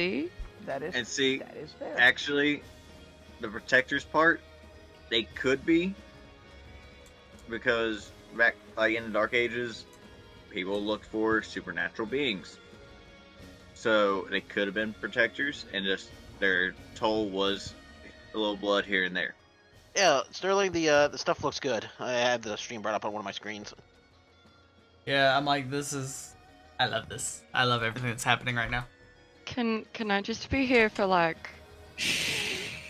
See? That is fair. Actually, the protectors part, they could be, because back like in the Dark Ages, people looked for supernatural beings. So they could have been protectors, and just their toll was a little blood here and there. Yeah, Sterling, the stuff looks good. I have the stream brought up on one of my screens. Yeah, I'm like, I love this. I love everything that's happening right now. Can I just be here for like,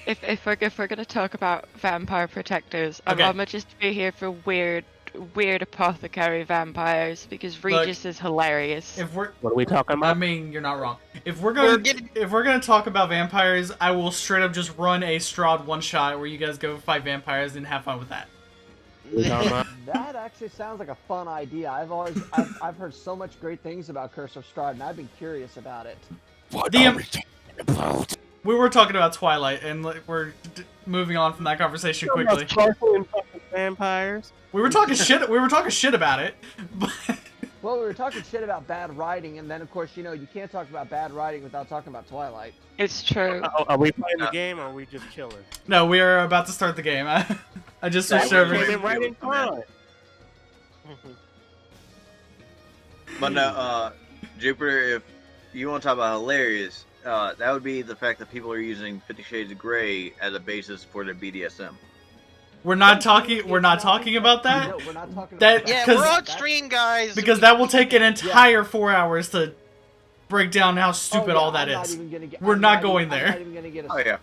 if we're gonna talk about vampire protectors, Okay. I'm gonna just be here for weird apothecary vampires because Regis is hilarious. What are we talking about? I mean, you're not wrong. If we're gonna talk about vampires, I will straight up just run a Strahd one shot where you guys go fight vampires and have fun with that. That actually sounds like a fun idea. I've heard so much great things about Curse of Strahd, and I've been curious about it. What are we talking about? We were talking about Twilight, and we're moving on from that conversation quickly. Vampires. We were talking shit. We were talking shit about it. But... Well, we were talking shit about bad writing, and then of course, you know, you can't talk about bad writing without talking about Twilight. It's true. Are we playing the game, or are we just chilling? No, we are about to start the game. I just switched over. Right in time. But no, Jupiter, if you want to talk about hilarious, that would be the fact that people are using 50 Shades of Grey as a basis for their BDSM. We're not talking. We're not talking about that. No, we're not talking That- about Yeah, Because- we're on stream, guys. Because that will take an entire 4 hours to break down how stupid all that I'm is. not even gonna get, We're I'm not going even, there. I'm not even gonna get a, Oh yeah.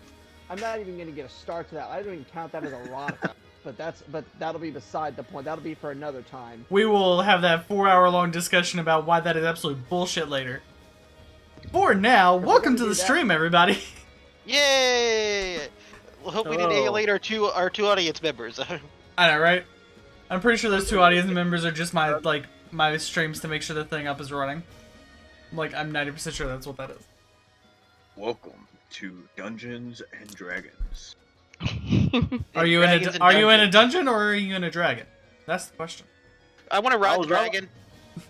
I'm not even gonna get a start to that. I don't even count that as a lot. But that'll be beside the point. That'll be for another time. We will have that 4 hour long discussion about why that is absolute bullshit later. For now, welcome to the stream, everybody. Yay! Well, hope we didn't alienate our two audience members. I know, right? I'm pretty sure those 2 audience members are just my streams to make sure the thing up is running. Like, I'm 90% sure that's what that is. Welcome to Dungeons and Dragons. Are you in a dungeon or are you in a dragon? That's the question. I want to ride the dragon.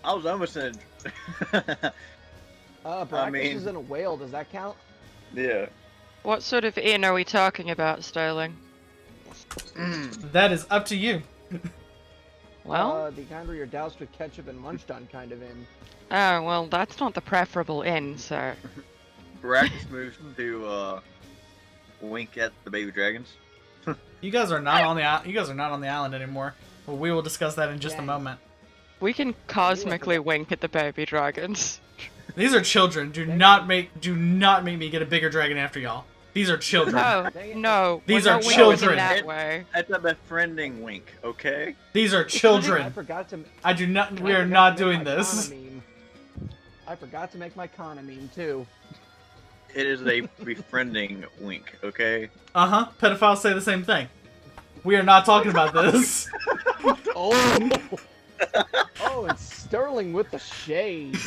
I was almost in. Brackish is in a whale. Does that count? Yeah. What sort of inn are we talking about, Sterling? That is up to you. Well, the kind where you're doused with ketchup and munched on kind of inn. oh well, that's not the preferable inn, sir. Brackus moves to wink at the baby dragons. You guys are not on the island anymore. Well, we will discuss that in just a moment. We can cosmically wink at the baby dragons. These are children. Do not make me get a bigger dragon after y'all. These are children. No. These we're are not winking children. That way. That's a befriending wink, okay? These are children. I forgot to. I do not. We are not doing this. I forgot to make my Kana meme too. It is a befriending wink, okay? Uh-huh. Pedophiles say the same thing. We are not talking about this. Oh, it's Sterling with the shade.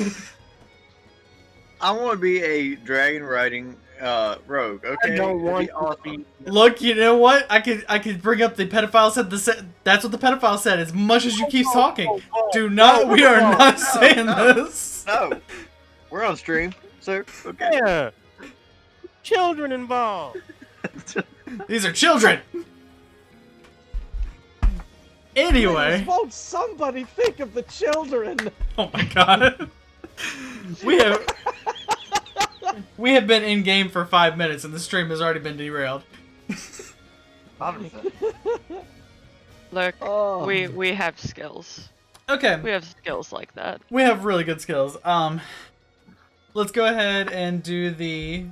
I want to be a dragon riding rogue, okay? I don't want to be. Look, you know what? I could bring up the pedophile said that's what the pedophile said. As much as you keep talking, do not. We are not saying this. No, we're on stream, so okay. Yeah. Children involved. These are children. Anyway. Please, won't somebody think of the children? Oh my god. We have been in game for 5 minutes and the stream has already been derailed. Look, we have skills. Okay. We have skills like that. We have really good skills. Let's go ahead and do the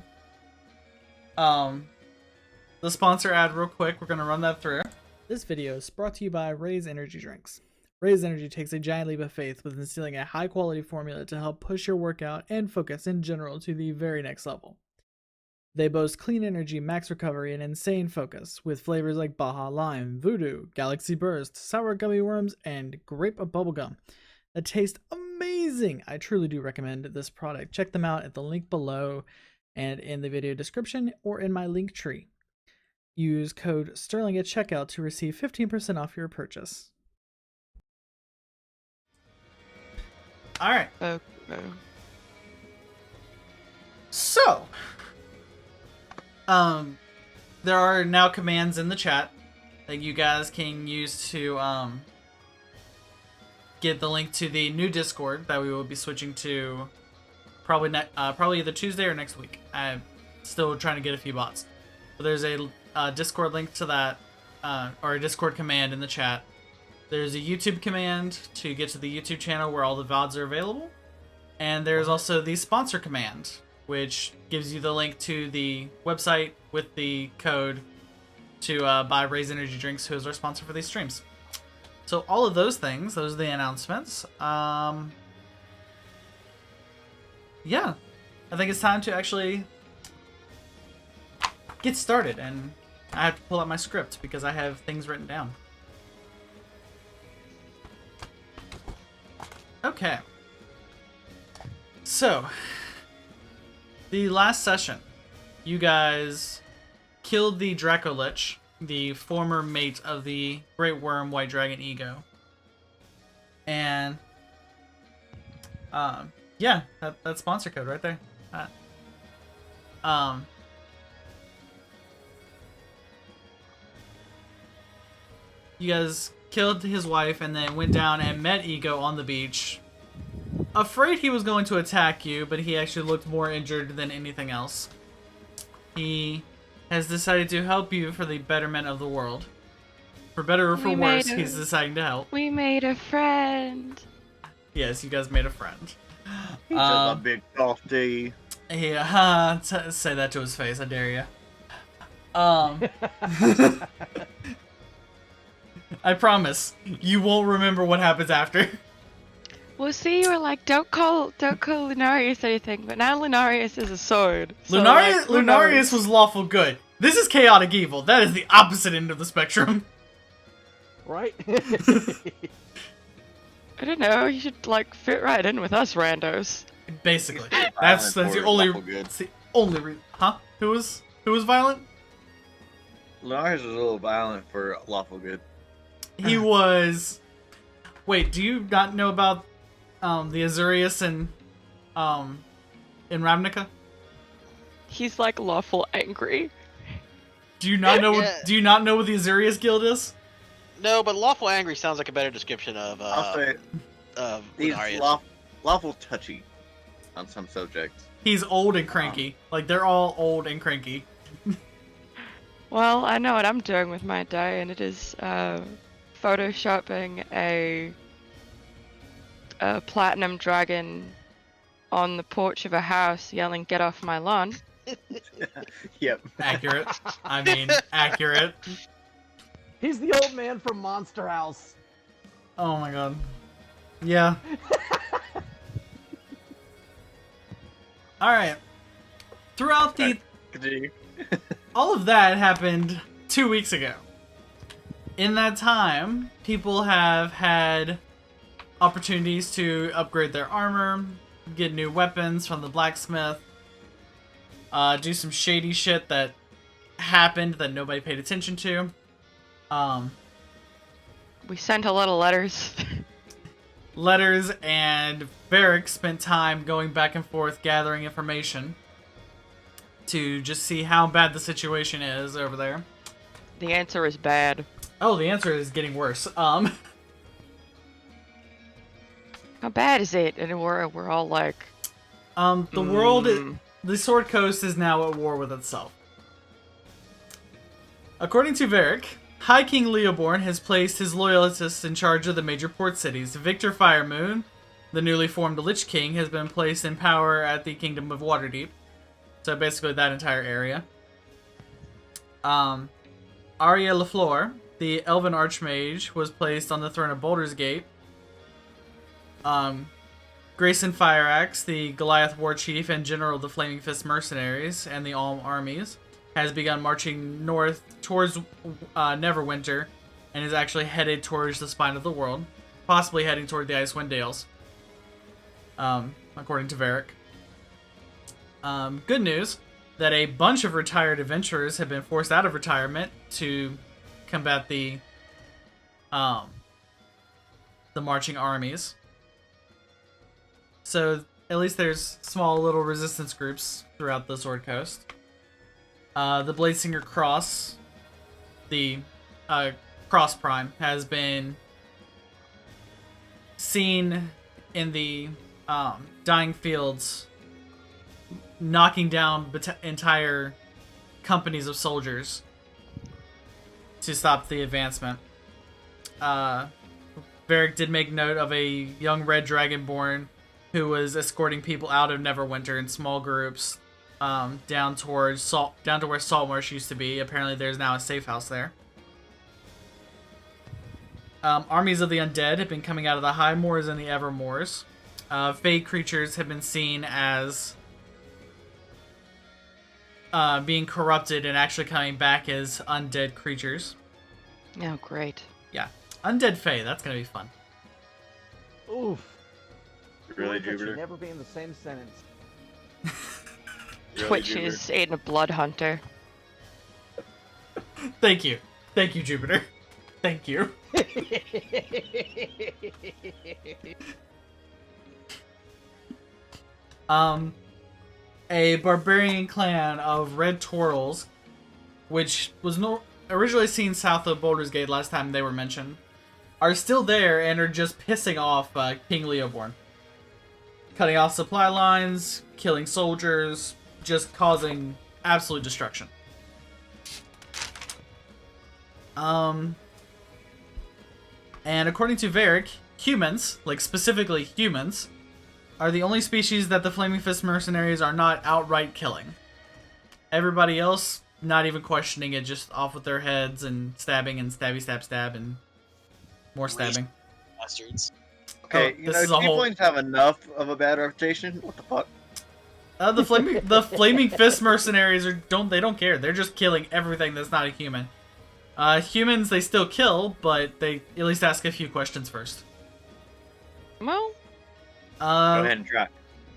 sponsor ad real quick. We're gonna run that through. This video is brought to you by Raise Energy Drinks. Raise Energy takes a giant leap of faith with instilling a high-quality formula to help push your workout and focus in general to the very next level. They boast clean energy, max recovery, and insane focus, with flavors like Baja Lime, Voodoo, Galaxy Burst, Sour Gummy Worms, and Grape Bubblegum that taste amazing. I truly do recommend this product. Check them out at the link below and in the video description or in my link tree. Use code Sterling at checkout to receive 15% off your purchase. Alright. Okay. So, there are now commands in the chat that you guys can use to get the link to the new Discord that we will be switching to probably either Tuesday or next week. I'm still trying to get a few bots. But there's a Discord link to that, or a Discord command in the chat. There's a YouTube command to get to the YouTube channel where all the VODs are available. And there's also the sponsor command, which gives you the link to the website with the code to buy Raise Energy Drinks, who is our sponsor for these streams. So all of those things, those are the announcements. Yeah, I think it's time to actually get started, and I have to pull out my script because I have things written down. Okay. So, the last session, you guys killed the Dracolich, the former mate of the Great Worm White Dragon Ego. And, yeah, that's sponsor code right there. You guys killed his wife and then went down and met Ego on the beach. Afraid he was going to attack you, but he actually looked more injured than anything else. He has decided to help you for the betterment of the world. For better or for worse, he's deciding to help. We made a friend. Yes, you guys made a friend. He's just a big softy. Yeah, say that to his face, I dare you. I promise, you won't remember what happens after. Well, see, you were like, don't call Lunarius anything, but now Lunarius is a sword. So Lunarius was lawful good. This is chaotic evil. That is the opposite end of the spectrum. Right? I don't know, you should, like, fit right in with us randos. Basically. That's the only reason. Huh? Who was violent? Lars was a little violent for lawful good. He was... Wait, do you not know about the Azurius in Ravnica? He's like lawful angry. Do you not know? Do you not know what the Azurius Guild is? No, but lawful angry sounds like a better description of I'll say he's Lunarius. lawful touchy on some subjects. He's old and cranky. Like, they're all old and cranky. Well, I know what I'm doing with my day, and it is photoshopping a platinum dragon on the porch of a house yelling, "Get off my lawn." Yep. Accurate. I mean, accurate. He's the old man from Monster House. Oh my god. Yeah. Alright. Throughout the... Continue. all of that happened 2 weeks ago. In that time, people have had opportunities to upgrade their armor, get new weapons from the blacksmith, do some shady shit that happened that nobody paid attention to. We sent a lot of letters. Letters, and Varric spent time going back and forth gathering information to just see how bad the situation is over there. The answer is bad. Oh, the answer is getting worse. How bad is it? And we're all like... The world... The Sword Coast is now at war with itself. According to Varric, High King Leoborn has placed his loyalists in charge of the major port cities. Victor Firemoon, the newly formed Lich King, has been placed in power at the Kingdom of Waterdeep. So basically that entire area. Arya LaFleur, the Elven Archmage, was placed on the throne of Baldur's Gate. Grayson Fireaxe, the Goliath War Chief and General of the Flaming Fist Mercenaries and the Alm armies, has begun marching north towards Neverwinter and is actually headed towards the spine of the world, possibly heading toward the Icewind Dales, according to Varric. Good news, that a bunch of retired adventurers have been forced out of retirement to combat the marching armies. So at least there's small little resistance groups throughout the Sword Coast. The Bladesinger Cross, the Cross Prime, has been seen in the Dying Fields, knocking down entire companies of soldiers to stop the advancement. Varric did make note of a young red dragonborn who was escorting people out of Neverwinter in small groups down to where Saltmarsh used to be. Apparently there's now a safe house there. Armies of the undead have been coming out of the High Moors and the Evermoors. Fey creatures have been seen as being corrupted and actually coming back as undead creatures. Oh, great. Yeah. Undead Fey, that's gonna be fun. Oof. Really, That should Jupiter? never be in the same sentence. Really, Twitch Jupiter? is in a blood hunter. Thank you. Thank you, Jupiter. Thank you. A barbarian clan of Red Torals, which was originally seen south of Baldur's Gate last time they were mentioned, are still there and are just pissing off King Leoborn. Cutting off supply lines, killing soldiers, just causing absolute destruction. And according to Varric, humans, like specifically humans, are the only species that the Flaming Fist mercenaries are not outright killing. Everybody else, not even questioning it, just off with their heads and stabbing and stabby stab stab and more stabbing. Bastards. Okay, Oh, this is a whole- tieflings have enough of a bad reputation. What the fuck? The Flaming Fist mercenaries don't care. They're just killing everything that's not a human. Humans they still kill, but they at least ask a few questions first. Well, Go ahead and try.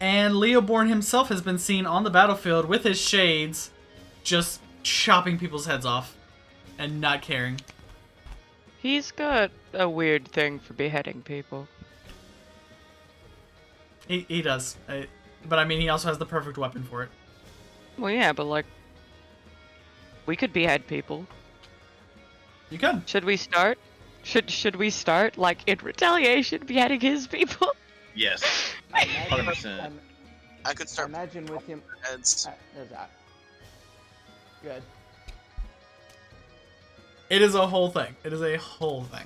And Leoborn himself has been seen on the battlefield with his shades, just chopping people's heads off and not caring. he's got a weird thing for beheading people. He does, but I mean he also has the perfect weapon for it. Well, yeah, but like, we could behead people. You could. Should we start? Should we start like in retaliation beheading his people? Yes. I imagine- 100%. I'm- I could I start imagine with him. heads. There's that. Good. It is a whole thing. It is a whole thing.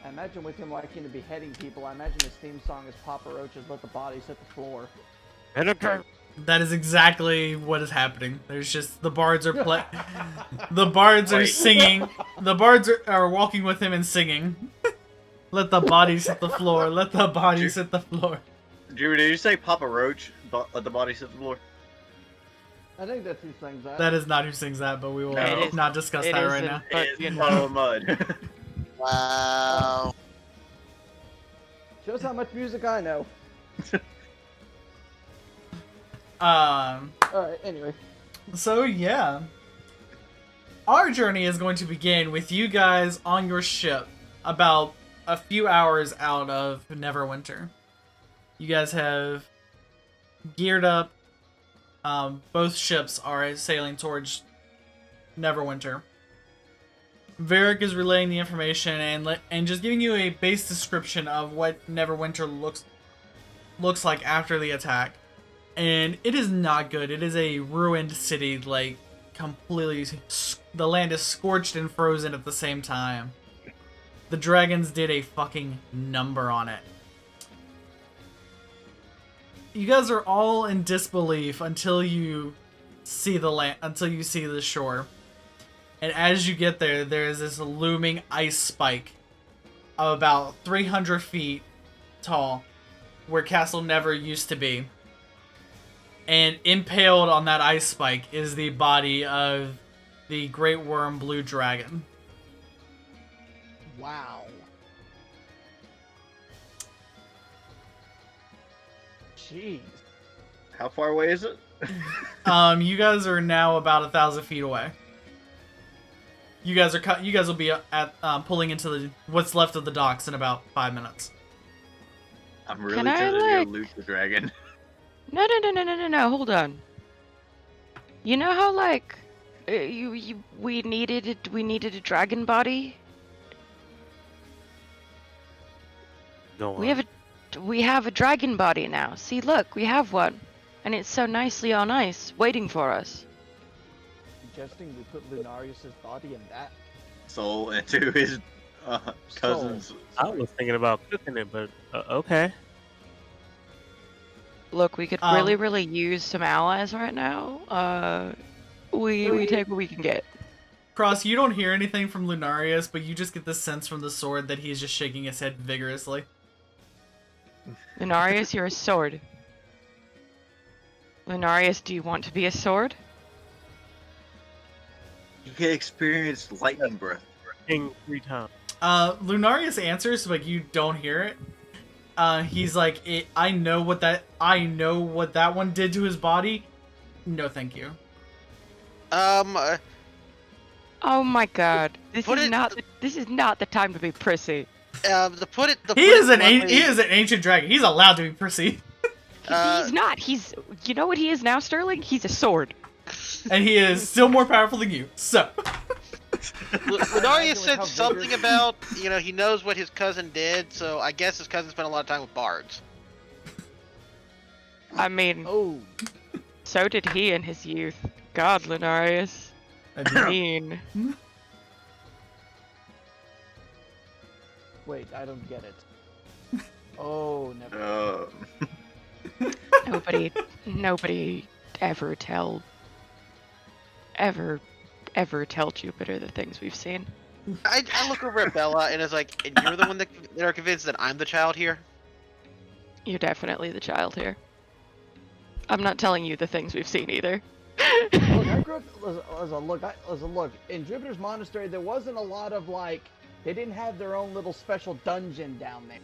I imagine with him liking to beheading people. I imagine his theme song is Papa Roach's "Let the Bodies Hit the Floor." And a That is exactly what is happening. There's just the bards are the bards are Wait. singing. The bards are walking with him and singing. Let the bodies hit the floor. Let the bodies hit the floor. Jupiter, did you say Papa Roach? Let the body sit the floor? I think that's who sings that. That is not who sings that, but we will No. It is- not discuss it that right isn't. now. But, It's you know. Puddle of Mud. Wow. Shows how much music I know. All right. Anyway. So yeah. Our journey is going to begin with you guys on your ship about a few hours out of Neverwinter. You guys have geared up. Both ships are sailing towards Neverwinter. Varric is relaying the information and just giving you a base description of what Neverwinter looks like after the attack. And it is not good. It is a ruined city, like completely. The land is scorched and frozen at the same time. The dragons did a fucking number on it. You guys are all in disbelief until you see the land, until you see the shore. And as you get there, there is this looming ice spike of about 300 feet tall, where Castle Never used to be. And impaled on that ice spike is the body of the Great Worm Blue Dragon. Wow. Jeez. How far away is it? You guys are now about 1,000 feet away. You guys will be at pulling into what's left of the docks in about 5 minutes. I'm really Can I, tempted to like- go loot the dragon. No, hold on. You know how like we needed a dragon body? Go on. We have a dragon body now. See, look, we have one. And it's so nicely on ice, waiting for us. Suggesting we put Lunarius's body in that Soul into his cousin's. I was thinking about cooking it, but okay. Look, we could really use some allies right now. We take what we can get. Cross, you don't hear anything from Lunarius, but you just get the sense from the sword that he's just shaking his head vigorously. Lunarius, you're a sword. Lunarius, do you want to be a sword? You can experience lightning breath. King 3 times. Lunarius answers, but you don't hear it. He's like, I know what that one did to his body. No, thank you. Oh my god. This Put is it- not the time to be prissy. He is an ancient dragon. He's allowed to be prissy, He's not. You know what he is now, Sterling? He's a sword. and he is still more powerful than you. So, Lenarius said How something vigorous- about, he knows what his cousin did, so I guess his cousin spent a lot of time with bards. I mean, Oh, so did he in his youth. God, Lunarius. I Mean. wait, I don't get it. Oh, never. Nobody ever tell Jupiter the things we've seen. I look over at Bella and it's like, and you're the one that are convinced that I'm the child here? You're definitely the child here. I'm not telling you the things we've seen either. Look, I grew up as a look. In Jupiter's Monastery, there wasn't a lot of they didn't have their own little special dungeon down there.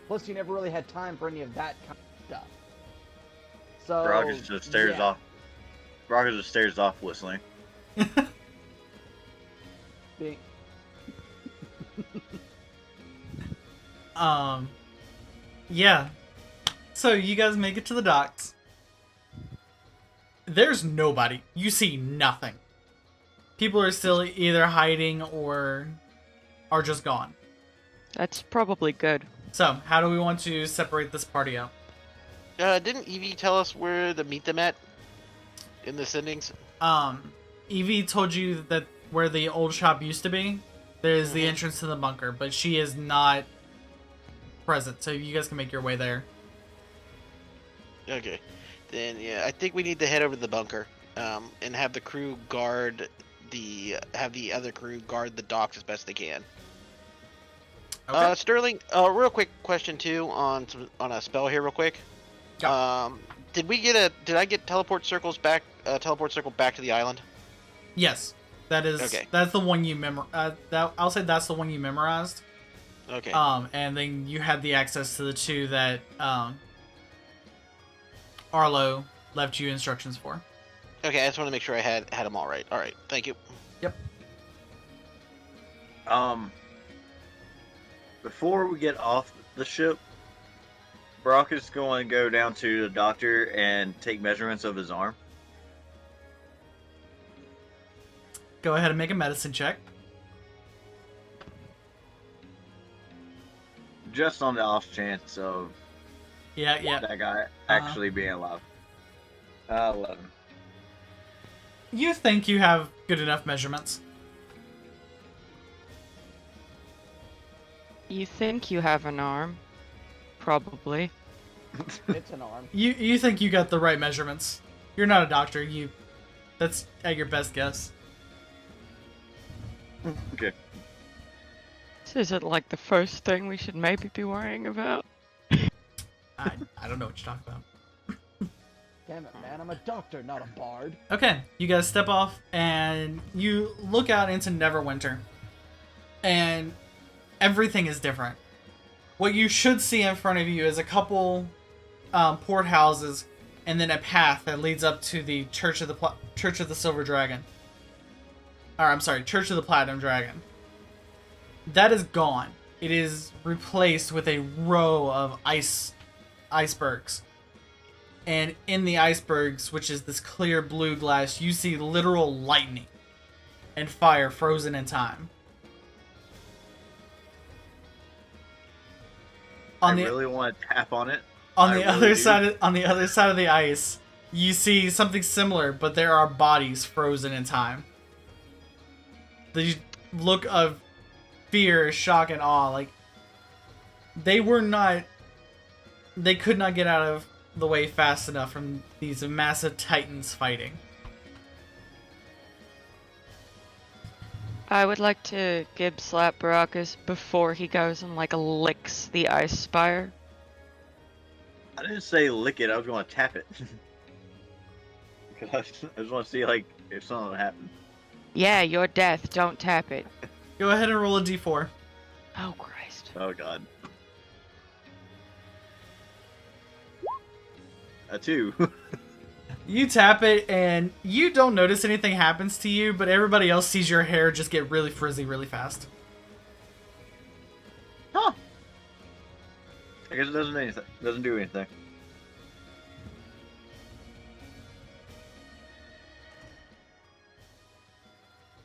Plus, you never really had time for any of that kind of stuff. So Brockers just stares yeah. off. Brockers just stares off, whistling. Being- yeah. So you guys make it to the docks. There's nobody. You see nothing. People are still either hiding or are just gone. That's probably good. So, how do we want to separate this party out? Didn't Evie tell us where to meet them at? In the sendings? Evie told you that where the old shop used to be, there's the entrance to the bunker, but she is not present, so you guys can make your way there. Okay. Then, yeah, I think we need to head over to the bunker, and have the crew guard have the other crew guard the docks as best they can. Okay. Sterling, real quick question too on a spell here real quick. Yeah. Did I get teleport circle back to the island? Yes. Okay. That's the one you I'll say that's the one you memorized. Okay. And then you had the access to the two that Arlo left you instructions for. Okay, I just want to make sure I had them all right. All right, thank you. Yep. Before we get off the ship, Brock is going to go down to the doctor and take measurements of his arm. Go ahead and make a medicine check. Just on the off chance of Yeah. that guy actually being alive. 11. You think you have good enough measurements. You think you have an arm? Probably. It's an arm. You think you got the right measurements. You're not a doctor. That's at your best guess. Okay. This isn't like the first thing we should maybe be worrying about. I don't know what you're talking about. Damn it, man! I'm a doctor, not a bard. Okay, you guys step off and you look out into Neverwinter, and everything is different. What you should see in front of you is a couple port houses, and then a path that leads up to the Church of the Silver Dragon. Or I'm sorry, Church of the Platinum Dragon. That is gone. it is replaced with a row of icebergs. And in the icebergs, which is this clear blue glass, you see literal lightning and fire frozen in time. I really want to tap on it. On I the really other do. side, on the other side of the ice, you see something similar, but there are bodies frozen in time. The look of fear, shock, and awe, like they could not get out of the way fast enough from these massive titans fighting. I would like to Gib slap Baracus before he goes and like licks the ice spire. I didn't say lick it. I was going to tap it. Because I just want to see like if something would happen. Yeah, your death. Don't tap it. Go ahead and roll a d4. Oh Christ. Oh god. A 2. You tap it, and you don't notice anything happens to you, but everybody else sees your hair just get really frizzy really fast. Huh. I guess it doesn't do anything.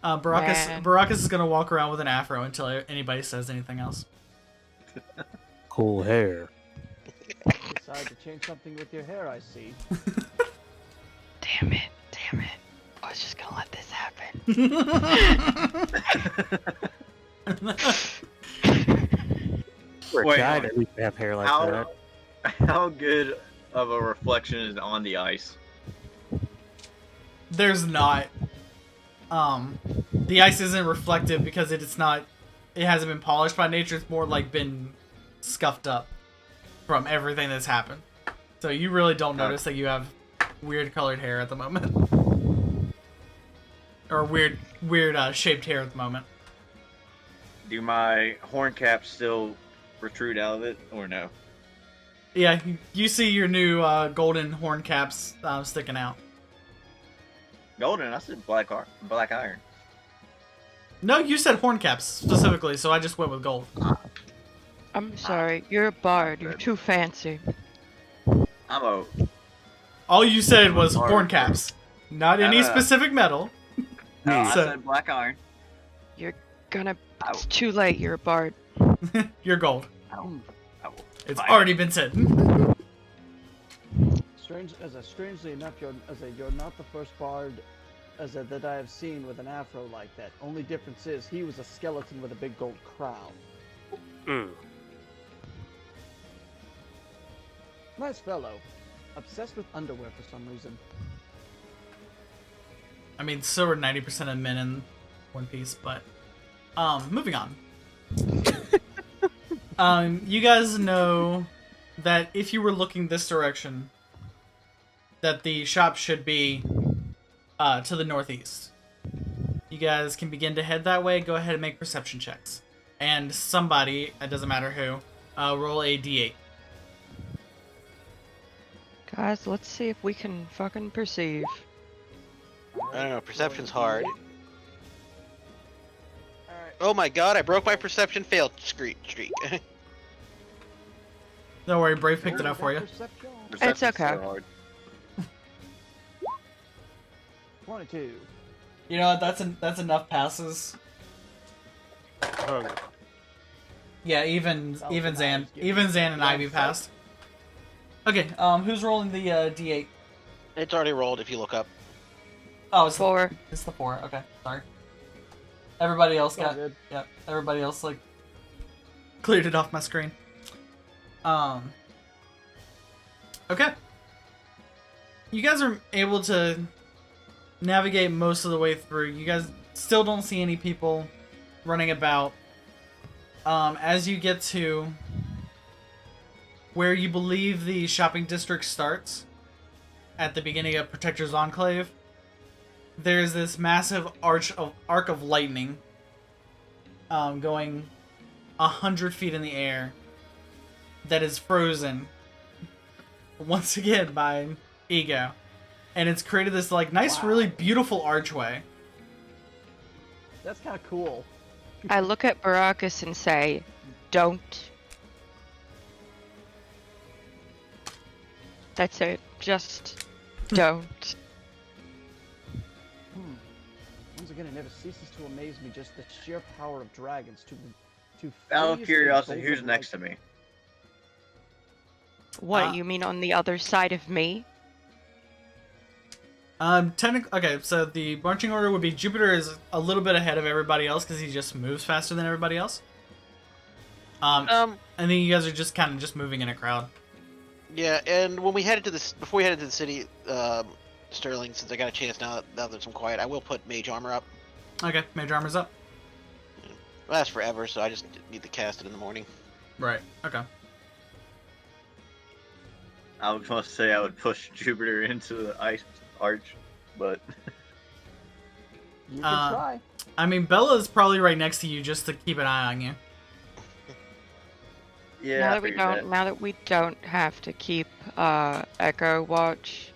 Man. Baracus is gonna walk around with an afro until anybody says anything else. Cool hair. Decided to change something with your hair, I see. Damn it. Damn it. I was just gonna let this happen. For a Wait, guy to at least have hair like that. How good of a reflection is on the ice? There's not. The ice isn't reflective because it hasn't been polished by nature. It's more like been scuffed up from everything that's happened. So you really don't notice that you have weird colored hair at the moment. Or weird shaped hair at the moment. Do my horn caps still protrude out of it, or no? Yeah, you see your new golden horn caps sticking out. Golden? I said black iron. No, you said horn caps specifically, so I just went with gold. I'm sorry. You're a bard. You're too fancy. I'm a... All you said was Bard. horn caps, not any Uh, specific metal. No, I So- said black iron. You're gonna. Ow. It's too late. You're a bard. You're gold. Ow. Ow. It's Fine. already been said. Strangely enough, you're not the first bard that I have seen with an afro like that. Only difference is he was a skeleton with a big gold crown. Mm. Nice fellow. Obsessed with underwear for some reason. I mean, so are 90% of men in One Piece, but moving on. You guys know that if you were looking this direction, that the shop should be to the northeast. You guys can begin to head that way. Go ahead and make perception checks. And somebody, it doesn't matter who, roll a d8. Guys, let's see if we can fucking perceive. I don't know. Perception's hard. Alright. Oh my god! I broke my perception fail streak. Don't worry, Brave picked it up for you. Perception. Perception's okay. so hard. 22. You know what? That's enough passes. Hung. Yeah, even Zan and Yeah, Ivy so- passed. Okay, who's rolling the d8? It's already rolled if you look up. Oh, it's 4. It's the 4. Okay, sorry. Everybody else It's all got. good. Yep. Everybody else like cleared it off my screen. Okay. You guys are able to navigate most of the way through. You guys still don't see any people running about. As you get to where you believe the shopping district starts, at the beginning of Protector's Enclave, there's this massive arc of lightning going 100 feet in the air that is frozen once again by Ego. And it's created this like nice, Wow. really beautiful archway. That's kind of cool. I look at Baracus and say, don't. That's it. Just don't. Once again, it never ceases to amaze me just the sheer power of dragons to Out of freeze the curiosity, bolts who's of next to lightning. me? What, you mean on the other side of me? Okay, so the marching order would be Jupiter is a little bit ahead of everybody else because he just moves faster than everybody else. And then you guys are just kind of just moving in a crowd. Yeah, and when we headed to before we headed to the city, Sterling, since I got a chance now that I'm quiet, I will put mage armor up. Okay, major armor's up. It lasts forever, so I just need to cast it in the morning. Right. Okay. I was going to say I would push Jupiter into the ice arch, but You can try. I mean, Bella's probably right next to you just to keep an eye on you. yeah. now I that we figured don't, that. now that we don't have to keep Echo Watch,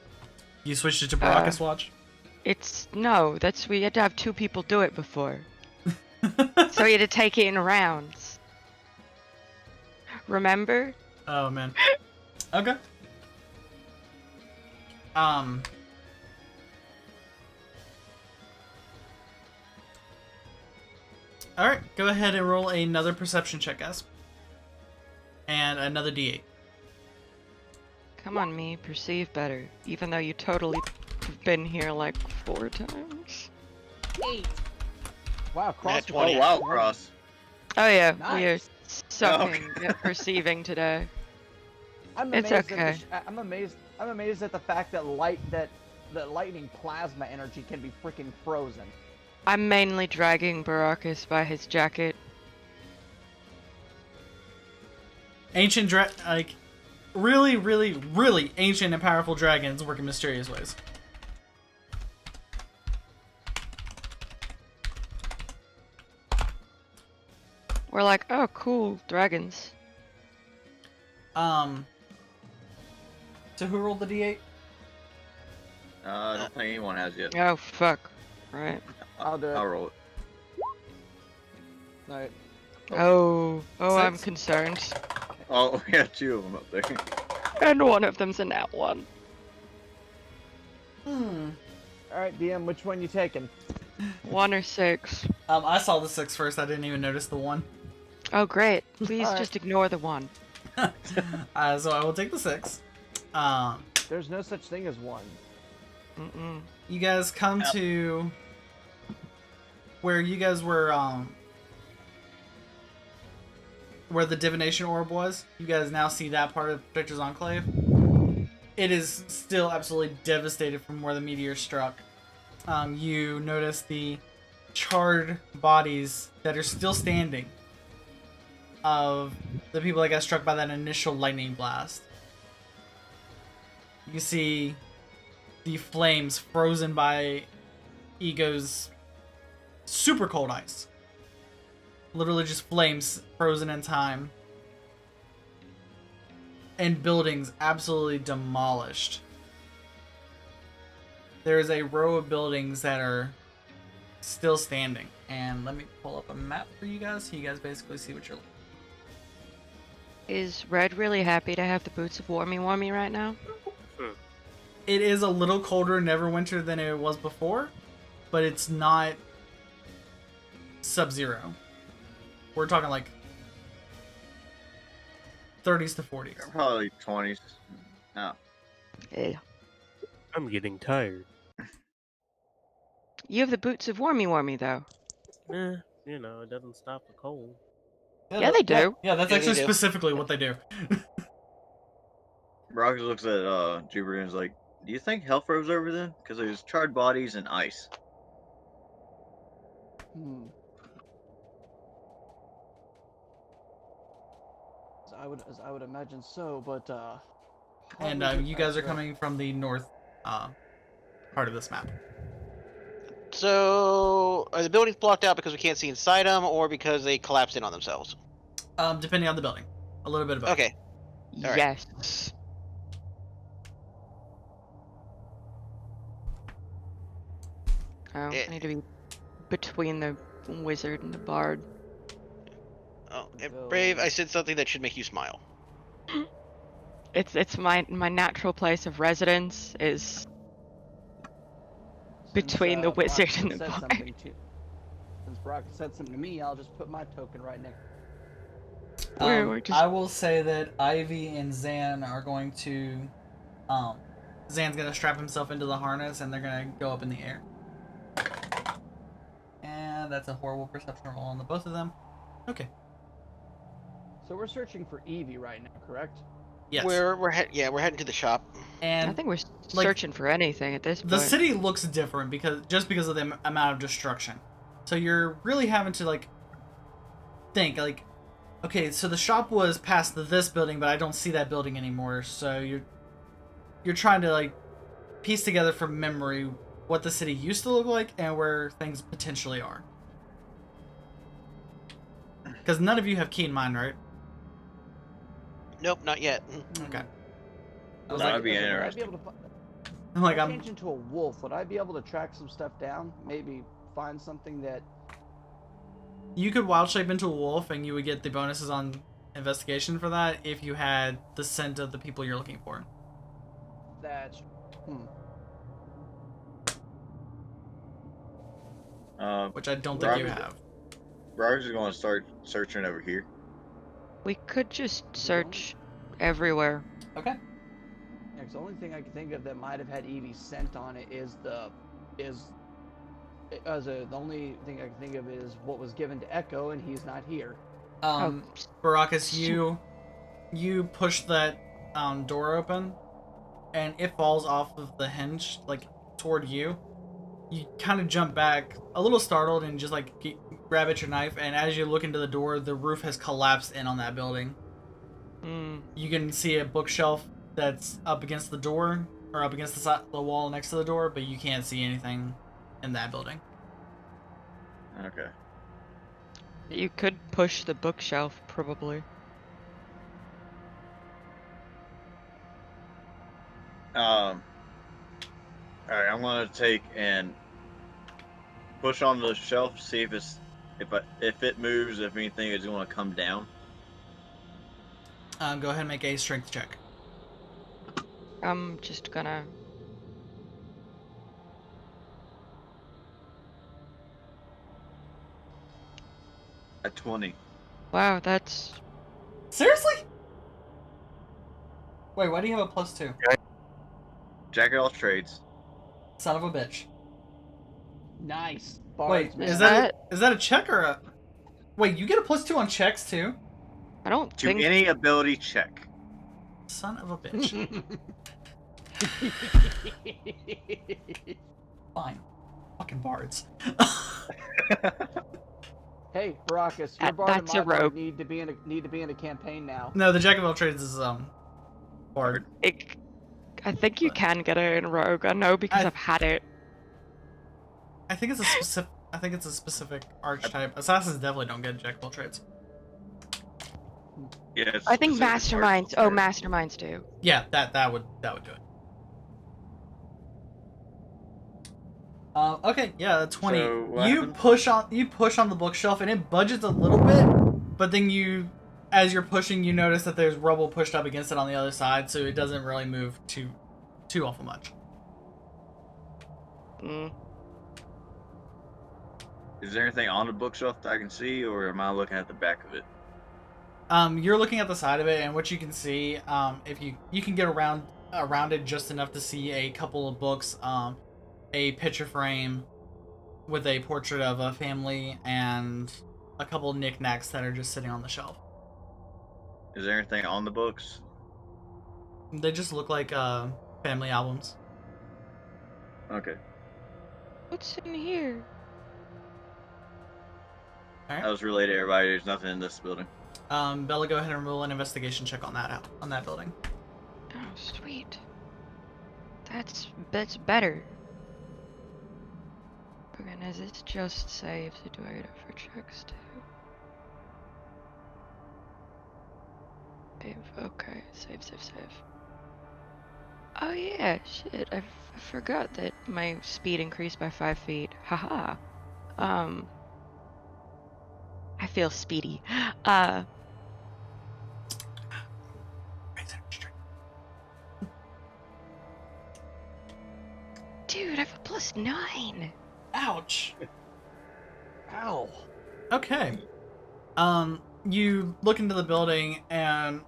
You switched it to Baracus Watch. no. We had to have 2 people do it before, so we had to take it in rounds. Remember? Oh man. Okay. Alright, go ahead and roll another perception check, guys. And another d8. Come on, me. Perceive better, even though you totally have been here like 4 times. 8. Wow, cross. 20. Oh wow, Cross. Oh yeah, we are Nice. sucking at perceiving today. I'm It's amazed okay. I'm amazed at the fact that lightning plasma energy can be freaking frozen. I'm mainly dragging Baracus by his jacket. Ancient really, really, really ancient and powerful dragons work in mysterious ways. We're like, oh cool, dragons. So who rolled the d8? I don't think anyone has yet. Oh fuck. Right. I'll do it. I'll roll it. Alright. Oh, I'm 6? concerned. Oh, we got 2 of them up there. And one of them's a nat 1. Alright, DM, which one you taking? 1 or 6. I saw the 6 first. I didn't even notice the 1. Oh great. Please Alright. just ignore the 1. So I will take the 6. There's no such thing as one. Mm-mm. You guys come to where you guys were, where the divination orb was. You guys now see that part of Protector's Enclave. It is still absolutely devastated from where the meteor struck. You notice the charred bodies that are still standing of the people that got struck by that initial lightning blast. You see the flames frozen by Ego's super cold ice. Literally just flames frozen in time. And buildings absolutely demolished. There's a row of buildings that are still standing. And let me pull up a map for you guys so you guys basically see what you're looking at. Is Red really happy to have the boots of Warmy right now? It is a little colder in Neverwinter than it was before, but it's not sub-zero. We're talking like 30s to 40s. Probably 20s. No. Yeah. I'm getting tired. You have the boots of Warmy though. You know, it doesn't stop the cold. Yeah, they do. Yeah, that's Yeah, they actually do. specifically what they do. Brock looks at Jupiter and is like, do you think hell froze over then? Because there's charred bodies and ice. As I would imagine so, but And you guys are coming from the north part of this map. So, are the buildings blocked out because we can't see inside them, or because they collapsed in on themselves? Depending on the building. A little bit of both. Okay. All right. Yes. Oh, I need to be between the wizard and the bard. Oh, and Brave, I said something that should make you smile. It's my natural place of residence is between the wizard and the bard. Since Brock said something to me, I'll just put my token right next. We're just I will say that Ivy and Zan are going to, Zan's gonna strap himself into the harness and they're gonna go up in the air. And that's a horrible perception roll on the both of them. Okay. So we're searching for Evie right now, correct? Yes. We're heading to the shop. And I think we're like, searching for anything at this point. the city looks different because of the amount of destruction. So you're really having to like think like, okay, so the shop was past this building, but I don't see that building anymore. So you're trying to like piece together from memory what the city used to look like and where things potentially are. Because none of you have keen mind, right? Nope, not yet. Okay. I was That'd like, be Would I be interesting. able to I'm like, change into a wolf? Would I be able to track some stuff down? Maybe find something that. you could wild shape into a wolf and you would get the bonuses on investigation for that if you had the scent of the people you're looking for. That's. Which I don't think you Robert- have. Roger's is going to start searching over here. We could just search everywhere. Okay. Yeah, 'cause the only thing I can think of that might have had Evie's scent on it the only thing I can think of is what was given to Echo, and he's not here. Baracus, you push that door open, and it falls off of the hinge, like toward you. You kind of jump back, a little startled, and just like grab at your knife. And as you look into the door, the roof has collapsed in on that building. You can see a bookshelf that's up against the door, or up against the wall next to the door, but you can't see anything in that building. Okay. You could push the bookshelf, probably. Alright, I'm gonna take and push on the shelf, see if it moves, if anything is gonna come down. Go ahead and make a strength check. I'm just gonna. At 20. Wow, that's. Seriously? Wait, why do you have a +2? Jack of all trades. Son of a bitch. Nice. Wait, Bardsman. is that a check or a? Wait, you get a +2 on checks too? I don't To think. any ability check. Son of a bitch. Fine. Fucking bards. Hey, Baracus, your bard That's and a my bard rogue. need to be in a campaign now. No, the Jack of all trades is bard. I think you can get it in Rogue. I know because I've had it. I think it's a specific archetype. Assassins definitely don't get Jack of all trades. Yeah, it's I think specific masterminds. article Oh, for it. masterminds do. Yeah, that would do it. Okay, yeah, 20. So, what you happened? push on the bookshelf and it budges a little bit, but then as you're pushing, you notice that there's rubble pushed up against it on the other side, so it doesn't really move too awful much. Is there anything on the bookshelf that I can see, or am I looking at the back of it? You're looking at the side of it, and what you can see, if you can get around it just enough to see a couple of books, a picture frame with a portrait of a family, and a couple of knickknacks that are just sitting on the shelf. Is there anything on the books? They just look like family albums. Okay. What's in here? All I was related to everybody. There's nothing in this building. right. Bella, go ahead and roll an investigation check on that building. Oh, sweet. That's better. Again, is it just saves? Or do I get it for checks too? Save. Okay, save. Oh yeah, shit. I forgot that my speed increased by 5 feet. Haha. I feel speedy. Dude, I have a +9. Ouch. Ow. Okay. You look into the building and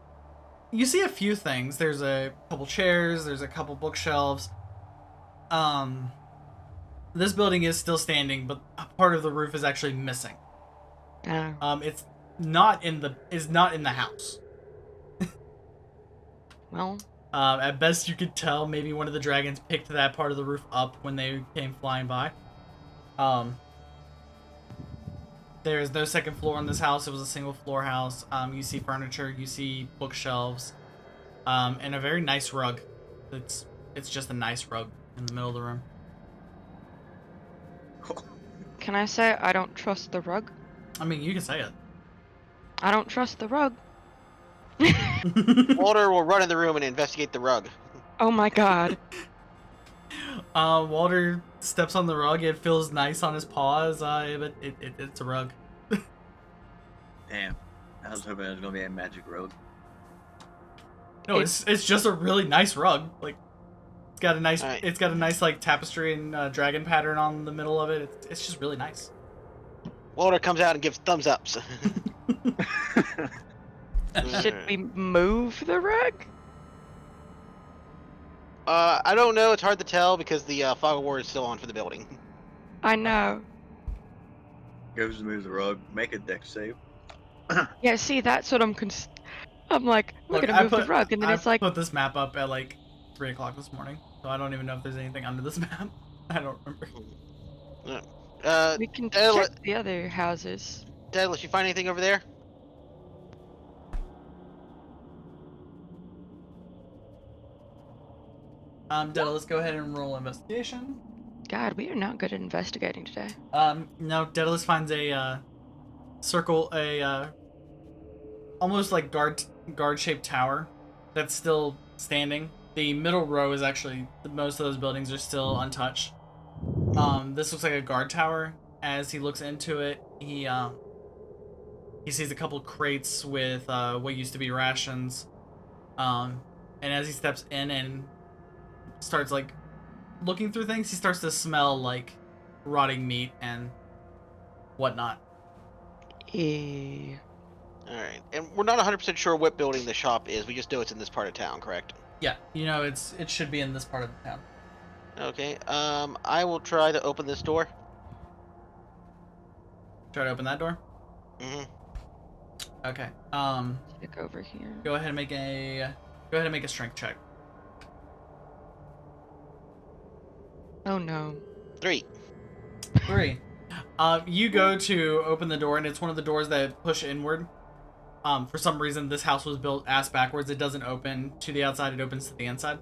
you see a few things. There's a couple chairs, there's a couple bookshelves. This building is still standing, but a part of the roof is actually missing. It's not in the house. Well, At best you could tell, maybe one of the dragons picked that part of the roof up when they came flying by. There's no second floor in this house. It was a single floor house. You see furniture, you see bookshelves, and a very nice rug. It's just a nice rug in the middle of the room. can I say I don't trust the rug? I mean, you can say it. I don't trust the rug. Walter will run in the room and investigate the rug. Oh my god. Walter steps on the rug. It feels nice on his paws, but it's a rug. Damn. I was hoping it was gonna be a magic rug. No, it's just a really nice rug. Like, it's got a nice Right. it's got a nice like tapestry and dragon pattern on the middle of it. It's just really nice. Walter comes out and gives thumbs ups. Should we move the rug? I don't know. It's hard to tell because the fog of war is still on for the building. I know. Goes to move the rug, make a deck save. Yeah, see, that's what I'm like, we're Look, gonna move the rug, and then I it's like, put this map up at like 3 o'clock this morning, so I don't even know if there's anything under this map. I don't remember. we can Daedalus, check the other houses. Daedalus, you find anything over there? Daedalus, go ahead and roll investigation. God, we are not good at investigating today. No, Daedalus finds a circle, almost like guard-shaped tower that's still standing. The middle row is actually, most of those buildings are still untouched. This looks like a guard tower. As he looks into it, he sees a couple crates with what used to be rations. And as he steps in and starts like looking through things, he starts to smell like rotting meat and whatnot. Alright, and we're not 100% sure what building the shop is. We just know it's in this part of town, correct? Yeah, you know, it should be in this part of the town. Okay, I will try to open this door. Try to open that door. Mm-hmm. Okay. Check over here. Go ahead and make a strength check. Oh no. 3. 3. You go to open the door, and it's one of the doors that push inward. For some reason, this house was built ass backwards. It doesn't open to the outside; it opens to the inside.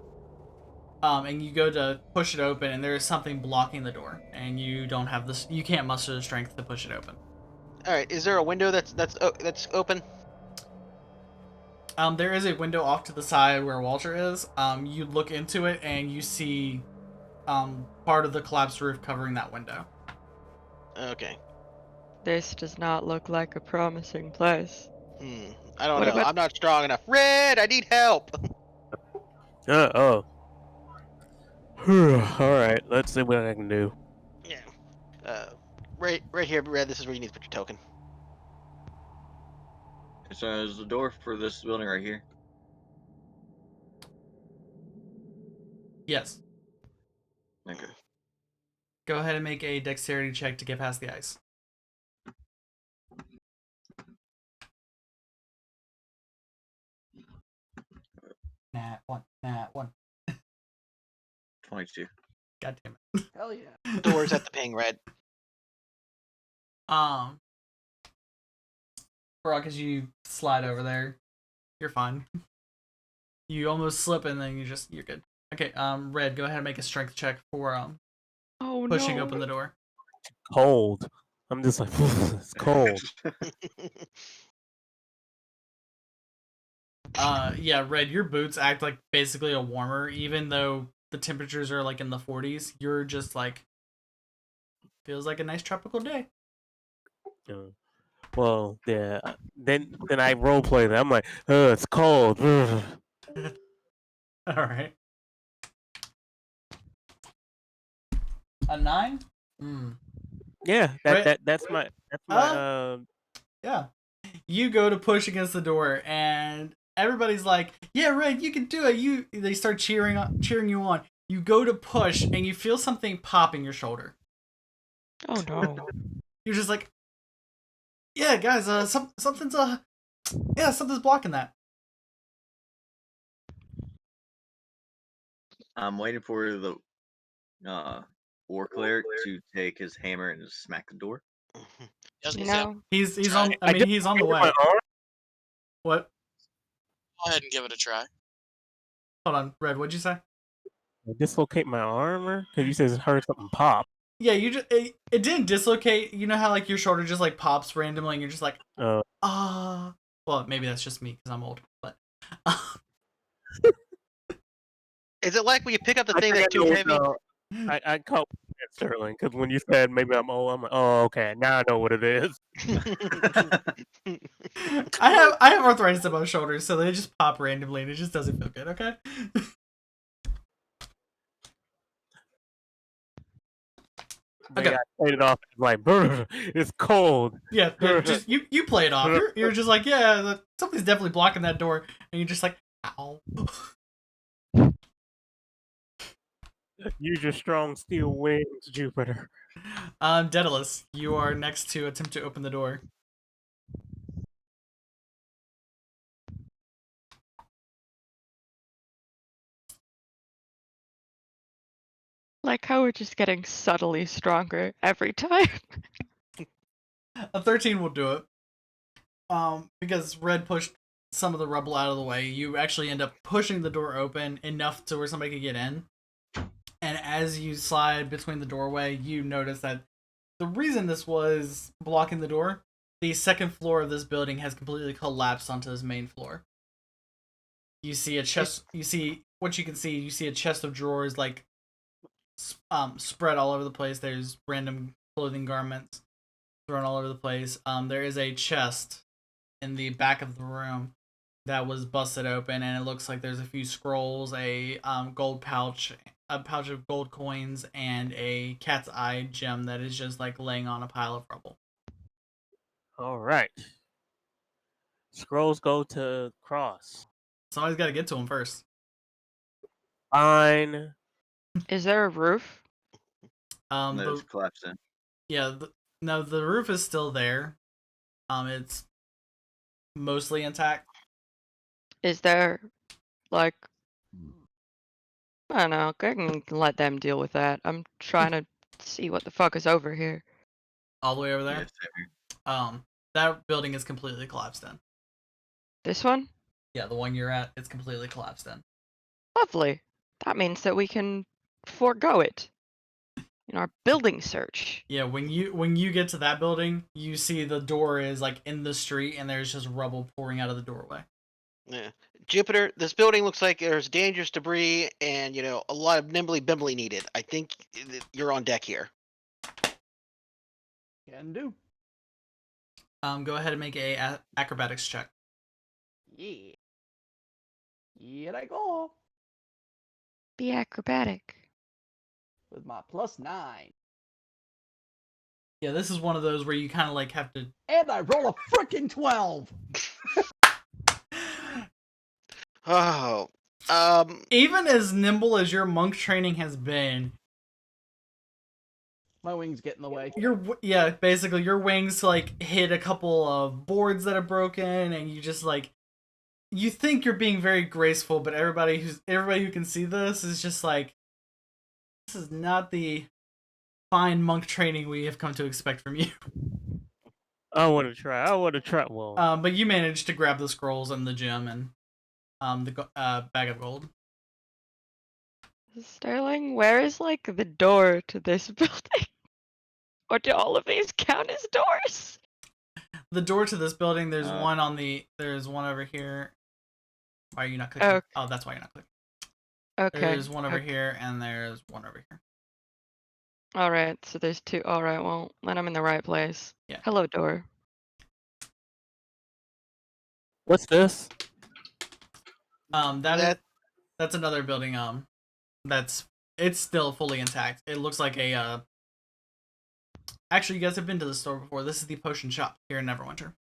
And you go to push it open, and there is something blocking the door, and you don't have this. You can't muster the strength to push it open. All right, is there a window that's open? There is a window off to the side where Walter is. You look into it, and you see part of the collapsed roof covering that window. Okay. This does not look like a promising place. I don't What know. about- I'm not strong enough. Red, I need help. Oh. Alright, let's see what I can do. Yeah. Right here, Red. This is where you need to put your token. So there's the door for this building right here. Yes. Okay. Go ahead and make a dexterity check to get past the ice. Nat 1. 22. God damn it. Hell yeah. Doors at the ping, Red. Brock, as you slide over there, you're fine. You almost slip and then you're good. Okay, Red, go ahead and make a strength check for pushing open the door. Cold. I'm just like, it's cold. Yeah, Red, your boots act like basically a warmer, even though the temperatures are like in the 40s. You're just like, feels like a nice tropical day. Well, yeah. Then I role play that. I'm like, it's cold. All right. A 9? Yeah, Right. that's my Yeah. You go to push against the door, and everybody's like, "Yeah, Red, you can do it." They start cheering you on. You go to push, and you feel something pop in your shoulder. Oh no. You're just like, "Yeah, guys, something's something's blocking that." I'm waiting for the war cleric to take his hammer and just smack the door. I was You gonna say, know, He's Try. on. I mean, he's on the way. my arm. What? go ahead and give it a try. Hold on, Red. What'd you say? Dislocate my arm, because you said it heard something pop. Yeah, it didn't dislocate. You know how like your shoulder just like pops randomly, and you're just like, ah. Well, maybe that's just me because I'm old, but. Is it like when you pick up the I thing think that's I too know heavy? I caught that, Sterling, because when you said maybe I'm old, I'm like, oh, okay, now I know what it is. I have arthritis in my shoulders, so they just pop randomly, and it just doesn't feel good. Okay. Maybe I played it off like, it's cold. Yeah, just you play it off. You're just like, yeah, something's definitely blocking that door, and you're just like, ow. Use your strong steel wings, Jupiter. Daedalus, you are next to attempt to open the door. like how we're just getting subtly stronger every time. A 13 will do it. Because Red pushed some of the rubble out of the way, you actually end up pushing the door open enough to where somebody could get in. And as you slide between the doorway, you notice that the reason this was blocking the door, the second floor of this building has completely collapsed onto this main floor. You see a chest. You see what you can see. You see a chest of drawers like spread all over the place. There's random clothing garments thrown all over the place. There is a chest in the back of the room that was busted open, and it looks like there's a few scrolls, a gold pouch, a pouch of gold coins, and a cat's eye gem that is just like laying on a pile of rubble. All right. Scrolls go to Cross. Somebody's got to get to him first. Fine. Is there a roof? Those collapsed in. Yeah, no, the roof is still there. It's mostly intact. Is there, like, I don't know, I can let them deal with that. I'm trying to see what the fuck is over here. All the way over there. Yes, sir. That building is completely collapsed in. This one? Yeah, the one you're at, it's completely collapsed in. Lovely. That means that we can forego it in our building search. Yeah, when you get to that building, you see the door is like in the street, and there's just rubble pouring out of the doorway. Yeah. Jupiter, this building looks like there's dangerous debris and, a lot of nimbly bimbly needed. I think you're on deck here. Can do. Go ahead and make a acrobatics check. Yeah. Here I go. Be acrobatic. With my +9. Yeah, this is one of those where you kind of like have to. And I roll a freaking 12. Oh. Even as nimble as your monk training has been, My wings get in the way. basically your wings like hit a couple of boards that are broken, and you just like you think you're being very graceful, but everybody who can see this is just like, this is not the fine monk training we have come to expect from you. I want to try. Well, But you managed to grab the scrolls and the gem and the bag of gold. Sterling, where is like the door to this building? Or do all of these count as doors? The door to this building, there's one over here. Why are you not clicking? Okay. Oh, that's why you're not clicking. Okay. There's one over here, and there's one over here. Alright, so there's two. Alright, well, then I'm in the right place. Yeah. Hello, door. What's this? That's another building. It's still fully intact. It looks like a. Actually, you guys have been to the store before. This is the potion shop here in Neverwinter.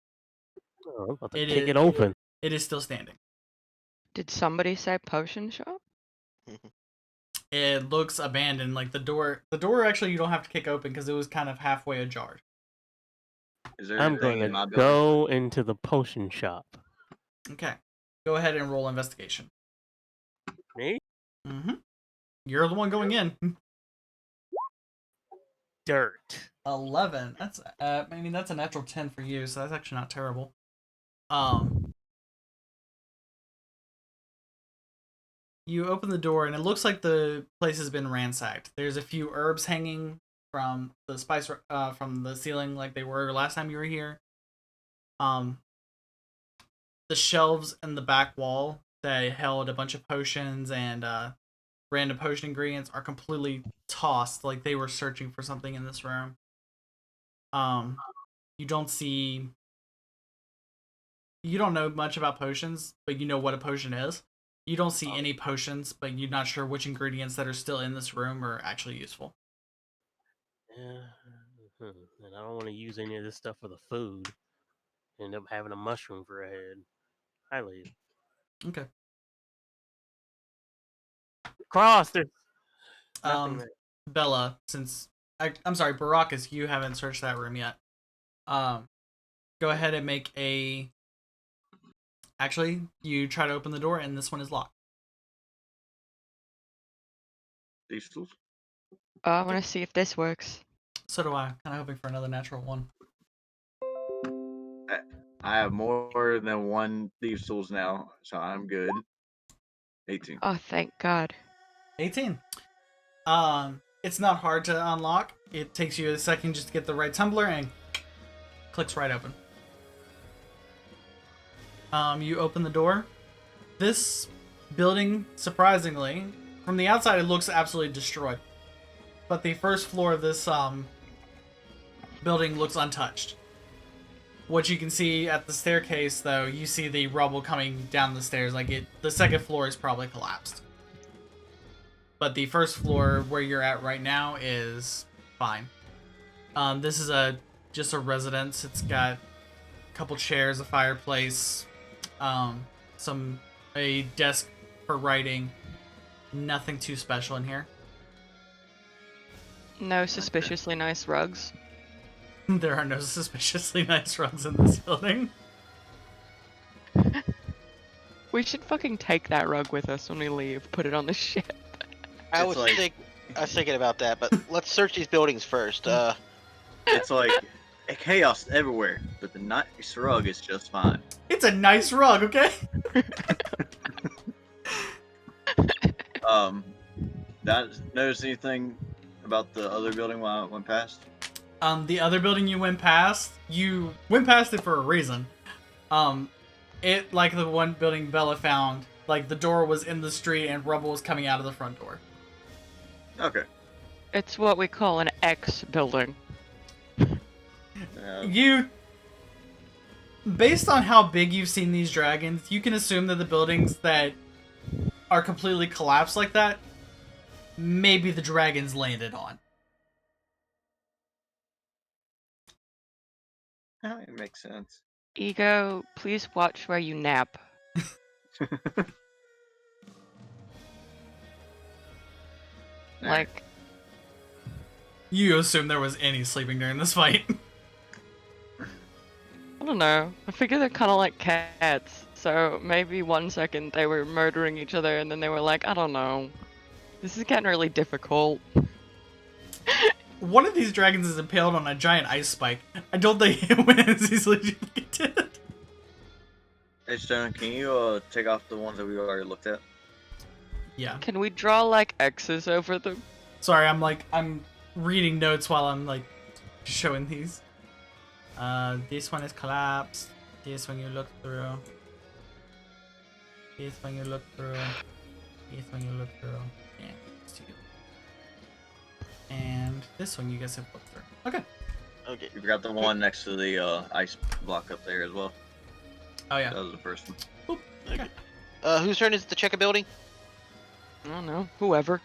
Oh, I'm about to It kick is- it open. It is still standing. Did somebody say potion shop? It looks abandoned. Like the door actually you don't have to kick open because it was kind of halfway ajar. Is there I'm anything going in my to building? go into the potion shop. Okay, go ahead and roll investigation. Me? Mm-hmm. You're the one going in. Dirt. 11. That's that's a natural 10 for you, so that's actually not terrible. You open the door and it looks like the place has been ransacked. There's a few herbs hanging from the from the ceiling like they were last time you were here. The shelves in the back wall that held a bunch of potions and random potion ingredients are completely tossed, like they were searching for something in this room. You don't know much about potions, but you know what a potion is. You don't see any potions, but you're not sure which ingredients that are still in this room are actually useful. Yeah. And I don't want to use any of this stuff for the food. End up having a mushroom for a head. I leave. Okay. Cross. There's nothing there. Bella, I'm sorry, Baracus, you haven't searched that room yet. Go ahead and make a. Actually, you try to open the door, and this one is locked. These tools? I want to see if this works. So do I. Kind of hoping for another natural one. I have more than one thieves tools now, so I'm good. 18. Oh, thank God. 18. It's not hard to unlock. It takes you a second just to get the right tumbler and clicks right open. You open the door. This building, surprisingly, from the outside, it looks absolutely destroyed. But the first floor of this building looks untouched. What you can see at the staircase, though, you see the rubble coming down the stairs. The second floor is probably collapsed. But the first floor, where you're at right now, is fine. This is just a residence. It's got a couple chairs, a fireplace, a desk for writing. Nothing too special in here. No suspiciously nice rugs. There are no suspiciously nice rugs in this building. We should fucking take that rug with us when we leave. Put it on the ship. I was thinking about that, but let's search these buildings first. It's like chaos everywhere, but the nice rug is just fine. It's a nice rug, okay? Notice anything about the other building while I went past? The other building you went past it for a reason. It, like the one building Bella found, like the door was in the street and rubble was coming out of the front door. Okay. It's what we call an X building. Based on how big you've seen these dragons, you can assume that the buildings that are completely collapsed like that, maybe the dragons landed on. It makes sense. Ego, please watch where you nap. Like, You assume there was any sleeping during this fight. I don't know. I figure they're kind of like cats. So maybe 1 second they were murdering each other and then they were like, I don't know. This is getting really difficult. One of these dragons is impaled on a giant ice spike. I don't think it went as easily as you think it did. Hey Stone, can you take off the ones that we already looked at? Yeah. Can we draw like X's over them? Sorry, I'm reading notes while I'm like showing these. This one is collapsed. This one you look through. This one you look through. This one you look through. Yeah, it's two. And this one you guys have looked through. Okay. Okay. You got the one next to the ice block up there as well. Oh yeah. That was the first one. Okay. Whose turn is it to check a building? I don't know. Whoever.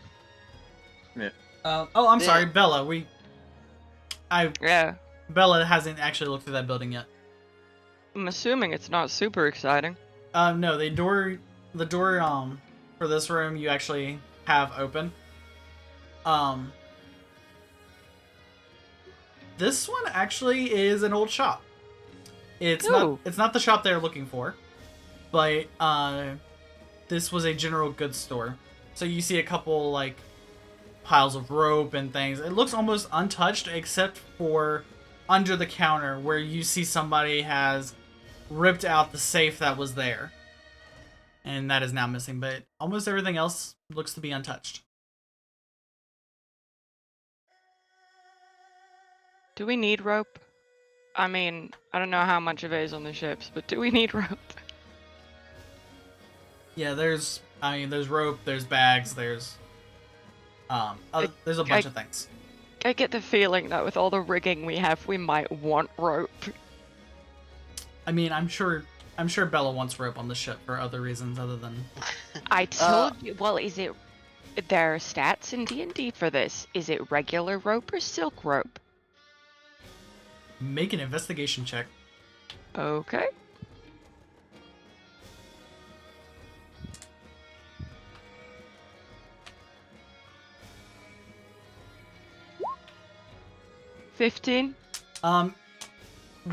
Oh, I'm Yeah. sorry, Bella. Yeah. Bella hasn't actually looked through that building yet. I'm assuming it's not super exciting. No, the door for this room you actually have open. This one actually is an old shop. It's Ooh. not the shop they're looking for, but this was a general goods store. So you see a couple like piles of rope and things. It looks almost untouched except for under the counter where you see somebody has ripped out the safe that was there. And that is now missing, but almost everything else looks to be untouched. Do we need rope? I mean, I don't know how much of it is on the ships, but do we need rope? Yeah, there's rope, there's bags, there's a bunch of things. I get the feeling that with all the rigging we have, we might want rope. I mean, I'm sure Bella wants rope on the ship for other reasons other than. I told you. Well, is it? There are stats in D&D for this. Is it regular rope or silk rope? Make an investigation check. Okay. $15.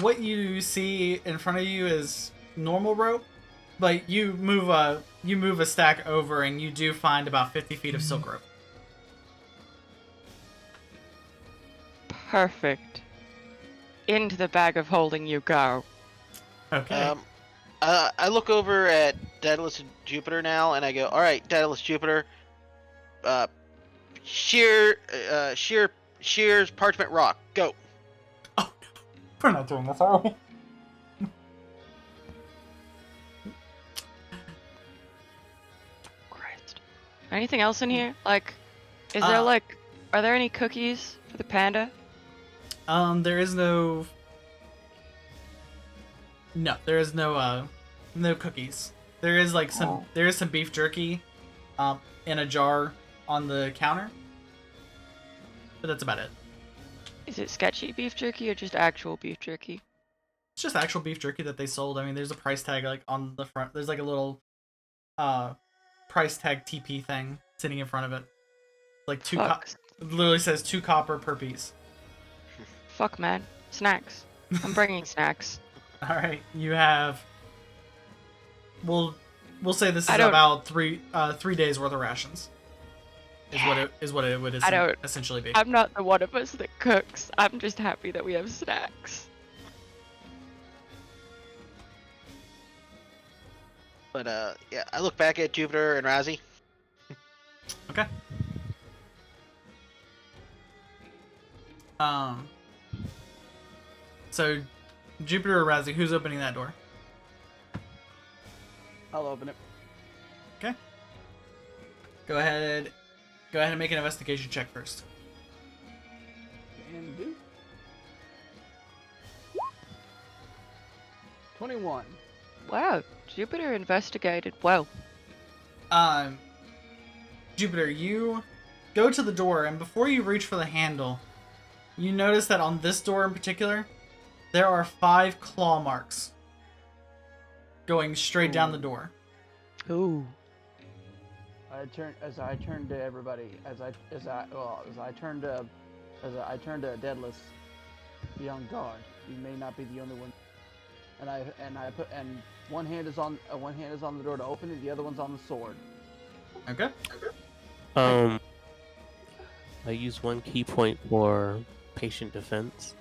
What you see in front of you is normal rope, but you move a stack over and you do find about 50 feet of silk rope. Perfect. Into the bag of holding you go. Okay. I look over at Daedalus and Jupiter now, and I go, "All right, Daedalus, Jupiter, shears, parchment, rock, go." Oh, we're not doing this, are we? Christ. Anything else in here? Like, is there are there any cookies for the panda? There is no. No, there is no cookies. There is like some. Oh. There is some beef jerky, in a jar on the counter. But that's about it. Is it sketchy beef jerky or just actual beef jerky? It's just actual beef jerky that they sold. I mean, there's a price tag like on the front. There's like a little, price tag TP thing sitting in front of it. Like Fuck. It literally says 2 copper per piece. Fuck, man. Snacks. I'm bringing snacks. All right, you have. We'll say this is I don't- about 3 days worth of rations. Is what it would essentially be. I'm not the one of us that cooks. I'm just happy that we have snacks. But yeah, I look back at Jupiter and Razzie. Okay. So, Jupiter or Razzie, who's opening that door? I'll open it. Okay. Go ahead and make an investigation check first. And do. 21. Wow, Jupiter investigated well. Jupiter, you go to the door, and before you reach for the handle, you notice that on this door in particular, there are 5 claw marks going straight down the door. Ooh. I turn to everybody, as I turn to Daedalus, be on guard. You may not be the only one. And one hand is on the door to open it, the other one's on the sword. Okay. I use 1 key point for patient defense.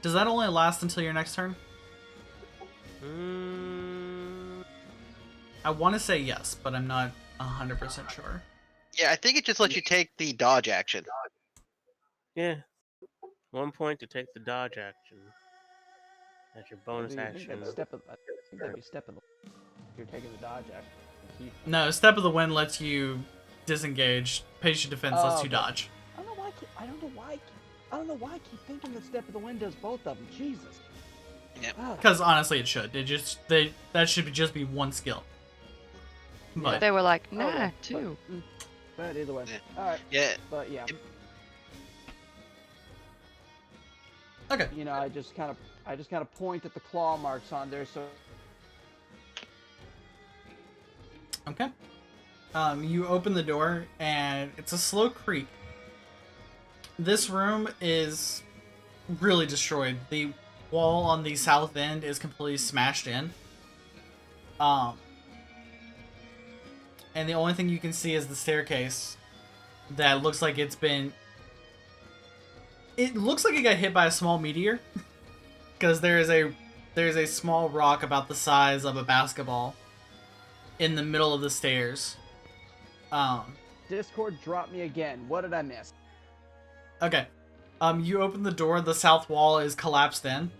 Does that only last until your next turn? I want to say yes, but I'm not 100% sure. Yeah, I think it just lets you take the dodge action. Yeah. 1 point to take the dodge action. That's your bonus I think action. that'd be step of the. You're taking the dodge action. No, Step of the Wind lets you disengage. Patient Defense lets you Okay. dodge. I don't know why I keep thinking that step of the wind does both of them. Jesus. Because honestly, it should. That should just be one skill. But They were like, nah, yeah, two. But either way. Yeah. All right. Yeah. But yeah. okay. You know, I just kind of point at the claw marks on there, so Okay. You open the door, and it's a slow creak. This room is really destroyed. The wall on the south end is completely smashed in. And the only thing you can see is the staircase that looks like it's been... It looks like it got hit by a small meteor. Because there's a small rock about the size of a basketball in the middle of the stairs. Discord dropped me again. What did I miss? Okay. You open the door, the south wall is collapsed in,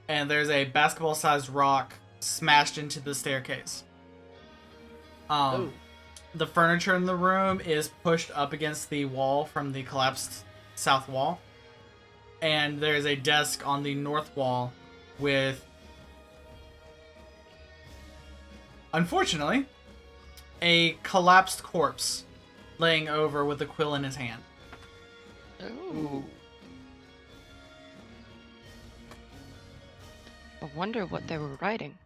and there's a basketball-sized rock smashed into the staircase. Ooh. The furniture in the room is pushed up against the wall from the collapsed south wall, and there's a desk on the north wall with, unfortunately, a collapsed corpse laying over with a quill in his hand. Ooh. I wonder what they were writing.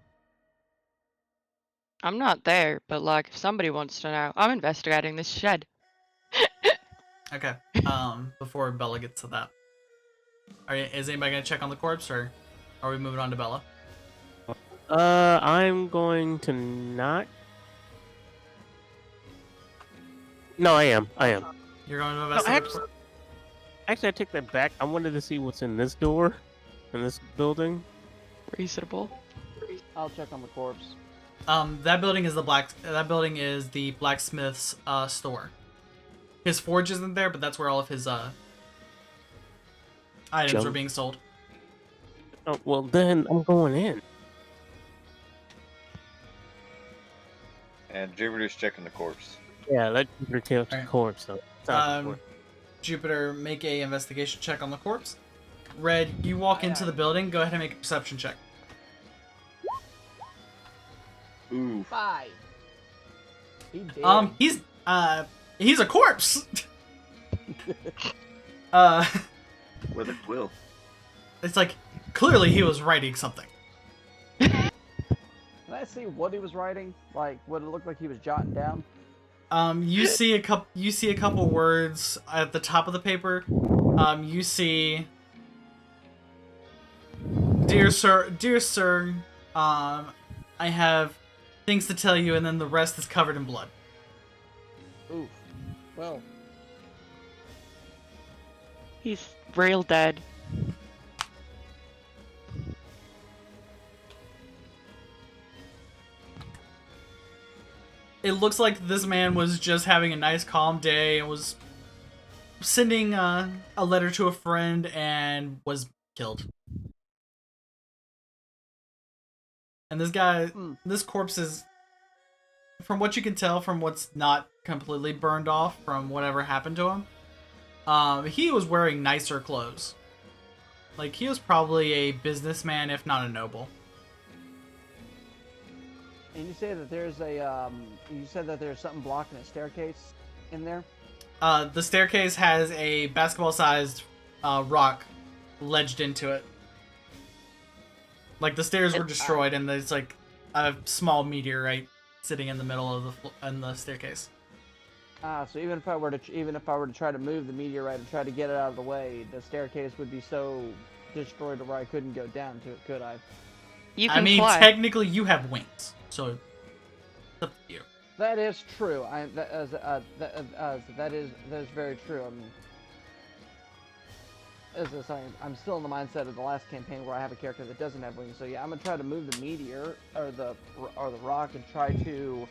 I'm not there, but like, if somebody wants to know, I'm investigating this shed. Okay. Before Bella gets to that, is anybody gonna check on the corpse, or are we moving on to Bella? I'm going to not. No, I am. You're going to No, investigate. the corpse? actually, I take that back. I wanted to see what's in this door, in this building. Reasonable. I'll check on the corpse. That building is the blacksmith's store. His forge isn't there, but that's where all of his items Junk. are being sold. Oh, well, then I'm going in. And Jupiter's checking the corpse. Yeah, let Jupiter kill the Alright. corpse. So sounds good. Jupiter, make a investigation check on the corpse. Red, you walk into the building. Go ahead and make a perception check. Ooh. 5. He did. He's a corpse. With a quill. It's like clearly he was writing something. Can I see what he was writing? Like what it looked like he was jotting down? You see a couple words at the top of the paper. You see, dear sir, I have things to tell you, and then the rest is covered in blood. Oof. Well, He's real dead. It looks like this man was just having a nice calm day and was sending a letter to a friend and was killed. And this corpse is, from what you can tell from what's not completely burned off from whatever happened to him, he was wearing nicer clothes. Like, he was probably a businessman, if not a noble. and you say that there's a you said that there's something blocking a staircase in there. The staircase has a basketball-sized rock ledged into it. Like, the stairs were destroyed, and there's like a small meteorite sitting in the middle of the staircase. So even if I were to try to move the meteorite and try to get it out of the way, the staircase would be so destroyed to where I couldn't go down to it, could I? You can I mean, fly. technically, you have wings, so it's up to you. That is true. That is very true. I mean, as I was saying, I'm still in the mindset of the last campaign where I have a character that doesn't have wings. So yeah, I'm gonna try to move the meteor or the rock and try to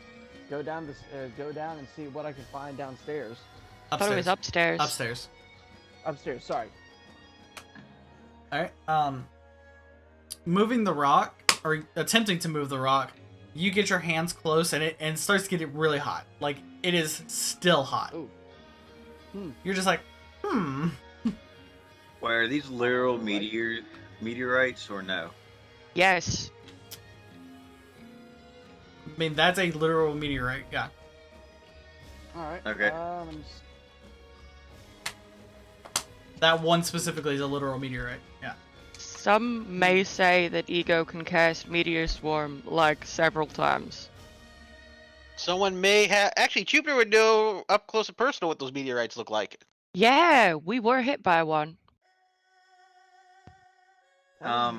go down and see what I can find downstairs. I thought it was upstairs. Upstairs. Upstairs. Sorry. All right. Moving the rock, or attempting to move the rock, you get your hands close, and it starts to get really hot. Like, it is still hot. Ooh. You're just like, Why are these literal meteorites or no? Yes. I mean, that's a literal meteorite. Yeah. All right. Okay. Let me That one specifically is a literal meteorite. Yeah. Some may say that Ego can cast Meteor Swarm like several times. Someone may have. Actually, Jupiter would know up close and personal what those meteorites look like. Yeah, we were hit by one.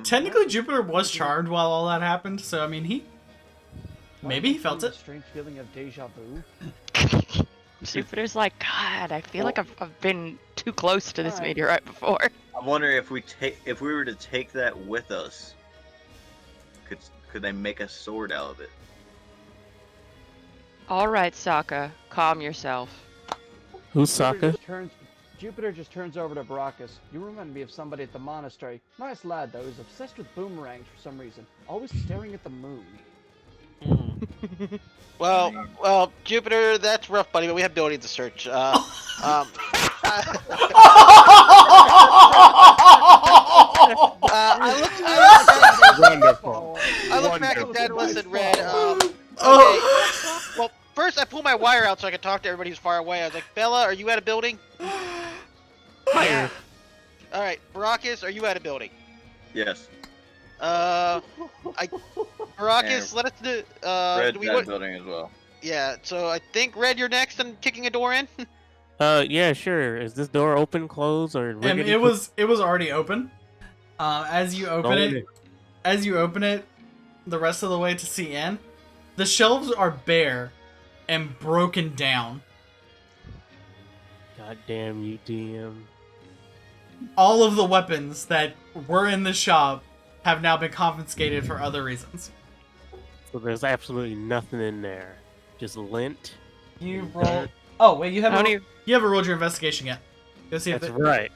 Technically, Jupiter was charmed while all that happened, so I mean, maybe he felt A it. strange feeling of deja vu. Jupiter's like, God, I feel like I've been too close to this Alright. meteorite before. I wonder if we were to take that with us, could they make a sword out of it? All right, Sokka, calm yourself. Who's Jupiter Sokka? just turns- Jupiter just turns over to Baracus. You remind me of somebody at the monastery. Nice lad, though. He's obsessed with boomerangs for some reason. Always staring at the moon. Well, Jupiter, that's rough, buddy. But we have buildings to search. Wonderful. I look back at Daedalus and read. Okay. Oh. Well, first I pull my wire out so I can talk to everybody who's far away. I was like, Bella, are you at a building? Yeah. All right, Baracus, are you at a building? Yes. Baracus, let us do. Red's do we that want? building as well. Yeah. So I think Red, you're next and kicking a door in. Yeah, sure. Is this door open, closed, or rickety? It was already open. As you open it, the rest of the way to see in, the shelves are bare and broken down. God damn you, DM. All of the weapons that were in the shop have now been confiscated for other reasons. So there's absolutely nothing in there. Just lint. You roll. Oh wait, you How haven't. do you? You haven't rolled your investigation yet. Go see if That's it. right.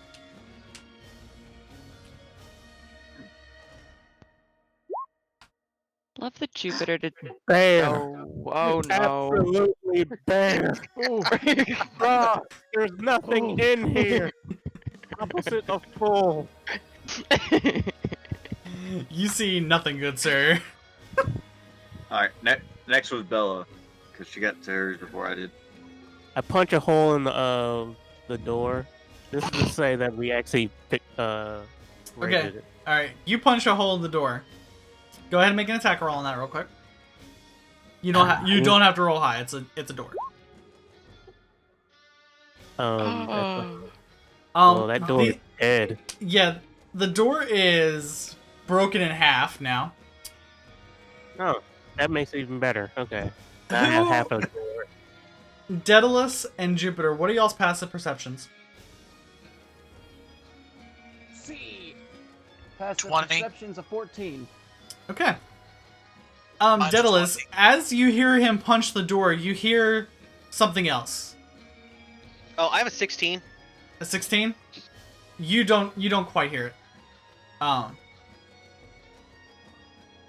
Love that Jupiter did. Bare. Oh no. Absolutely bare. Ah, there's nothing in here. Opposite of full. You see nothing good, sir. All right. Next was Bella, because she got to hers before I did. I punch a hole in the door. This is to say that we actually Okay. raided it. All right, you punch a hole in the door. Go ahead and make an attack roll on that real quick. You don't have to roll high. It's a door. Well, that door is the- dead. Yeah, the door is broken in half now. Oh, that makes it even better. Okay. Now I have half a door. Daedalus and Jupiter, what are y'all's passive perceptions? See. Passive 20. perception's a 14. Okay. Mine's Daedalus, 20. as you hear him punch the door, you hear something else. Oh, I have a 16. A 16? You don't quite hear it.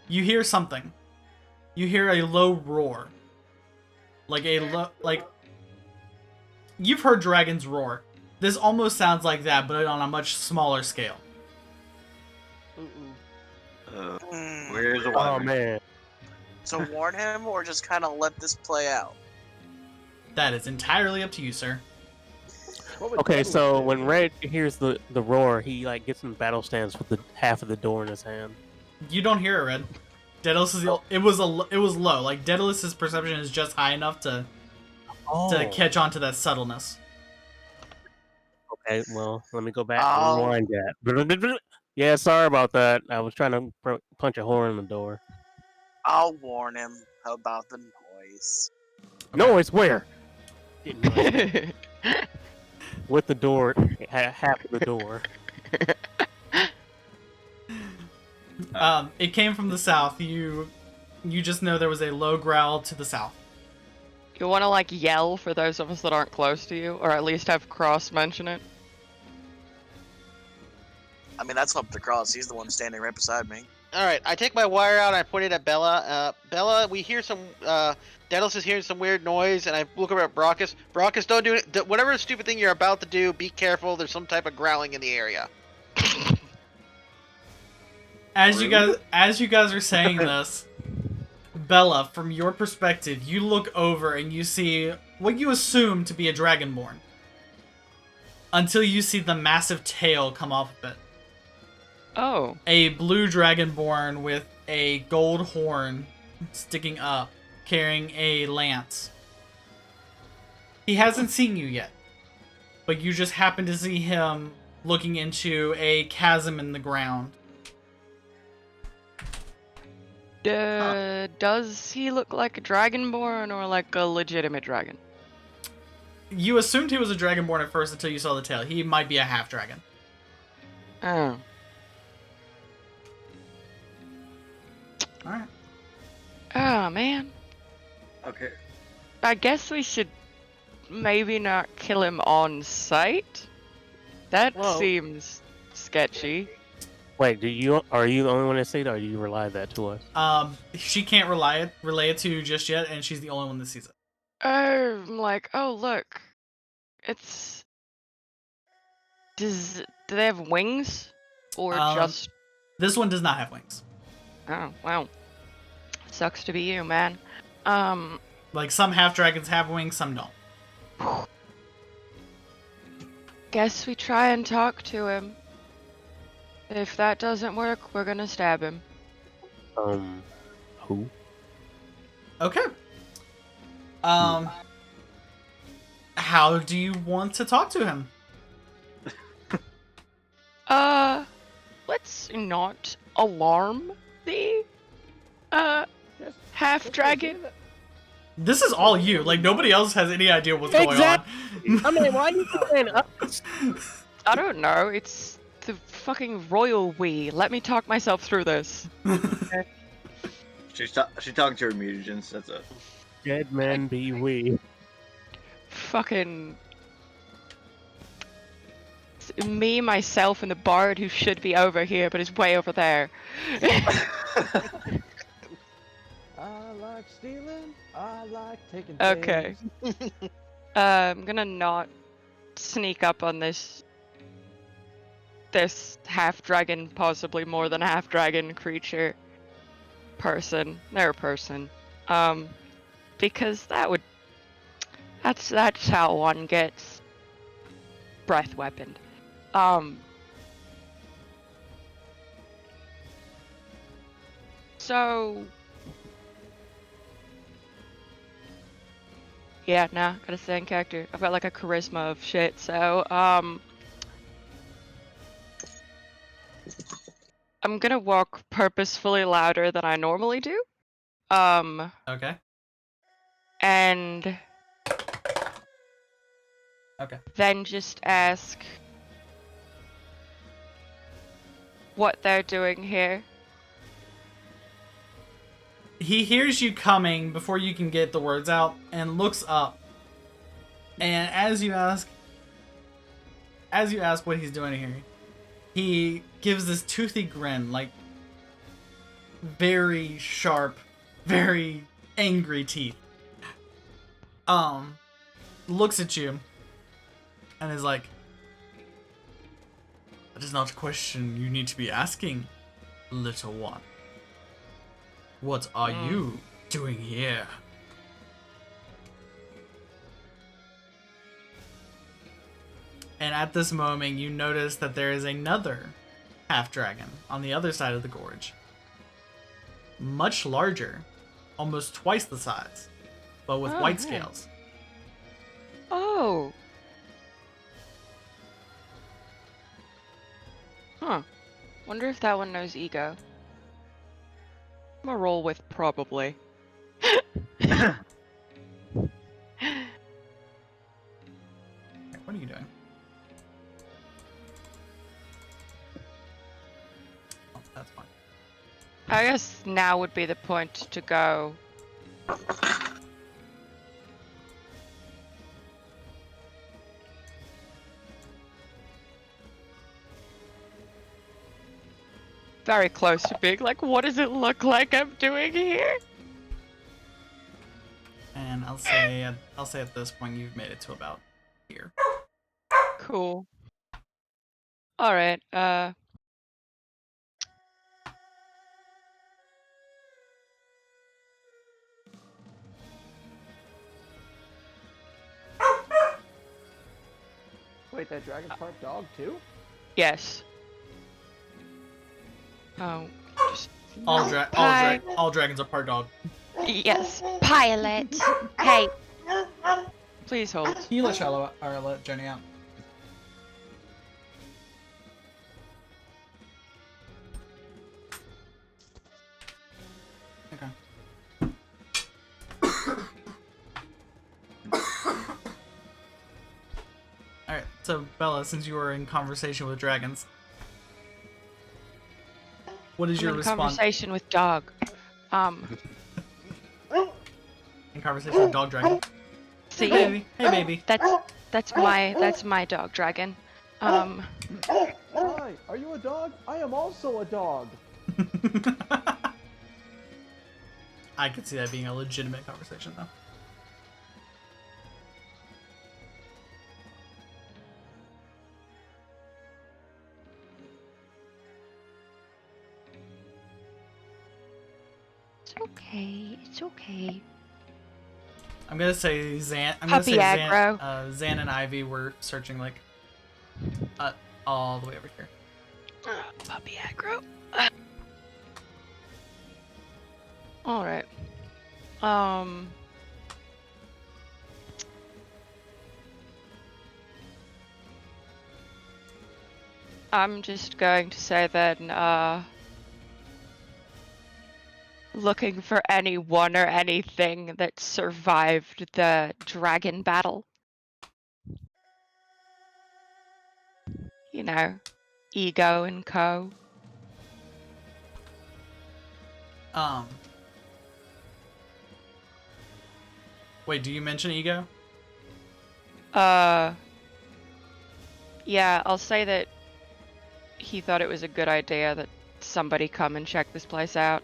You hear something. You hear a low roar. Like you've heard dragons roar. This almost sounds like that, but on a much smaller scale. Where's the Oh water? man. So warn him or just kind of let this play out? That is entirely up to you, sir. What would Okay, Daedalus so do? when Red hears the roar, he like gets in the battle stance with the half of the door in his hand. You don't hear it, Red. Daedalus is it was low. Like Daedalus's perception is just high enough to catch on to that subtleness. Okay, well, let me go back Oh. and rewind that. Yeah, sorry about that. I was trying to punch a hole in the door. I'll warn him about the noise. Noise where? With the door, half of the door. It came from the south. You just know there was a low growl to the south. You want to like yell for those of us that aren't close to you, or at least have Cross mention it? I mean, that's up to Cross. He's the one standing right beside me. All right, I take my wire out and I point it at Bella. Bella, we hear some. Daedalus is hearing some weird noise, and I look over at Baracus. Baracus, don't do it. Whatever stupid thing you're about to do, be careful. There's some type of growling in the area. as you guys are saying this, Bella, from your perspective, you look over and you see what you assume to be a dragonborn. Until you see the massive tail come off of it. Oh. A blue dragonborn with a gold horn sticking up, carrying a lance. He hasn't seen you yet, but you just happen to see him looking into a chasm in the ground. Does he look like a dragonborn or like a legitimate dragon? You assumed he was a dragonborn at first until you saw the tail. He might be a half dragon. Oh. Alright. Oh, man. Okay. I guess we should maybe not kill him on sight. That Well- seems sketchy. Wait, are you the only one that said it, or do you relay that to us? She can't relay it to you just yet, and she's the only one that sees it. I'm like, oh look, it's. Do they have wings, or just? This one does not have wings. Oh wow, sucks to be you, man. Like, some half dragons have wings, some don't. Guess we try and talk to him. If that doesn't work, we're gonna stab him. Who? Okay. How do you want to talk to him? Let's not alarm the half dragon. This is all you. Like, nobody else has any idea what's going on. I mean, why are you saying us? I don't know. It's the fucking royal we. Let me talk myself through this. She's talking to her mutagens. That's it. Dead men be we. Fucking it's me, myself, and the bard who should be over here, but is way over there. I like stealing. I like taking Okay. things. I'm gonna not sneak up on this half dragon, possibly more than half dragon creature person. They're a person. Because that's how one gets breath weaponed. So yeah, nah, gotta stay in character. I've got like a charisma of shit, so I'm gonna walk purposefully louder than I normally do. Okay. And Okay. then just ask what they're doing here. He hears you coming before you can get the words out and looks up. And as you ask what he's doing here, he gives this toothy grin, like very sharp, very angry teeth. Looks at you and is like, "That is not a question you need to be asking, little one. What are you doing here?" And at this moment, you notice that there is another half-dragon on the other side of the gorge. Much larger, almost twice the size, but with white man. scales. Oh. Huh. Wonder if that one knows ego. I'm gonna roll with probably. What are you doing? Oh, that's fine. I guess now would be the point to go. Very close to being like, what does it look like I'm doing here? And I'll say at this point you've made it to about here. Cool. Alright, Wait, that dragon's part dog too? Yes. Oh, just All dragons are part dog. yes. Pilot. Hey, Please hold. Can you let Shallow or let Jenny out? Okay. Alright, so Bella, since you were in conversation with dragons, what is I'm your in response? conversation with dog. In conversation with dog dragon. See, Hey baby. Hey baby. that's my dog dragon. Hi, are you a dog? I am also a dog. I could see that being a legitimate conversation though. it's okay. It's okay. I'm gonna say Zan. Puppy aggro. Zan and Ivy were searching like, all the way over here. Puppy aggro. All right. I'm just going to say then, looking for anyone or anything that survived the dragon battle. You know, Ego and co. Wait, do you mention Ego? Yeah, I'll say that he thought it was a good idea that somebody come and check this place out.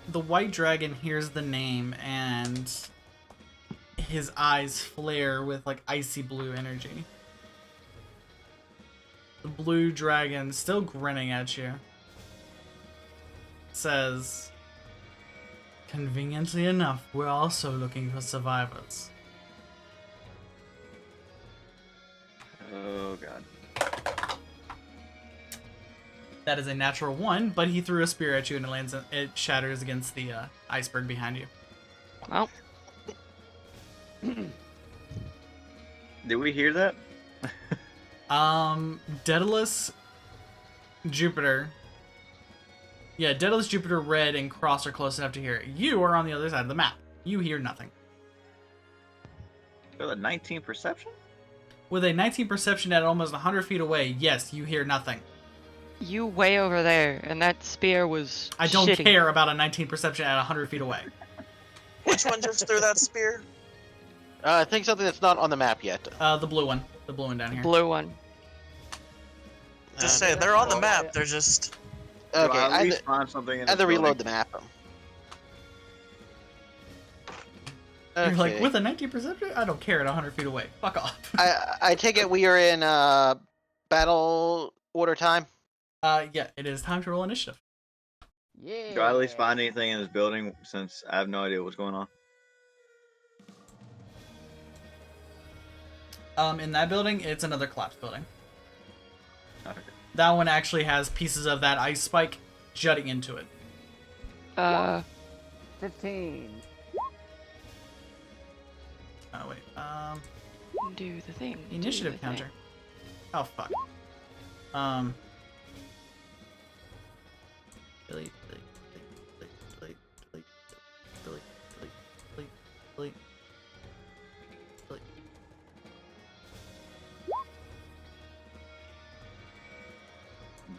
The white dragon hears the name and his eyes flare with like icy blue energy. The blue dragon, still grinning at you, says, "Conveniently enough, we're also looking for survivors." Oh god. That is a natural 1, but he threw a spear at you and it shatters against the iceberg behind you. Well, Did we hear that? Daedalus, Jupiter. Yeah, Daedalus, Jupiter, Red, and Cross are close enough to hear it. You are on the other side of the map. You hear nothing. With a 19 perception? With a 19 perception at almost 100 feet away, yes, you hear nothing. you way over there, and that spear was I don't shitty. care about a 19 perception at 100 feet away. Which one just threw that spear? I think something that's not on the map yet. The blue one. The blue one down here. Blue one. Just say they're on the map. They're just. Okay, Do I I at had least to, find something in I had this to reload building? the map. You're like, Okay. with a 19 perception? I don't care at 100 feet away. Fuck off. I take it we are in battle order time. Yeah, it is time to roll initiative. Yeah. Do I at least find anything in this building since I have no idea what's going on? In that building, it's another collapsed building. Okay. That one actually has pieces of that ice spike jutting into it. 15. Oh, wait. Do the thing. do Initiative the thing. counter. Oh, fuck. Delete.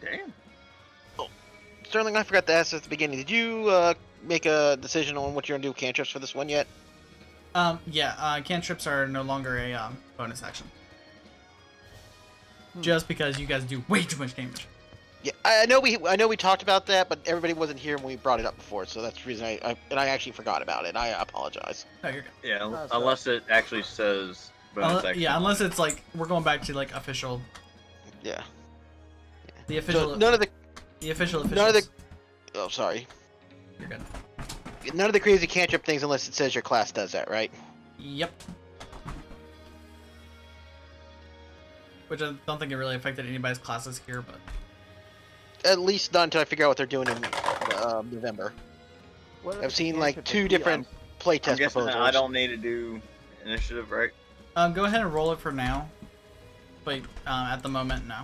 Damn. Sterling, I forgot to ask at the beginning. Did you make a decision on what you're gonna do with cantrips for this one yet? Yeah, cantrips are no longer a bonus action. Just because you guys do way too much damage. Yeah, I know we talked about that, but everybody wasn't here when we brought it up before, so that's the reason I actually forgot about it. I apologize. No, you're good. Yeah, That's unless it actually says bonus action. Yeah, unless it's like we're going back to like official, Yeah. the official, So none of the officials. none of the. Oh, sorry. You're good. None of the crazy cantrip things unless it says your class does that, right? Yep. which I don't think it really affected anybody's classes here, but At least not until I figure out what they're doing in November. What I've if seen the like cantrip 2 is different I'm playtest guessing proposals. I don't need to do initiative, right? go ahead and roll it for now. But at the moment, no.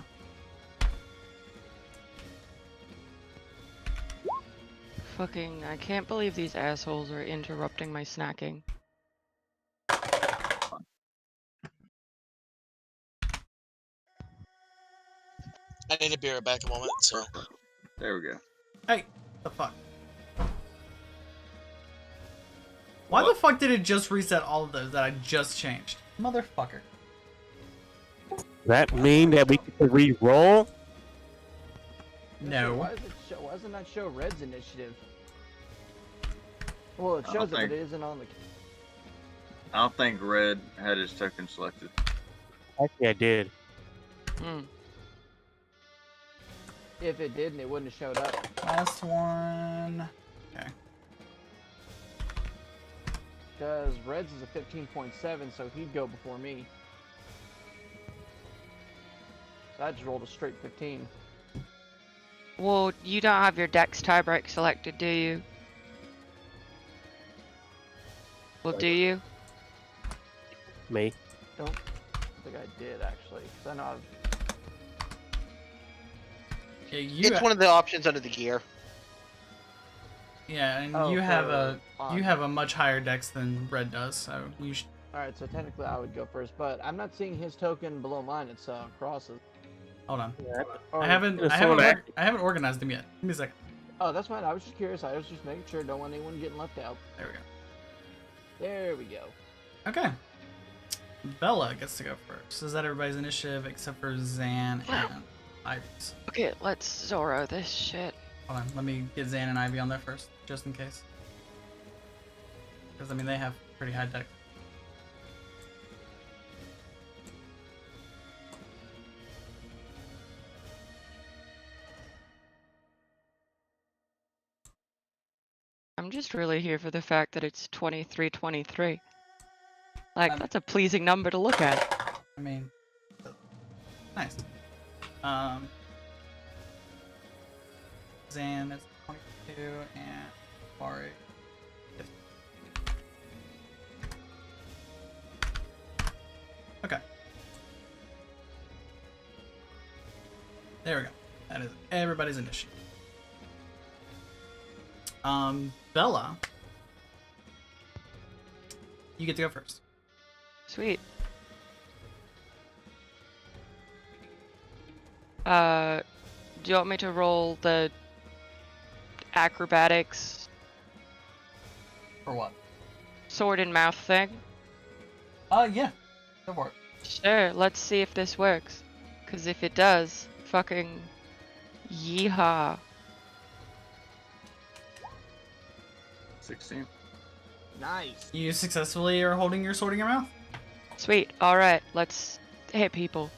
Fucking, I can't believe these assholes are interrupting my snacking. I need to be right back a moment, so. There we go. Hey, the fuck? Why the fuck did it just reset all of those that I just changed? Motherfucker. That mean that we get to re-roll? No. Why does it not show Red's initiative? Well, it I shows don't it, but think- it isn't on the. I don't think Red had his token selected. Actually, I did. Hmm. If it didn't, it wouldn't have showed up. Last one. Okay. Because Red's is a 15.7, so he'd go before me. So I just rolled a straight 15. Well, you don't have your dex tiebreak selected, do you? Well, do you? Me. I think I did, actually. Because I know I've. Yeah, you. It's one of the options under the gear. Yeah, and Oh, you have for a much higher dex than Red does, so you should. Alright, so technically I would go first, but I'm not seeing his token below mine. It's crosses. Hold on. Or- I haven't organized them yet. Give me a second. Oh, that's fine. I was just curious. I was just making sure. Don't want anyone getting left out. There we go. There we go. Okay. Bella gets to go first. Is that everybody's initiative except for Zan and Ivy's? Okay, let's Zorro this shit. Hold on, let me get Zan and Ivy on there first, just in case. Because, I mean, they have pretty high deck. I'm just really here for the fact that it's 2323. Like, Um, that's a pleasing number to look at. I mean, nice. Zan is 22 and Bari. Okay. There we go. That is everybody's initiative. Bella, you get to go first. Sweet. Do you want me to roll the acrobatics For what? sword and mouth thing? Yeah. Go for it. Sure, let's see if this works. Cause if it does, fucking yeehaw. 16. Nice. You successfully are holding your sword in your mouth? Sweet, alright, let's hit people.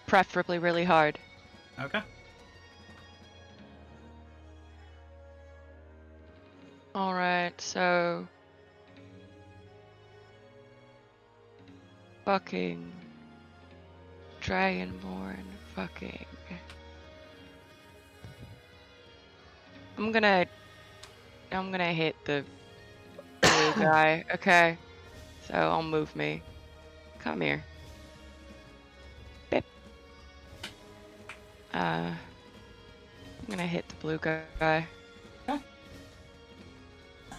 Preferably really hard. Okay. Alright, so... Fucking... Dragonborn, fucking... I'm gonna hit the blue guy, okay? So I'll move me. Come here. Bip. I'm gonna hit the blue guy. Okay.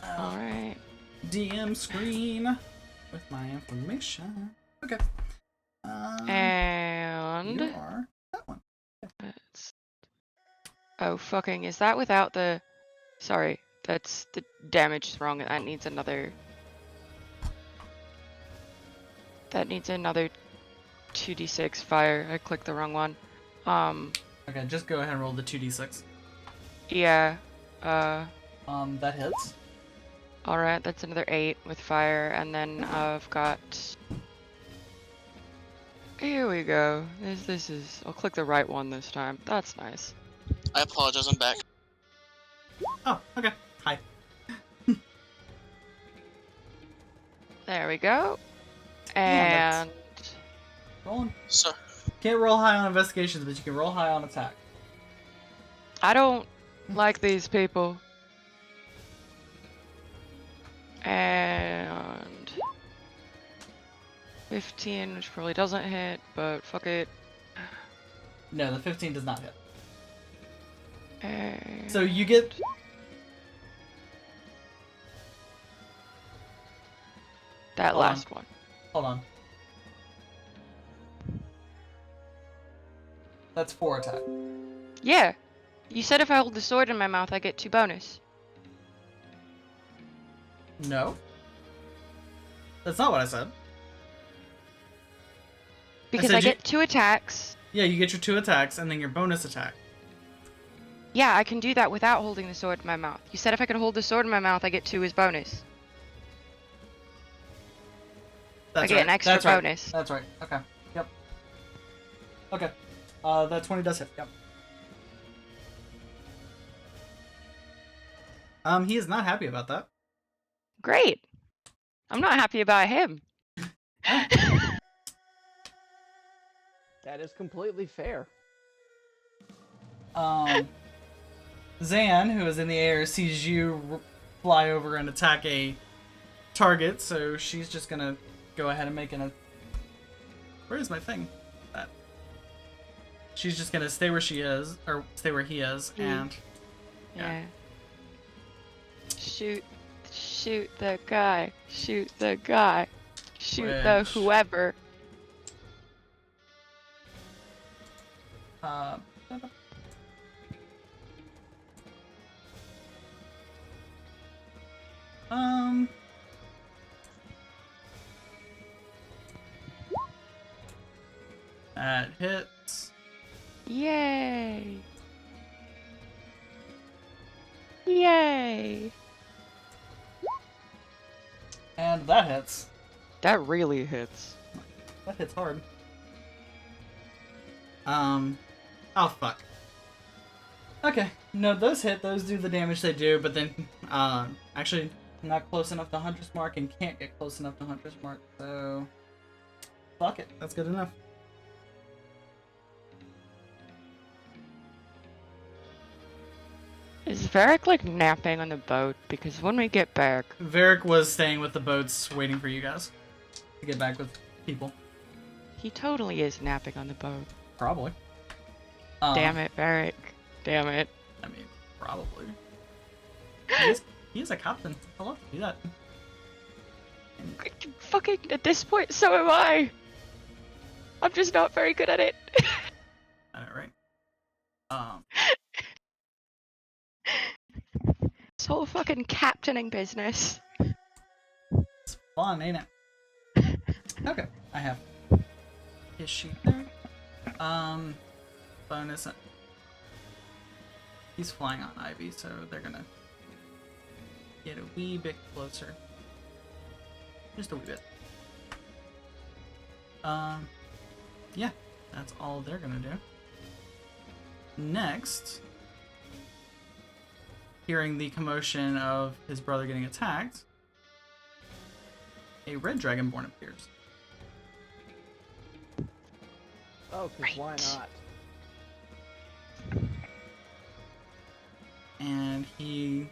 Alright. DM screen with my information. Okay. And... You are that one. That's... Oh, fucking, is that without the... Sorry, that's the damage is wrong. That needs another... That needs another 2d6 fire. I clicked the wrong one. Okay, just go ahead and roll the 2d6. Yeah. That hits. Alright, that's another 8 with fire, and then I've got... Here we go. This is... I'll click the right one this time. That's nice. I apologize, I'm back. Oh, okay. Hi. There we go. Yeah, And... Roll on. So, Can't roll high on investigations, but you can roll high on attack. I don't like these people. And 15, which probably doesn't hit, but fuck it. No, the 15 does not hit. And So you get... that Hold on. last one. Hold on. That's 4 attack. Yeah. You said if I hold the sword in my mouth, I get 2 bonus. No. That's not what I said. Because said I you- get 2 attacks. Yeah, you get your 2 attacks and then your bonus attack. Yeah, I can do that without holding the sword in my mouth. You said if I could hold the sword in my mouth, I get 2 as bonus. That's I get right. an extra That's right. bonus. That's right. Okay. Yep. Okay. That 20 does hit. Yep. He is not happy about that. Great. I'm not happy about him. That is completely fair. Zan, who is in the air, sees you fly over and attack a target, so she's just gonna go ahead and make an... Where is my thing? That. She's just gonna stay where she is, or stay where he is, and... Yeah. Shoot the guy. Shoot the guy. Shoot the Which- whoever. Uh, that hits. Yay. Yay. And that hits. That really hits. That hits hard. Oh fuck. Okay, no, those hit, those do the damage they do, but then, actually not close enough to Hunter's Mark and can't get close enough to Hunter's Mark, so... Fuck it, that's good enough. Is Varric like napping on the boat? Because when we get back, Varric was staying with the boats, waiting for you guys to get back with people. he totally is napping on the boat. Probably. Damn it, Varric. Damn it. I mean, probably. He is a captain. I'll love to do that. Fucking, at this point, so am I. I'm just not very good at it. Alright. This whole fucking captaining business. It's fun, ain't it? Okay, I have his sheet there. Bonus. He's flying on Ivy, so they're gonna get a wee bit closer. Just a wee bit. Yeah, that's all they're gonna do. Next, hearing the commotion of his brother getting attacked, a red dragonborn appears. Oh, because why Right. not? And he's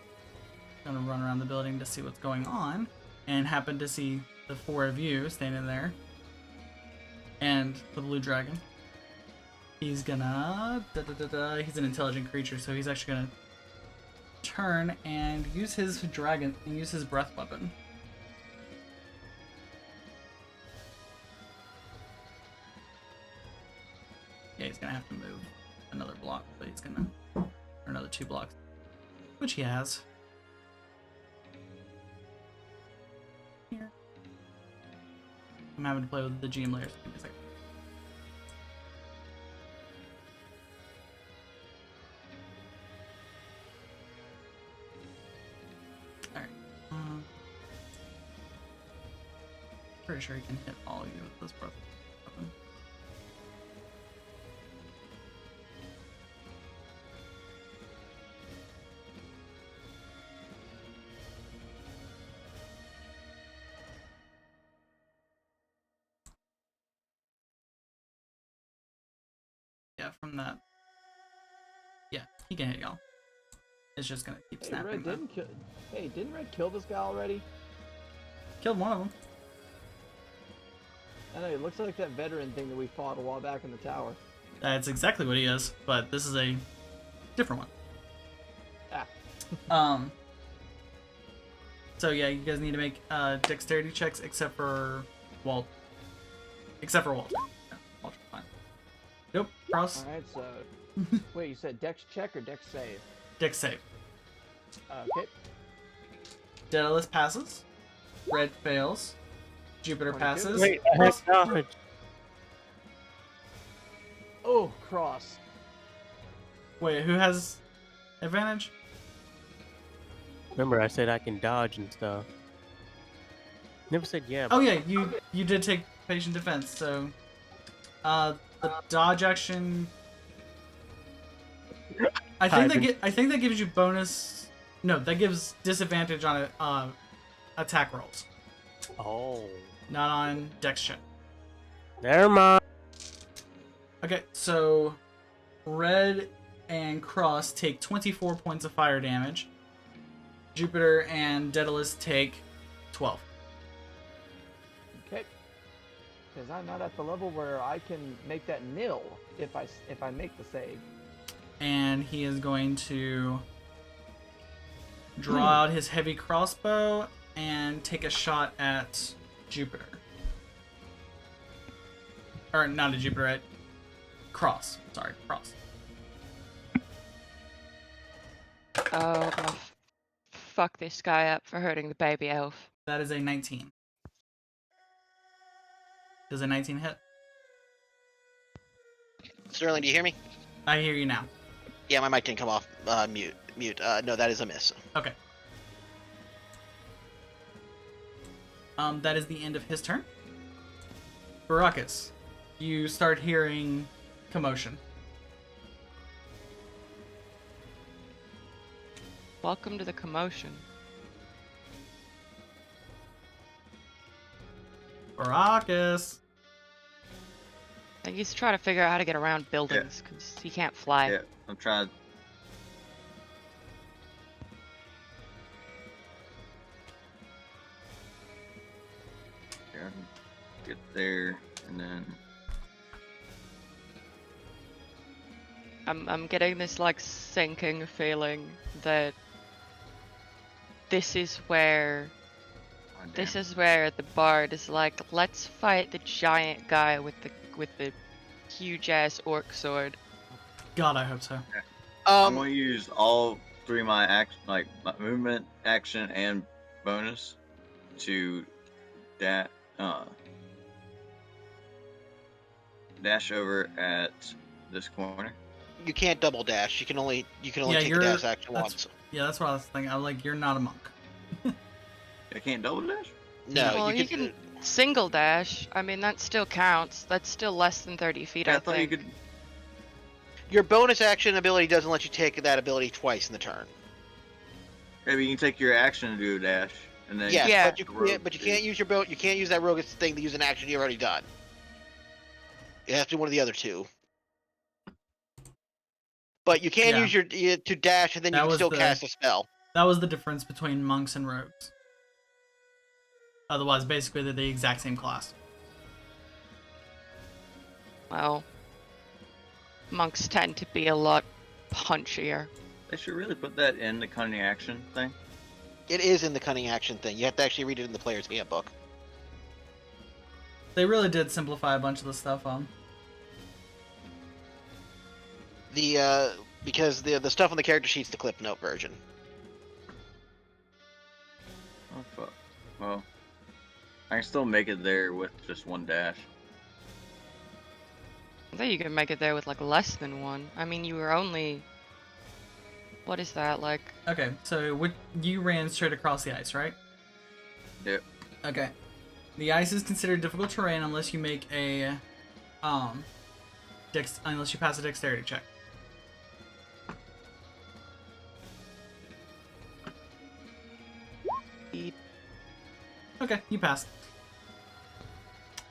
gonna run around the building to see what's going on, and happened to see the 4 of you standing there, and the blue dragon. He's gonna... he's an intelligent creature, so he's actually gonna turn and use his breath weapon. Yeah, he's gonna have to move another block, but he's gonna... or another 2 blocks. Which he has. Here. I'm having to play with the GM layers. Give me a second. Alright. Pretty sure he can hit all of you with this breath weapon. Yeah, from that. Yeah, he can hit y'all. It's just gonna keep Hey, snapping. Red though. didn't kill. Hey, didn't Red kill this guy already? Killed one of them. I know, it looks like that veteran thing that we fought a while back in the tower. That's exactly what he is, but this is a different one. Ah. So yeah, you guys need to make dexterity checks except for Walt. Except for Walter. Yeah, Walter's fine. Nope, cross. Alright, so... Wait, you said dex check or dex save? Dex save. Okay. Daedalus passes. Red fails. Jupiter 22. passes. Wait, I Cross. have dodge. Oh, cross. Wait, who has advantage? Remember, I said I can dodge and stuff. Never said yeah. Oh yeah, you did take patient defense, so the dodge action. I think that gives you bonus. No, that gives disadvantage on attack rolls, Oh, not on dex check. never mind. Okay, so Red and Cross take 24 points of fire damage. Jupiter and Daedalus take 12. Okay. Because I'm not at the level where I can make that nil if I make the save. And he is going to draw out his heavy crossbow and take a shot at Jupiter. Or not at Jupiter, at Cross. Sorry, Cross. Oh, I'm gonna fuck this guy up for hurting the baby elf. That is a 19. Does a 19 hit? Sterling, do you hear me? I hear you now. Yeah, my mic didn't come off mute. No, that is a miss. Okay. That is the end of his turn. Baracus, you start hearing commotion. Welcome to the commotion. Baracus! I think he's trying to figure out how to get around buildings because he can't fly. Yeah, I'm trying. Here, I can get there, and then I'm getting this like sinking feeling that this is where the bard is like, let's fight the giant guy with the huge ass orc sword. God, I hope so. I'm gonna use all three of my my movement, action, and bonus to dash over at this corner. You can't double dash. You can only take the dash action once. Yeah, that's what I was thinking. I'm like, you're not a monk. I can't double dash? No, Well, you can single dash. I mean, that still counts. That's still less than 30 feet, I thought think. you could. Your bonus action ability doesn't let you take that ability twice in the turn. Maybe you can take your action to do a dash, and then Yes, Yeah. but you can't use your You can't use that rogue thing to use an action you've already done. It has to be one of the other two. But you can use your to dash, and then you can still cast a spell. That was the difference between monks and rogues. Otherwise, basically, they're the exact same class. Well, monks tend to be a lot punchier. They should really put that in the cunning action thing. It is in the cunning action thing. You have to actually read it in the player's handbook. They really did simplify a bunch of the stuff. Because the stuff on the character sheet's the clip note version. Oh fuck. Well, I can still make it there with just one dash. I think you can make it there with like less than one. I mean, you were only... What is that, like? Okay, so you ran straight across the ice, right? Yep. Okay. The ice is considered difficult terrain unless you make a unless you pass a dexterity check. Okay, you passed.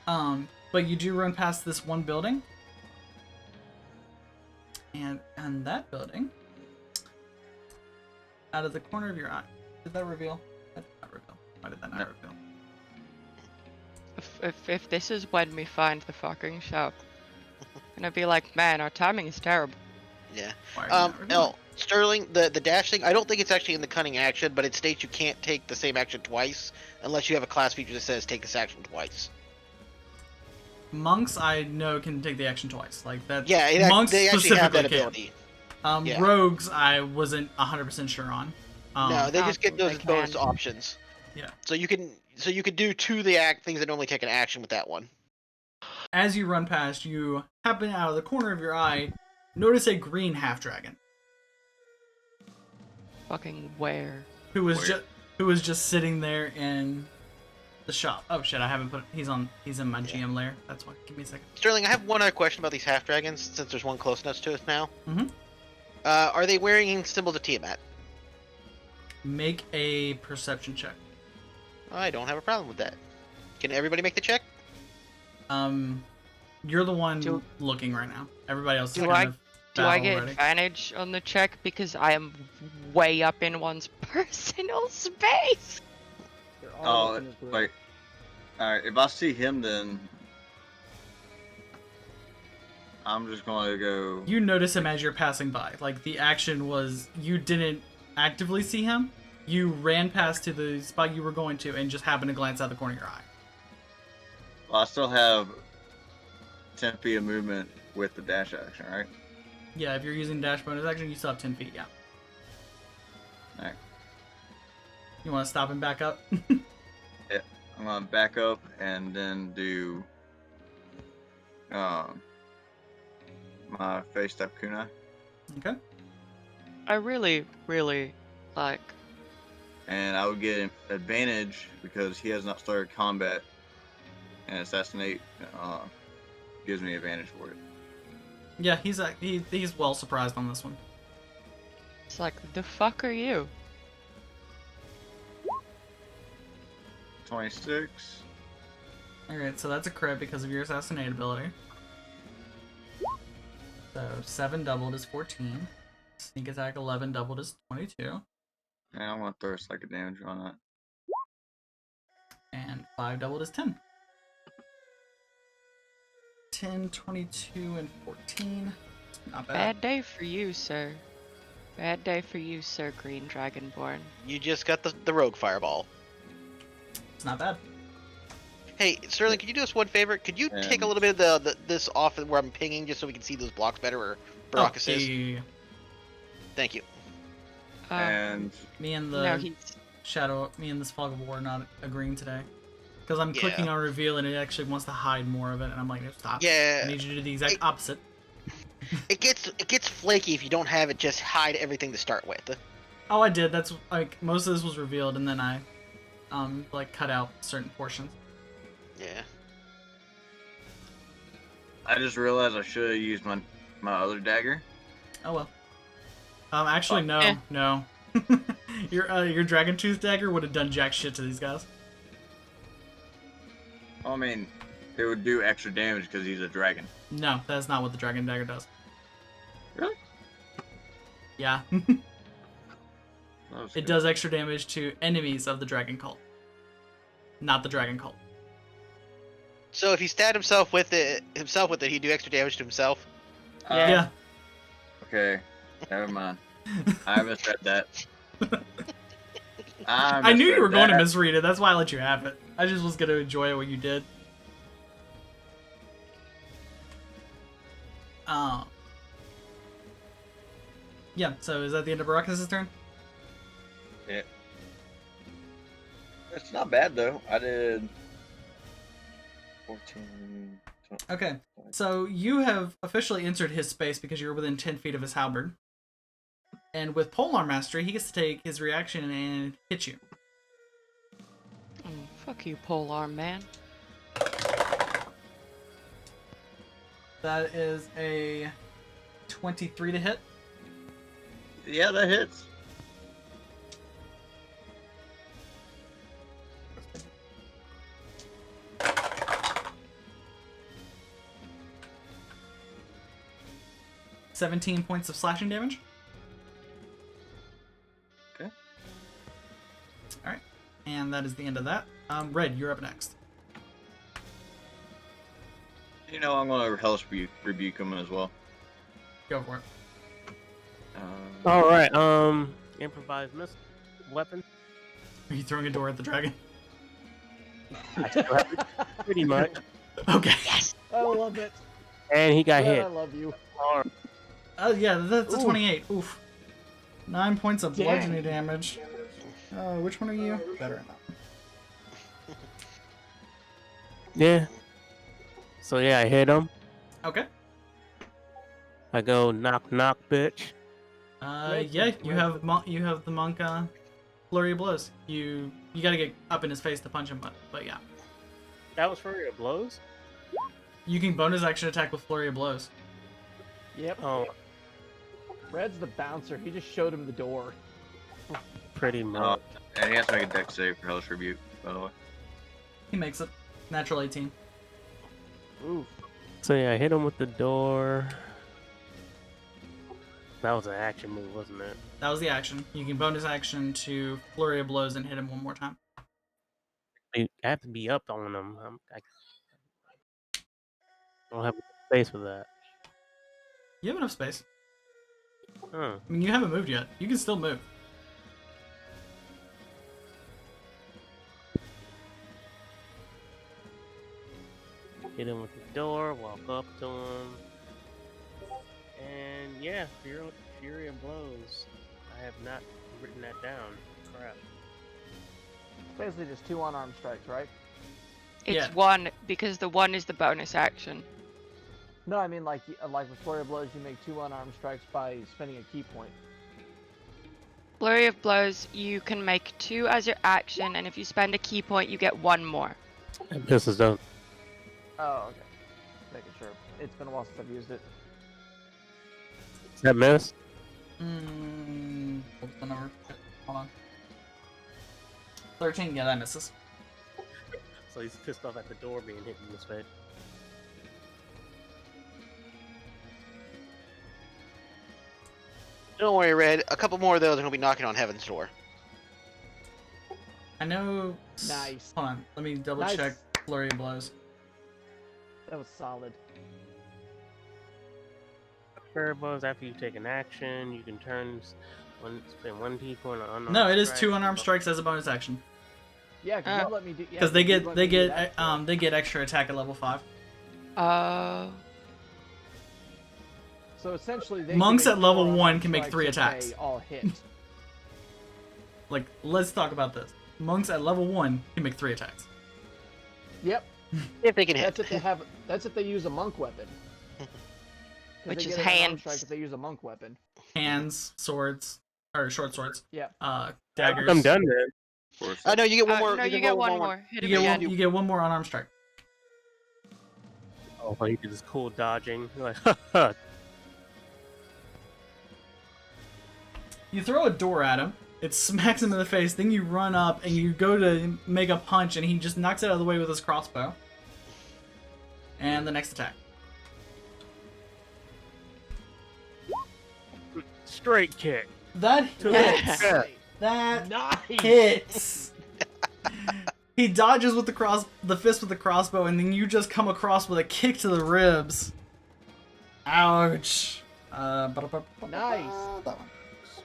But you do run past this one building. building. Out of the corner of your eye. Did that reveal? That did not reveal. Why did that not reveal? If this is when we find the fucking shop, I'm gonna be like, man, our timing is terrible. Yeah. Why are you not revealing? Sterling, the dash thing, I don't think it's actually in the cunning action, but it states you can't take the same action twice unless you have a class feature that says take this action twice. Monks, I know, can take the action twice. Like that. Yeah, monks they actually have that specifically can. ability. Yeah. Rogues, I wasn't 100% sure on. No, they just get they those bonus can. options. Yeah. So you could do two of the things that normally take an action with that one. As you run past, you happen out of the corner of your eye, notice a green half dragon Fucking where? who was just sitting there in the shop. Oh shit! I haven't put. He's in my GM lair. That's why. Give me a second. Sterling, I have one other question about these half dragons, since there's one close enough to us now. Mm-hmm. Are they wearing symbols of Tiamat? Make a perception check. I don't have a problem with that. Can everybody make the check? You're the one looking right now. Everybody else is Do kind of Do I battle get ready. advantage on the check because I am way up in one's personal space? They're all Oh, in this group. wait. Alright, if I see him, then I'm just going to go. You notice him as you're passing by. Like, the action was, you didn't actively see him. You ran past to the spot you were going to and just happened to glance out the corner of your eye. Well, I still have 10 feet of movement with the dash action, right? Yeah, if you're using dash bonus action, you still have 10 feet, yeah. Alright. You want to stop and back up? Yeah. I'm going to back up and then do my face step kunai. Okay. I really, really like. And I would get an advantage because he has not started combat, and assassinate gives me advantage for it. Yeah, he's well surprised on this one. It's like, the fuck are you? 26. Alright, so that's a crit because of your assassinate ability. So 7 doubled is 14. Sneak attack 11 doubled is 22. And I'm going to throw a psychic damage on that. And 5 doubled is 10. 10, 22, and 14. Not bad. Bad day for you, sir. Bad day for you, Sir Green Dragonborn. You just got the rogue fireball. It's not bad. Hey, Sterling, could you do us one favor? Could you take a little bit of this off where I'm pinging just so we can see those blocks better where Baracus is? Thank you. And Me and No, the he's... me and this fog of war are not agreeing today. Because I'm clicking on reveal and it actually wants to hide more of it, and I'm like, stop. Yeah. I need you to do the exact opposite. It gets flaky if you don't have it just hide everything to start with. Oh, I did. That's like most of this was revealed, and then I, like cut out certain portions. Yeah. I just realized I should have used my other dagger. Oh well. Actually, no. Your dragon tooth dagger would have done jack shit to these guys. I mean, it would do extra damage because he's a dragon. No, that's not what the dragon dagger does. Really? Yeah. It does extra damage to enemies of the dragon cult, not the dragon cult. So if he stabbed himself with it, he'd do extra damage to himself. Yeah. Okay, never mind. I misread that. I knew you were going to misread it. That's why I let you have it. I just was going to enjoy it when you did. Yeah, so is that the end of Baracus' turn? Yeah. It's not bad though. I did 14. 20. Okay, so you have officially entered his space because you're within 10 feet of his halberd. And with Polearm Mastery, he gets to take his reaction and hit you. Oh, fuck you, polearm man. That is a 23 to hit. Yeah, that hits. $17 points of slashing damage. And that is the end of that. Red, you're up next. You know, I'm gonna Hellish rebuke him as well. Go for it. All right. Improvised weapon. Are you throwing a door at the dragon? I still have it, pretty much. Okay. I love it. And he got Red, hit. I love you. Hard. Yeah, that's a Ooh. 28. Oof. 9 points of Dang. bludgeoning damage. Which one are you? Better enough. Yeah. So yeah, I hit him. Okay. I go knock knock, bitch. Yeah, you have the monk flurry of blows. You gotta get up in his face to punch him, but yeah. That was for your blows. You can bonus action attack with flurry of blows. Yep. Oh, Red's the bouncer. He just showed him the door. pretty much. And he has to make a dex save for Hellish Rebuke, by the way. He makes it. Natural 18. Oof. So yeah, I hit him with the door. That was an action move, wasn't it? That was the action. You can bonus action to flurry of blows and hit him one more time. I have to be up on him. I don't have space for that. You have enough space. Huh. I mean, you haven't moved yet. You can still move. Hit him with the door, walk up to him. And yeah, Fury of Blows. I have not written that down. Crap. Basically just 2 unarmed strikes, right? It's Yeah. 1 because the 1 is the bonus action. No, I mean like with Flurry of Blows, you make 2 unarmed strikes by spending a key point. Flurry of blows, you can make 2 as your action, and if you spend a key point, you get 1 more. And this is done. Oh, okay. Making sure. It's been a while since I've used it. Is that miss? What's the number? Hold on. 13, yeah, that misses. So he's pissed off at the door being hit in his face. Don't worry, Red. A couple more of those and he'll be knocking on heaven's door. I know. Nice. Hold on, let me double Nice. check flurry of blows. That was solid. Flurry of Blows, after you take an action, you can spend 1 key point on unarmed No, it is strike. 2 unarmed strikes as a bonus action Yeah, because you let me do. because they get extra attack at level 5. So essentially, they Monks can at make level 4 1 unarmed can make strikes 3 if attacks. They all hit. Like, let's talk about this. Monks at level 1 can make 3 attacks. Yep. If they can hit. That's if they have. That's if they use a monk weapon. 'Cause Which they is get an unarmed hands. strike if they use a monk weapon. Hands, swords, or short swords. Yeah. Daggers. I'm done then. Of course. Oh no, you get one more. No, you can get roll 1 more. Hit him again. You get 1 more unarmed strike. Oh, he did this cool dodging. You're like, haha. You throw a door at him, it smacks him in the face, then you run up and you go to make a punch and he just knocks it out of the way with his crossbow. And the next attack. Straight kick. That hits! Yeah. That Nice. hits! He dodges with the fist with the crossbow, and then you just come across with a kick to the ribs. Ouch. Nice. That one.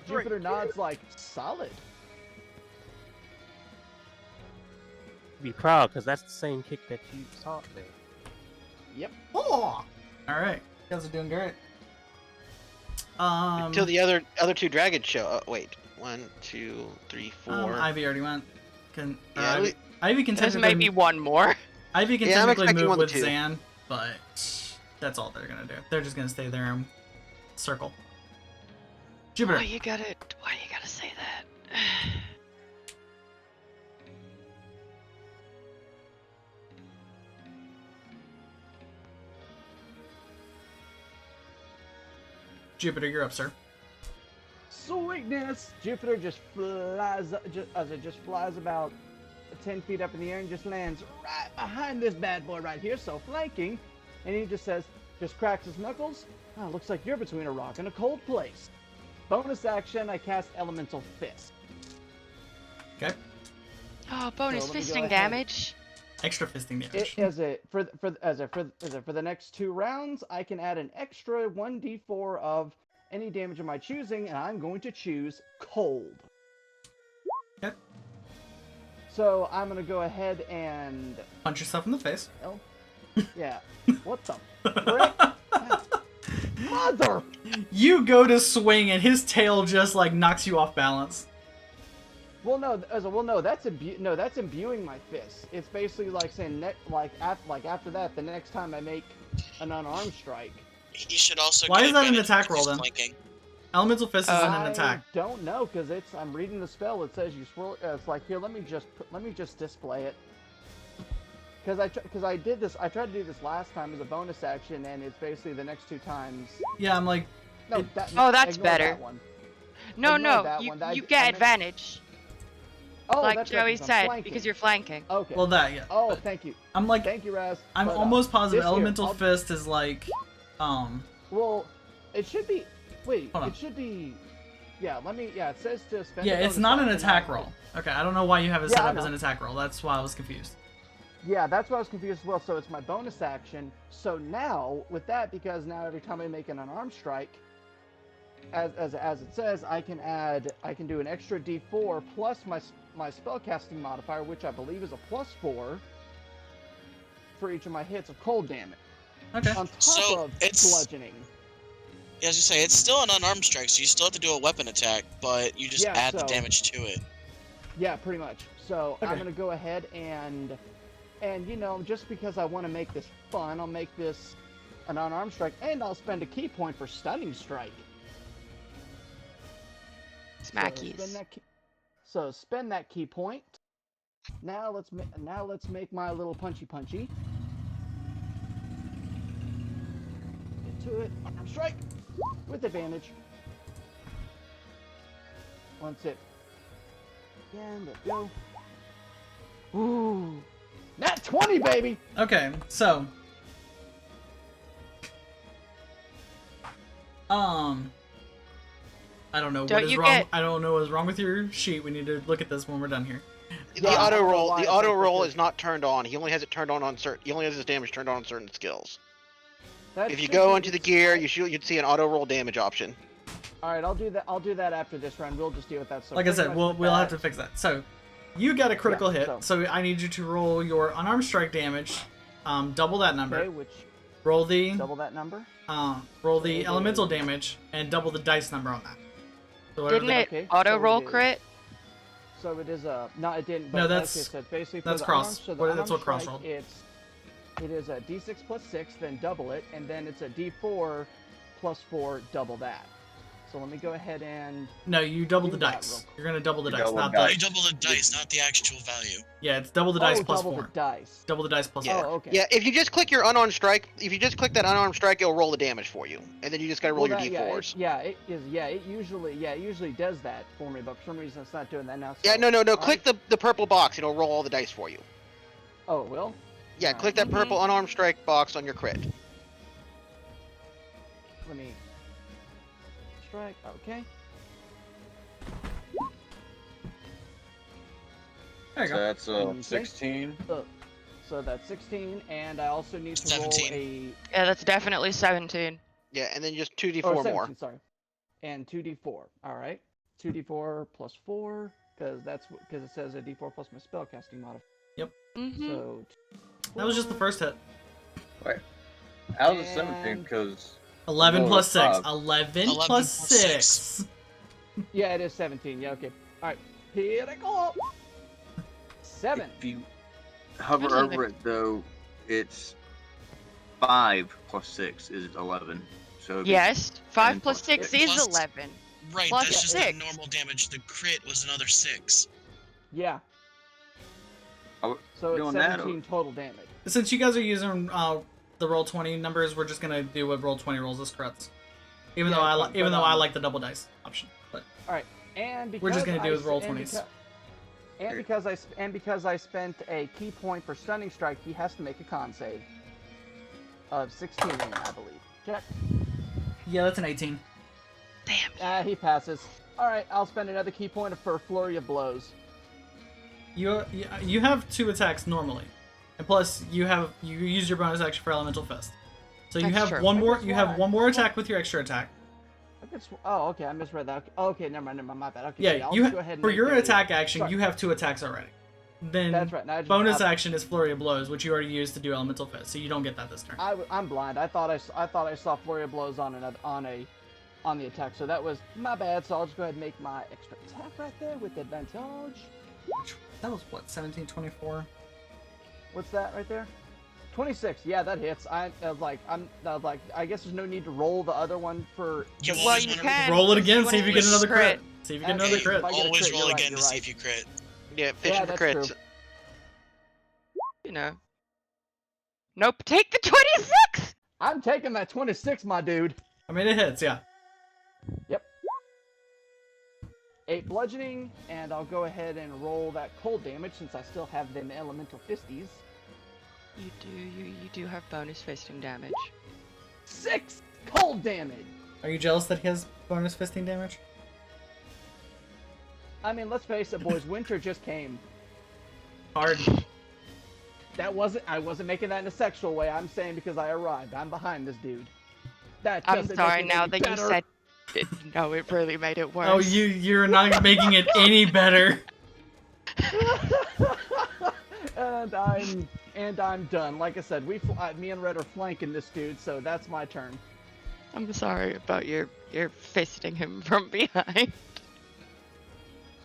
Jupiter nods like solid. Be proud, because that's the same kick that you taught me. Yep. Oh! Alright, you guys are doing great. Until the other 2 dragons show. Oh, wait. 1, 2, 3, 4. Ivy already went. Yeah, Ivy can There's technically maybe 1 more. Ivy can Yeah, I'm technically expecting move 1 to with 2. Zan, but that's all they're gonna do. They're just gonna stay there and circle. Jupiter. Why you gotta say that? Jupiter, you're up, sir. Sweetness. Jupiter just flies about 10 feet up in the air and just lands right behind this bad boy right here, so flanking. And he just cracks his knuckles. Oh, looks like you're between a rock and a cold place. Bonus action, I cast Elemental Fist. Okay. Oh, bonus So let me go fisting ahead. damage. Extra fisting damage. For the next 2 rounds, I can add an extra 1d4 of any damage of my choosing, and I'm going to choose cold. Okay. So I'm gonna go ahead and Punch yourself in the face. oh, yeah. What the frick? Mother! You go to swing and his tail just like knocks you off balance. Well, no, that's imbuing my fist. It's basically like saying after that, the next time I make an unarmed strike. He should also Why get is that an advantage attack because roll he's then? flanking. Elemental fist isn't an I attack. don't know because I'm reading the spell. It says you swirl. It's like here. Let me just display it. Because I did this. I tried to do this last time as a bonus action, and it's basically the next 2 times. Yeah, I'm like, No, It- Oh, that's ignore better. That one. No, Ignore no, that you, one. That- you I get meant- advantage. Oh, Like that's Joey right, 'cause I'm said, flanking. because you're flanking. Okay. well, that, yeah. Oh, But thank you. I'm like, Thank you, Raz. I'm But, almost positive this here, Elemental I'll- Fist is like, Well, it should be. Wait, Hold on. it should be. Yeah, let me. Yeah, it says to spend. yeah, a it's bonus not an action attack on- roll. Okay, I don't know why you have it Yeah, set I up as know. an attack roll. That's why I was confused. Yeah, that's why I was confused as well. So it's my bonus action. So now, with that, because now every time I make an unarmed strike, as it says, I can do an extra D4 plus my spellcasting modifier, which I believe is a +4 for each of my hits of cold damage. Okay. On top So, of it's- bludgeoning. Yeah, as you say, it's still an unarmed strike, so you still have to do a weapon attack, but you just Yeah, add the so- damage to it. Yeah, pretty much. So Okay. I'm gonna go ahead and just because I want to make this fun, I'll make this an unarmed strike, and I'll spend a key point for stunning strike. Smackies. So spend that key point. Now let's make my little punchy. Get to it. Unarmed strike with advantage. Once it. Again, let's go. Ooh, nat 20, baby. Okay, so I don't know what Don't is you wrong. get- I don't know what is wrong with your sheet. We need to look at this when we're done here. The Yeah, I auto don't know roll. why The it's auto like roll this. is not turned on. He only has it turned on certain. He only has his damage turned on certain skills. That If you should go be- into the gear, you'd see an auto roll damage option. All right, I'll do that. I'll do that after this round. We'll just deal with that. So Like I pretty said, much we'll with have that- to fix that. So you got a critical hit. so- So I need you to roll your unarmed strike damage. Double that number. Okay, which Roll the double that number. roll the Okay. elemental damage and double the dice number on that. So whatever Didn't the- it Okay, auto so roll it is- crit? So it is a no, it didn't. But No, like that's- I said, basically for that's the cross. unarmed- so the What- that's unarmed what cross strike, rolled. It is a D6 plus 6, then double it, and then it's a D4 plus 4, double that. So let me go ahead and No, you double Do the that dice. real quick. You're gonna double the You dice, double not the the. You double the dice, not the actual value. Yeah, it's double the dice plus double 4. the dice. Double the dice plus Yeah. 4. Oh, okay. Yeah, if you just click your unarmed strike, if you just click that unarmed strike, it'll roll the damage for you, and then you just gotta roll your Well, d4s. it usually does that for me, but for some reason it's not doing that now. Yeah, so no. I- Click the purple box. It'll roll all the dice for you. Oh, it will. Yeah, Alright. click that purple unarmed strike box on your crit. Let me strike. Okay. There you So go. that's Okay. 16. So that's 16, and I also need to 17. Yeah, that's definitely 17. Yeah, and then just roll 2d4 a 17, more. sorry, and 2d4. All right, 2d4 plus 4 because it says a d4 plus my spellcasting modifier. Mm-hmm. So That was just the first hit. Wait. I was at 17 And- because 11 No, plus it's 6. five. 11 11 plus plus 6. 6. yeah, it is 17. Yeah, okay. All right, here I go. 7. if you hover Usually over it though, it's 5 plus 6 is 11. So it'd be Yes, 5 plus plus 6 six. is Plus- 11. Right, Plus that's just 6. the normal damage. The crit was another 6. Yeah. Oh, So it's doing that, 17 total damage. Since you guys are using the roll 20 numbers, we're just gonna do what roll 20 rolls as crits. Even Yeah, though I but, I like the double dice option, but All right, and because We're just gonna do I with s- roll and 20s. because I spent a key point for stunning strike, he has to make a con save of 16, I believe. Check. yeah, that's an 18. Damn. He passes. All right, I'll spend another key point for flurry of blows. you have 2 attacks normally, and plus you use your bonus action for Elemental Fist. So you That's have true. one I more. guess You have why- one more attack with your extra attack. Oh, okay, I misread that. Okay, never mind, my bad. Okay, Yeah, I'll you just go ahead and for make your a- attack action, Sorry. you have 2 attacks already. Then That's right. Now I just, bonus action is Flurry of Blows, which you already used to do Elemental Fist, so you don't get that this turn. I'm blind. I thought I saw Flurry of Blows on the attack, so that was my bad. So I'll just go ahead and make my extra attack right there with advantage. That was what, 17, 24? What's that right there? 26. Yeah, that hits. I was like, I guess there's no need to roll the other one for. You Well, always you wanna can. Roll it again, You see if you get always another crit. crit. See if you get Okay, another if crit. I get a always crit, roll you're right, again you're to see right. if you crit. Yeah, fishing for that's crits. true. You know. Nope. Take the 26. I'm taking that 26, my dude. I mean, it hits, yeah. Yep. 8 bludgeoning, and I'll go ahead and roll that cold damage since I still have them elemental fisties. You do have bonus fisting damage. 6 cold damage. Are you jealous that he has bonus fisting damage? I mean, let's face it, boys. Winter just came. Hard. I wasn't making that in a sexual way. I'm saying because I arrived. I'm behind this dude. That I'm doesn't sorry. make it Now any that better. you said it, no, it really made it worse. Oh, you're not making it any better. and I'm done. Like I said, me and Red are flanking this dude, so that's my turn. I'm sorry about your fisting him from behind.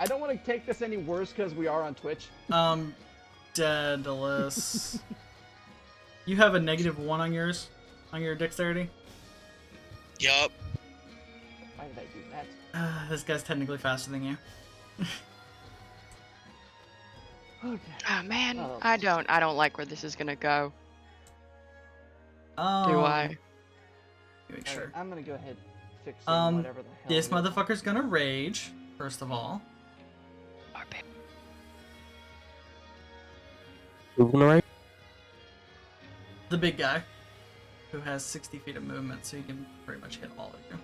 I don't want to take this any worse because we are on Twitch. Daedalus. You have a -1 on yours, on your dexterity. Yup. Why did I do that? This guy's technically faster than you. Okay. Oh man, Oh. I don't like where this is gonna go. Do I? Make Alright, sure. I'm gonna go ahead and fix Um, whatever the hell. This it is. motherfucker's gonna rage, first of all. Moving right. The big guy, who has 60 feet of movement, so he can pretty much hit all of you.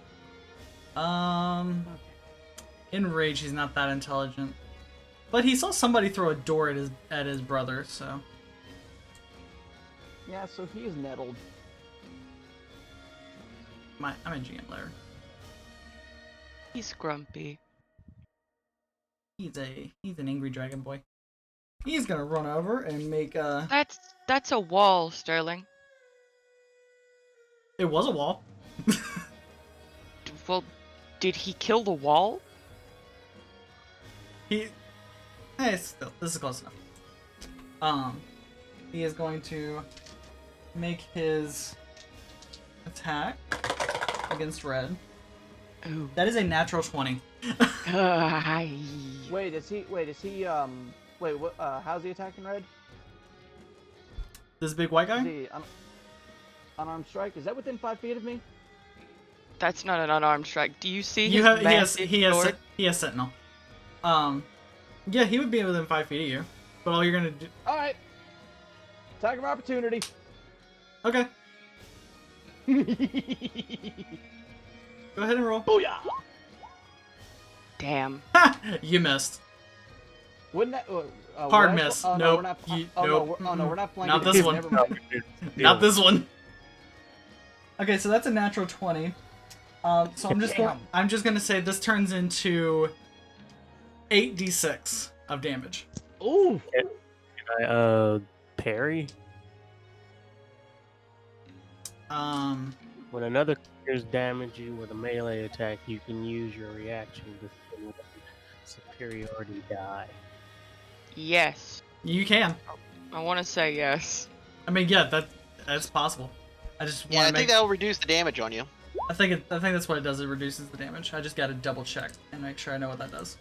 In rage, he's not that intelligent, but he saw somebody throw a door at his brother, so. Yeah, so he's nettled. I'm in GM layer. He's grumpy. He's an angry dragon boy. He's gonna run over and make That's a wall, Sterling. It was a wall. Well, did he kill the wall? Hey, still, this is close enough. He is going to make his attack against Red. Ooh. That is a natural 20. Wait, is he? Wait, what? How's he attacking Red? This big white Is guy? he unarmed strike? Is that within 5 feet of me? That's not an unarmed strike. Do you see He his has massive sword? he has Sentinel. Yeah, he would be within 5 feet of you. But all you're gonna do. All right. Attack of opportunity. Okay, go ahead and roll. Booyah! Damn. Ha! You missed. Wouldn't that? Hard would I- miss. Oh, no, Nope. we're not. You- Oh, nope. no, we're not flanking. Not this him. one. Never mind. Not this one. Okay, so that's a natural 20. So I'm just gonna say this turns into 8d6 of damage. Ooh. Can I, parry? When another creature damages you with a melee attack, you can use your reaction to spend one superiority die. Yes. You can. I want to say yes. I mean, yeah, that's possible. I just Yeah, want I to think make. that'll reduce the damage on you. I think that's what it does. It reduces the damage. I just gotta double check and make sure I know what that does.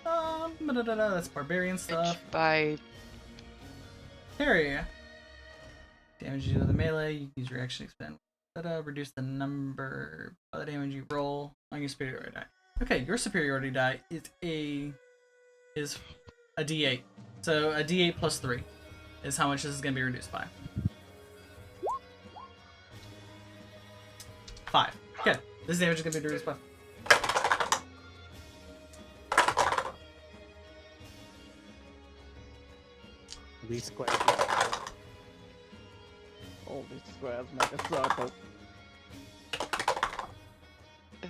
That's barbarian stuff. By Parry. Damage you with the melee. You use your action to expend. Reduce the number of the damage you roll on your superiority die. Okay, your superiority die is a D8. So a D8 plus 3 is how much this is gonna be reduced by. 5. Okay, this damage is gonna be reduced by. These squares. All these squares make a circle.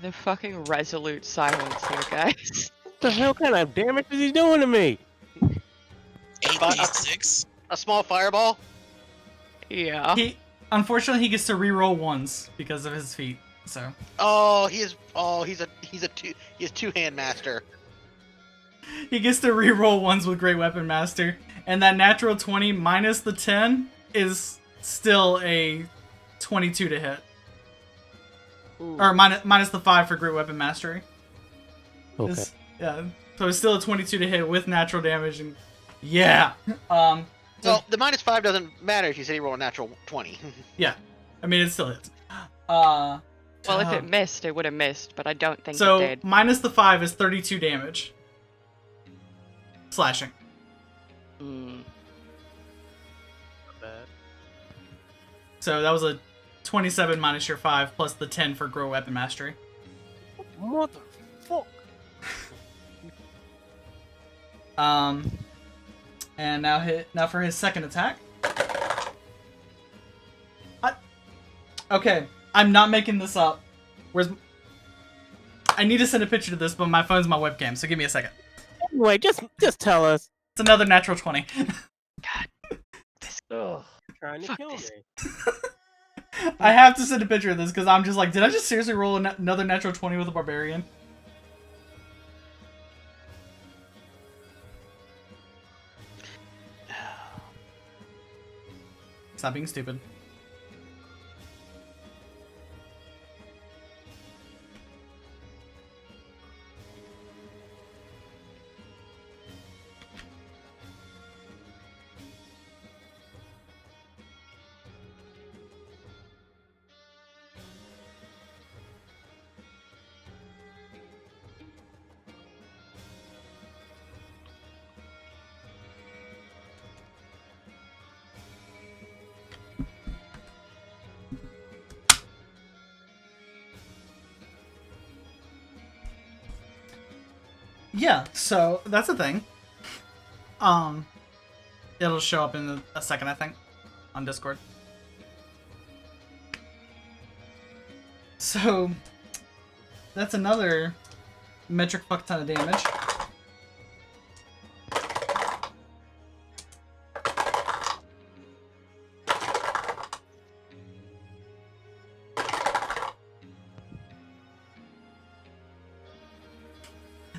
The fucking resolute silence here, guys. What the hell kind of damage is he doing to me? 8d6? A small fireball. Yeah. Unfortunately, he gets to reroll ones because of his feet. So. Oh, he's two-hand master. He gets to reroll ones with Great Weapon Master, and that natural 20 minus the 10 is still a 22 to hit. Ooh. Or minus the 5 for Great Weapon Mastery. Okay. Yeah, so it's still a 22 to hit with natural damage, and yeah. Well, the -5 doesn't matter if you say you roll a natural 20. Yeah, I mean it still hits. Well, if it missed, it would have missed, but I don't think so it did. minus the 5 is 32 damage. Slashing. Mm. Not bad. So that was a 27 minus your 5 plus the 10 for Grow Weapon Mastery. Motherfuck. And now for his second attack. Okay, I'm not making this up. I need to send a picture to this, but my phone's my webcam, so give me a second. Anyway, just tell us. It's another natural 20. Ugh. Trying to Fuck kill this. me. I have to send a picture of this because I'm just like, did I just seriously roll another natural 20 with a barbarian? Stop being stupid. Yeah, so that's a thing. It'll show up in a second, I think, on Discord. So that's another metric fuck ton of damage.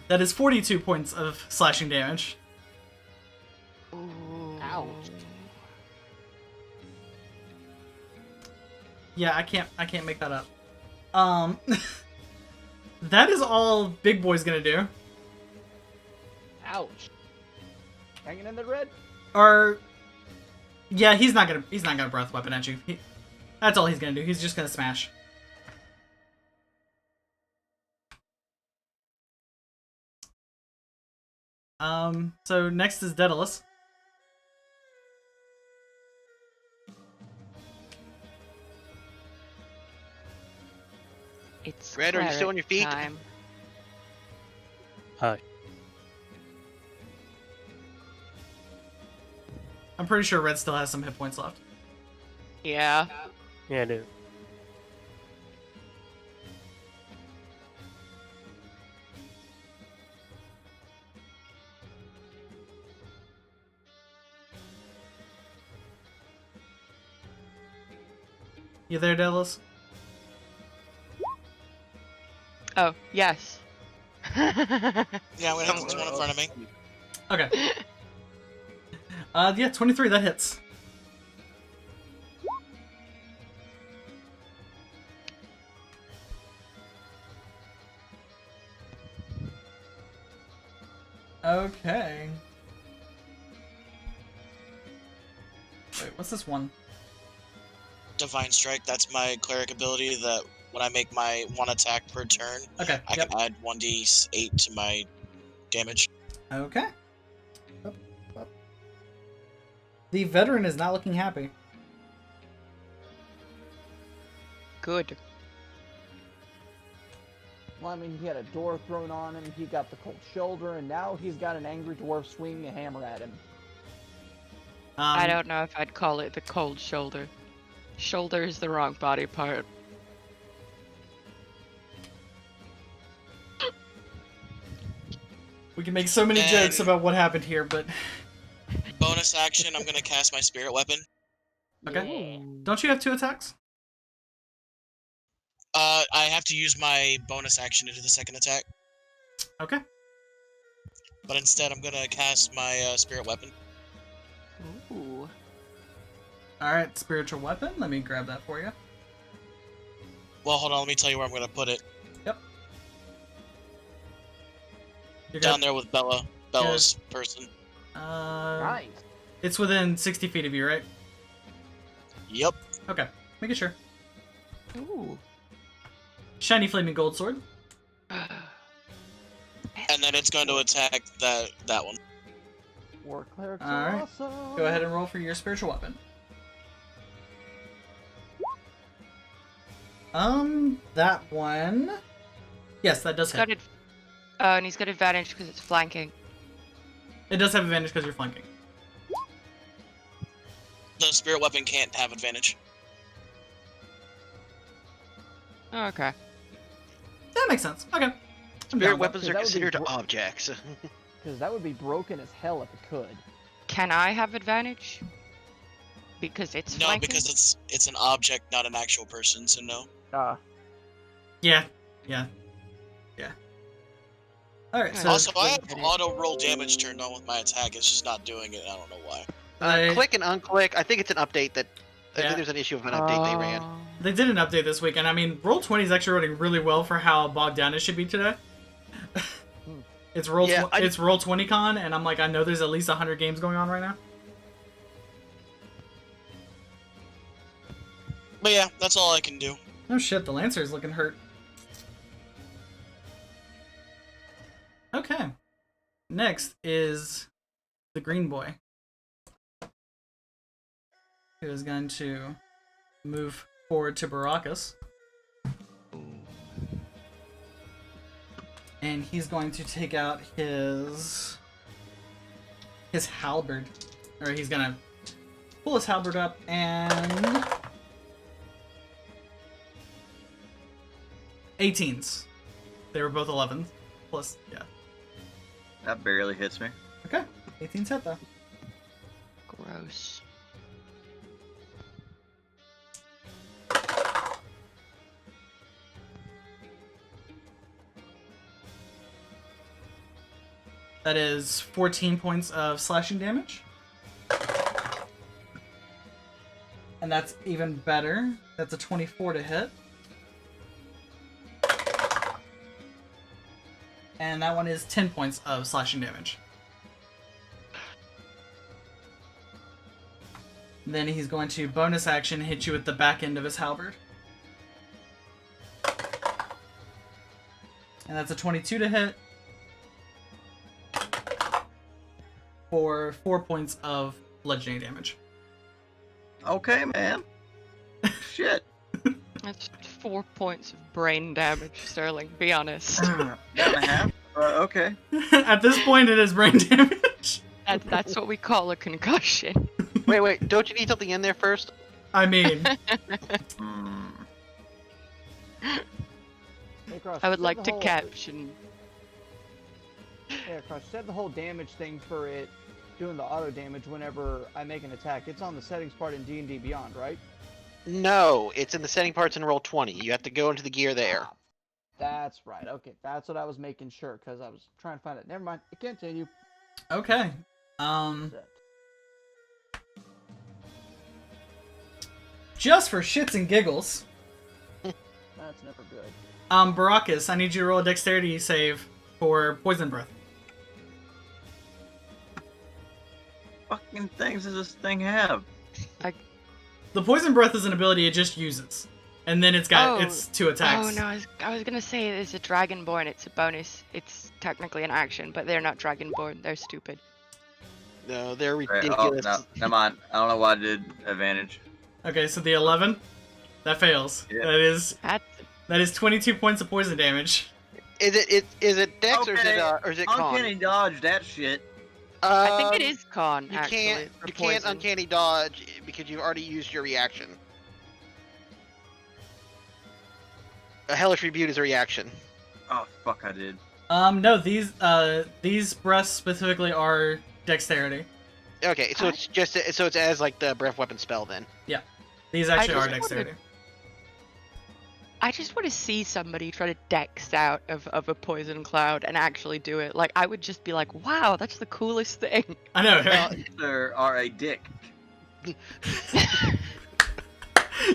That is 42 points of slashing damage. Ouch. Yeah, I can't make that up. That is all Big Boy's gonna do. Ouch. Hanging in the red? Or yeah, he's not gonna breath weapon at you. That's all he's gonna do. He's just gonna smash. So next is Daedalus. It's Red, are you still on your feet? Time. Hush. I'm pretty sure Red still has some hit points left. Yeah. Yeah, dude. You there, Daedalus? Oh, yes. Yeah, we have one in front of me. Okay. Yeah, 23, that hits. Okay. Wait, what's this one? Divine Strike, that's my cleric ability that when I make my one attack per turn, Okay, I yep. can add 1d8 to my damage. Okay. Up, up. The veteran is not looking happy. Good. Well, I mean, he had a door thrown on him, he got the cold shoulder, and now he's got an angry dwarf swinging a hammer at him. I don't know if I'd call it the cold shoulder. Shoulder is the wrong body part. We can make so many And- jokes about what happened here, but Bonus action, I'm gonna cast my spirit weapon. okay. Don't you have 2 attacks? I have to use my bonus action to do the second attack, Okay. but instead I'm gonna cast my spirit weapon. Ooh. All right, spiritual weapon. Let me grab that for you. Well, hold on, let me tell you where I'm gonna put it. Yep. You're Down there with Bella's person. Nice. It's within 60 feet of you, right? Yep. Okay, making sure. Ooh. Shiny flaming gold sword. And then it's going to attack that one. War clerics All are right. awesome. Go ahead and roll for your spiritual weapon. That one. Yes, that does Got hit. it. And he's got advantage because it's flanking. It does have advantage because you're flanking. The spirit weapon can't have advantage. Oh, okay. That makes sense. Okay. I'm Spirit down with weapons that are would be considered bro- objects. Because that would be broken as hell if it could. Can I have advantage? Because it's No, flanking? because it's an object, not an actual person. So no. Yeah. All right. So Also, I have auto roll damage turned on with my attack. It's just not doing it. I don't know why. Click and unclick. I think it's an update that. I Yeah. think there's an issue of an update they ran. They did an update this week, and I mean, Roll20 is actually running really well for how bogged down it should be today. It's it's Roll20 Con, and I'm like, I know there's at least 100 games going on right now. But yeah, that's all I can do. Oh shit, the Lancer is looking hurt. Okay. Next is the Green Boy, who is going to move forward to Baracus. And he's going to take out his halberd. Or he's gonna pull his halberd up and 18s. They were both 11s. Plus, yeah. That barely hits me. Okay. 18s hit though. Gross. That is 14 points of slashing damage. And that's even better. That's a 24 to hit. And that one is 10 points of slashing damage. Then he's going to bonus action hit you with the back end of his halberd. And that's a 22 to hit. For 4 points of bludgeoning damage. Okay, man. Shit. That's 4 points of brain damage, Sterling. Be honest. Down a half. Okay. At this point, it is brain damage. That's what we call a concussion. Wait. Don't you need something in there first? I mean, Hmm. Hey, Cross, I would set like the to whole- caption. Yeah, Cross, set the whole damage thing for it doing the auto damage whenever I make an attack. It's on the settings part in D&D Beyond, right? No, it's in the setting parts in Roll20. You have to go into the gear there. Ah, that's right. Okay, that's what I was making sure because I was trying to find it. Never mind. Continue. okay. Set. Just for shits and giggles, That's never good. Baracus, I need you to roll a dexterity save for poison breath. Fucking things does this thing have? The poison breath is an ability it just uses, and then it's got its 2 attacks. Oh no, I was gonna say it's a dragonborn. It's a bonus. It's technically an action, but they're not dragonborn. They're stupid. No, they're Right, ridiculous. oh, no, never mind. I don't know why I did advantage. Okay, so the 11 that fails. Yeah. That is 22 points of poison damage. Is it Dex or is Okay, it con? Uncanny dodge that shit. I think it is con, You actually. can't. For You can't poison. uncanny dodge because you've already used your reaction. A hellish rebuke is a reaction. Oh fuck, I did. No, these breaths specifically are dexterity. Okay, so it's just it's as like the breath weapon spell then. Yeah, these actually just are dexterity. I just want to see somebody try to dex out of a poison cloud and actually do it. Like, I would just be like, wow, that's the coolest thing. I know. Right? There are a dick.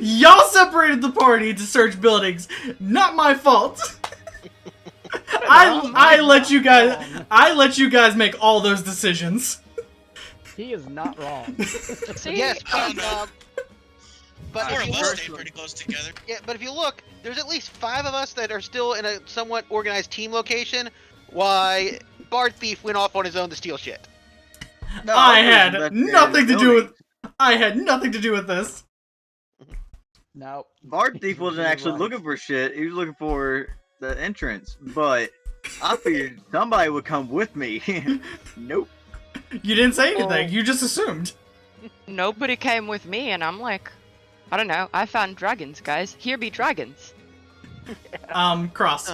Y'all separated the party to search buildings. Not my fault. I let you guys make all those decisions. He is not wrong. See, Yes, I don't know. but Four if of you us look, stay pretty close together. yeah, but if you look, there's at least 5 of us that are still in a somewhat organized team location. Why Bard Thief went off on his own to steal shit. No, I was had investigating nothing the to do with. building. I had nothing to do with this. No. Bard Thief wasn't You're actually right. looking for shit. He was looking for the entrance. But I figured somebody would come with me. Nope. You didn't say anything. Oh. You just assumed. nobody came with me, and I'm like, I don't know. I found dragons, guys. Here be dragons. Cross.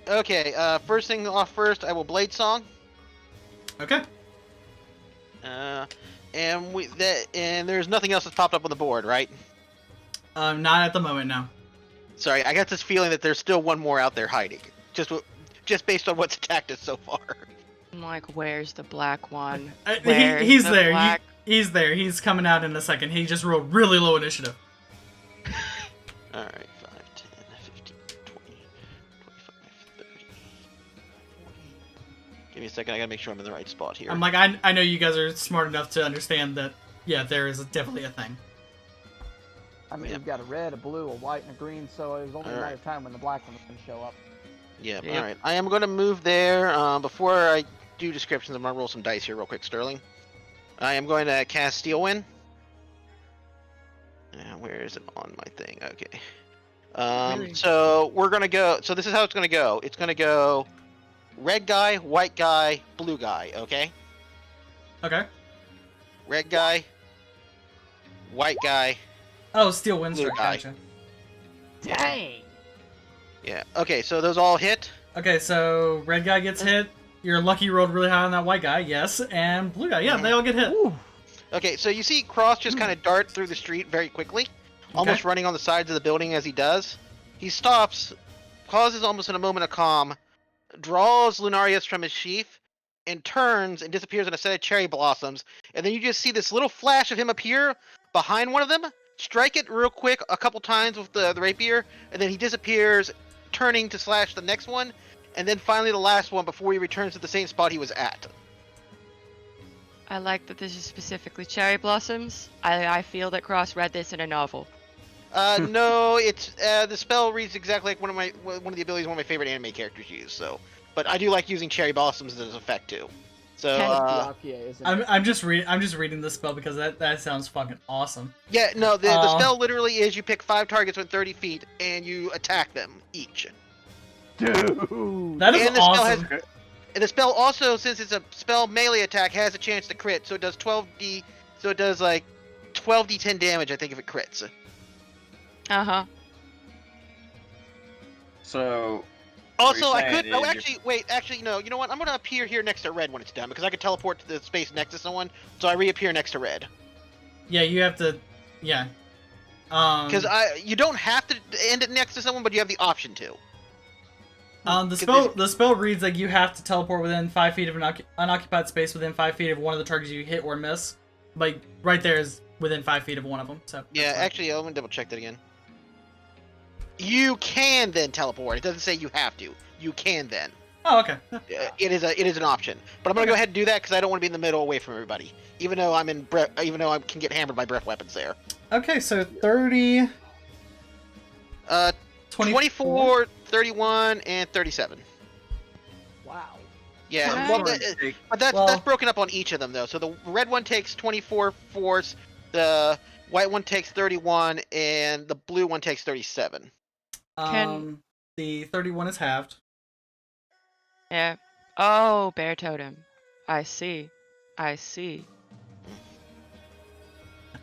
Okay, first thing off first, I will Blade Song. Okay. And there's nothing else that's popped up on the board, right? Not at the moment, no. Sorry, I got this feeling that there's still one more out there hiding. Just based on what's attacked us so far. I'm like, where's the black one? He's the there. black- He's there. He's coming out in a second. He just rolled really low initiative. Alright, 5, 10, 15, 20, 25, 30, 40. Give me a second, I gotta make sure I'm in the right spot here. I'm like, I know you guys are smart enough to understand that, yeah, there is definitely a thing. I mean, Yeah. we've got a red, a blue, a white, and a green, so it was only a matter of time when the black one was going to show up. Yeah, Yep. alright. I am gonna move there. Before I do descriptions, I'm gonna roll some dice here real quick, Sterling. I am going to cast Steel Wind. Where is it on my thing? Okay. Really? So we're gonna go. So this is how it's gonna go. It's gonna go red guy, white guy, blue guy. Okay. Okay. Red guy, white guy. Oh, Steel Wind Blue Strike. guy. Gotcha. Dang! Yeah. Okay. So those all hit. Okay, so red guy gets hit. Your lucky rolled really high on that white guy, yes, and blue guy, yeah, they all get hit. Ooh. Okay. So you see Cross just kind of dart through the street very quickly, almost running on the sides of the building as he does. He stops, pauses almost in a moment of calm, draws Lunarius from his sheath, and turns and disappears in a set of cherry blossoms. And then you just see this little flash of him appear behind one of them, strike it real quick a couple times with the rapier, and then he disappears, turning to slash the next one, and then finally the last one before he returns to the same spot he was at. I like that this is specifically cherry blossoms. I feel that Cross read this in a novel. No, it's the spell reads exactly like one of the abilities one of my favorite anime characters use. So, but I do like using cherry blossoms as an effect too. So, Byakuya, isn't it? I'm just reading the spell because that sounds fucking awesome. yeah, no, the spell literally is you pick 5 targets within 30 feet and you attack them each. Dude! That is And the spell awesome. And the spell also, since it's a spell melee attack, has a chance to crit. So it does 12d. So it does like 12d10 damage, I think, if it crits. Uh-huh. So Also, you're I saying could. is Oh, you're- actually, no. You know what? I'm gonna appear here next to red when it's done because I could teleport to the space next to someone. So I reappear next to red. Yeah, you have to. Yeah. Because you don't have to end it next to someone, but you have the option to. The spell reads like you have to teleport within 5 feet of an unoccupied space within 5 feet of one of the targets you hit or miss. Like right there is within 5 feet of one of them. So Yeah, that's fine. actually, I'm gonna double check that again. You can then teleport. It doesn't say you have to. You can then. Oh, okay. It is an option. But I'm gonna go ahead and do that because I don't want to be in the middle away from everybody. Even though I can get hammered by breath weapons there. Okay, so 30, 24, 31, and 37. Wow. Yeah, Can well, I- but that's Well- broken up on each of them though. So the red one takes 24 force, the white one takes 31, and the blue one takes 37. The 31 is halved. Yeah. Oh, bear totem. I see. I see.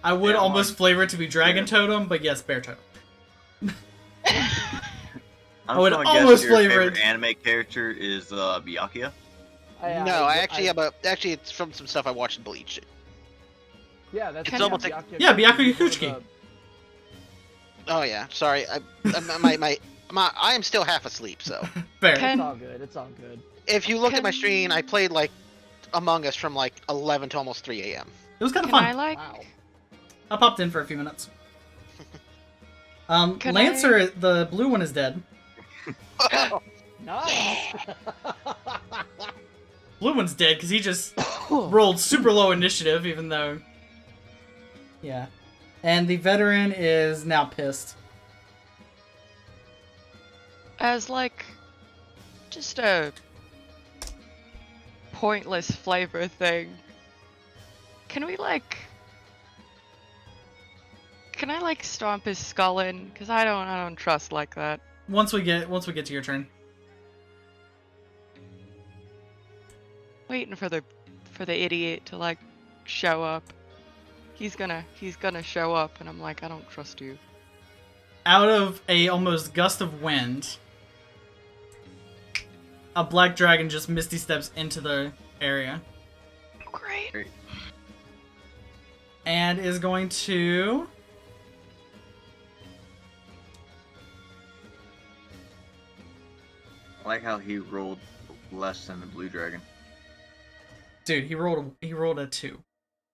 I would Yeah, almost like- flavor it to be Dragon Yeah. Totem, but yes, Bear Totem. I'm would just gonna almost guess your flavor favorite it. anime character is Byakuya. No, I actually have a. Actually, it's from some stuff I watched in Bleach. Yeah, that's It's almost like- Yeah, Byakuya is one of Kuchiki. Oh yeah, sorry. I am still half asleep. So Fair. It's Can- all good. It's all good. if you look at my Can- stream, I played like Among Us from like 11 to almost 3 a.m. It was kind of Can fun. I like? Wow. I popped in for a few minutes. Can Lancer, the blue one is dead. Nice. Blue one's dead because he just rolled super low initiative, even though... Yeah. And the veteran is now pissed. As like, just a pointless flavor thing. Can we like? Can I like stomp his skull in? Cause I don't trust like that. Once we get to your turn. Waiting for the idiot to like show up. He's gonna show up, and I'm like, I don't trust you. Out of a almost gust of wind, a black dragon just misty steps into the area Great. and is going to I like how he rolled less than the blue dragon. dude. He rolled a 2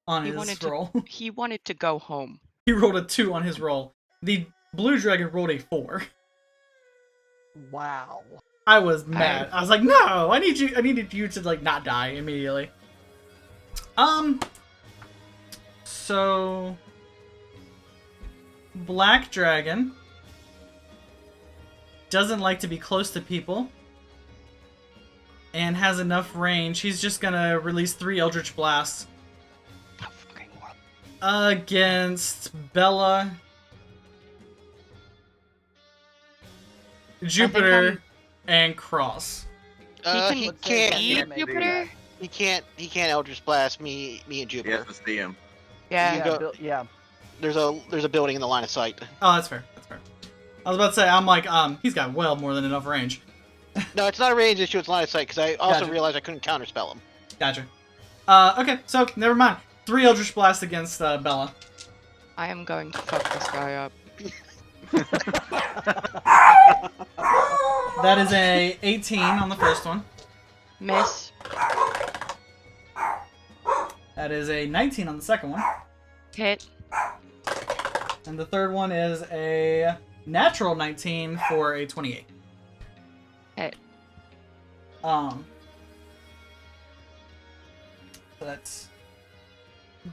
on He his wanted roll. He wanted to go home. He rolled a 2 on his roll. The blue dragon rolled a 4. Wow. I was mad. I was like, no, I needed you to like not die immediately. So Black Dragon doesn't like to be close to people and has enough range. He's just gonna release 3 Eldritch Blasts Oh, fucking horrible. against Bella, Jupiter, and Cross. He can He Let's say can't. that eat damage. Jupiter. He can't. He can't Eldritch Blast me and You Jupiter. have to see him. Yeah. Yeah, go- yeah. There's a building in the line of sight. Oh, that's fair. That's fair. I was about to say, I'm like, he's got well more than enough range. No, it's not a range issue. It's line of sight because I also Gotcha. realized I couldn't counterspell him. Gotcha. Okay, so never mind. 3 Eldritch Blast against Bella. I am going to fuck this guy up. That is a 18 on the first one. Miss. That is a 19 on the second one. Hit. And the third one is a natural 19 for a 28. Hit. So that's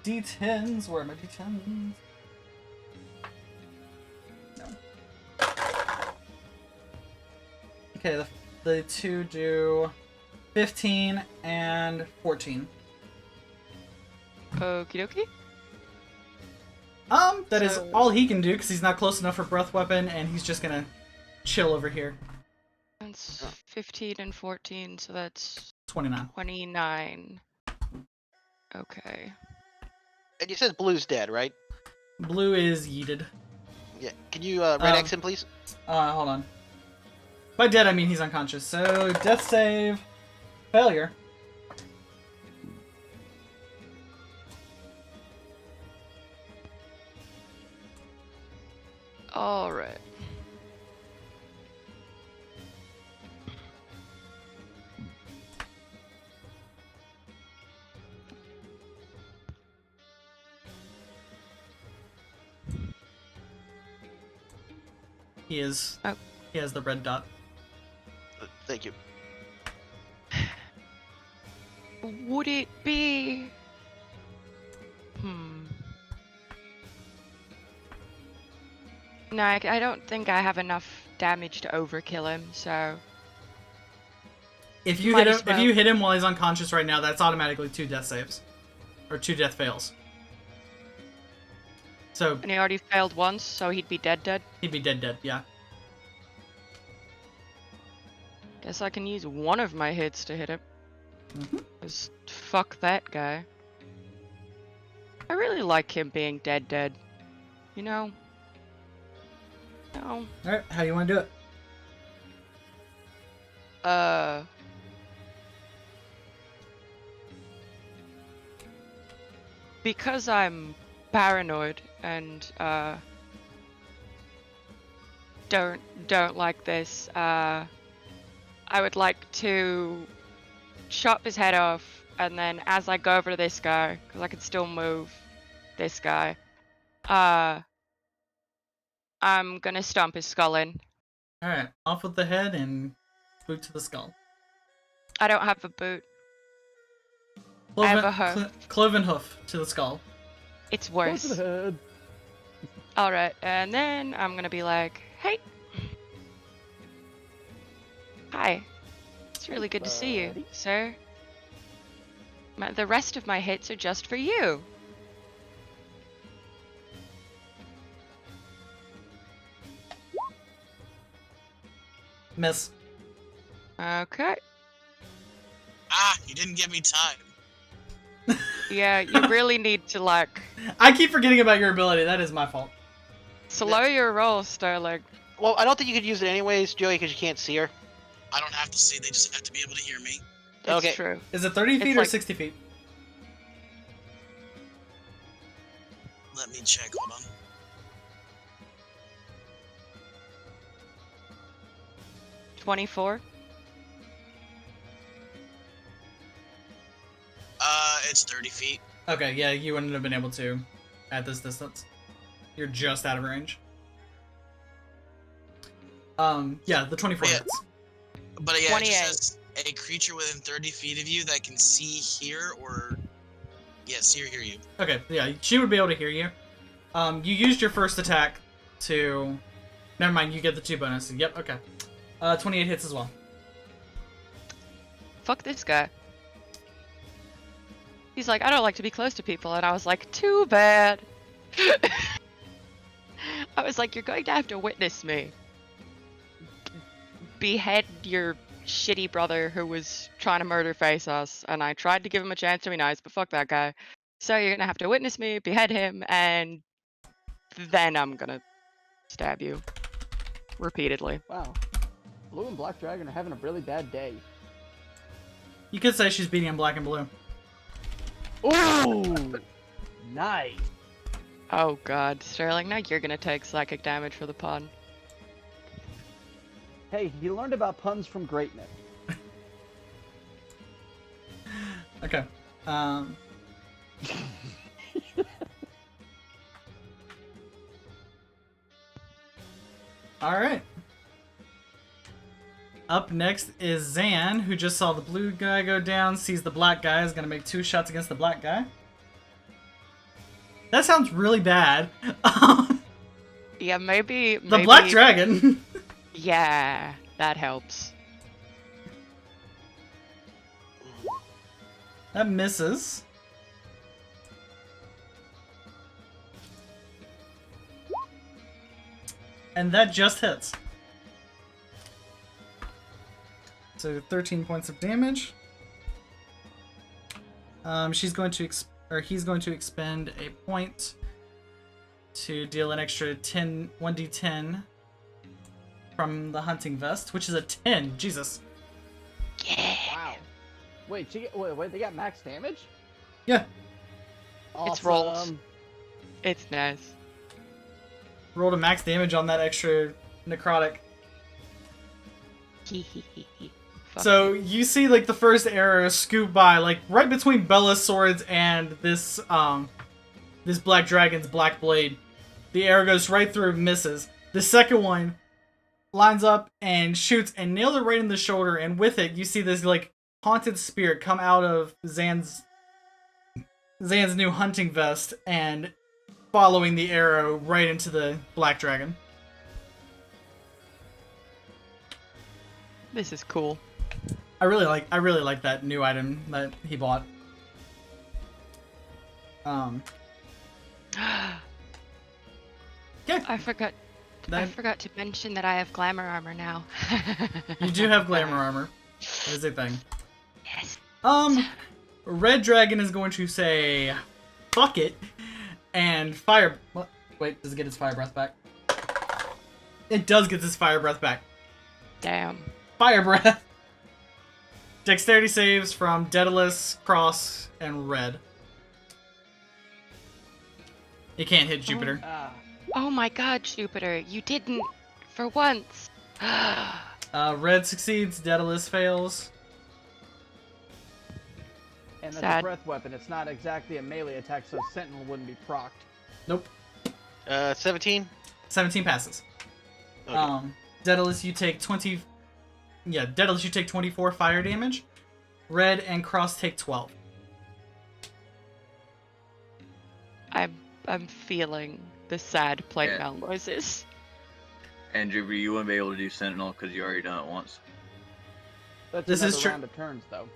D10s. Where are my D10s? No. Okay, the two do 15 and 14. Okie dokie. That is So- all he can do because he's not close enough for breath weapon, and he's just gonna chill over here. That's 15 and 14, so that's 29. 29. Okay. And you said Blue's dead, right? Blue is yeeted. Yeah. Can you Red X him, please? Hold on. By dead, I mean he's unconscious. So, death save, failure. Alright. He is. Oh. He has the red dot. Thank you. Would it be... No, I don't think I have enough damage to overkill him, so... If you Might hit him, as well. if you hit him while he's unconscious right now, that's automatically 2 death saves, or 2 death fails. So And he already failed once, so he'd be dead. he'd be dead. Yeah. Guess I can use one of my hits to hit him. Mhm. 'Cause fuck that guy. I really like him being dead. You know? No. Alright, how do you want to do it? Because I'm paranoid and don't like this, I would like to chop his head off, and then as I go over to this guy, because I can still move this guy, I'm gonna stomp his skull in. Alright, off with the head and boot to the skull. I don't have a boot. I have a hoof. Cloven hoof to the skull. It's Go to worse. the head. Alright, and then I'm gonna be like, hey. Hi. It's really good to see you, buddy. sir. The rest of my hits are just for you. Miss. Okay. Ah, you didn't give me time. Yeah, you really need to, like, I keep forgetting about your ability. That is my fault. slow your roll, Sterling. Well, I don't think you could use it anyways, Joey, because you can't see her. I don't have to see, they just have to be able to hear me. It's Okay. true. Is it 30 feet It's or like- 60 feet? Let me check, hold on. $24. It's 30 feet. Okay, yeah, you wouldn't have been able to at this distance. You're just out of range. Yeah, the 24 Yeah. hits. But yeah, it 28. just says a creature within 30 feet of you that can see, hear, or... Yeah, see or hear you. Okay, yeah, she would be able to hear you. You used your first attack to... Never mind, you get the 2 bonuses. Yep, okay. 28 hits as well. Fuck this guy. He's like, I don't like to be close to people, and I was like, too bad. I was like, you're going to have to witness me behead your shitty brother who was trying to murder face us, and I tried to give him a chance to be nice, but fuck that guy. So you're gonna have to witness me behead him, and then I'm gonna stab you repeatedly. Wow. Blue and Black Dragon are having a really bad day. You could say she's beating him black and blue. Ooh! Nice. Oh god, Sterling, now you're gonna take psychic damage for the pun. Hey, he learned about puns from greatness. Okay. Alright. Up next is Zan, who just saw the blue guy go down, sees the black guy, is going to make 2 shots against the black guy. That sounds really bad. Yeah, maybe... The black dragon. Yeah, that helps. That misses. And that just hits. So 13 points of damage. He's going to expend a point to deal an extra 1d10 from the hunting vest, which is a 10. Jesus. Wow. Wait, they got max damage? Yeah. Awesome. It's rolls. It's nice. Rolled a max damage on that extra necrotic. Fuck So you. you see like the first arrow scoop by, like right between Bella's swords and this black dragon's black blade. The arrow goes right through, misses. The second one lines up and shoots and nails it right in the shoulder, and with it you see this like haunted spirit come out of Zan's new hunting vest and following the arrow right into the black dragon. This is cool. I really like that new item that he bought. Okay. I forgot to mention that I have glamour armor now. You do have glamour armor. That is a thing. Yes. Red Dragon is going to say, fuck it, And fire. What? Wait, does it get its fire breath back? It does get its fire breath back. Damn. Fire breath. Dexterity saves from Daedalus, Cross, and Red. You can't hit Jupiter. Oh my god, Jupiter, you didn't for once. Red succeeds, Daedalus fails. And that's a Sad. breath weapon. It's not exactly a melee attack, so Sentinel wouldn't be procced. Nope. 17. 17 passes. Okay. Daedalus, you take 20. Yeah, Daedalus, you take 24 fire damage. Red and Cross take 12. I'm feeling the sad playground noises. And Jupiter, you wouldn't be able to do Sentinel because you already done it once. That's This is another true. round of turns, though.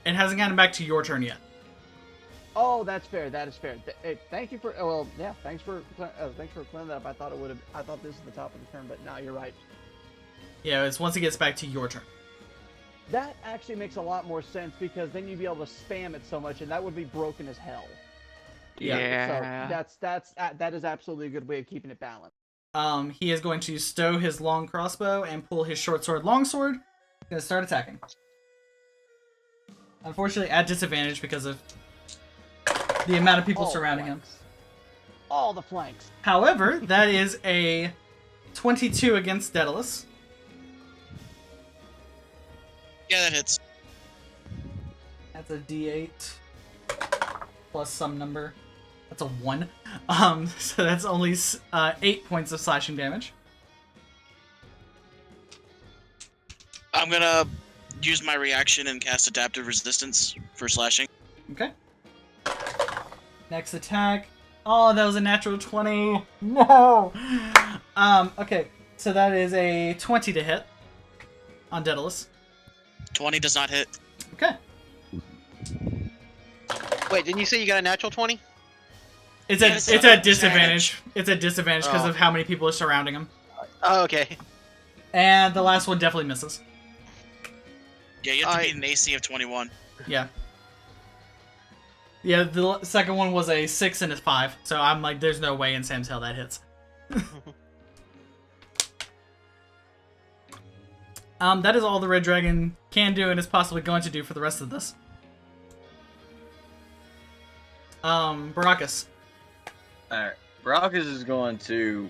It hasn't gotten back to your turn yet. Oh, that's fair. That is fair. Hey, thank you for. Well, yeah. Thanks for clearing that up. I thought it would have. I thought this is the top of the turn, but no, you're right. Yeah, it's once it gets back to your turn. That actually makes a lot more sense because then you'd be able to spam it so much, and that would be broken as hell. Yeah. So that is absolutely a good way of keeping it balanced. He is going to stow his long crossbow and pull his short sword longsword. He's going to start attacking. Unfortunately, at disadvantage because of the amount of people All the surrounding him. flanks. All the flanks. However, that is a 22 against Daedalus. Yeah, that hits. That's a D8 plus some number. That's a 1. So that's only 8 points of slashing damage. I'm gonna use my reaction and cast Adaptive Resistance for slashing. Okay. Next attack. Oh, that was a natural 20. No. Okay. So that is a 20 to hit on Daedalus. 20 does not hit. Okay. Wait, didn't you say you got a natural 20? It's Yes, at disadvantage. It's at disadvantage because Oh. of how many people are surrounding him. Oh, okay. And the last one definitely misses. Yeah, you have to beat an AC of 21. Yeah. Yeah, the second one was a 6 and a 5, so I'm like, there's no way in Sam's Hell that hits. That is all the Red Dragon can do and is possibly going to do for the rest of this. Baracus. Alright. Baracus is going to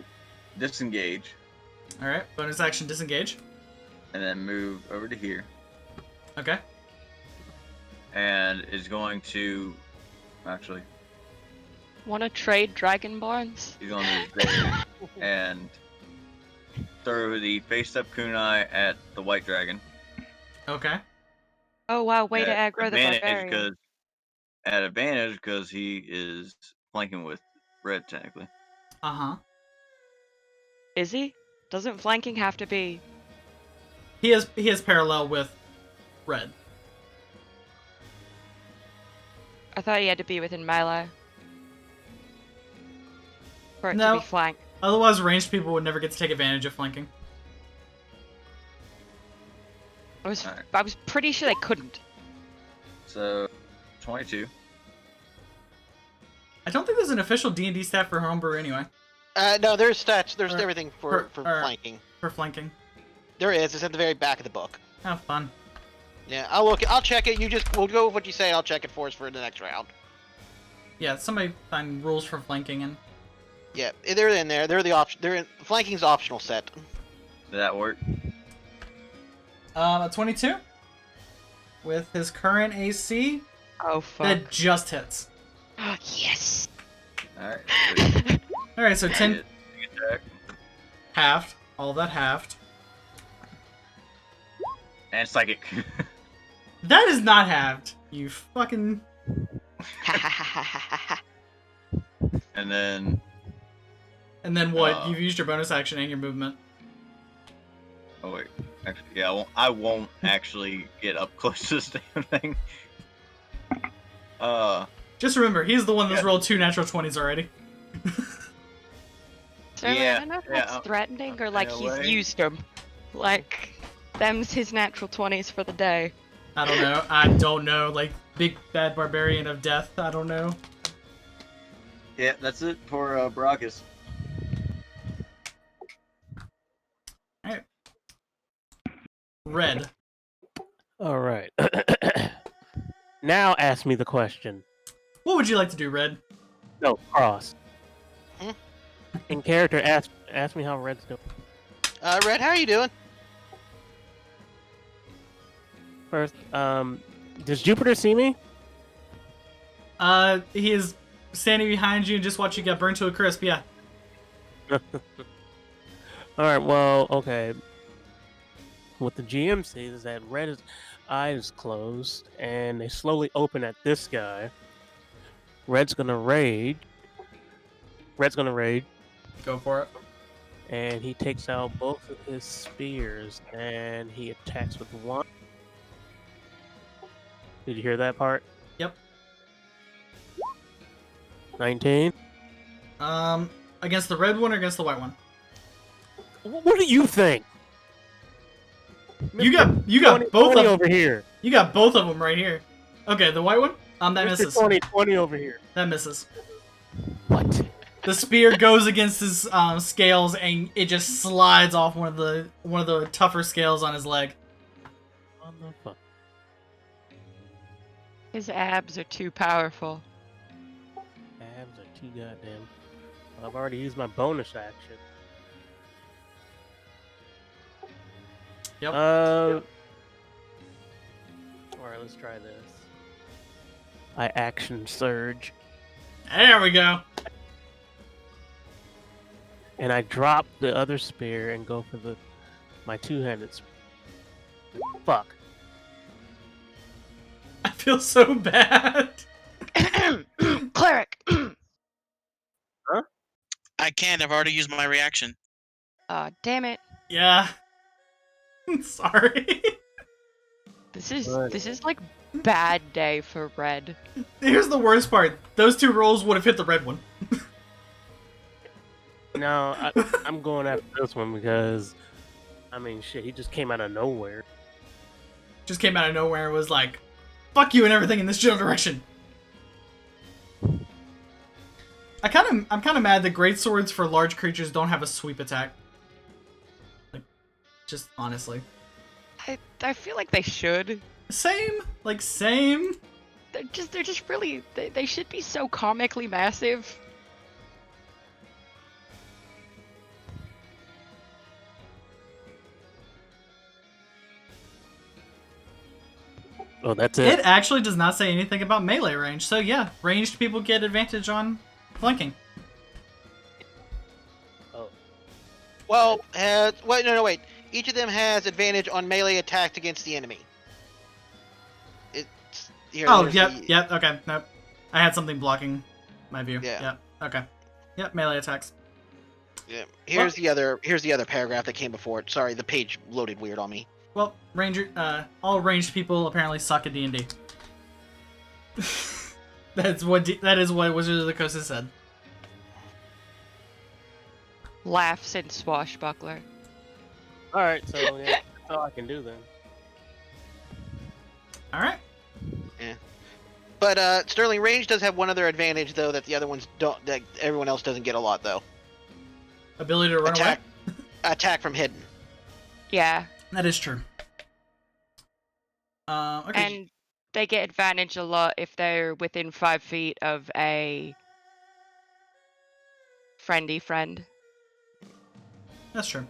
disengage Alright, bonus action disengage. and then move over to here. Okay. And is going to actually Wanna trade Dragonborns? he's going to there and throw the face up kunai at the white dragon. Okay. Oh wow, way to At aggro the advantage barbarian. 'cause- at advantage because he is flanking with red technically. Uh-huh. Is he? Doesn't flanking have to be? He has parallel with red. I thought he had to be within melee. For it No. to be flank. Otherwise, ranged people would never get to take advantage of flanking. Alright. I was pretty sure they couldn't. So 22. I don't think there's an official D&D stat for homebrew anyway, No, there's stats. There's Or- everything for or- flanking. for flanking. There is. It's at the very back of the book. Have fun. Yeah, I'll look. I'll check it. We'll go with what you say. I'll check it for us for the next round. Yeah, somebody find rules for flanking and... Yeah, they're in there. They're the option. Flanking's optional set. Did that work? A 22? With his current AC, Oh fuck. that just hits. Yes! Alright. Alright, so 10 Attack. halved. All that halved. And psychic. That is not halved. You fucking... And then And then what? You've used your bonus action and your movement. oh wait. Actually yeah, I won't actually get up close to this damn thing. Just remember, he's the one that's Yeah. rolled 2 natural 20s already. So I don't know if yeah, that's threatening or like in a he's way. used them. Like, them's his natural 20s for the day. I don't know. I don't know. Like, big bad barbarian of death. I don't know. Yeah, that's it for Baracus. Alright. Red. All right. Now ask me the question. What would you like to do, Red? No, Cross. Hmm? In character, ask me how Red's doing. Red, how are you doing? First, does Jupiter see me? He is standing behind you and just watch you get burned to a crisp, yeah. Alright, well, okay. What the GM sees is that Red's eyes closed, and they slowly open at this guy. Red's gonna rage. Go for it. And he takes out both of his spears, and he attacks with one. Did you hear that part? Yep. 19. Against the red one or against the white one? What do you think? You got 20, both 20 of them over here. You got both of them right here. Okay, the white one? That Mr. misses. 20 over here. That misses. What? The spear goes against his scales and it just slides off one of the tougher scales on his leg. Motherfucker. His abs are too powerful. Abs are too goddamn. I've already used my bonus action. Yep. Alright, let's try this. I action surge. There we go. And I drop the other spear and go for my two-handed spear. Fuck. I feel so bad. Cleric! Huh? I can't. I've already used my reaction. Aw, damn it. Yeah. Sorry. This is like bad day for Red. Here's the worst part. Those two rolls would have hit the red one. No, I'm going after this one because, I mean, shit, he just came out of nowhere. Just came out of nowhere and was like, fuck you and everything in this general direction. I'm kind of mad that great swords for large creatures don't have a sweep attack. Like, just honestly. I feel like they should. Same. They're just really, they should be so comically massive. Oh, that's it. It actually does not say anything about melee range, so yeah, ranged people get advantage on flanking. Oh, Well, wait. Each of them has advantage on melee attacks against the enemy. It's here. Oh, there's yep, the- okay, nope. I had something blocking my view. Yeah. Yep, okay. Yep, melee attacks. Yeah. Here's the other paragraph that came before it. Sorry, the page loaded weird on me. Well, all ranged people apparently suck at D&D. that is what Wizards of the Coast has said. Laughs and swashbuckler. alright, so yeah, that's all I can do then. Alright. But Sterling range does have one other advantage though that the other ones don't. That everyone else doesn't get a lot though. Ability to run away? Attack from hidden. Yeah. That is true. Okay. And they get advantage a lot if they're within 5 feet of a friendly friend. That's true.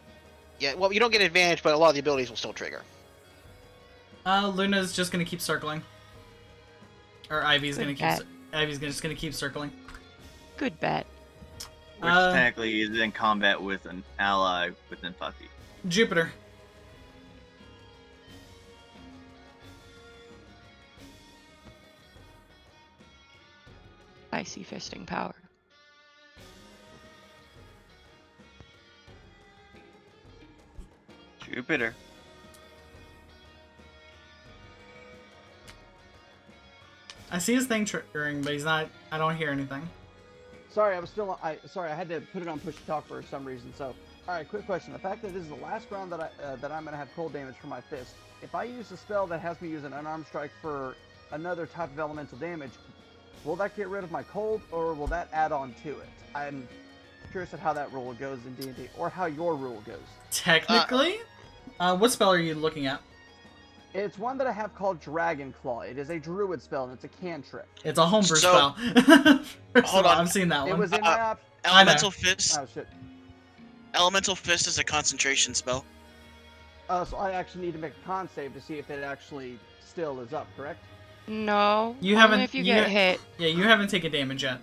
Yeah. Well, you don't get advantage, but a lot of the abilities will still trigger. Luna's just gonna keep circling. Or Ivy's Good gonna bet. just gonna keep circling. Good bet. Which technically is in combat with an ally within 5 feet. Jupiter. Icy fisting power. Jupiter. I see his thing triggering, but he's not. I don't hear anything. Sorry, I had to put it on push to talk for some reason. So, all right, quick question: the fact that this is the last round that I'm gonna have cold damage for my fist, if I use a spell that has me use an unarmed strike for another type of elemental damage, will that get rid of my cold, or will that add on to it? I'm curious at how that rule goes in D&D, or how your rule goes. Technically, what spell are you looking at? It's one that I have called Dragon Claw. It is a druid spell, and it's a cantrip. It's a homebrew So- spell. Hold on. I've seen that It one. was in my option. Elemental Fist. Oh, shit. Elemental Fist is a concentration spell. So I actually need to make a con save to see if it actually still is up, correct? No. You only haven't- if you you get ha- hit. Yeah, you haven't taken damage yet.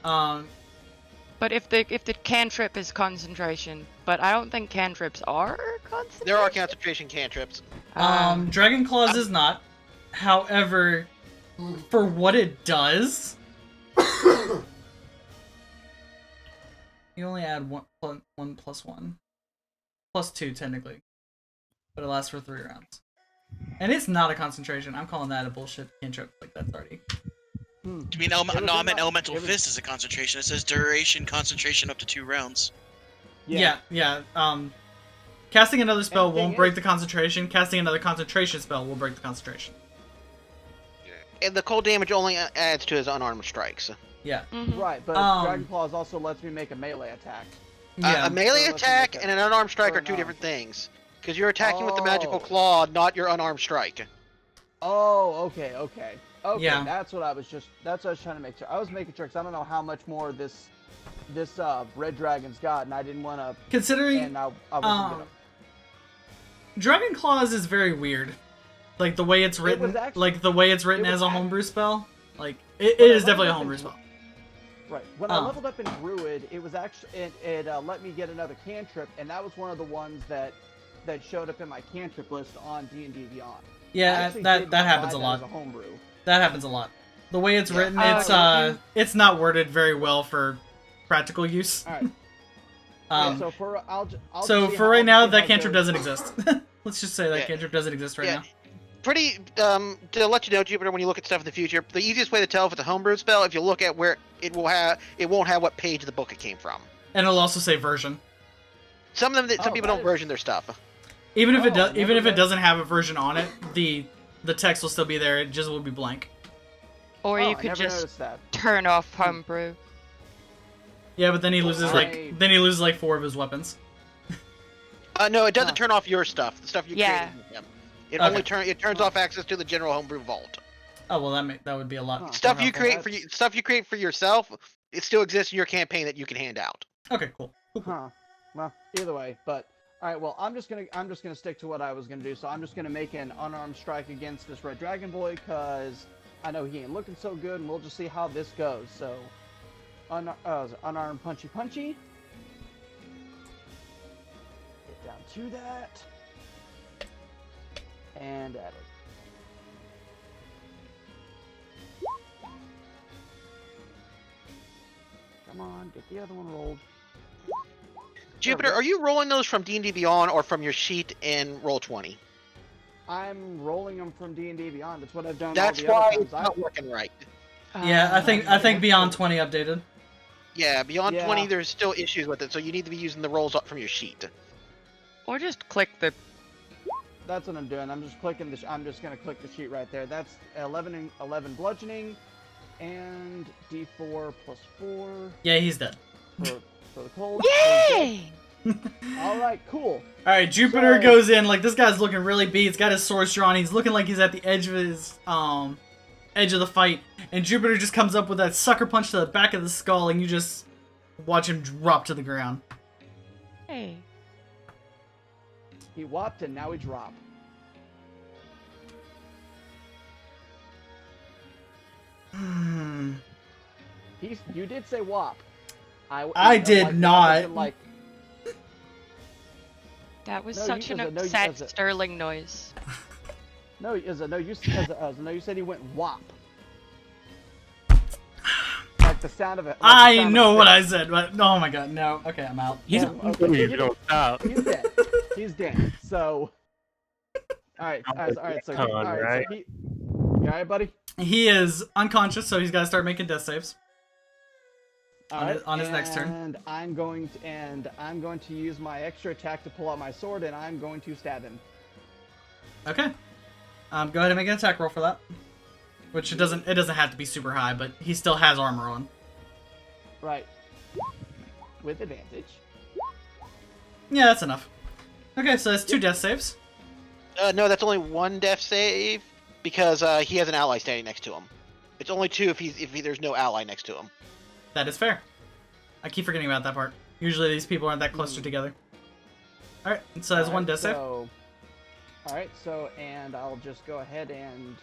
But if the cantrip is concentration, but I don't think cantrips are concentration. There are concentration cantrips. Dragon Claws is not. However, for what it does, you only add one plus one. Plus 2, technically. But it lasts for 3 rounds. And it's not a concentration. I'm calling that a bullshit cantrip. Like, that's already... Do you mean I meant Elemental Fist is a concentration. It says duration concentration up to 2 rounds. Yeah. Casting another spell And the thing won't break is- the concentration. Casting another concentration spell will break the concentration. And the cold damage only adds to his unarmed strikes. Yeah. Mhm. Right, but Um, Dragon Claws also lets me make a melee attack. Yeah. A melee So let's attack make it- and an unarmed strike or are 2 no. different things. Because you're attacking with the magical Oh. claw, not your unarmed strike. Oh, okay. Yeah. That's what I was trying to make sure. I was making sure because I don't know how much more this red dragon's got, and I didn't want to. Considering And I wasn't gonna. Dragon Claws is very weird. Like the way it's written, was actually- like the way it's written it was as a act- homebrew spell. Like it When I is definitely a leveled up homebrew in- spell. Right. When I leveled up in Druid, it was actually it let me get another cantrip, and that was one of the ones that showed up in my cantrip list on D&D Beyond. I Yeah, actually that did that buy happens a that lot. as a homebrew. That happens a lot. The way it's written, Oh, it's not worded very well for practical use. All right. Um, so for I'll so see for how- right I'll now, see that how it cantrip goes. doesn't exist. Let's just say that Yeah. cantrip doesn't exist right Yeah. now. Pretty, to let you know, Jupiter, when you look at stuff in the future, the easiest way to tell if it's a homebrew spell, if you look at where it won't have what page of the book it came from. And it'll also say version. Some of them, some Oh, people that don't is- version their stuff. Even if it does, never even if it read- doesn't have a version on it, the text will still be there. It just will be blank. Or Oh, you I could never just noticed that. turn off homebrew. Yeah, but then he loses I- like 4 of his weapons. No, it doesn't Huh. turn off your stuff. The stuff you Yeah. created with them. It Okay. only turns off access to the general homebrew vault. Oh well, that would be a lot. Huh. Stuff more you helpful. create for stuff you create for yourself, it still exists in your campaign that you can hand out. Okay, cool. Huh. Well, either way, but all right. Well, I'm just gonna stick to what I was gonna do. So I'm just gonna make an unarmed strike against this red dragon boy because I know he ain't looking so good, and we'll just see how this goes. So, unarmed punchy. Get down to that, and at it. Come on, get the other one rolled. Jupiter, go. are you rolling those from D&D Beyond or from your sheet in Roll20? I'm rolling them from D&D Beyond. That's what I've done. That's all the why other it's times. not working right. Yeah, I think yeah. Beyond 20 updated. Yeah, Beyond Yeah. 20, there's still issues with it, so you need to be using the rolls up from your sheet. Or just click the. That's what I'm doing. I'm just clicking I'm just gonna click the sheet right there. That's 11 bludgeoning, and D4 plus 4 Yeah, he's dead. for the cold. Yay! All right, cool. All right, Jupiter So- goes in. Like this guy's looking really beat. He's got his sword drawn. He's looking like he's at the edge of his edge of the fight. And Jupiter just comes up with that sucker punch to the back of the skull, and you just watch him drop to the ground. Hey. He whopped and now he dropped. Hmm. You did say whop. I did like, not. as in, like, That was No, such you- an as a- no, you- upset as a- Sterling noise. no, you said he went whop. Like the sound of it. I know what I said, but oh my god, no. Okay, I'm out. He's Yeah, a okay. if you don't stop. He's dead. He's dead. So. All right. So Come on, right? So you all right, buddy? He is unconscious, so he's got to start making death saves. All On right, his- on his next turn. And I'm going to use my extra attack to pull out my sword, and I'm going to stab him. Okay. Go ahead and make an attack roll for that. which it doesn't have to be super high, but he still has armor on. Right. With advantage. Yeah, that's enough. Okay, so that's 2 death saves. No, that's only 1 death save because he has an ally standing next to him. It's only 2 if there's no ally next to him. That is fair. I keep forgetting about that part. Usually these people aren't that clustered together. Alright, so that's 1 death save. Alright, so, and I'll just go ahead and...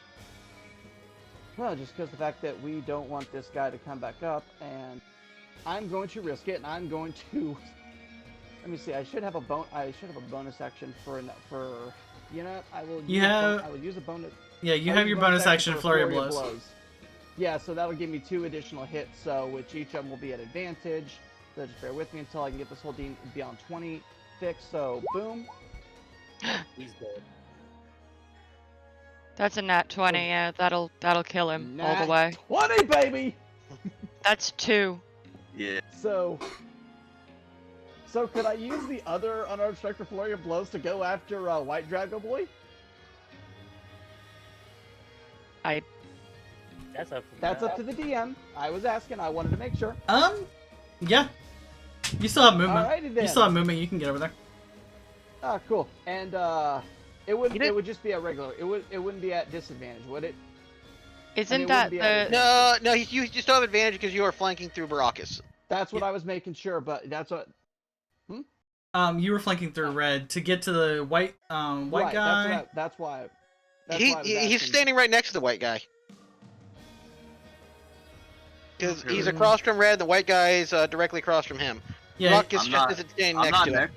Well, just because the fact that we don't want this guy to come back up, and I'm going to risk it, and I'm going to... Let me see, I should have a bonus action for... You know, I will use a bonus... Yeah, you have your bonus action of Flurry of Blows. Yeah, so that'll give me 2 additional hits, so which each of them will be at advantage. So just bear with me until I can get this whole team beyond 20 fixed. So boom. He's dead. That's a nat 20. Yeah, that'll kill him all the way. 20, baby. That's 2. Yeah. So could I use the other unarmed strike for Flurry of Blows to go after White Drago Boy? That's up to the DM. I was asking. I wanted to make sure. Yeah. You still have movement. Alrighty then. You still have movement. You can get over there. Ah, cool. And it would just be a regular. It wouldn't be at disadvantage, would it? Isn't that the... No, you still have advantage because you are flanking through Baracus. That's what I was making sure, but that's what... You were flanking through red to get to the white right, guy. That's why He's standing right next to the white guy. Because he's across from red, the white guy is directly across from him. Yeah, Baracus just isn't standing next to him.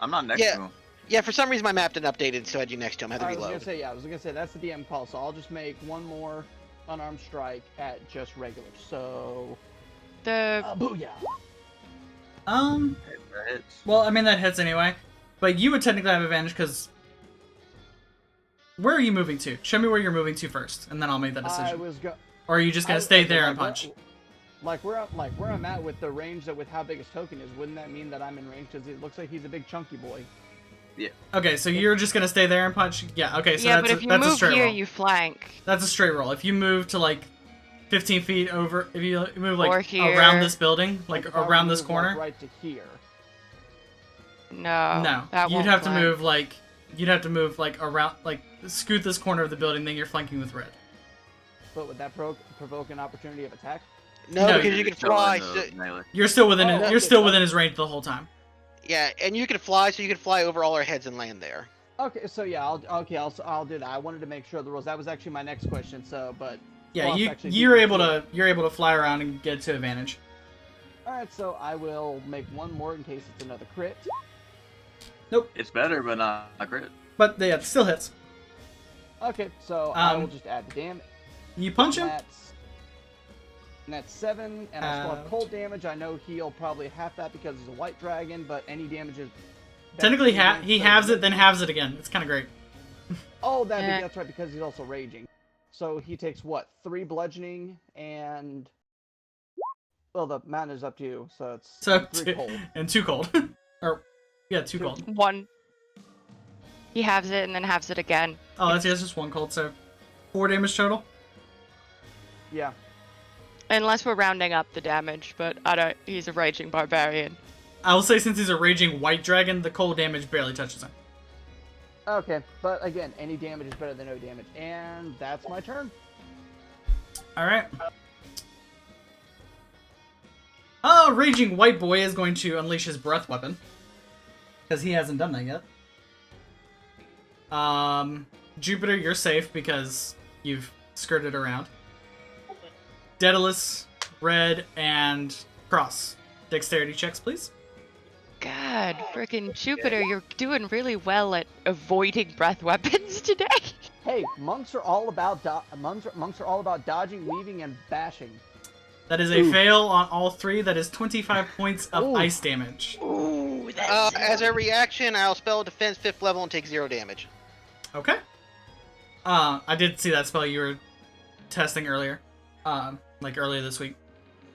I'm not next to him. Yeah, for some reason my map didn't update it, so I had you next to him. I had to I reload. was gonna say that's the DM call, so I'll just make one more unarmed strike at just regular. So booyah. That hits. Well, I mean that hits anyway, but you would technically have advantage because where are you moving to? Show me where you're moving to first, and then I'll make that decision. Or are you just gonna stay there and punch? Like where I'm at with the range with how big his token is, wouldn't that mean that I'm in range? Because it looks like he's a big chunky boy. Yeah. Okay, so you're just gonna stay there and punch? Yeah. Okay, so yeah, but if you move here, roll. you flank. That's a straight roll. If you move to like 15 feet over, if you move like Or here. around this building, like if I around would this move, corner. like, right to here. No. That you'd won't have to flank. move like around, like scoot this corner of the building. Then you're flanking with red. But would that provoke an opportunity of attack? No, No, because you can fly. You're still within Oh, you're okay, still so- within his range the whole time. Yeah, and you can fly, so you can fly over all our heads and land there. Okay, so yeah, I'll do that. I wanted to make sure the rules. That was actually my next question. So, but Yeah, Frost you actually you're beat able me to fly around and get to advantage. All right, so I will make one more in case it's another crit. It's better, but not a crit. But yeah, it still hits. Okay, so I will just add the damage. You punch him. That's 7, and I still have cold damage. I know he'll probably half that because he's a white dragon, but any damage is... Technically, he halves it, then halves it again. It's kind of great. Oh, that's right, because he's also raging. So he takes, what, 3 bludgeoning, and... Well, the mountain is up to you, so it's 3 cold. And 2 cold. Or, yeah, 2 cold. 1. He halves it and then halves it again. Oh, that's just 1 cold, so 4 damage total? Yeah. Unless we're rounding up the damage, but he's a raging barbarian. I will say since he's a raging white dragon, the cold damage barely touches him. Okay, but again, any damage is better than no damage, and that's my turn. Alright. Raging white boy is going to unleash his breath weapon. Because he hasn't done that yet. Jupiter, you're safe because you've skirted around. Daedalus, Red, and Cross. Dexterity checks, please. God, freaking Jupiter, you're doing really well at avoiding breath weapons today. Hey, monks are all about monks are all about dodging, weaving, and bashing. That is a fail on all 3. That is 25 points of ice damage. Ooh, that's As a reaction, I'll spell defense 5th level and take 0 damage. Okay. I did see that spell you were testing earlier. Like earlier this week.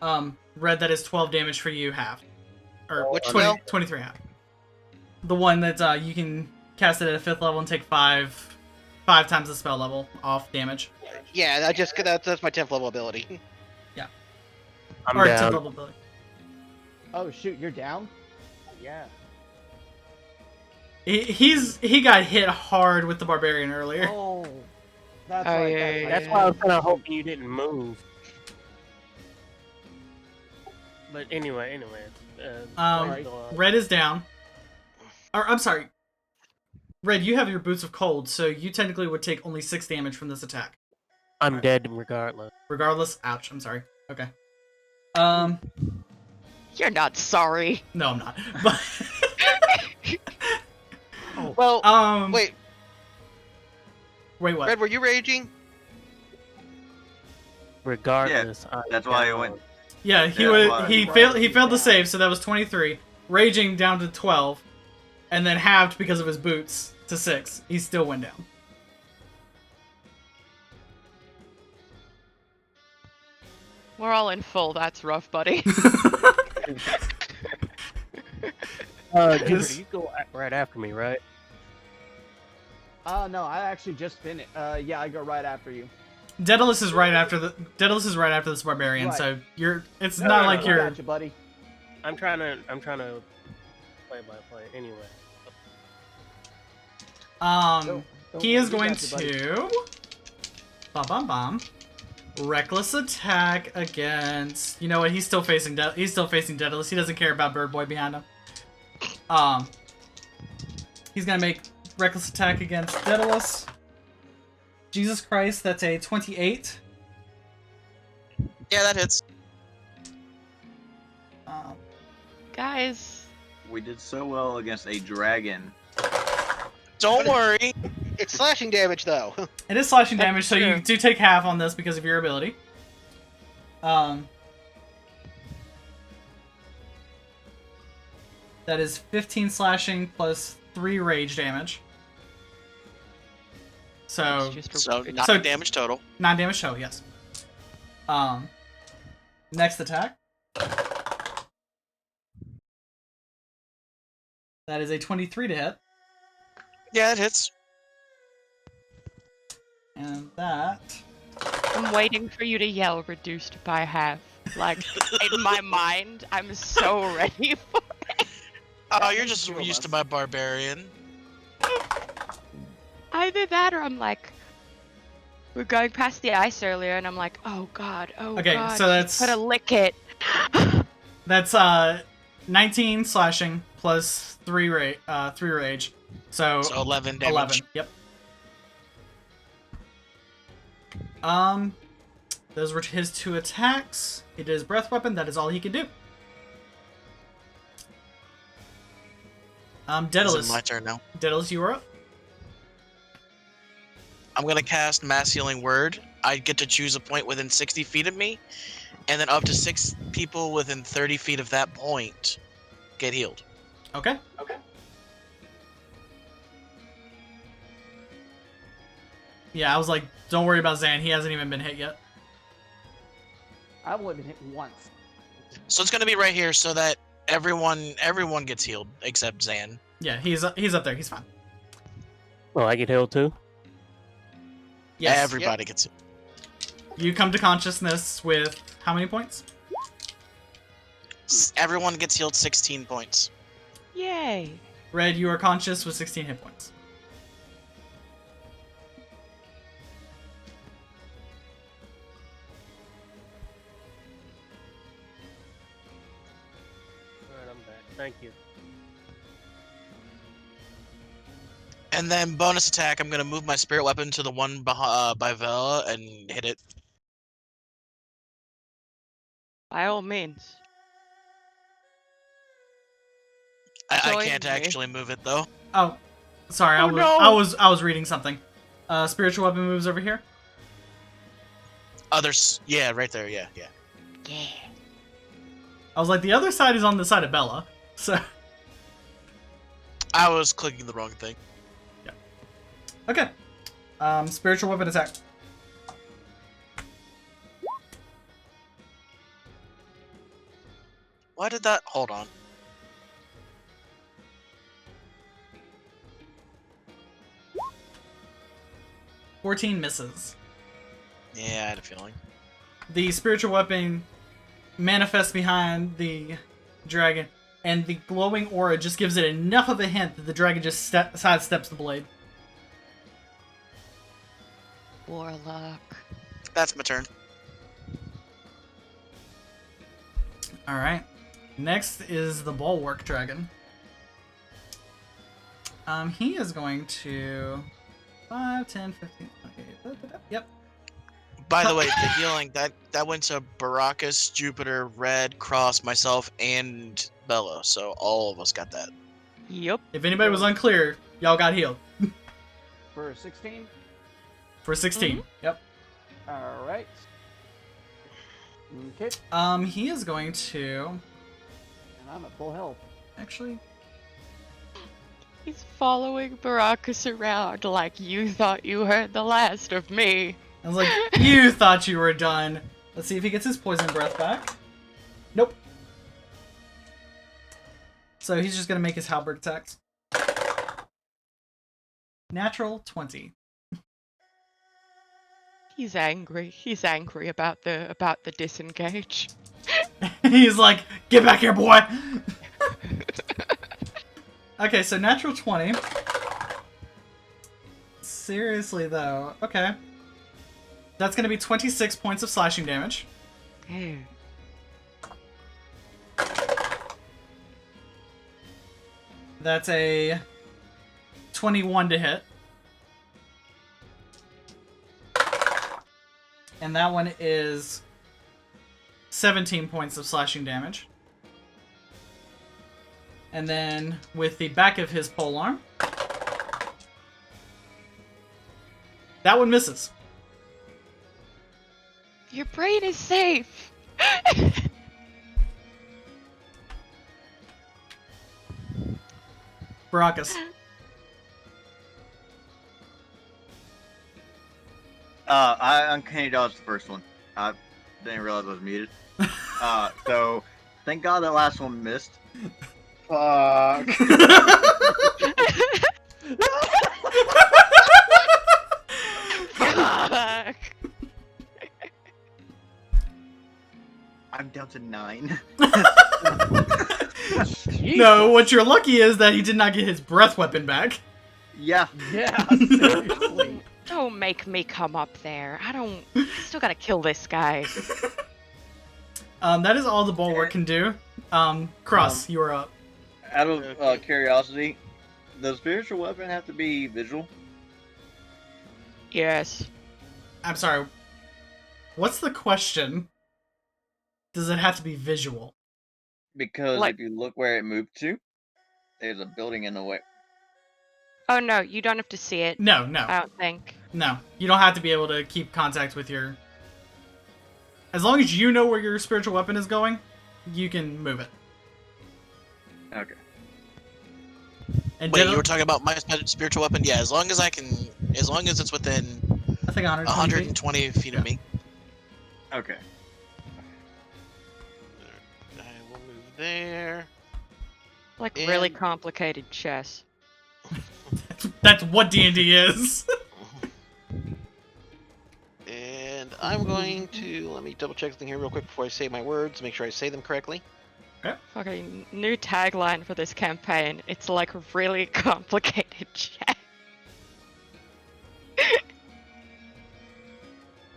Red, that is 12 damage for you, half. Or Which 20, spell? 23 half. The one that you can cast it at a 5th level and take 5 5 times the spell level off damage. Yeah, that's my 10th level ability. I'm Or 10th down. level ability. Oh shoot, you're down. Yeah. He got hit hard with the barbarian earlier. Oh, that's Oh, right. yeah, That's yeah, right. That's why I was kind of hoping you didn't move. But anyway. Sorry. Red is down. Or I'm sorry. Red, you have your boots of cold, so you technically would take only 6 damage from this attack. I'm dead regardless. Regardless, ouch. I'm sorry. Okay. You're not sorry. No, I'm not. But Well, wait, wait, what? Red, were you raging? Regardless, That's why I went. Yeah, he failed the save, so that was 23. Raging down to 12, and then halved because of his boots to 6. He still went down. We're all in full. That's rough, buddy. Jupiter, you go right after me, right? No, I actually just finished. Yeah, I go right after you. Daedalus is right after this barbarian, Right. so it's not like I you're got you, buddy. I'm trying to play by play anyway. Don't he worry, is we going got you, buddy. to reckless attack against, you know what, he's still facing Daedalus. He doesn't care about Bird Boy behind him. He's gonna make reckless attack against Daedalus. Jesus Christ, that's a 28. Yeah, that hits. Guys, We did so well against a dragon. Don't worry. It's slashing damage, though. It is slashing damage, so you true. do take half on this because of your ability. That is 15 slashing plus 3 rage damage. So, it's just So, it's- 9 damage total. 9 damage total, yes. Next attack. That is a 23 to hit. Yeah, it hits. And that... I'm waiting for you to yell reduced by half. Like, in my mind, I'm so ready for it. Oh, you're just two of used to us. my barbarian. Either that or I'm like, we're going past the ice earlier, and I'm like, oh god, Okay, god, so that's- gotta lick it. That's 19 slashing plus 3 rage. So, So 11 damage. 11. Yep. Those were his 2 attacks. He did his breath weapon. That is all he could do. Is Daedalus. it my turn now? Daedalus, you are up. I'm gonna cast Mass Healing Word. I get to choose a point within 60 feet of me, and then up to 6 people within 30 feet of that point get healed. Okay. Yeah, I was like, don't worry about Zan. He hasn't even been hit yet. I've only been hit once. So it's gonna be right here, so that everyone gets healed except Zan. Yeah, he's up there. He's fine. Oh, I get healed too. Yes. Everybody gets healed. You come to consciousness with how many points? Everyone gets healed 16 points. Yay. Red, you are conscious with 16 hit points. Alright, I'm back. Thank you. And then bonus attack, I'm gonna move my spirit weapon to the one by Vela and hit it. By all means. I Join can't me. actually move it though. Oh, sorry. Oh, no. I was reading something. Spiritual weapon moves over here. Others, yeah, right there, yeah. Yeah. I was like, the other side is on the side of Bella. So, I was clicking the wrong thing. okay. Spiritual weapon attack. Why did that? Hold on. 14 misses. Yeah, I had a feeling. The spiritual weapon manifests behind the dragon, and the glowing aura just gives it enough of a hint that the dragon just sidesteps the blade. Warlock. That's my turn. Alright. Next is the Bulwark Dragon. He is going to 5, 10, 15, 20. Yep. By the way, the healing that went to Baracus, Jupiter, Red, Cross, myself, and Bella. So all of us got that. Yup. If anybody was unclear, y'all got healed. For 16. For 16. Yep. All right. Okay. He is going to And I'm at full health. actually. He's following Baracus around like you thought you heard the last of me. I was like, you thought you were done. Let's see if he gets his poison breath back. Nope. So he's just gonna make his halberd attacks. Natural 20. He's angry. He's angry about the disengage. He's like, get back here, boy! Okay, so natural 20. Seriously, though. Okay. That's going to be 26 points of slashing damage. Ew. That's a 21 to hit. And that one is 17 points of slashing damage. And then with the back of his polearm, that one misses. Your brain is safe. Baracus. I uncanny dodged the first one. I didn't realize I was muted. So thank God that last one missed. Fuck. Fuck. I'm down to 9. No, what you're lucky is that he did not get his breath weapon back. Yeah. Yeah, seriously. Don't make me come up there. Still gotta kill this guy. That is all the bulwark can do. Cross, you are up. Out of curiosity, does spiritual weapon have to be visual? Yes. I'm sorry. What's the question? Does it have to be visual? Because Like- if you look where it moved to, there's a building in the way. Oh no, you don't have to see it. No, no, I don't think. no. You don't have to be able to keep contact with your... As long as you know where your spiritual weapon is going, you can move it. Okay. And Wait, Diddle- you were talking about my spiritual weapon? Yeah, as long as it's within I think 120 feet. 120 feet of me. Okay. I will move there. Like And- really complicated chess. That's what D&D is. And I'm going to let me double check something here real quick before I say my words. Make sure I say them correctly. Fucking new tagline for this campaign. It's like really complicated chess.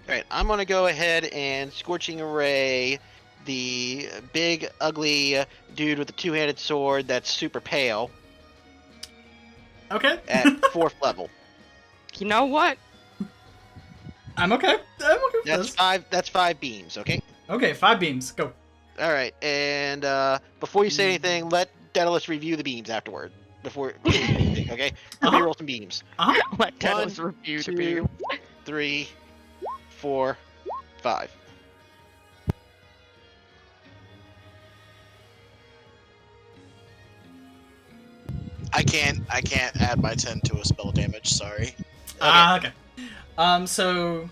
Alright, I'm gonna go ahead and Scorching Ray the big, ugly dude with the two-handed sword that's super pale Okay. at 4th level. You know what? I'm okay. I'm okay with That's this. that's 5 beams, okay? Okay, 5 beams. Go. Alright, and before you say anything, let Daedalus review the beams afterward. Before you do anything, okay? Let me roll some beams. Uh-huh. Let Tedros One, review the 2, beam. 3, 4, 5. I can't add my 10 to a spell damage. Sorry. Okay. So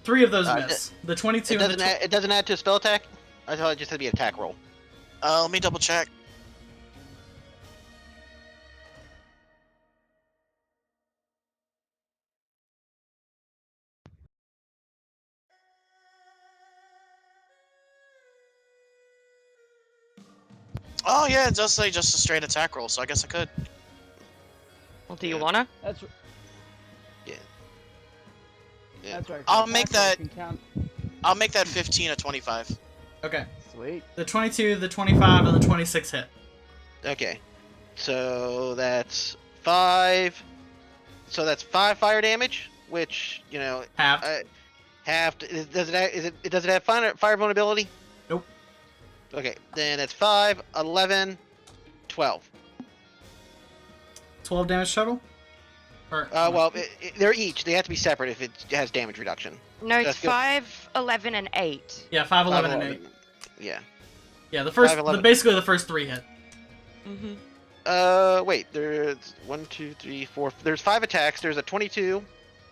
3 of those Uh, miss. The 22 It and the doesn't add, it doesn't add to a spell attack? I thought it just had to be an attack roll. Let me double check. Oh yeah, it does say just a straight attack roll, so I guess I could. Well, do you Yeah. wanna? That's Yeah. that's right. I'll make Attack roll that- can count. I'll make that 15 a 25. Okay. Sweet. The 22, the 25, and the 26 hit. Okay. So that's 5. So that's 5 fire damage, which, you know, Half. half. Does it have fire vulnerability? Nope. Okay, then it's 5, 11, 12. 12 damage total? Or, Well, they're each. They have to be separate if it has damage reduction. No, it's That's good. 5, 11, and 8. yeah, 5, 11, 5, and 8. Yeah. Yeah, the first, 5, 11. basically the first 3 hit. Mm-hmm. Wait. There's 1, 2, 3, 4. There's 5 attacks. There's a 22.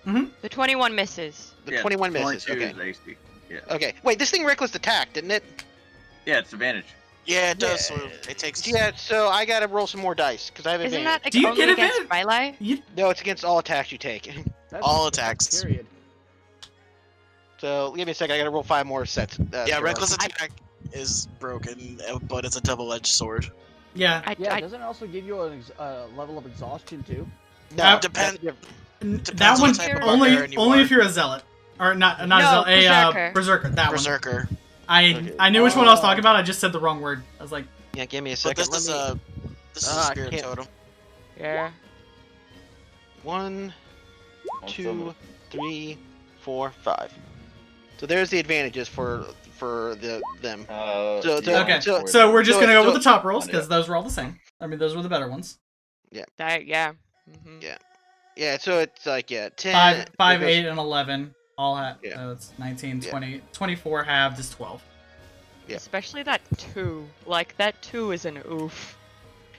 The 21 misses. The 21 misses. 22 Okay. is AC. Yeah. Okay. Wait, this thing reckless attack, didn't it? Yeah, it's advantage. Yeah, it does. Yeah. So it takes. Yeah. So I gotta roll some more dice because I have Isn't advantage. that Do you only get against advantage? melee? You, No, it's against all attacks you take. That's All attacks. Period. So give me a second. I gotta roll 5 more sets. Yeah, to reckless roll. attack is broken, but it's a double-edged sword. yeah. Yeah, doesn't it also give you a level of exhaustion too? No, Depend- That Depends one what type of only barbarian you only are. if you're a zealot, or not a No, zealot, a berserker. berserker. That one. Berserker. I knew which one I was talking about. I just said the wrong word. I was like, Yeah, give me a But second. this is a I spirit can't- totem. Yeah. 1, 2, 3, 4, 5. So there's the advantages for them. okay. so- so we're just so- gonna go so- with the top rolls because Yeah. those were all the same. I mean, those were the better ones. That, yeah. Mm-hmm. Yeah. Yeah, so it's like 10. 5, it goes- 8, and 11 all have. Yeah. So it's 19, Yeah. 20, 24 halved is 12. Yeah. Especially that 2. Like, that 2 is an oof.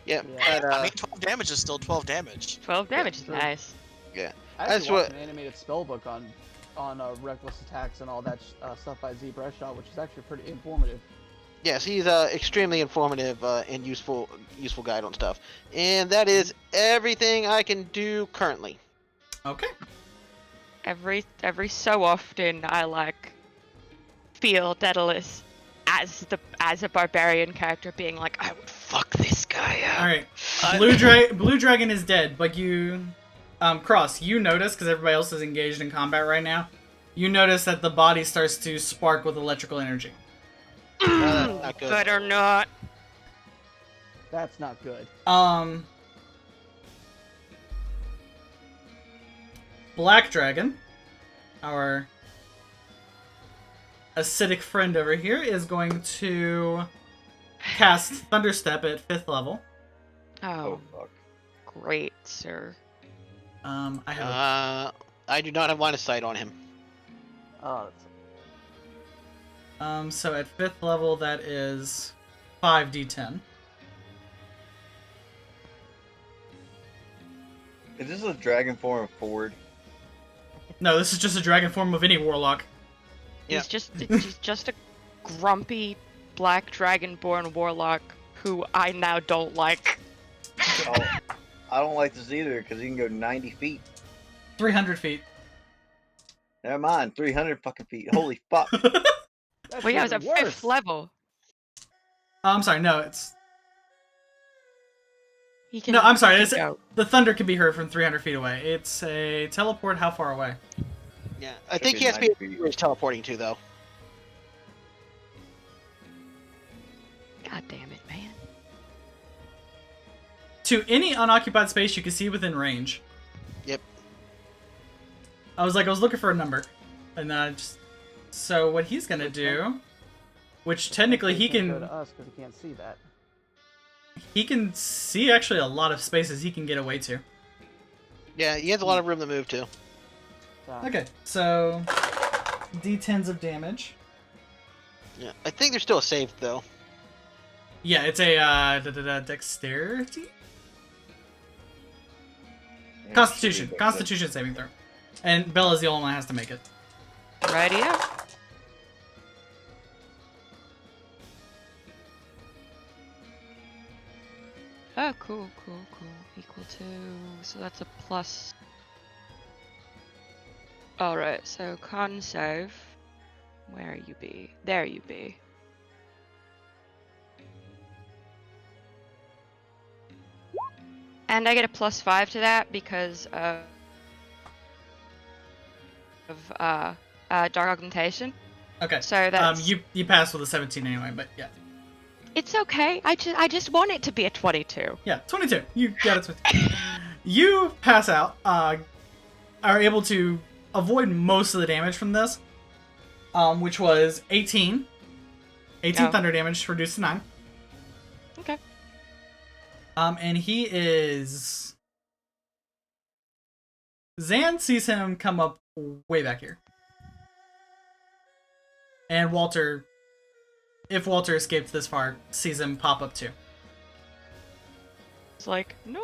Yeah. Yeah. But, I mean, 12 damage is still 12 damage. 12 damage is true. nice. I That's actually what- watched an animated spellbook on reckless attacks and all that stuff by Z Breshaw, which is actually pretty informative. yes, he's extremely informative and useful guide on stuff. And that is everything I can do currently. Okay. Every so often, I, like, feel Daedalus as a barbarian character being like, I would fuck this guy up. All right. Blue dragon is dead, but you, Cross, you notice because everybody else is engaged in combat right now. You notice that the body starts to spark with electrical energy. That's not good. Better not. That's not good. Black dragon, our acidic friend over here, is going to cast Thunderstep at 5th level. Oh, fuck. great, sir. I have I do not have line of sight on him. Oh, so at 5th level that is 5d10. Is this a dragon form of Ford? No, this is just a dragon form of any warlock. Yeah. He's just a grumpy black dragonborn warlock who I now don't like. Oh, I don't like this either because he can go 90 feet. 300 feet. Never mind, 300 fucking feet. Holy fuck. that's Well, yeah, it was even at worse. 5th level. I'm sorry, no, it's... He can, No, I'm sorry, he it's, can go. the thunder can be heard from 300 feet away. It's a teleport how far away? Yeah, I think he has to be where he's teleporting to, though. God damn it, man. To any unoccupied space you can see within range. Yep. I was looking for a number. And then I just... So what he's gonna do... Which technically he can't go can... to us because he can't see that. He can see actually a lot of spaces he can get away to. Yeah, he has a lot of room to move to. Okay, so... D10s of damage. Yeah, I think there's still a save, though. Yeah, it's a dexterity? Constitution. Constitution saving throw. And Bella's the only one that has to make it. Rightio. Oh, cool. Equal to... So that's a plus... Alright, so con save. Where you be? There you be. And I get a +5 to that because of dark augmentation. Okay. So that's you passed with a 17 anyway, but yeah. it's okay. I just want it to be a 22. Yeah, 22. You got it. 22. You pass out. Are able to avoid most of the damage from this, which was 18. 18 Oh. thunder damage reduced to 9. Okay. And he is. Zan sees him come up way back here. And Walter, if Walter escaped this far, sees him pop up too. It's like, no.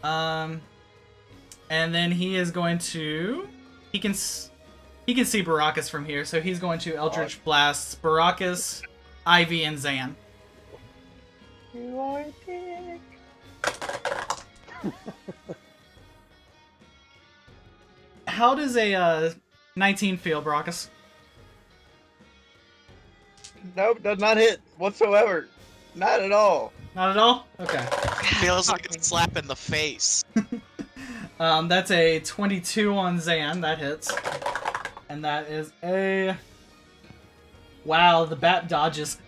And then he is going to. He can see Baracus from here, so he's going to Eldritch Blast Baracus, Ivy, and Zan. You are a dick. How does a 19 feel, Baracus? Nope, does not hit whatsoever. Not at all. Not at all? Okay. Feels like a slap in the face. That's a 22 on Zan. That hits. And that is a... Wow, the bat dodges.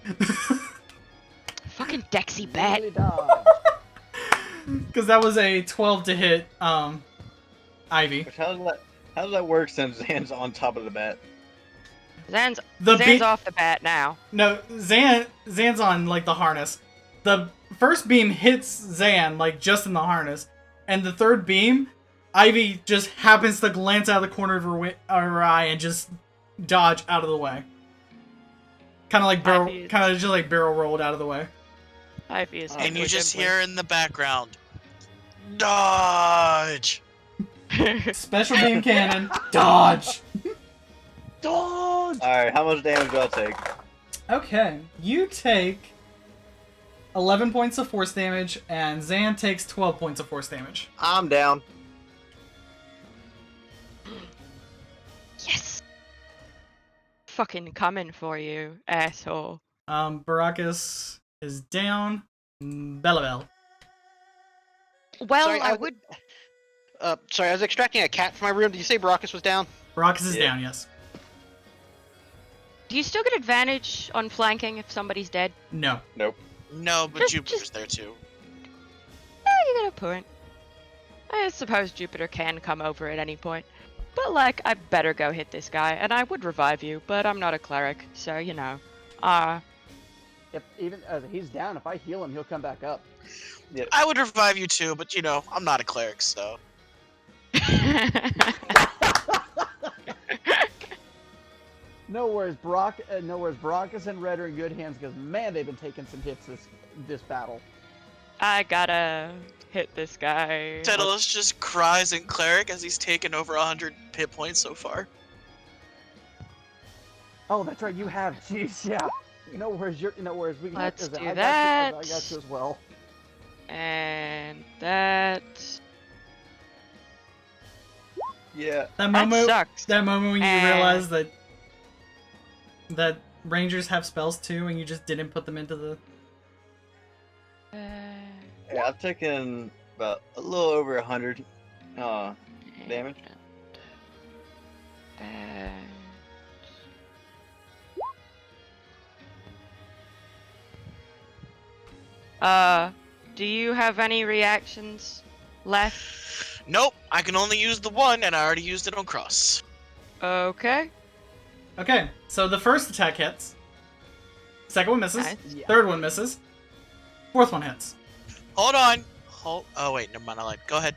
Fucking Dexy bat. Really dodge. Because that was a 12 to hit Ivy. How does that work since Zan's on top of the bat? Zan's The beat- off the bat now. No, Zan's on, like, the harness. The first beam hits Zan, like, just in the harness. And the third beam, Ivy just happens to glance out of the corner of her eye and just dodge out of the way. Kind of like barrel rolled out of the way. Ivy is And you Edward just Dimpler. hear in the background, dodge! Special beam cannon, dodge! Dodge! Alright, how much damage do I take? Okay, you take 11 points of force damage, and Zan takes 12 points of force damage. I'm down. Yes. Fucking coming for you, asshole. Baracus is down. Bellabelle. Well, Sorry, I would. Sorry, I was extracting a cat from my room. Did you say Baracus was down? Baracus is Yeah. down, yes. Do you still get advantage on flanking if somebody's dead? No. Nope. No, but Just- Jupiter's there too. You got a point. I suppose Jupiter can come over at any point. But, like, I better go hit this guy, and I would revive you, but I'm not a cleric, so, you know. If even he's down, if I heal him, he'll come back up. I would revive you too, but you know, I'm not a cleric, so. No worries, Baracus and Red are in good hands because man, they've been taking some hits this battle. I gotta hit this guy. Daedalus just cries in cleric as he's taken over 100 hit points so far. Oh, that's right, you have. Jeez, yeah. No worries, we can. Let's I do got that. You, I got you as well. And that... Yeah. That That moment, sucks. that moment when you Eh. realize that rangers have spells too, and you just didn't put them into the. Yeah, I've taken about a little over 100 damage. Do you have any reactions left? Nope, I can only use the one, and I already used it on Cross. Okay. Okay, so the first attack hits. Second one misses. Nice. Yeah. Third one misses. Fourth one hits. Hold on. Oh wait, never mind. I lied. Go ahead.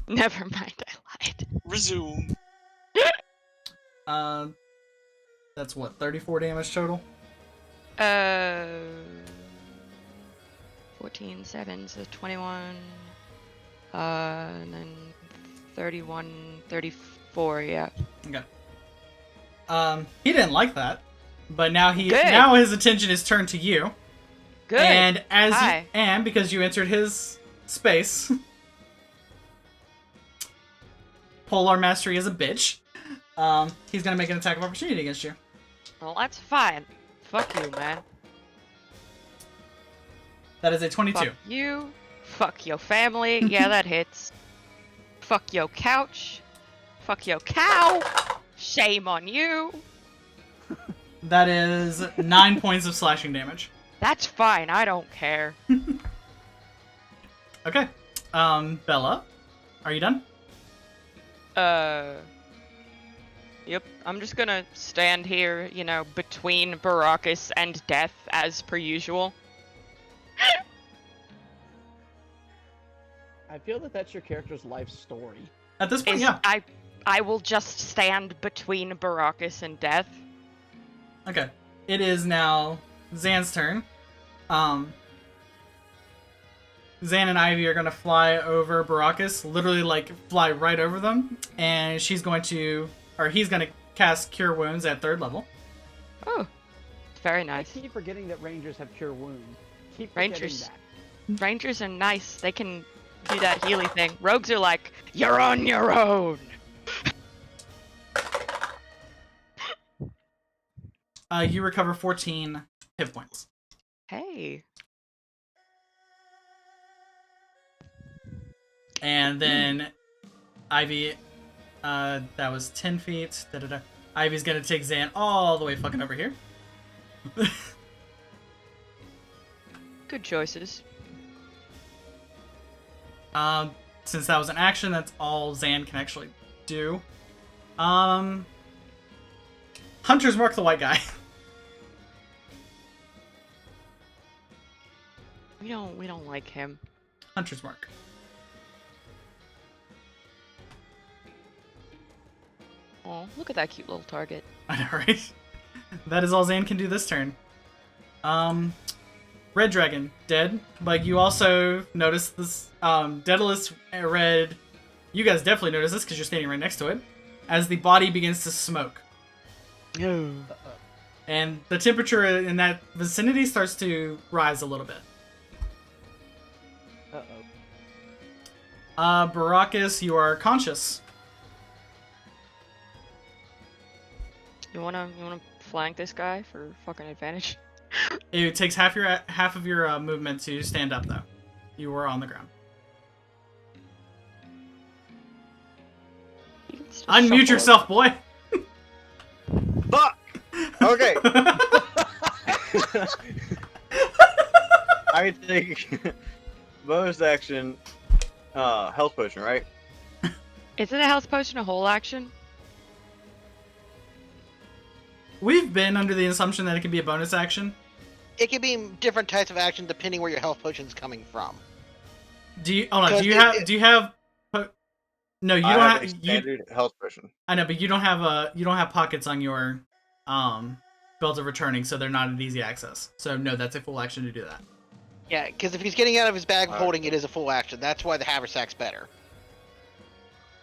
Never mind, I lied. Resume. That's what, 34 damage total? 14, 7, so 21. And then 31, 34, yeah. Okay. He didn't like that, but now Good. now his attention is turned to you. Good. And Hi. and because you entered his space, Polar Mastery is a bitch. He's gonna make an attack of opportunity against you. Well, that's fine. Fuck you, man. That is a 22. Fuck you. Fuck your family. Yeah, that hits. Fuck your couch. Fuck your cow. Shame on you. That is 9 points of slashing damage. That's fine. I don't care. Okay. Bella, are you done? Yep. I'm just gonna stand here, you know, between Baracus and death as per usual. I feel that that's your character's life story. At this point, Is yeah. I will just stand between Baracus and death. Okay. It is now Zan's turn. Zan and Ivy are going to fly over Baracus, literally, like, fly right over them, and he's going to cast Cure Wounds at 3rd level. Oh, very I nice. keep forgetting that rangers have cure wounds. Keep forgetting Rangers. that. Rangers are nice. They can do that healing thing. Rogues are like, you're on your own. You recover 14 hit points. Hey. And then Ivy, that was 10 feet. Da-da-da. Ivy's going to take Zan all the way fucking over here. Good choices. Since that was an action, that's all Zan can actually do. Hunter's Mark the white guy. We don't like him. Hunter's Mark. Oh, look at that cute little target. I know, right? That is all Zan can do this turn. Red Dragon, dead. But you also notice this, Daedalus Red, you guys definitely notice this because you're standing right next to it, as the body begins to smoke. And the temperature in that vicinity starts to rise a little bit. Baracus, you are conscious. You wanna flank this guy for fucking advantage? It takes half of your movement to stand up, though. You were on the ground. You can still Unmute shuffle. yourself, boy. Fuck! Okay. I take bonus action health potion, right? Isn't a health potion a whole action? We've been under the assumption that it can be a bonus action. It can be different types of action depending where your health potion's coming from. Do you? Hold on. Because Do you have? No, you I don't have have. a standard health potion. I know, but you don't have pockets on your Bells of Returning, so they're not an easy access. So no, that's a full action to do that. Yeah, because if he's getting out of his bag of Alright. holding, it is a full action. That's why the haversack's better.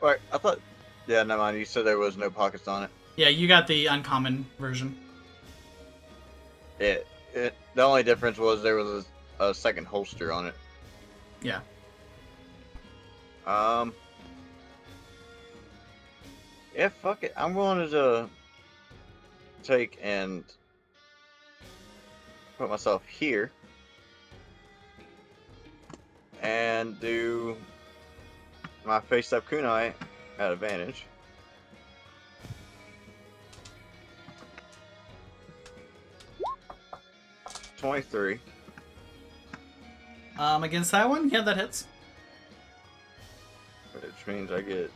Right, I thought. Yeah, never mind. You said there was no pockets on it. Yeah, you got the uncommon version. The only difference was there was a second holster on it. Yeah. Yeah, fuck it. I'm going to take and put myself here and do my face-up kunai at advantage. $23. Against that one, yeah, that hits. Which means I get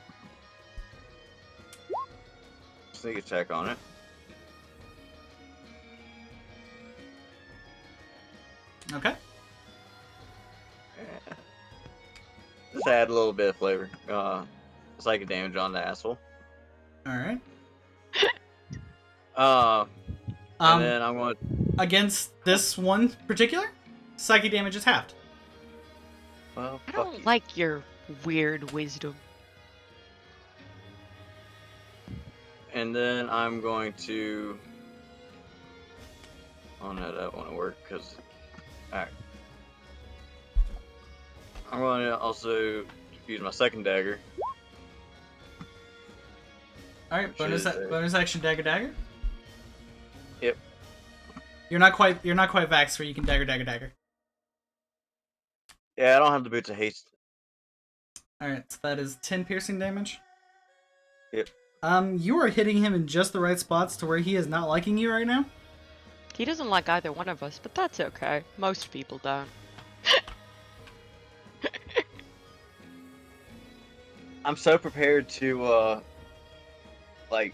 sneak attack on it. Okay. Just add a little bit of flavor. Psychic damage on the asshole. All right. And then I'm going to... Against this one particular, psychic damage is halved. Well, I fuck don't you. like your weird wisdom. And then I'm going to... Oh no, that won't work, because... Alright. I'm going to also use my second dagger. All right, Which bonus is a- bonus action dagger. Yep. You're not quite vaxxed where you can dagger. Yeah, I don't have the boots of haste. Alright, so that is 10 piercing damage. Yep. You are hitting him in just the right spots to where he is not liking you right now. He doesn't like either one of us, but that's okay. Most people don't. I'm so prepared to, like,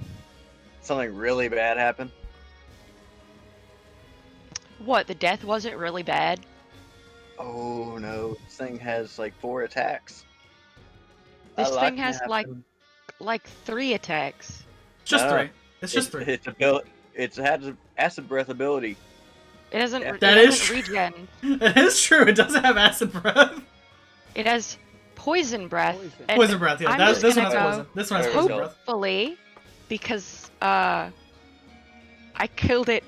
something really bad happen. What, the death wasn't really bad? Oh no, this thing has like 4 attacks. This A lot thing can has happen. like 3 attacks. Just No, 3. It's just 3. It has acid breath ability. It doesn't. Yeah. It That is doesn't true. regen. It is true. It doesn't have acid breath. It has poison breath. Poison. and Poison breath. Yeah, I'm this just one has gonna poison. go- This one has There we poison go. breath. Hopefully, because I killed it.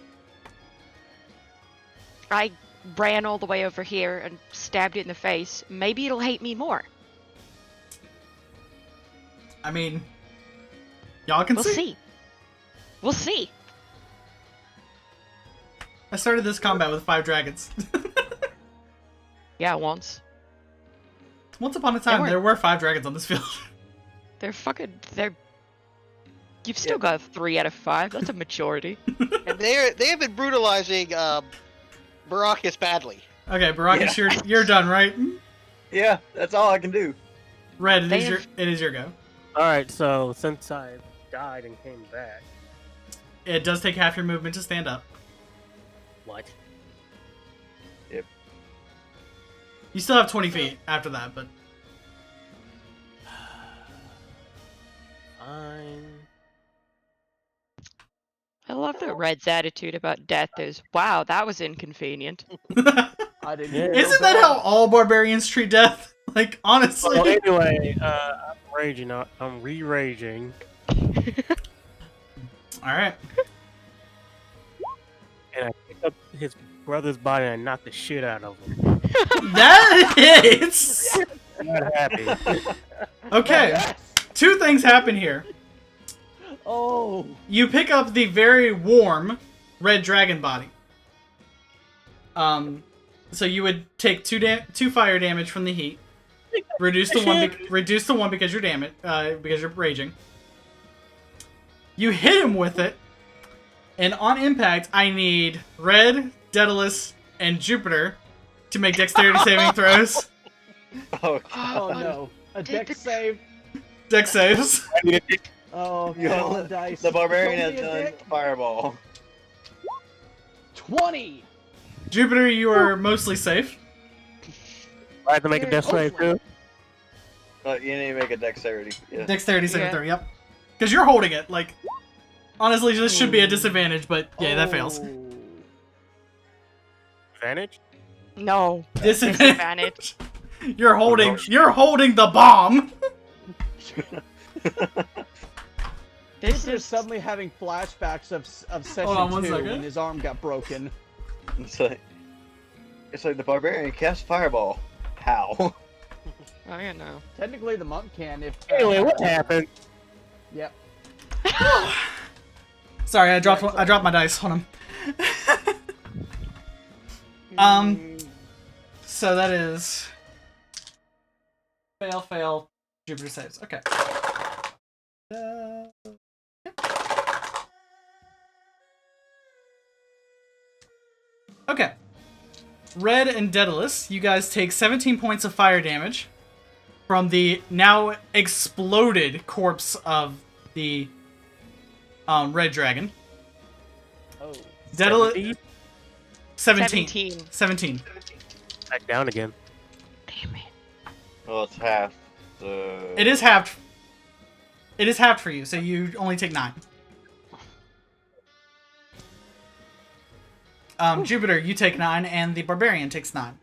I ran all the way over here and stabbed it in the face. Maybe it'll hate me more. I mean, y'all can We'll see. We'll see. I started this combat with 5 dragons. Yeah, once. Once upon a time, weren't- there were 5 dragons on this field. They're. You've still got 3 out of 5. That's a majority. And they have been brutalizing Baracus badly. Okay, Baracus, Yeah. you're done, right? Yeah, that's all I can do. Red, They it is your go. Alright, so since I died and came back, It does take half your movement to stand up. what? You still have 20 feet after that, but Fine. I love that Red's attitude about death is, wow, that was inconvenient. I didn't. Yeah. feel isn't that bad. how all barbarians treat death? Like, honestly. Well, anyway, I'm raging. I'm re-raging. Alright. And I pick up his brother's body and knock the shit out of him. That hits! I'm not happy. Okay, Yes. 2 things happen here. Oh. You pick up the very warm red dragon body. So you would take 2 fire damage from the heat. Reduce the one because you're because you're raging. You hit him with it, and on impact, I need Red, Daedalus, and Jupiter to make dexterity saving throws. Oh, Oh no. A dex save. Dex saves. Oh, You come know, on, dice. the barbarian has Don't be a done dick. fireball. 20. Jupiter, you are mostly safe. I have to make a death save too. You need to make a dexterity. Yeah. Dexterity saving Yeah. throw, yep. Because you're holding it, like... Honestly, this should be a disadvantage, but yeah, that fails. Oh. Advantage? No. Disadvantage. Disadvantage. You're holding the bomb! This Jupiter's is suddenly having flashbacks of session Hold on one 2 second. when his arm got broken. It's like the barbarian cast fireball. How? Oh, yeah, no. Technically, the monk can if. Anyway, what happened? Yep. Sorry, I dropped my dice on him. So that is... Fail, Jupiter saves. Okay. Okay. Red and Daedalus, you guys take 17 points of fire damage from the now exploded corpse of the red dragon. Oh. Daedalus... 70? 17. Back down again. Damn it. Well, it's half. So... It is halved. It is halved for you, so you only take 9. Jupiter, you take 9, and the barbarian takes 9.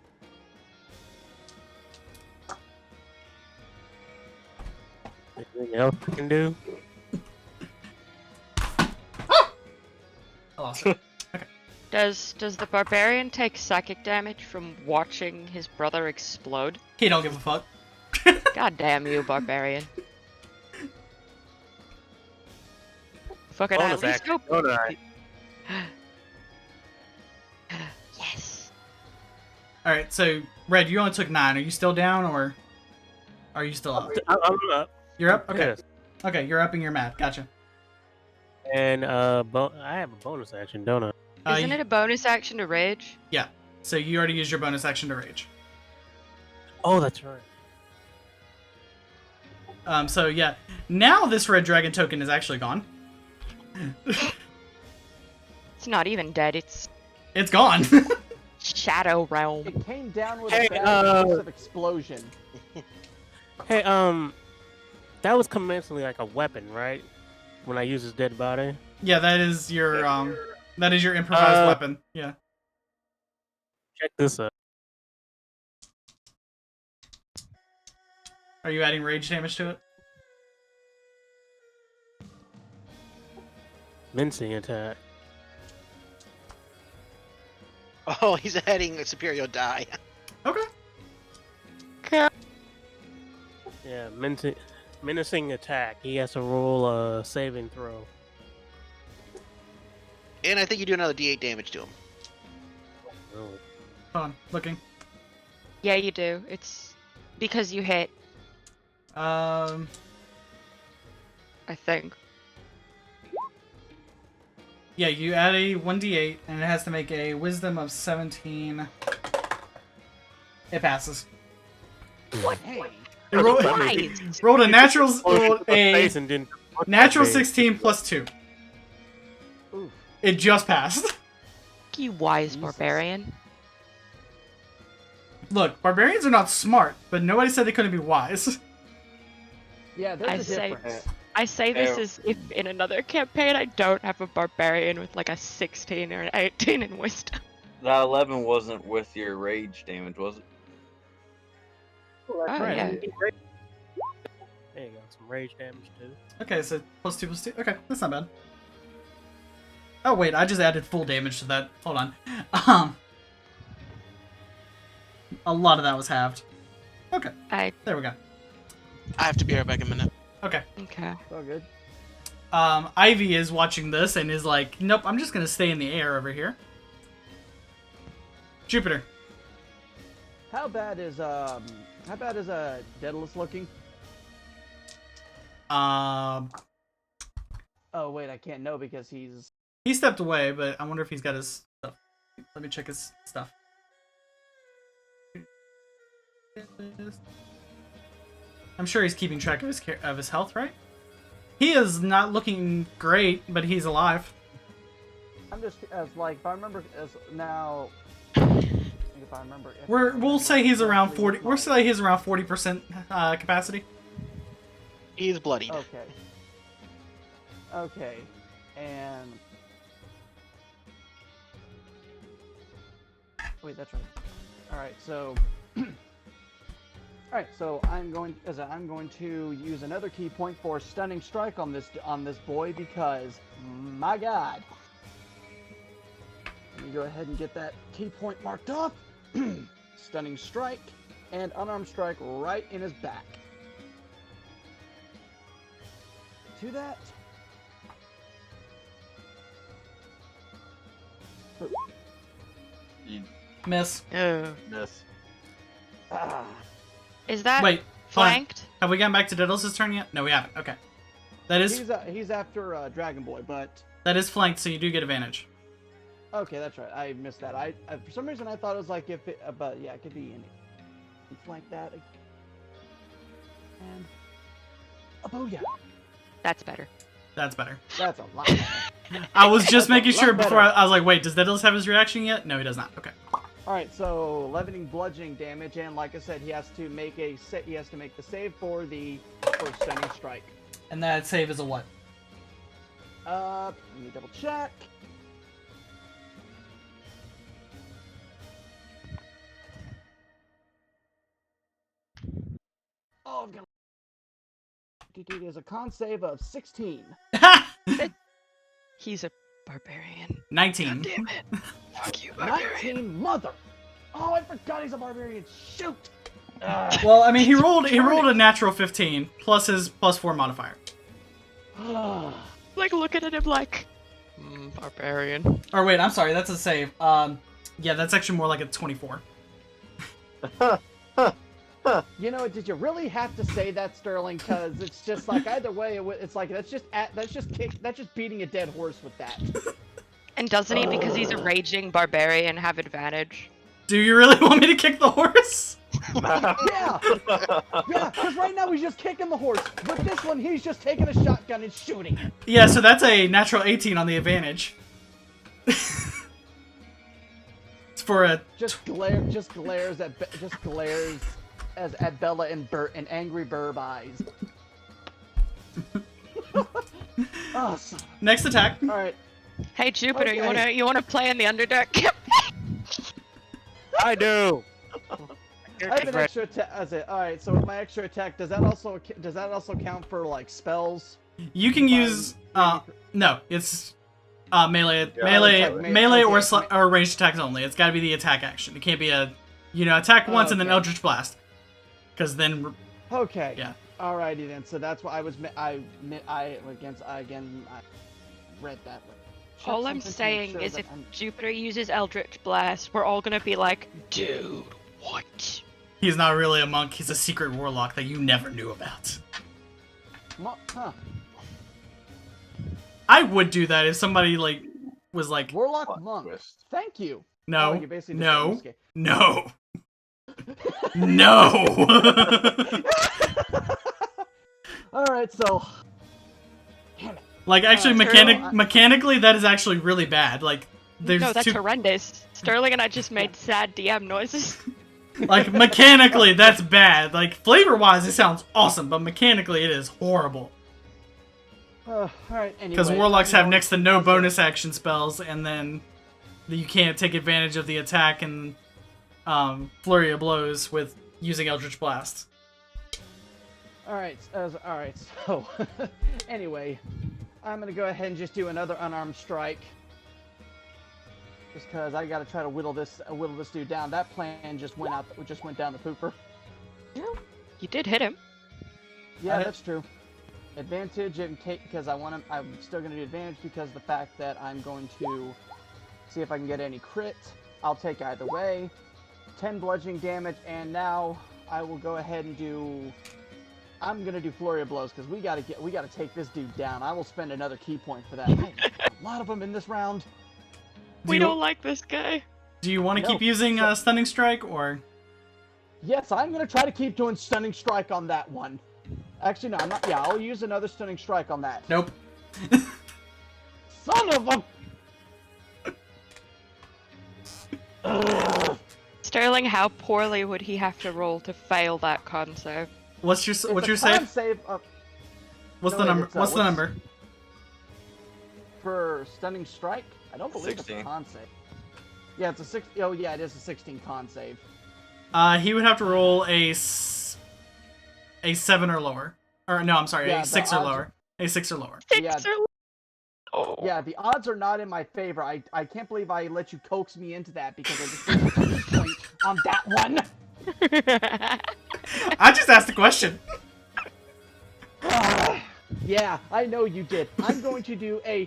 Anything else we can do? I lost it. Does the barbarian take psychic damage from watching his brother explode? He don't give a fuck. God damn you, barbarian. Fucking at Bonus least action, go. don't I? All right, so Red, you only took 9. Are you still down, or are you still up? I'm up. You're up. Okay. Yes. Okay, you're upping your map. Gotcha. And I have a bonus action, don't I? Isn't it a bonus action to rage? Yeah. So you already used your bonus action to rage. Oh, that's right. So yeah, now this red dragon token is actually gone. It's not even dead. It's It's gone. Shadow Realm. It came down with Hey, a bad case of explosion. Hey, that was conventionally like a weapon, right? When I use his dead body. Yeah, that is your improvised weapon. Yeah. Check this out. Are you adding rage damage to it? Mincing attack. Oh, he's adding a superior die. Okay. Yeah, menacing attack. He has to roll a saving throw. And I think you do another D8 damage to him. Really? Hold on. Looking. Yeah, you do. It's because you hit, I think. Yeah, you add a 1d8, and it has to make a wisdom of 17. It passes. What? Hey, It rolled, Nice. rolled a natural, Face and didn't natural face. 16 plus 2. oof. It just passed. You wise Jesus. barbarian. Look, barbarians are not smart, but nobody said they couldn't be wise. Yeah, there's I a say- difference. I say this Yeah. as if in another campaign I don't have a barbarian with like a 16 or an 18 in wisdom. That 11 wasn't with your rage damage, was it? Oh, Right. yeah. There you go. Some rage damage too. Okay, so plus 2 plus 2. Okay, that's not bad. Oh wait, I just added full damage to that. Hold on. A lot of that was halved. Okay, there we go. I have to be right back in a minute. Okay. Okay. It's all good. Ivy is watching this and is like, nope, I'm just gonna stay in the air over here. Jupiter. How bad is Daedalus looking? Um, Oh wait, I can't know because he's. he stepped away, but I wonder if he's got his stuff. Let me check his stuff. I'm sure he's keeping track of his health, right? He is not looking great, but he's alive. I'm just as like if I remember as now. If I remember. We'll say he's around 40. We'll say he's around 40% capacity. He's bloodied. Okay. Okay, and wait, that's right. All right, so. All right, so I'm going to use another key point for stunning strike on this boy because my God. Let me go ahead and get that key point marked off. Stunning strike and unarmed strike right in his back. To that. You Miss. Oh. miss. Ah. Is that Wait, hold on. flanked? Have we gotten back to Daedalus' turn yet? No, we haven't. Okay. That is He's after Dragon Boy, but flanked, so you do get advantage. okay, that's right. I missed that. I for some reason I thought it was like if it, but yeah, it could be any. It's like that. And a booyah. That's better. That's better. That's a lot. better. I was just making Lot sure before better. I was like, wait, does Daedalus have his reaction yet? No, he does not. Okay. All right, so leavening bludgeoning damage, and like I said, he has to make the save for stunning strike. And that save is a what? Let me double check. Oh, I'm gonna. It is a con save of 16. He's a barbarian. 19. Damn it. Fuck you, barbarian. 19 mother. Oh, I forgot he's a barbarian. Shoot. Well, I mean, he rolled a natural 15 plus his +4 modifier. Like looking at him like, barbarian. Or wait, I'm sorry, that's a save. Yeah, that's actually more like a 24. You know, did you really have to say that, Sterling? Because it's just like either way, it's like that's just beating a dead horse with that. And doesn't he, because he's a raging barbarian, have advantage? Do you really want me to kick the horse? Yeah, because right now he's just kicking the horse. With this one, he's just taking a shotgun and shooting it. Yeah, so that's a natural 18 on the advantage. It's for a Just glares at Bella and angry burb eyes. Oh, son. next attack. All right. Hey Jupiter, Okay. you wanna play in the Underdark campaign? I do. I have an extra attack. All right. So with my extra attack, does that also count for like spells? You can use no, it's melee Yeah, melee it's like melee or okay. or ranged attacks only. It's got to be the attack action. It can't be a attack once and then okay. Eldritch Blast. Cuz then Okay. Yeah. Alrighty then. So that's why I read that. All I'm saying is if Jupiter uses Eldritch Blast, we're all gonna be like, dude, what? he's not really a monk, he's a secret warlock that you never knew about. Huh. I would do that if somebody like was like Warlock Plot monk. twist. Thank you. no, Oh, you basically just no, okay. no. No. All right. So. Like actually Sterling. mechanically that is actually really bad. Like there's No, that's two horrendous. Sterling and I just made sad DM noises. like mechanically that's bad. Like flavor wise it sounds awesome, but mechanically it is horrible. All right. Anyway. Because warlocks have next to no bonus action spells, and then you can't take advantage of the attack and flurry of blows with using Eldritch Blast. All right. So anyway, I'm gonna go ahead and just do another unarmed strike. Just because I gotta try to whittle this dude down. That plan just went down the pooper. You did hit him. Yeah, that's true. Advantage and take because I'm still gonna do advantage because of the fact that I'm going to see if I can get any crit. I'll take either way. 10 bludgeoning damage, and now I will go ahead and do. I'm gonna do flurry of blows because we gotta take this dude down. I will spend another key point for that. I have a lot of them in this round. We don't like this guy. Do you want to No, keep using Stunning Strike, or? Yes, I'm gonna try to keep doing stunning strike on that one. Actually, no, I'm not. Yeah, I'll use another stunning strike on that. Nope. Son of a. Sterling, how poorly would he have to roll to fail that con save? What's your Con save? save What's no, the wait, number? it's, What's the number? for stunning strike? I don't believe it's 16. a con save. Yeah, it's a 6. Oh yeah, it is a 16 con save. He would have to roll a 7 or lower. Or no, I'm sorry, Yeah, a the 6 or odds- lower. A 6 or lower. Yeah. Oh. Yeah, the odds are not in my favor. I can't believe I let you coax me into that because I just put a point on that one. I just asked a question. Yeah, I know you did. I'm going to do and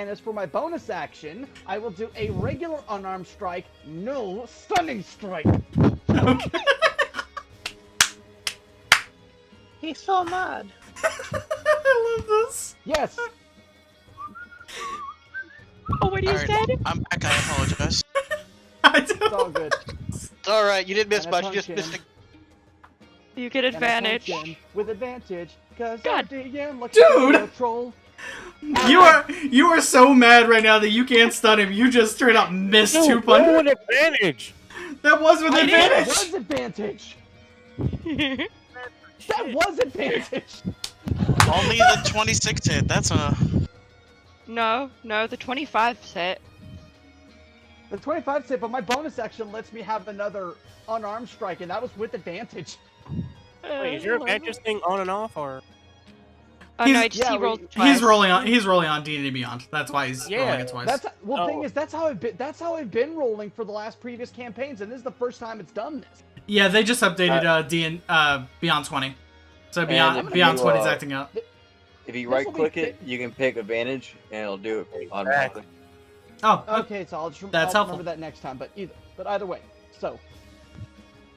as for my bonus action, I will do a regular unarmed strike, no stunning strike. Okay. He's so mad. I love this. Yes. Oh, what you Alright, said? I'm back. I apologize. I It's all don't. good. All right, you didn't miss And I much. You just punch missed. him. You get And I punch advantage. him with advantage, cause God. I DM like Dude. a troll. You are so mad right now that you can't stun him. You just straight up missed 2 Dude, roll punches. an advantage. That was with I did. That advantage. was advantage. That was advantage. Only the 26 hit. That's a. No, the 25 hit. The 25 hit, but my bonus action lets me have another unarmed strike, and that was with advantage. Wait, is your advantage thing on and off, or? Oh no, He's- he yeah, rolled we- twice. He's rolling on D&D Beyond. That's why he's rolling it twice. That's well. Thing Oh. is, that's how I've been rolling for the last previous campaigns, and this is the first time it's done this. Yeah, they just updated Beyond 20. So Beyond if Beyond you, 20 is acting up. If you This'll right click be it, you can pick advantage, and it'll do it automatically. Oh, Okay, so I'll That's I'll helpful. remember that next time. But either way, so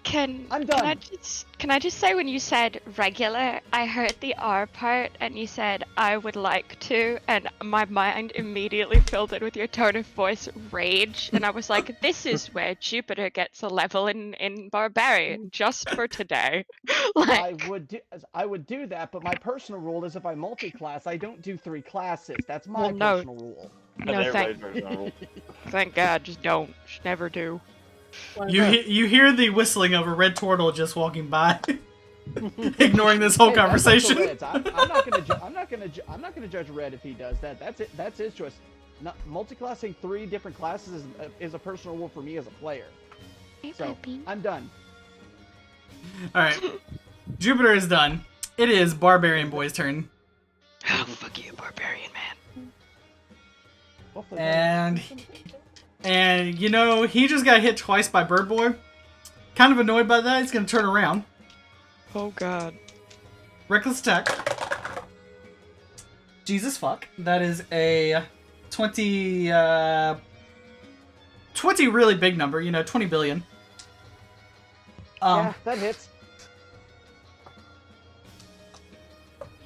I'm Can I done. just say when you said regular, I heard the R part and you said I would like to, and my mind immediately filled in with your tone of voice rage, and I was like, this is where Jupiter gets a level in Barbarian just for today. I Like, would do that, but my personal rule is if I multi-class, I don't do 3 classes. That's my well, no, personal rule. no, Everybody's personal rule. thank God, just don't, just never do. You hear the whistling of a red turtle just walking by, ignoring this whole Hey, that's up to conversation. Red's. I'm not gonna judge Red if he does that. That's it. That's his choice. Multi-classing 3 different classes is a personal rule for me as a player. So I'm done. All right, Jupiter is done. It is Barbarian Boy's turn, Oh, fuck you, Barbarian man. Hopefully and you know he just got hit twice by Bird Boy. Kind of annoyed by that. He's gonna turn around. Oh God. Reckless attack. Jesus fuck. That is a 20 really big number, 20 billion. yeah, that hits.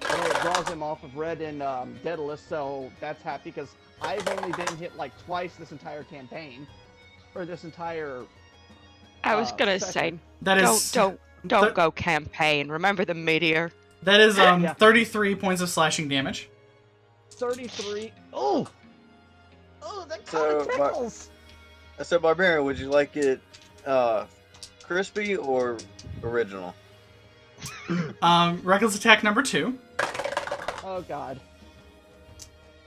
And it draws him off of Red and Daedalus, so that's happy because I've only been hit like twice this entire campaign, or this entire. I was gonna session. say, That is don't go campaign. Remember the meteor. That is Yeah. 33 points of slashing damage. 33. Oh, that kind So, of tickles. So, Barbarian, would you like it crispy or original? Reckless attack number 2. Oh God.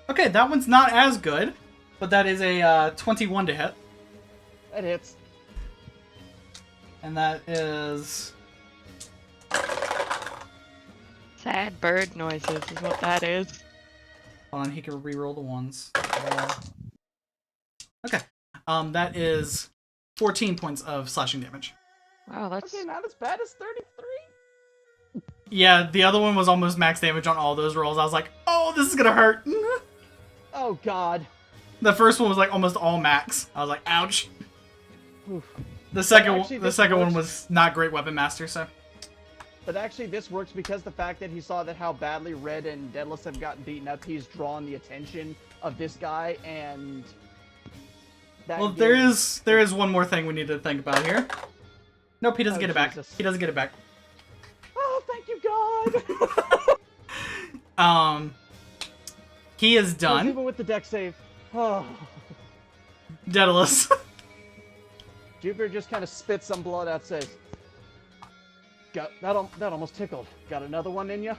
Okay, that one's not as good, but that is a 21 to hit, That hits. and that is Sad bird noises is what that is. hold on. He can reroll the ones. Okay, that is 14 points of slashing damage. Wow, that's Okay, not as bad as 33. Yeah, the other one was almost max damage on all those rolls. I was like, oh, this is gonna hurt. Oh God. The first one was like almost all max. I was like, ouch. Oof. The second Actually, the this second one works. was not great weapon master, so But actually, this works because the fact that he saw that how badly Red and Daedalus have gotten beaten up, he's drawn the attention of this guy, and that well, gives- there is one more thing we need to think about here. Nope, he doesn't Oh, get it back. Jesus. He doesn't get it back. Oh, thank you, God. He is Not done. even with the deck save. Oh. Daedalus. Jupiter just kind of spits some blood out, says, "Got that almost tickled. Got another one in you?"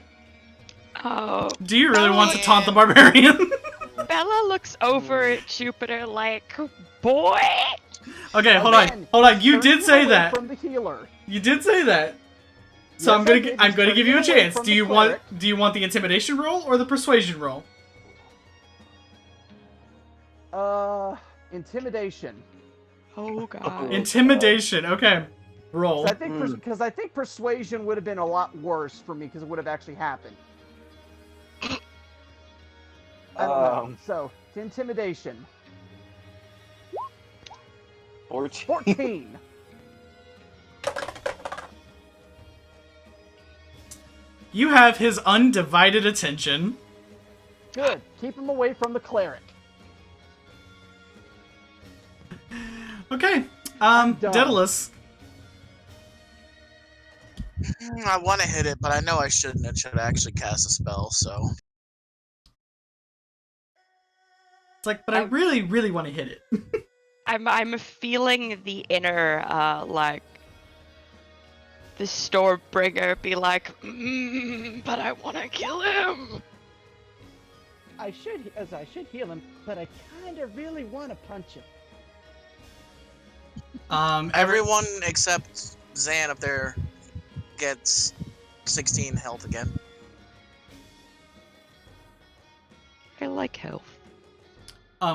oh. Do you really want to yeah. taunt the barbarian? Bella looks over at Jupiter like, boy. Okay, hold Again, on. You turn did you say away that. from the healer. You did say that. So Yes, I'm gonna I did. I'm He's gonna give you a turning away chance. from Do the you cleric. want the intimidation roll or the persuasion roll? Intimidation. Oh God. Intimidation. Okay. Roll. 'Cause I think because I think persuasion would have been a lot worse for me because it would have actually happened. I don't know. So it's intimidation. 14. 14. You have his undivided attention. Good. Keep him away from the cleric. Okay. done. Daedalus. I want to hit it, but I know I shouldn't. It should actually cast a spell, so. It's like, but I really, really want to hit it. I'm feeling the inner like the Stormbringer be like, but I want to kill him. I should heal him, but I kind of really want to punch him. Everyone except Zan up there gets 16 health again. I like health.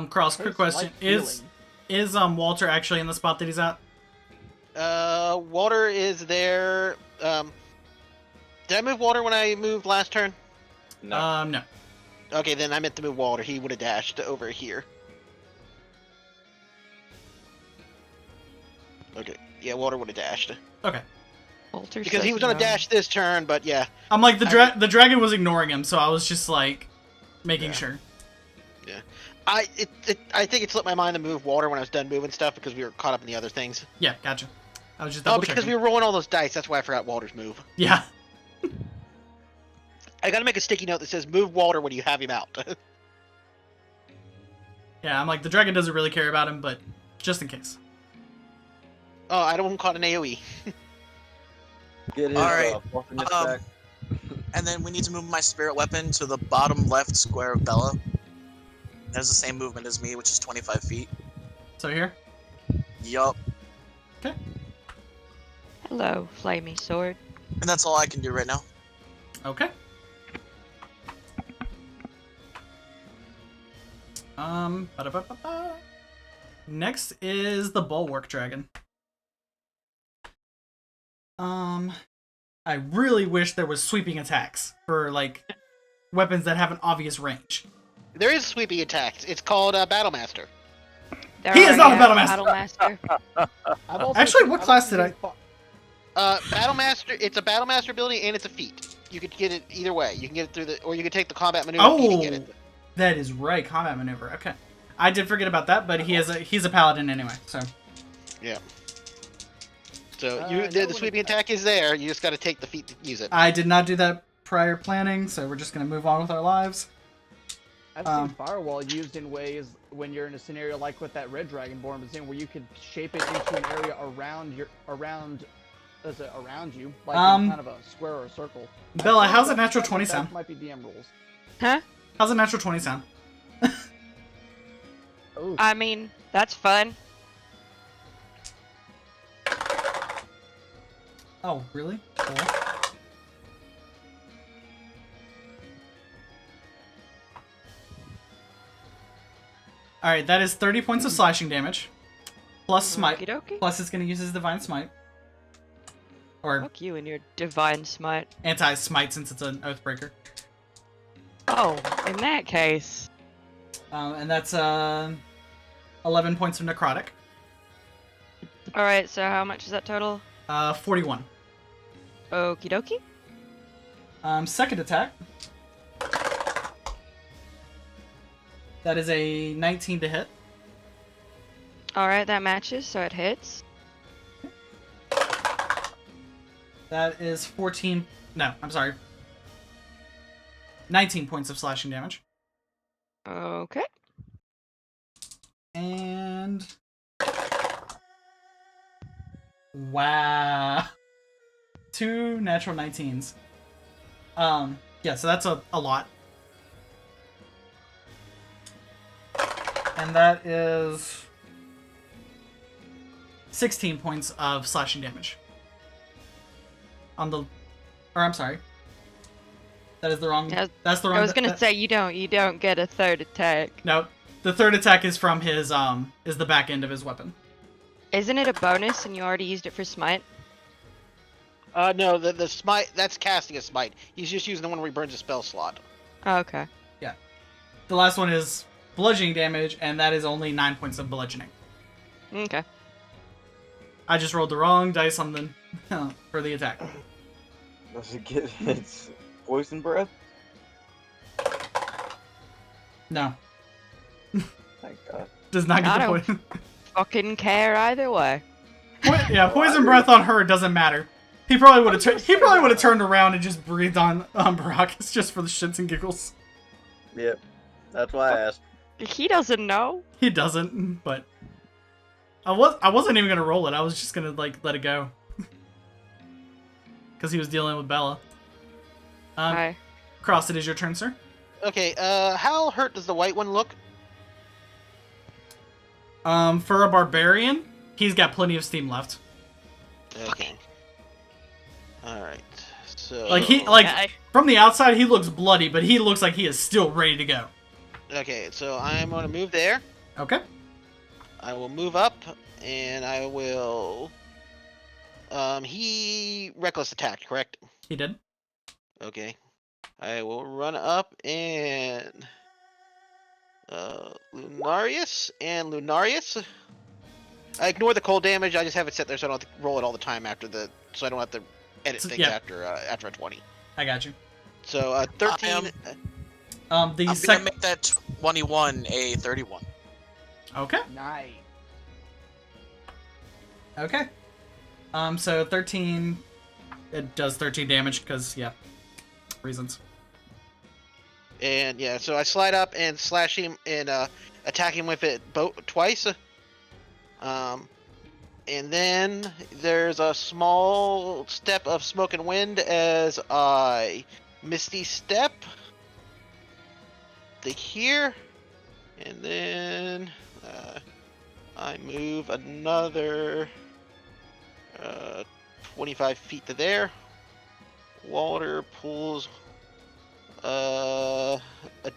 Cross, quick Tastes question. like Is Walter actually in the spot that he's at? Walter is there. Did I move Walter when I moved last turn? No. Okay, then I meant to move Walter. He would have dashed over here. Okay. Yeah, Walter would have dashed. Okay. Walter Because he says was gonna no. dash this turn, but yeah. I'm like, the dragon was ignoring him, so I was just like, making sure. Yeah. I think it slipped my mind to move Walter when I was done moving stuff because we were caught up in the other things. Yeah, gotcha. I was just Oh, double because checking. we were rolling all those dice, that's why I forgot Walter's move. Yeah. I gotta make a sticky note that says move Walter when you have him out. Yeah, I'm like, the dragon doesn't really care about him, but just in case. Oh, I don't want him caught in AoE. Get his Alright, fluffiness um, back. And then we need to move my spirit weapon to the bottom left square of Bella. That is the same movement as me, which is 25 feet. So here? Yup. Okay. Hello, flamey sword. And that's all I can do right now. Okay. Ba-da-ba-ba-ba. Next is the Bulwark Dragon. I really wish there was sweeping attacks for, like, weapons that have an obvious range. There is sweeping attacks. It's called Battlemaster. He is not a Battlemaster. I've also Actually, seen- what I've class also did seen Battlemaster. It's a Battlemaster ability and it's a feat. You could get it either way. You can get it through the, or you can take the combat maneuver feat and get it. That is right, combat maneuver. Okay, I did forget about that, but he's a paladin anyway, so. Yeah. So that the would've- sweeping attack is there. You just got to take the feat to use it. I did not do that prior planning, so we're just gonna move on with our lives. I've seen Firewall used in ways when you're in a scenario like with that Red Dragonborn was in, where you could shape it into an area around you, like in kind of a square or a circle. Bella, I how's think a natural that 20 sound? might be DM rules. Huh? How's a natural 20 sound? Oh, I mean, that's fun. Oh, really? Cool. Alright, that is 30 points of slashing damage. Plus smite. Okey-dokey. Plus it's going to use his divine smite. Or Fuck you and your divine smite. anti-smite since it's an oathbreaker. Oh, in that case. And that's 11 points of necrotic. Alright, so how much is that total? 41. Okie dokie. Second attack. That is a 19 to hit. Alright, that matches, so it hits. That is 14... No, I'm sorry. 19 points of slashing damage. Okay. And... Wow. 2 natural 19s. Yeah, so that's a lot. And that is 16 points of slashing damage. On the... Or, I'm sorry. That is the wrong... Yeah, that's the wrong... I was gonna say you don't get a third attack. No, the third attack is from his, is the back end of his weapon. Isn't it a bonus and you already used it for smite? No, the smite, that's casting a smite. He's just using the one where he burns a spell slot. Oh, okay. Yeah. The last one is bludgeoning damage, and that is only 9 points of bludgeoning. Okay. I just rolled the wrong dice on the for the attack. Does it get its poison breath? No, Thank God. does not get I the don't- poison. Fucking care either way. Yeah, poison breath on her doesn't matter. He probably would have turned around and just breathed on Baracus just for the shits and giggles. Yep. That's why I asked. He doesn't know. He doesn't, but I wasn't even gonna roll it. I was just gonna like let it go because he was dealing with Bella. Hi. Cross, it is your turn, sir. Okay, how hurt does the white one look? For a barbarian, he's got plenty of steam left. Okay. Alright, so... From the outside, he looks bloody, but he looks like he is still ready to go. Okay, so I'm gonna move there. Okay. I will move up, and I will... he... Reckless attacked, correct? He did. Okay. I will run up and... Lunarius and Lunarius. I ignore the cold damage. I just have it set there so I don't have to roll it all the time so I don't have to edit things after a 20. I got you. So 13. I'm The gonna make that 21 a 31. Okay. Nice. Okay. So 13. It does 13 damage because reasons. And yeah, so I slide up and slash him and attack him with it twice. And then there's a small step of smoke and wind as I misty step to here, and then I move another 25 feet to there. Walter pulls a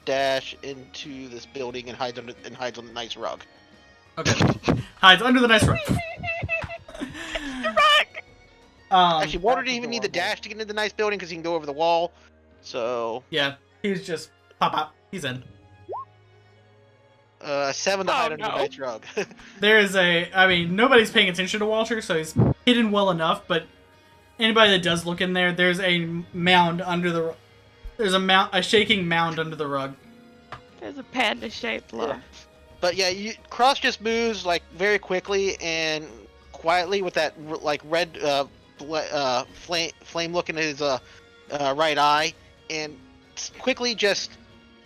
dash into this building and hides on the nice rug. Okay. Hides under the nice rug. Actually, Walter didn't even need the dash to get into the nice building because he can go over the wall. So yeah, he's just pop. He's in. 7 to hide under the nice rug. Nobody's paying attention to Walter, so he's hidden well enough. But anybody that does look in there, there's a mound under the. There's a shaking mound under the rug. There's a panda-shaped lump. But yeah, Cross just moves like very quickly and quietly with that like red flame look in his right eye, and quickly just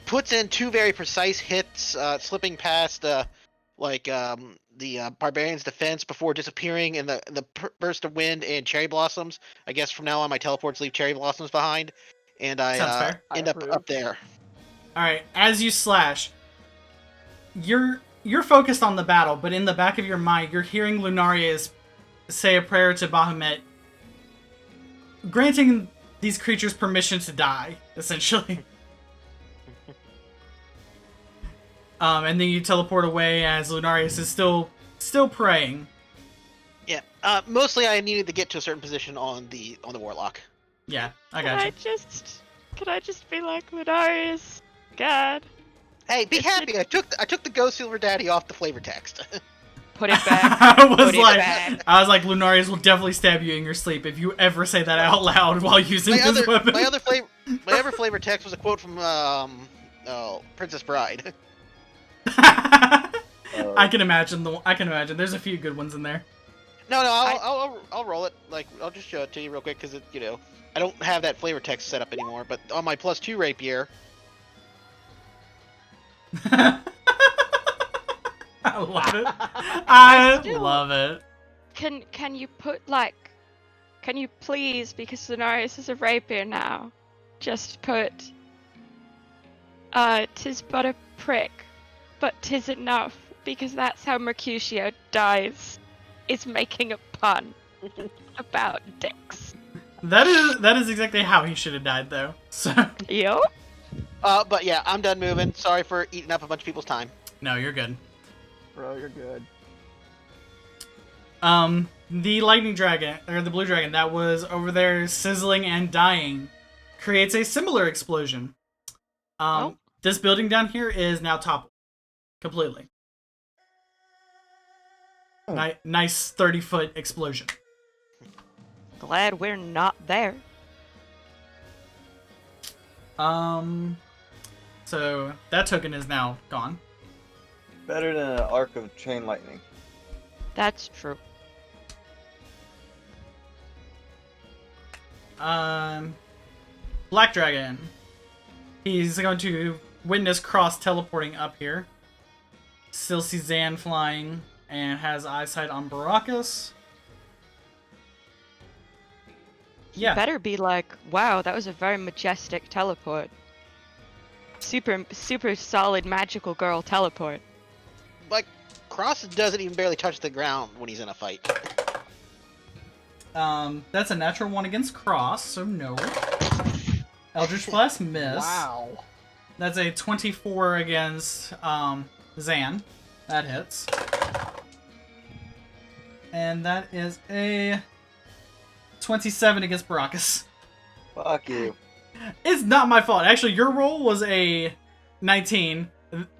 puts in 2 very precise hits, slipping past the barbarian's defense before disappearing in the burst of wind and cherry blossoms. I guess from now on my teleports leave cherry blossoms behind, and I end up there. All right, as you slash, you're focused on the battle, but in the back of your mind, you're hearing Lunarius say a prayer to Bahamut, granting these creatures permission to die, essentially. And then you teleport away as Lunarius is still praying. Yeah, mostly I needed to get to a certain position on the warlock. Yeah, I got you. Could I just be like, Lunarius, God? Hey, be happy! I took the Go Silver Daddy off the flavor text. Put it back. I was like, Lunarius will definitely stab you in your sleep if you ever say that out loud while using this weapon. My other flavor text was a quote from Princess Bride. I can imagine. There's a few good ones in there. No, I'll roll it. Like, I'll just show it to you real quick because I don't have that flavor text set up anymore. But on my +2 rapier. I love it. I love it. Can you put can you please, because Lunarius is a rapier now, just put 'tis but a prick, but 'tis enough, because that's how Mercutio dies, is making a pun about dicks. That is exactly how he should have died, though. So. Yo. But yeah, I'm done moving. Sorry for eating up a bunch of people's time. No, you're good. Bro, you're good. The lightning dragon, or the blue dragon that was over there sizzling and dying, creates a similar explosion. This building down here is now toppled. Completely. Nice 30-foot explosion. Glad we're not there. So that token is now gone. Better than an arc of chain lightning. That's true. Black Dragon. He's going to witness Cross teleporting up here. Still sees Zan flying and has eyesight on Baracus. You better be like, wow, that was a very majestic teleport. Super solid magical girl teleport. Like, Cross doesn't even barely touch the ground when he's in a fight. That's a natural 1 against Cross, so no. Eldritch Blast miss. Wow. That's a 24 against Zan. That hits. And that is a 27 against Baracus. Fuck you. It's not my fault. Actually, your roll was a 19.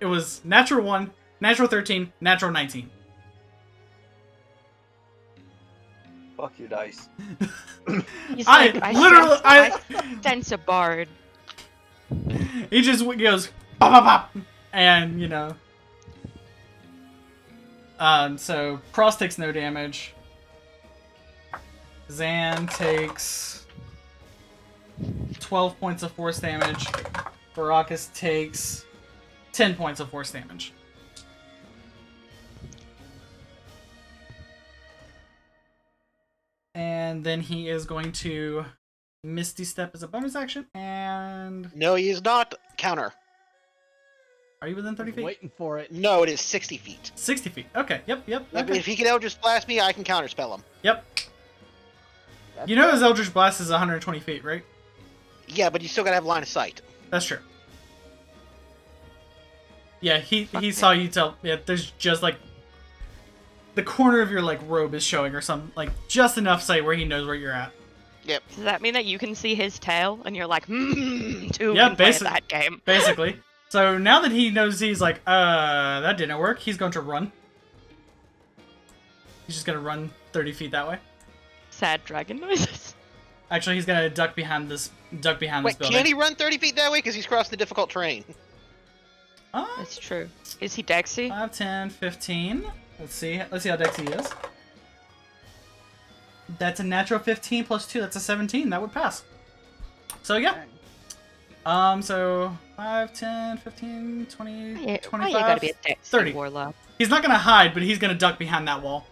It was natural 1, natural 13, natural 19. Fuck your dice. He's I like, literally, I sense a bard. he just goes pop pop pop, and you know. So Cross takes no damage. Zan takes 12 points of force damage. Baracus takes 10 points of force damage. And then he is going to Misty Step as a bonus action, and... No, he is not. Counter. Are you within 30 feet? Waiting for it. No, it is 60 feet. 60 feet. Okay, yep. Okay. If he can Eldritch Blast me, I can counterspell him. Yep. That's You know his Eldritch Blast is 120 feet, right? Yeah, but you still gotta have line of sight. That's true. Yeah, he saw you tell. Yeah, there's just like the corner of your like robe is showing or something, like just enough sight where he knows where you're at. Yep. Does that mean that you can see his tail and you're like, two Yeah, can play basi- that game? Basically. So now that he knows, he's like, that didn't work. He's going to run. He's just gonna run 30 feet that way. Sad dragon noises. Actually, he's gonna duck behind this building. Can he run 30 feet that way? Because he's crossed the difficult terrain. That's true. Is he Dexy? 5, 10, 15. Let's see how Dexy he is. That's a natural 15 plus 2. That's a 17. That would pass. So yeah. So 5, 10, 15, 20, Yeah, 25, you gotta be a Dexy 30. warlock. He's not gonna hide, but he's gonna duck behind that wall.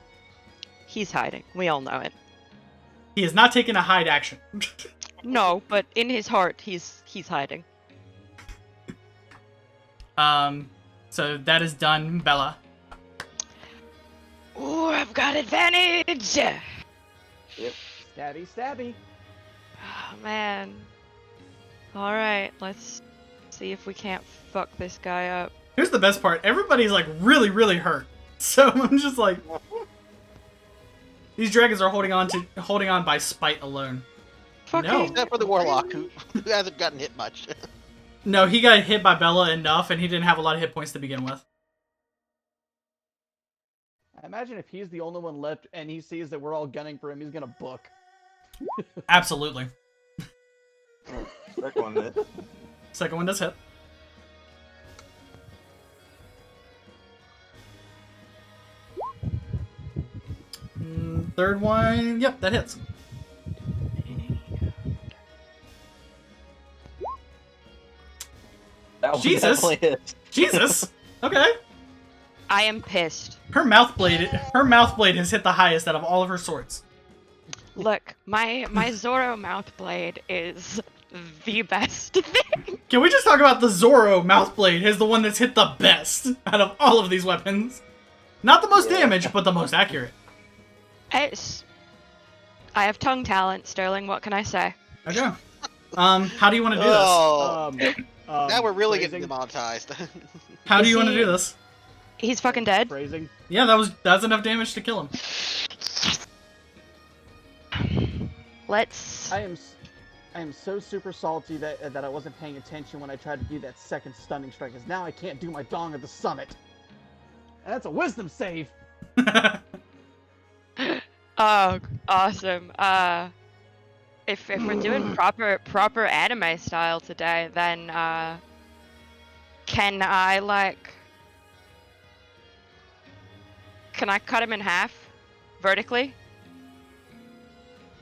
He's hiding. We all know it. He is not taking a hide action. No, but in his heart, he's hiding. So that is done, Bella. Ooh, I've got advantage! Yep. Stabby, stabby. Oh, man. Alright, let's see if we can't fuck this guy up. Here's the best part. Everybody's like really, really hurt. So I'm just like, these dragons are holding on by spite alone. Fucking No. Except for the Warlock, who hasn't gotten hit much. No, he got hit by Bella enough, and he didn't have a lot of hit points to begin with. I imagine if he's the only one left and he sees that we're all gunning for him, he's gonna book. Absolutely. Second one hit. Second one does hit. Third one, yep, that hits. That one Jesus. definitely hit. Jesus. Okay. I am pissed. Her mouth blade has hit the highest out of all of her swords. Look, my Zoro mouth blade is the best thing. Can we just talk about the Zoro mouth blade is the one that's hit the best out of all of these weapons? Not the most damage, but the most accurate. I have tongue talent, Sterling. What can I say? Okay. How do you want to do this? Oh, now we're really phrasing, getting demonetized. How do is you want to he- do this? He's fucking dead. Phrasing. Yeah, that's enough damage to kill him. Let's. I am so super salty that I wasn't paying attention when I tried to do that second stunning strike, because now I can't do my Dong at the Summit. And that's a wisdom save. Oh, awesome. If we're doing proper anime style today, then can I cut him in half vertically?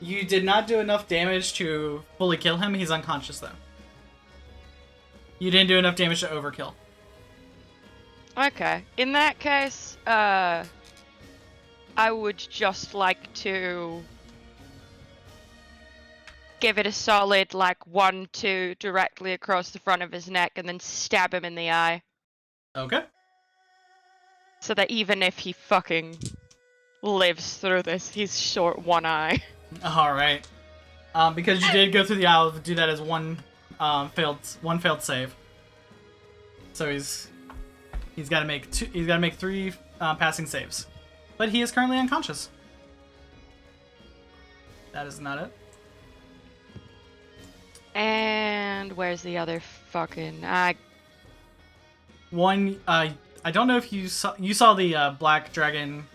You did not do enough damage to fully kill him. He's unconscious though. You didn't do enough damage to overkill. Okay. In that case, I would just like to give it a solid 1-2 directly across the front of his neck and then stab him in the eye. Okay. So that even if he fucking lives through this, he's short one eye. All right. Because you did go through the aisle, do that as one failed save. So he's got to make 3 passing saves, but he is currently unconscious. That is not it. And where's the other fucking? One. I don't know if you saw the black dragon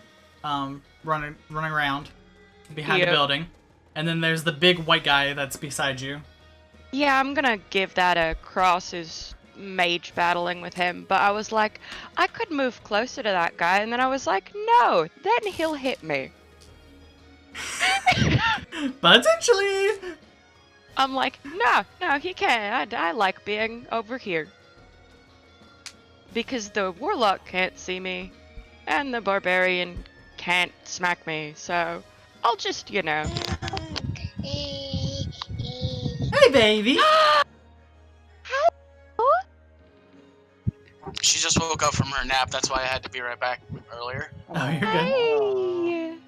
running around. behind the Yep. building. And then there's the big white guy that's beside you. Yeah, I'm gonna give that a cross as mage battling with him, but I was like, I could move closer to that guy, and then I was like, no, then he'll hit me. Potentially! I'm like, no, he can't. I like being over here. Because the warlock can't see me, and the barbarian can't smack me, so I'll just, you know. Hey, baby! She just woke up from her nap. That's why I had to be right back earlier. Oh, you're good. Hey.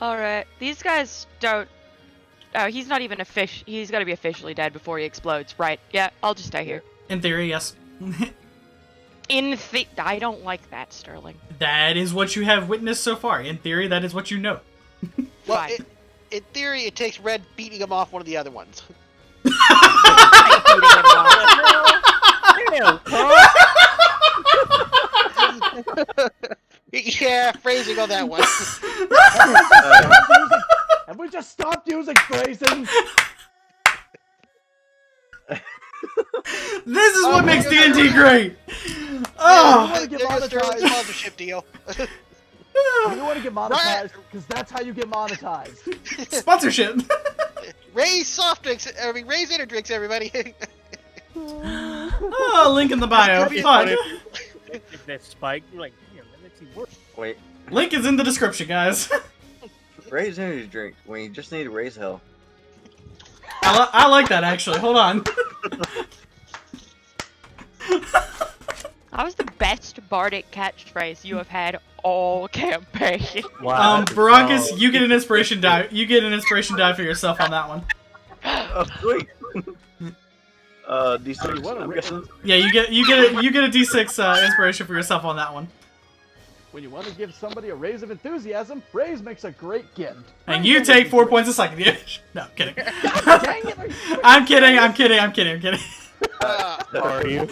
Alright, these guys don't... Oh, he's not even he's gotta be officially dead before he explodes, right? Yeah, I'll just stay here. In theory, yes. I don't like that, Sterling. That is what you have witnessed so far. In theory, that is what you know. Well, Fine. in theory, it takes Red beating him off one of the other ones. Yeah, phrasing on that one. Have we just stopped using phrasing? This is what makes D&D great! Oh! want to get There's a monetized. sponsorship deal. You want to get monetized because that's how you get monetized. Sponsorship! Raise soft drinks, raise inner drinks, everybody. Oh, link in the bio. It'd be Fuck. funny if that spike, you're like, damn, that makes it work. Wait, Link is in the description, guys. raise energy drink when you just need to raise hell. I like that, actually. Hold on. That was the best bardic catchphrase you have had all campaign. Wow. Baracus, you get an inspiration die. You get an inspiration die for yourself on that one. Oh, sweet. D6. What a I'm guessing. Yeah, you get a D6 inspiration for yourself on that one. When you want to give somebody a raise of enthusiasm, raise makes a great gift. And you take 4 points of psychic damage. No, I'm kidding. Dang it, are you- I'm kidding. Are you?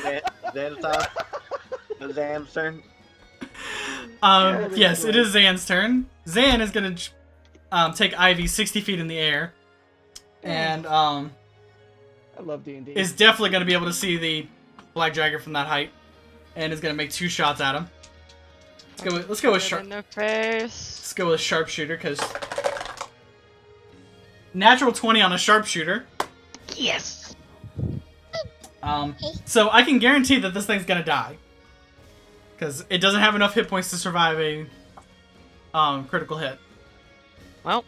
Zan's time. The Zan's turn. Yes, it is Zan's turn. Zan is gonna take Ivy 60 feet in the air, and I love D&D. is definitely gonna be able to see the black dragon from that height, and is gonna make 2 shots at him. Let's go with In the face. Let's go with sharpshooter, because natural 20 on a sharpshooter. Yes. So I can guarantee that this thing's gonna die, because it doesn't have enough hit points to survive a critical hit. Well,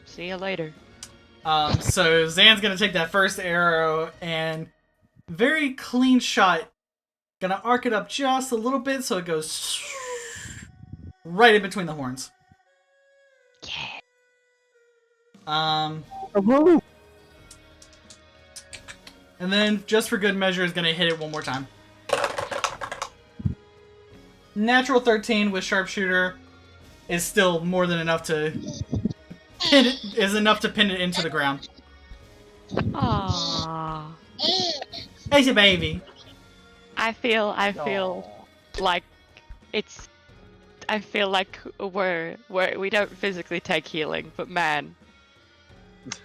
see you later. So Zan's gonna take that first arrow and very clean shot. Gonna arc it up just a little bit so it goes right in between the horns. Yeah. And then just for good measure is gonna hit it one more time. Natural 13 with sharpshooter is still more than enough to pin it into the ground. Aww. Hey, a baby. I feel like it's. I feel like we don't physically take healing, but man,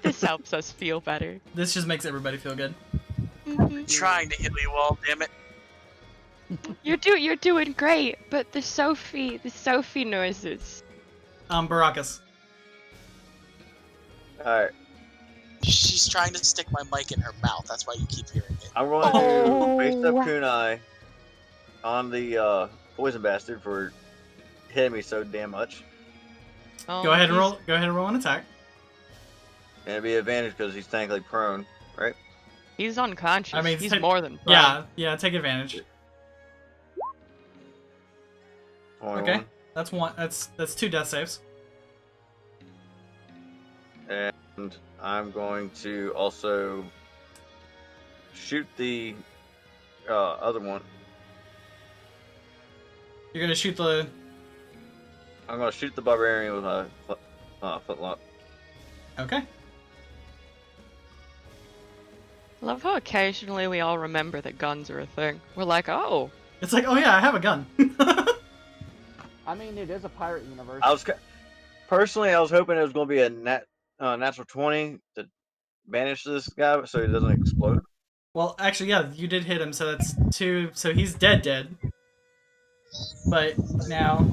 this helps us feel better. This just makes everybody feel good. Trying to heal you all, damn it. You're doing great, but the Sophie noises. Baracus. Alright. She's trying to stick my mic in her mouth. That's why you keep hearing it. I'm going to waste up kunai on the poison bastard for hitting me so damn much. Oh, Go ahead and roll. Go ahead and roll an attack. And it'd be advantage because he's technically prone, right? He's unconscious. I mean, he's more than prone. Yeah. Take advantage. 21. Okay, that's one. That's 2 death saves. And I'm going to also shoot the other one. You're gonna shoot the. I'm going to shoot the barbarian with a footlock. Okay. Love how occasionally we all remember that guns are a thing. We're like, oh. It's like, oh yeah, I have a gun. I mean, it is a pirate universe. I was Personally, I was hoping it was going to be a natural 20 to banish this guy so he doesn't explode. Well, actually, yeah, you did hit him, so that's 2. So he's dead. But now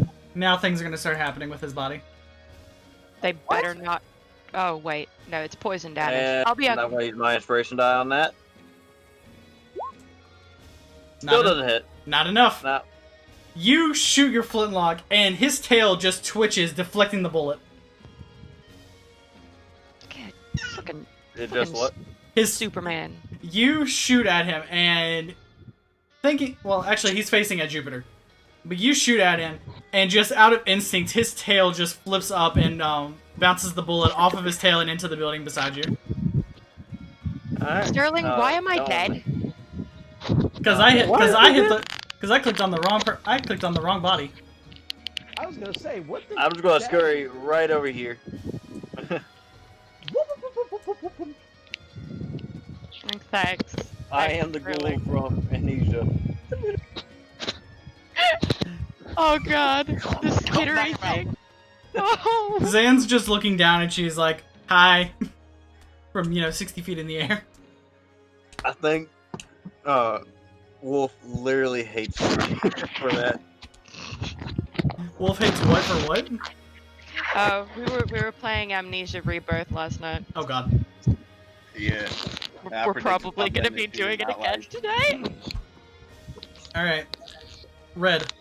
things are gonna start happening with his body. They better not. Oh wait, no, it's poison damage. And I'll be I'm up. going to use my inspiration die on that. Not, Still doesn't hit. not enough. No. You shoot your flintlock, and his tail just twitches, deflecting the bullet. God, fucking It just what? His Superman. You shoot at him, and thinking, well, actually, he's facing at Jupiter. But you shoot at him, and just out of instinct, his tail just flips up and bounces the bullet off of his tail and into the building beside you. Alright. Sterling, why am I don't- dead? Because I clicked on the wrong I clicked on the wrong body. I was gonna say, what the? I'm just going to scurry right over here. Thanks. I am the ghoul from Amnesia. Oh god, the skittery thing. Oh. Zan's just looking down, and she's like, "Hi," from 60 feet in the air. I think Wolf literally hates me for that. Wolf hates what for what? Oh, we were playing Amnesia Rebirth last night. Oh god. Yeah. I We're predicted probably gonna something be that you doing did it not again like. today. Alright. Red.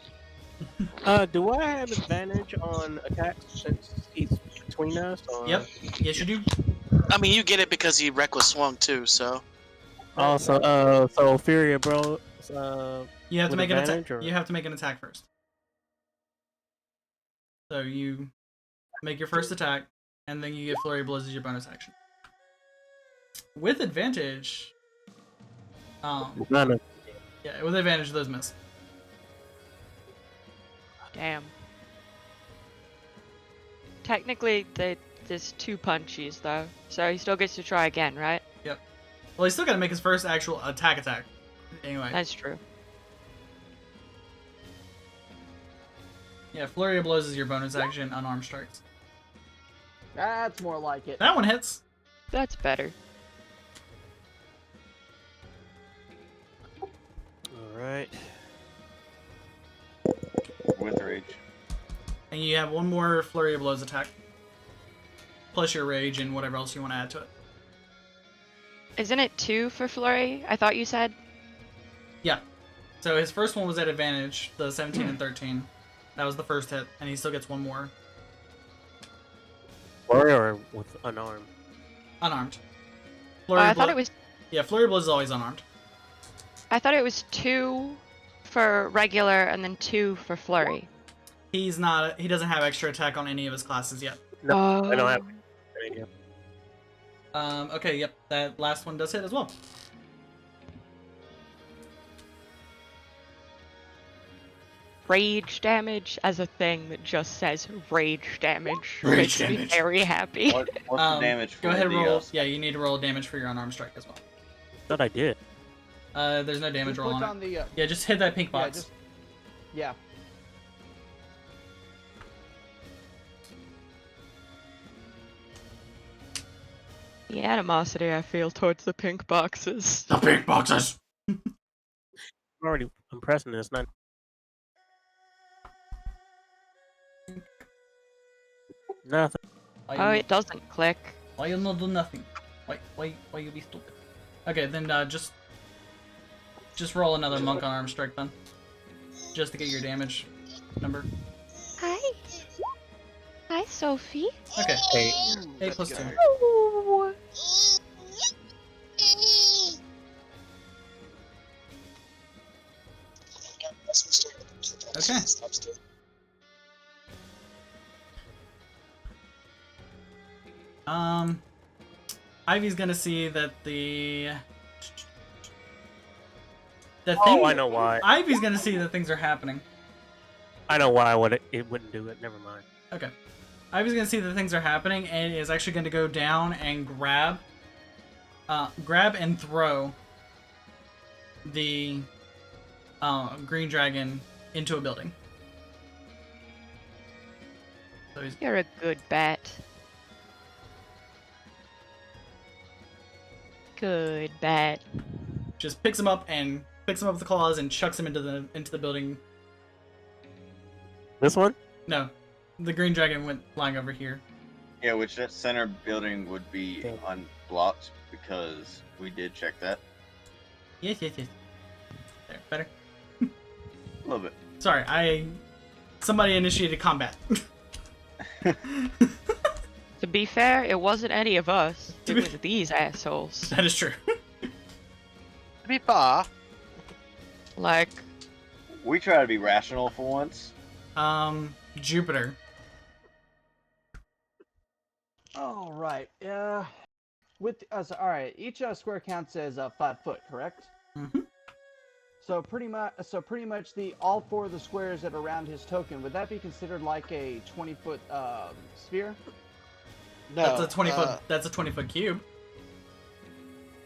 Do I have advantage on attacks since he's between us? Or... Yep. Yes, you do. I mean, you get it because he reckless swung too. So Also, so Furia, bro. You have to With make an attack. advantage, or- You have to make an attack first. So you make your first attack, and then you get Flurry of Blows as your bonus action. With advantage, None of yeah, with advantage, those miss. Damn. Technically, there's 2 punchies though, so he still gets to try again, right? Well, he's still got to make his first actual attack. Anyway, That's true. yeah, Flurry of Blows is your bonus action. Unarmed strikes. That's more like it. That one hits. That's better. Alright. With rage. And you have one more Flurry of Blows attack. Plus your rage and whatever else you want to add to it. Isn't it 2 for Flurry? I thought you said. Yeah. So his first one was at advantage, the 17 and 13. That was the first hit, and he still gets one more. Or with unarmed. Unarmed. Oh, I thought it was. Yeah, Flurry of Blows is always unarmed. I thought it was 2 for regular and then 2 for Flurry. He doesn't have extra attack on any of his classes yet. No, I don't have any idea. Okay, yep, that last one does hit as well. Rage damage as a thing that just says rage damage Rage makes me damage. very happy. What's the damage for Go ahead and roll. the, Yeah, you need to roll damage for your unarmed strike as well. Thought I did. There's no damage Just roll click on it. the, Yeah, just hit that pink yeah, box. yeah. The animosity I feel towards the pink boxes. The pink boxes! I'm already impressing this. Not nothing. Oh, it doesn't click. Why you not do nothing? Why you be stupid? Okay, then just roll another monk on arm strike then, just to get your damage number. Hi. Hi, Sophie. Okay, Hey, 8 plus 2. Oh. Okay. Ivy's gonna see that the thing. Oh, I know why. Ivy's gonna see that things are happening. I know why it wouldn't do it. Never mind. Okay. Ivy's gonna see that things are happening and is actually gonna go down and grab and throw the green dragon into a building. So he's You're a good bat. Good bat. just picks him up with the claws and chucks him into the building. This one? No, the green dragon went flying over here. Yeah, which that center building would be unblocked because we did check that. Yes. There, better. A little bit. Sorry, somebody initiated combat. To be fair, it wasn't any of us. To It be- was these assholes. That is true. To be fair, Like, We try to be rational for once. Jupiter. All right. Yeah. All right. Each square counts as 5 foot, correct? Mm-hmm. So pretty much all 4 of the squares that are around his token, would that be considered like a 20-foot sphere? no. That's a 20-foot. That's a 20-foot cube.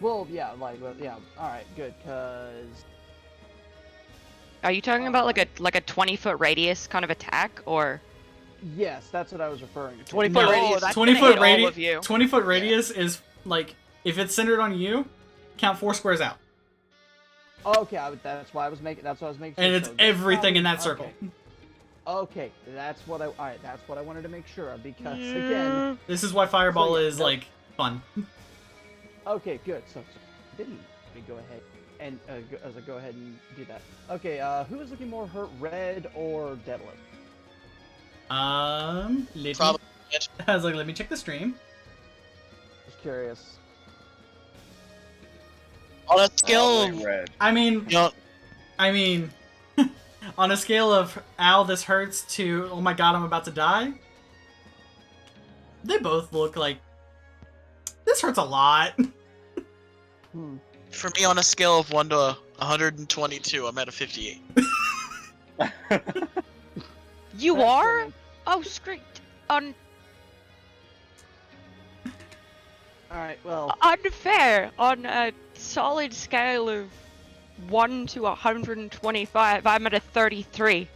Well, yeah, yeah. All right, good, cause are you talking about like a 20-foot radius kind of attack, or? yes, that's what I was referring to. 20-foot No, radius. that's 20 gonna foot hit all radius. of you. 20-foot radius is like if it's centered on you, count 4 squares out, Okay, that's why I was making. That's what I was making. and sure. it's So everything in that okay. circle. Okay, that's what All right, that's what I wanted to make sure of because again. This is why Fireball So, yeah, is no. like fun. Okay, good. So didn't we go ahead and go ahead and do that? Okay, who is looking more hurt, Red or Deadlift? Probably. I was like, let me check the stream. Just curious. On a scale Probably of, red. I mean, you know, on a scale of ow, this hurts to oh my god, I'm about to die. They both look like this hurts a lot. for me, on a scale of 1 to 122, I'm at a 58. You That's are? brilliant. Oh, screw. Un- All right, well, unfair. On a solid scale of 1 to 125, I'm at a 33.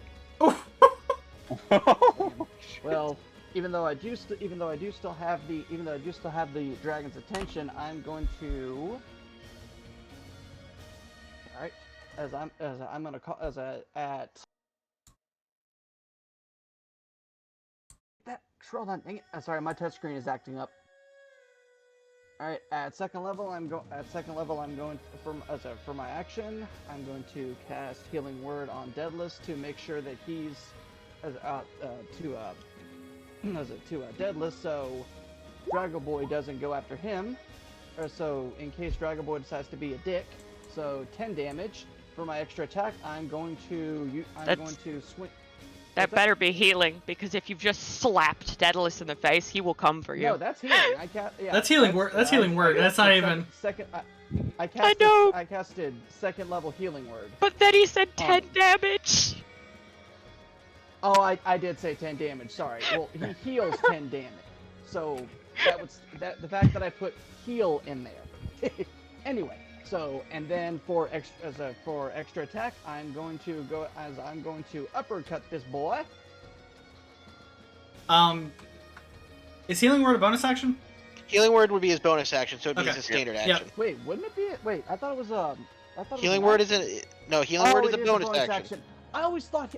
well, even though I do still have the dragon's attention, I'm going to. All right, I'm gonna call at. Scroll down. Dang it! Sorry, my touchscreen is acting up. All right, at second level, I'm going for my action. I'm going to cast Healing Word on Deadless to make sure that he's Deadless, so Drago Boy doesn't go after him, or so in case Drago Boy decides to be a dick. So 10 damage for my extra attack. I'm going to swing. That What's that? better be healing, because if you've just slapped Daedalus in the face, he will come for you. No, that's healing. That's healing word. That's healing word. That's not even. I casted second level Healing Word. But then he said 10 damage. Oh, I did say 10 damage. Sorry. Well, he heals 10 damage. So the fact that I put heal in there. Anyway, so and then for extra attack, I'm going to uppercut this boy. Is healing word a bonus action? Healing word would be his bonus action, so it'd be Okay. his standard Yep. action. Wait, wouldn't it be? Wait, I thought it was Healing word isn't. No, healing word is a bonus action. I always thought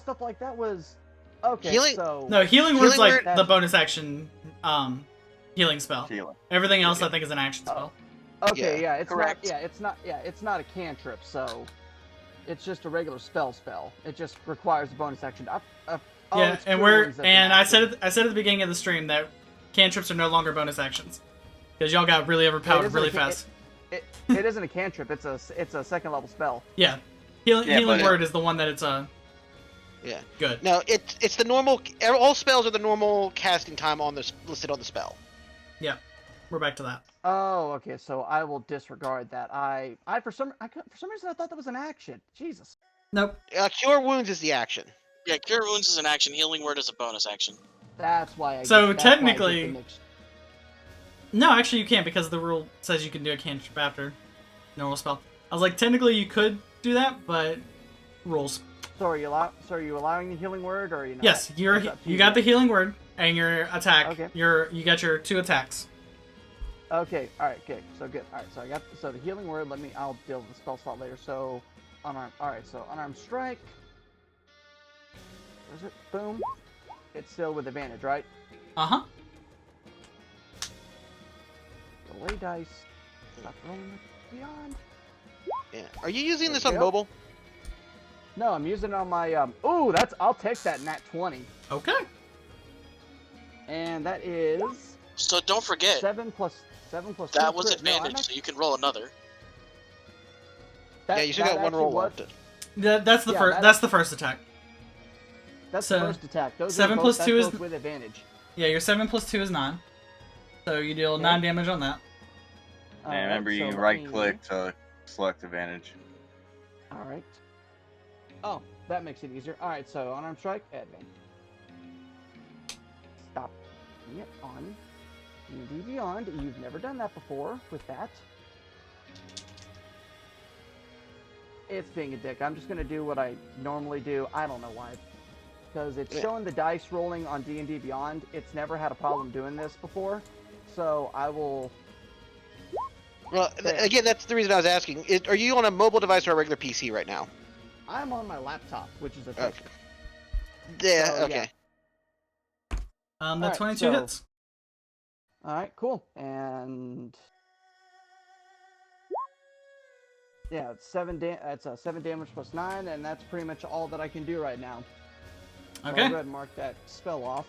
stuff like that was. Okay, Healing- so No, healing word's Healing like word- the bonus action healing spell. Healing. Everything else I think is an action spell. okay, Yeah, it's correct. not. It's not a cantrip, so it's just a regular spell. It just requires a bonus action. Yeah, it's and Cure Wounds that's an I action. said at the beginning of the stream that cantrips are no longer bonus actions because y'all got really It overpowered isn't really a can- fast. It isn't a cantrip. It's a second level spell. Yeah, healing but word is the one that it's Yeah. good. No, it's the normal. All spells are the normal casting time on this listed on the spell. Yeah, we're back to that. Oh, okay. So I will disregard that. For some reason I thought that was an action. Jesus. Nope. Cure wounds is the action. Yeah, Cure Wounds is an action. Healing Word is a bonus action. That's why. So that's why I get the technically- mix. No, actually you can't because the rule says you can do a cantrip after normal spell. I was like, technically you could do that, but rules. So are you allowing the Healing Word, or are you not? Yes, It's up to you got the healing word. And your attack. Okay. You got your 2 attacks. Okay. All right. Okay. So good. All right. So I got the healing word. I'll deal with the spell slot later. So unarmed. All right. So unarmed strike. Where's it? Boom. It's still with advantage, right? Uh-huh. Delay dice. Stop rolling beyond. Yeah. Are you using this There on you go. mobile? No, I'm using it on my. Ooh, I'll take that nat 20. Okay. And that is So don't forget, 7 plus 2 that was crit. No, I'm advantage, actually- so you can roll another. that- Yeah, you still that got one actually roll was- left. That's the Yeah, first. that- That's the first attack. That's So, the first attack. Those 7 are both, plus that's 2 is- both with advantage. Yeah, your 7 plus 2 is 9. So you deal Okay. 9 damage on that. And remember, so you let right me- click to select advantage. All right. Oh, that makes it easier. All right, so unarmed strike, advantage. Stop putting it on D&D Beyond. You've never done that before with that. It's being a dick. I'm just gonna do what I normally do. I don't know why. Because it's showing the dice rolling on D&D Beyond. It's never had a problem doing this before. So I will... Well, There. again, that's the reason I was asking. Are you on a mobile device or a regular PC right now? I'm on my laptop, which is a touch. Okay. Yeah, So, okay. yeah. That Alright, 22 so- hits. All right, cool. And yeah, it's 7 damage plus 9, and that's pretty much all that I can do right now. So I'll Okay. go ahead and mark that spell off.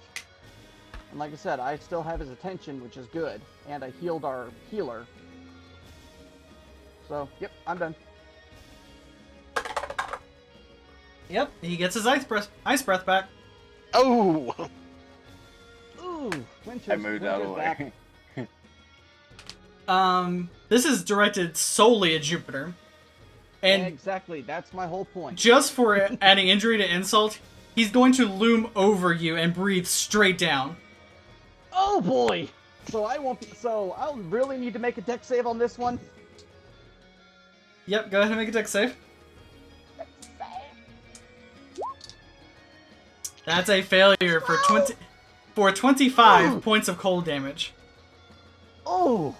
And like I said, I still have his attention, which is good, and I healed our healer. So, yep, I'm done. Yep, he gets his ice breath back. Oh! Ooh, Winter's, I moved out of the Winter's way. back. This is directed solely at Jupiter. And Exactly, that's my whole point. just for adding injury to insult, he's going to loom over you and breathe straight down. Oh boy! So I'll really need to make a dex save on this one. Yep, go ahead and make a dex save. That's a failure for 25 points of cold damage. Oh!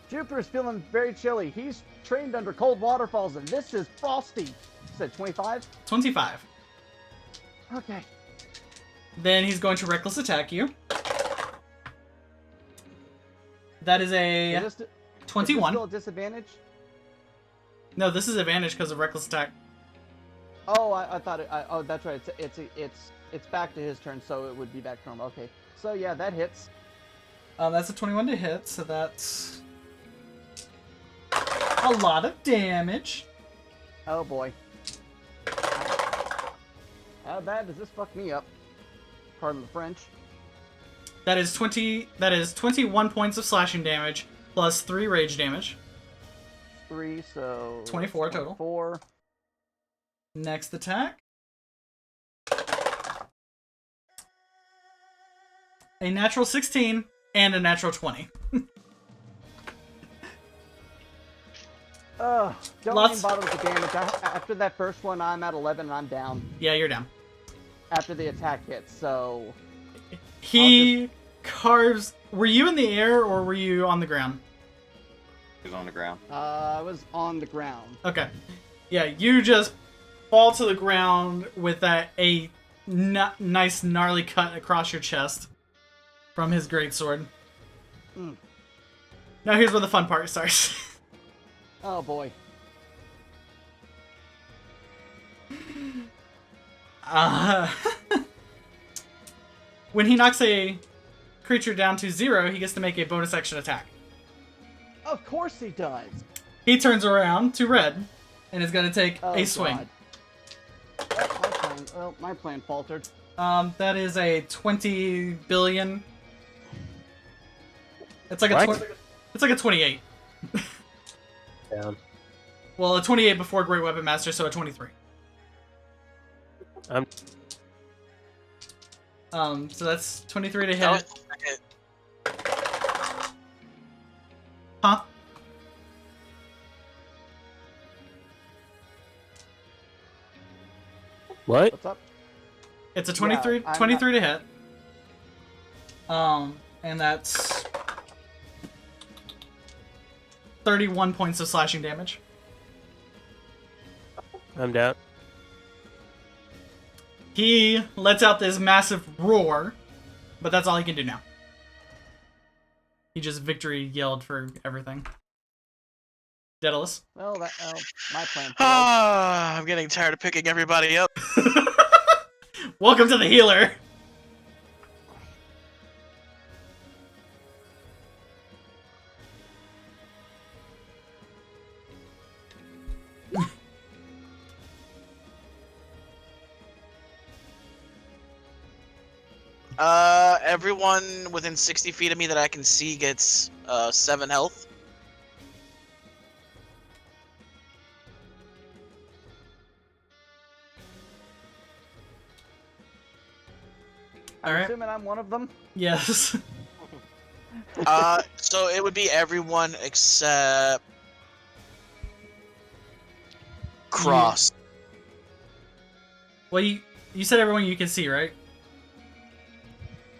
Jupiter's feeling very chilly. He's trained under cold waterfalls, and this is frosty. You said 25? 25. Okay. Then he's going to reckless attack you. That is a Is this 21. still a disadvantage? No, this is advantage because of reckless attack. Oh, I thought it. Oh, that's right. It's back to his turn, so it would be back to normal. Okay. So yeah, that hits. That's a 21 to hit, so that's a lot of damage. Oh boy. How bad does this fuck me up? Pardon the French. That is 21 points of slashing damage plus 3 rage damage. 3, so 24 total. 4. Next attack. A natural 16 and a natural 20. Don't Lots- even bother with the damage. After that first one, I'm at 11 and I'm down. Yeah, you're down. After the attack hits, so He carves. Were you in the air or were you on the ground? He's on the ground. I was on the ground. Okay. Yeah, you just fall to the ground with a nice gnarly cut across your chest from his greatsword. Mm. Now here's where the fun part starts. Oh boy. When he knocks a creature down to 0, he gets to make a bonus action attack. Of course he does. He turns around to Red and is going to take Oh, a swing. God. My plan faltered. That is a 20 billion. It's like What? it's like a 28. Down. Well, a 28 before Great Weapon Master, so a 23. So that's 23 to That was hit. a hit. Huh? What? What's up? It's a 23, Yeah, I'm 23 to hit. And that's 31 points of slashing damage. I'm down. He lets out this massive roar, but that's all he can do now. He just victory yelled for everything. Daedalus. Well, my plan failed. I'm getting tired of picking everybody up. Welcome to the healer. Everyone within 60 feet of me that I can see gets 7 health. I'm Alright. assuming I'm one of them. Yes. So it would be everyone except Cross. Well, you said everyone you can see, right?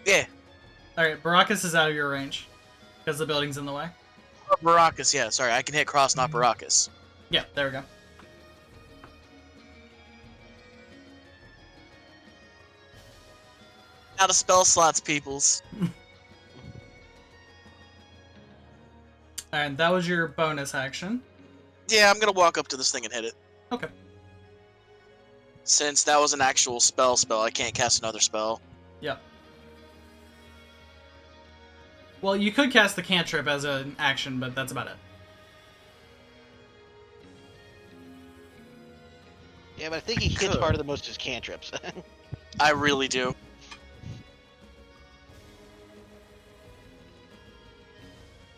Yeah, Alright, Baracus is out of your range. Because the building's in the way. Baracus. Yeah, sorry, I can hit Cross, not Baracus. Yeah, there we go. Out of spell slots, peoples. And that was your bonus action. Yeah, I'm gonna walk up to this thing and hit it. Okay. Since that was an actual spell, I can't cast another spell. Yep. Well, you could cast the cantrip as an action, but that's about it. Yeah, but I think he hits Could. harder than most of his cantrips. I really do.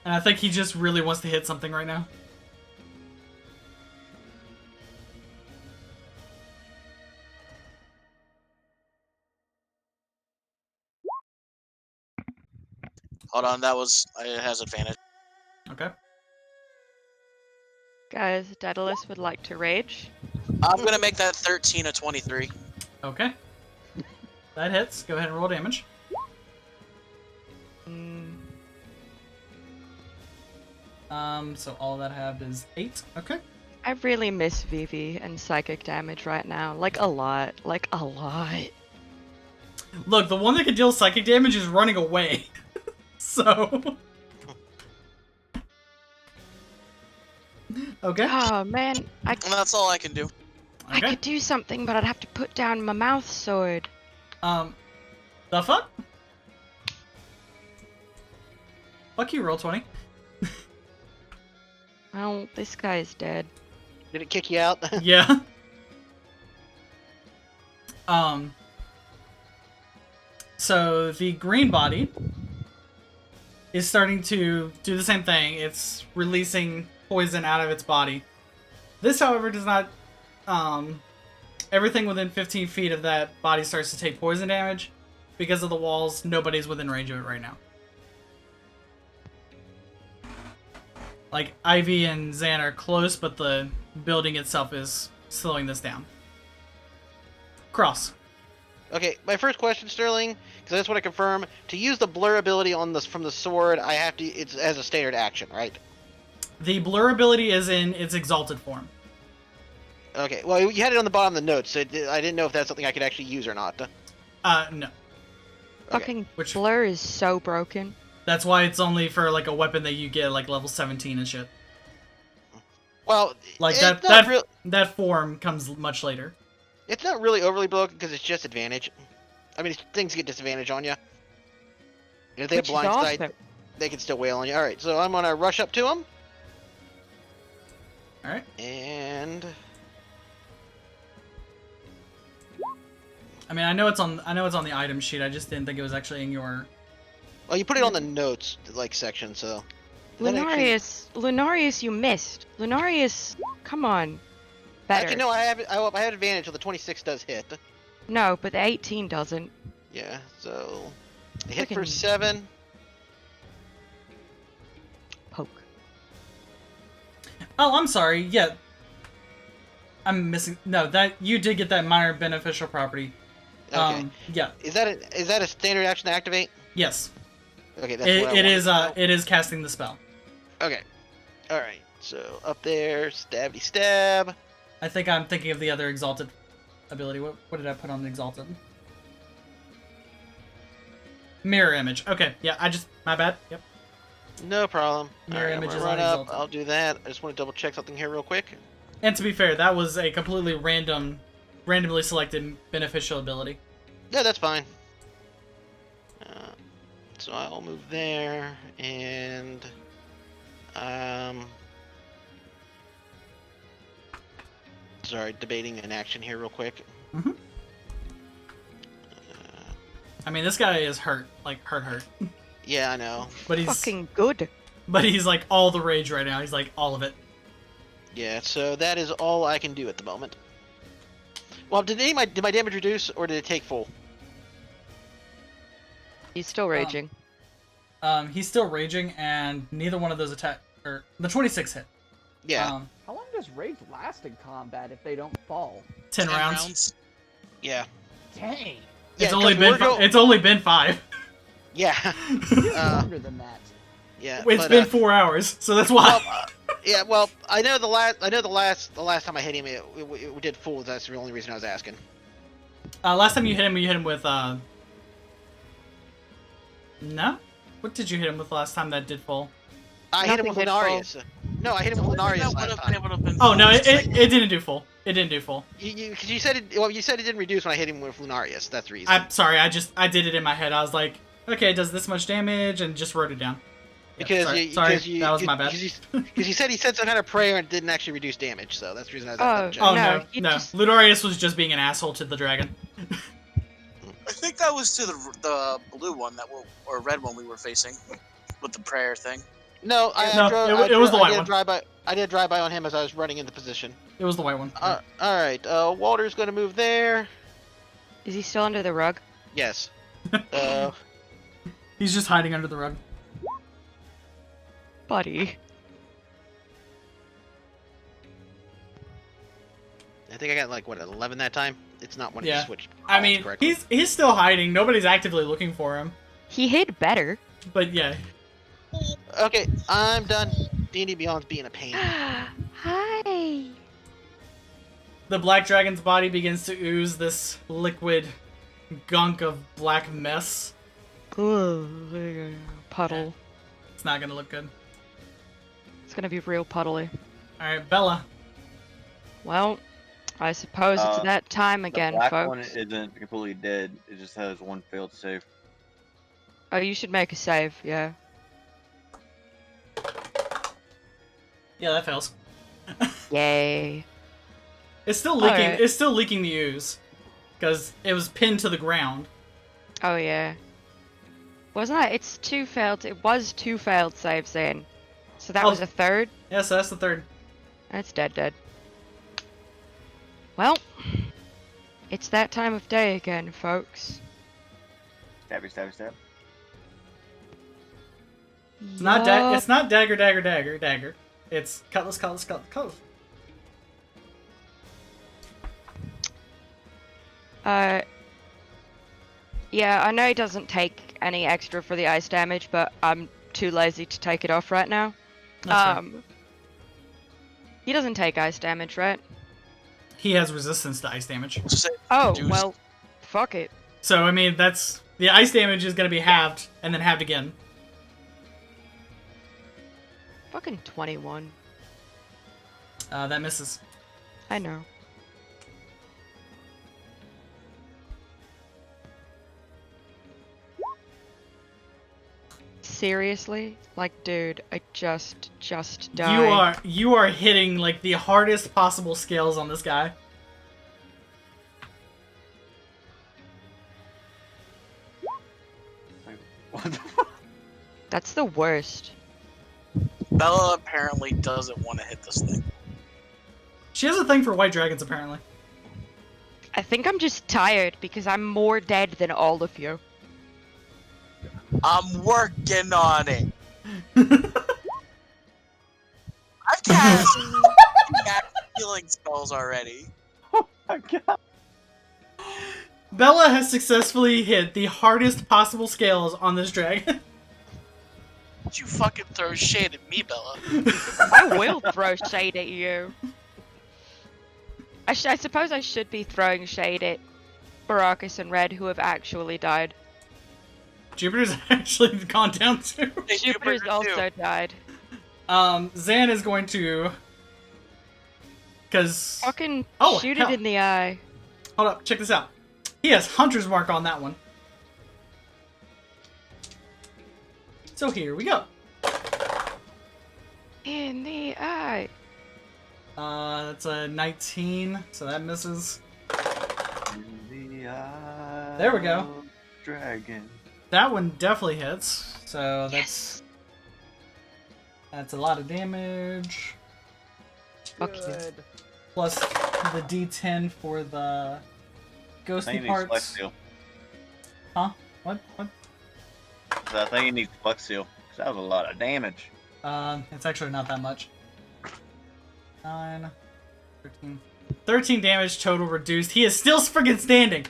And I think he just really wants to hit something right now. Hold on, that was it has advantage. Okay. Guys, Daedalus would like to rage. I'm gonna make that 13 a 23. Okay. That hits. Go ahead and roll damage. So all that I have is 8. Okay. I really miss Vivi and psychic damage right now. Like a lot. Like a lot. Look, the one that can deal psychic damage is running away. So... Okay. Oh man, And that's all I can do. I Okay. could do something, but I'd have to put down my mouth sword. The fuck? Fuck you, roll 20. Well, this guy's dead. Did it kick you out? Yeah. So the green body is starting to do the same thing. It's releasing poison out of its body. This, however, does not... everything within 15 feet of that body starts to take poison damage. Because of the walls, nobody's within range of it right now. Like, Ivy and Zan are close, but the building itself is slowing this down. Cross. Okay, my first question, Sterling, because I just want to confirm, to use the blur ability on this from the sword, I have to. It's as a standard action, right? The blur ability is in its exalted form. Okay, well, you had it on the bottom of the notes, so I didn't know if that's something I could actually use or not. No. Fucking Which- blur is so broken. That's why it's only for, like, a weapon that you get, like, level 17 and shit. Well, Like, it's that not that, real- that form comes much later. It's not really overly broken because it's just advantage. I mean, things get disadvantage on you. And if they have Which is blind sight, awesome. they can still wail on you. Alright, so I'm gonna rush up to him. Alright. And... I mean, I know it's on the item sheet, I just didn't think it was actually in your... Well, you put it on the notes, like, section, so... That actually- Lunarius, you missed. Lunarius, come on. Better. Actually, no, I have advantage, so the 26 does hit. No, but the 18 doesn't. Yeah, so... I hit for Frickin- 7. Poke. Oh, I'm sorry, yeah. I'm missing... No, that you did get that minor beneficial property. Okay. Yeah, Is that a standard action to activate? yes. Okay, that's what I It wanted is to know. it is casting the spell. Okay. Alright, so up there, stabby stab. I think I'm thinking of the other exalted ability. What did I put on the exalted? Mirror image. Okay, yeah, my bad. Yep. No problem. Mirror Alright, I'm image gonna is run on up. exalted. I'll do that. I just want to double check something here real quick. And to be fair, that was a completely randomly selected beneficial ability. Yeah, that's fine. So I'll move there, and sorry, debating an action here real quick. Mhm. I mean, this guy is hurt, like hurt. Yeah, I know. But he's Fucking good. But he's like all the rage right now. He's like all of it. Yeah, so that is all I can do at the moment. Well, did my damage reduce, or did it take full? He's still raging. He's still raging, and neither one of those or the 26 hit. Yeah. How long does rage last in combat if they don't fall? 10 rounds. Yeah. Dang. It's Yeah, only 'cause been we're it's only been 5. Yeah. It's longer than that. Yeah. It's but, been 4 hours, so that's why. Well, yeah. Well, I know the last time I hit him, it did full. That's the only reason I was asking. Last time you hit him with no. What did you hit him with last time that did full? I hit him with Nothing did Lunarius. No, I hit him with Lunarius last time. Oh no, it didn't do full. It didn't do full. You said it. Well, you said it didn't reduce when I hit him with Lunarius. That's the reason. I'm sorry. I did it in my head. I was like, okay, it does this much damage, and just wrote it down. Because that was my bad. Because he said some kind of prayer and it didn't actually reduce damage, so that's the reason I was Oh, checking. Oh No, no. Ludarius was just being an asshole to the dragon. I think that was to the blue one or red one we were facing with the prayer thing. No, it was the white one. I did a drive-by on him as I was running into position. It was the white one. All right, Walter's going to move there. Is he still under the rug? Yes. He's just hiding under the rug. Buddy. I think I got like, what, 11 that time? It's not one of Yeah. you switched. I mean, correctly. he's still hiding. Nobody's actively looking for him. He hid better. But yeah. Okay, I'm done. D&D Beyond's being a pain. Hi. The black dragon's body begins to ooze this liquid gunk of black mess. Puddle. It's not gonna look good. It's gonna be real puddly. Alright, Bella. Well, I suppose it's that time again, the black folks. one isn't completely dead. It just has one failed save. Oh, you should make a save, yeah. Yeah, that fails. Yay. It's still leaking. Alright. It's still leaking the ooze, because it was pinned to the ground. Oh, yeah. Wasn't that? It was 2 failed saves then. So that Oh. was a third? Yeah, so that's the third. That's dead. Well, it's that time of day again, folks. Stabby, stabby, stab. It's not it's not dagger. It's cutlass. Yeah, I know he doesn't take any extra for the ice damage, but I'm too lazy to take it off right now. That's fair. He doesn't take ice damage, right? He has resistance to ice damage. Oh, Reduced. well, fuck it. So I mean, that's the ice damage is gonna be halved and then halved again. Fucking 21. That misses. I know. Seriously? Like, dude, I just died. You are hitting like the hardest possible scales on this guy. What the fuck? That's the worst. Bella apparently doesn't want to hit this thing. She has a thing for white dragons, apparently. I think I'm just tired because I'm more dead than all of you. I'm working on it. I cast healing spells already. Oh my god. Bella has successfully hit the hardest possible scales on this dragon. you fucking throw shade at me, Bella. I will throw shade at you. I suppose I should be throwing shade at Baracus and Red, who have actually died. Jupiter's actually gone down too. Hey, Jupiter's Jupiter, also too. died. Zan is going to... Because... Fucking Oh, shoot hell. it in the eye. Hold up, check this out. He has Hunter's Mark on that one. So here we go. In the eye. That's a 19, so that misses. In the eye There we go. of Dragon. That one definitely hits. So that's a lot of damage. Fuck you. Good. Plus the D10 for the I think ghostly he needs parts. Flex Seal. Huh? What? I think he needs Flex Seal. 'Cause that was a lot of damage. It's actually not that much. 9, 13. 13 damage total reduced. He is still friggin' standing.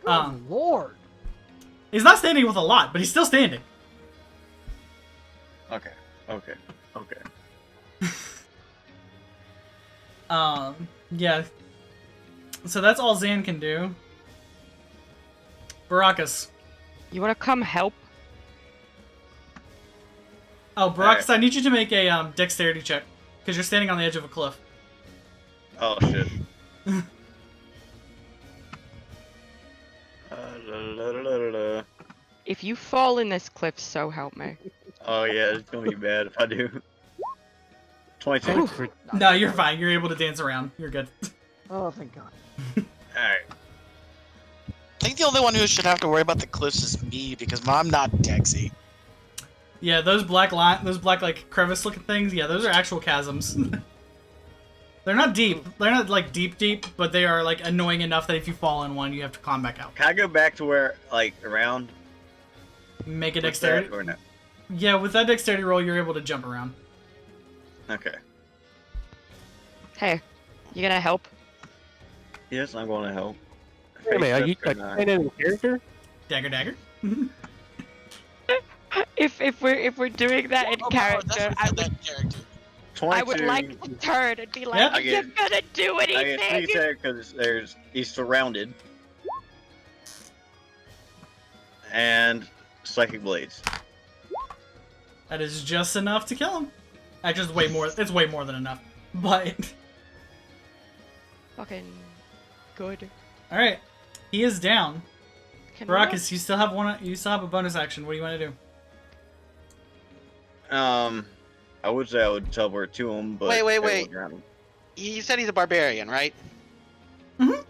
Good lord. He's not standing with a lot, but he's still standing. Okay. Yeah. So that's all Zan can do. Baracus. You wanna come help? Oh, Baracus, I need you to make a dexterity check. Because you're standing on the edge of a cliff. Oh shit. La, la, la, la, la. If you fall in this cliff, so help me. Oh yeah, it's gonna be bad if I do. 22. Thanks for No, you're fine. You're able to dance around. You're good. Oh, thank God. Alright. I think the only one who should have to worry about the cliffs is me because I'm not Dexy. Yeah, those black like crevice looking things. Yeah, those are actual chasms. They're not deep. They're not like deep, but they are like annoying enough that if you fall in one, you have to climb back out. Can I go back to where, like, around? Make a with dexterity. that or no? Yeah, with that dexterity roll, you're able to jump around. Okay. Hey, you gonna help? Yes, I'm going to help. Wait a minute, are you Face up, playing in character? Dagger. If we're doing that in character, I would 22. like to turn and be like, Yep. I you're get- gonna do I get 3 anything. attack because he's surrounded. And Psychic Blades. That is just enough to kill him. Just way more. It's way more than enough. But Fucking good. all right, he is down. Can we Baracus, you still have one. You still have a bonus action. What do you want to do? I would say I would teleport to him, but Wait. I wouldn't drown him. You said he's a barbarian, right?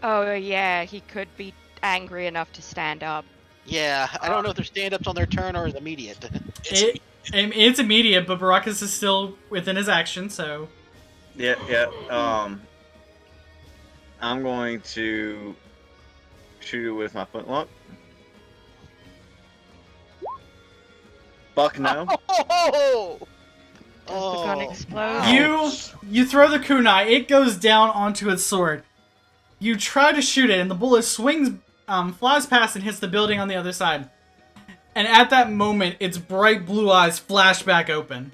Oh yeah, he could be angry enough to stand up. Yeah, I don't know if they're stand-ups on their turn or is immediate. It's immediate, but Baracus is still within his action, so Yeah. I'm going to shoot it with my flintlock. Fuck no. Oh! Does the gun explode? you throw the kunai. It goes down onto its sword. You try to shoot it, and the bullet swings, flies past and hits the building on the other side. And at that moment, its bright blue eyes flash back open.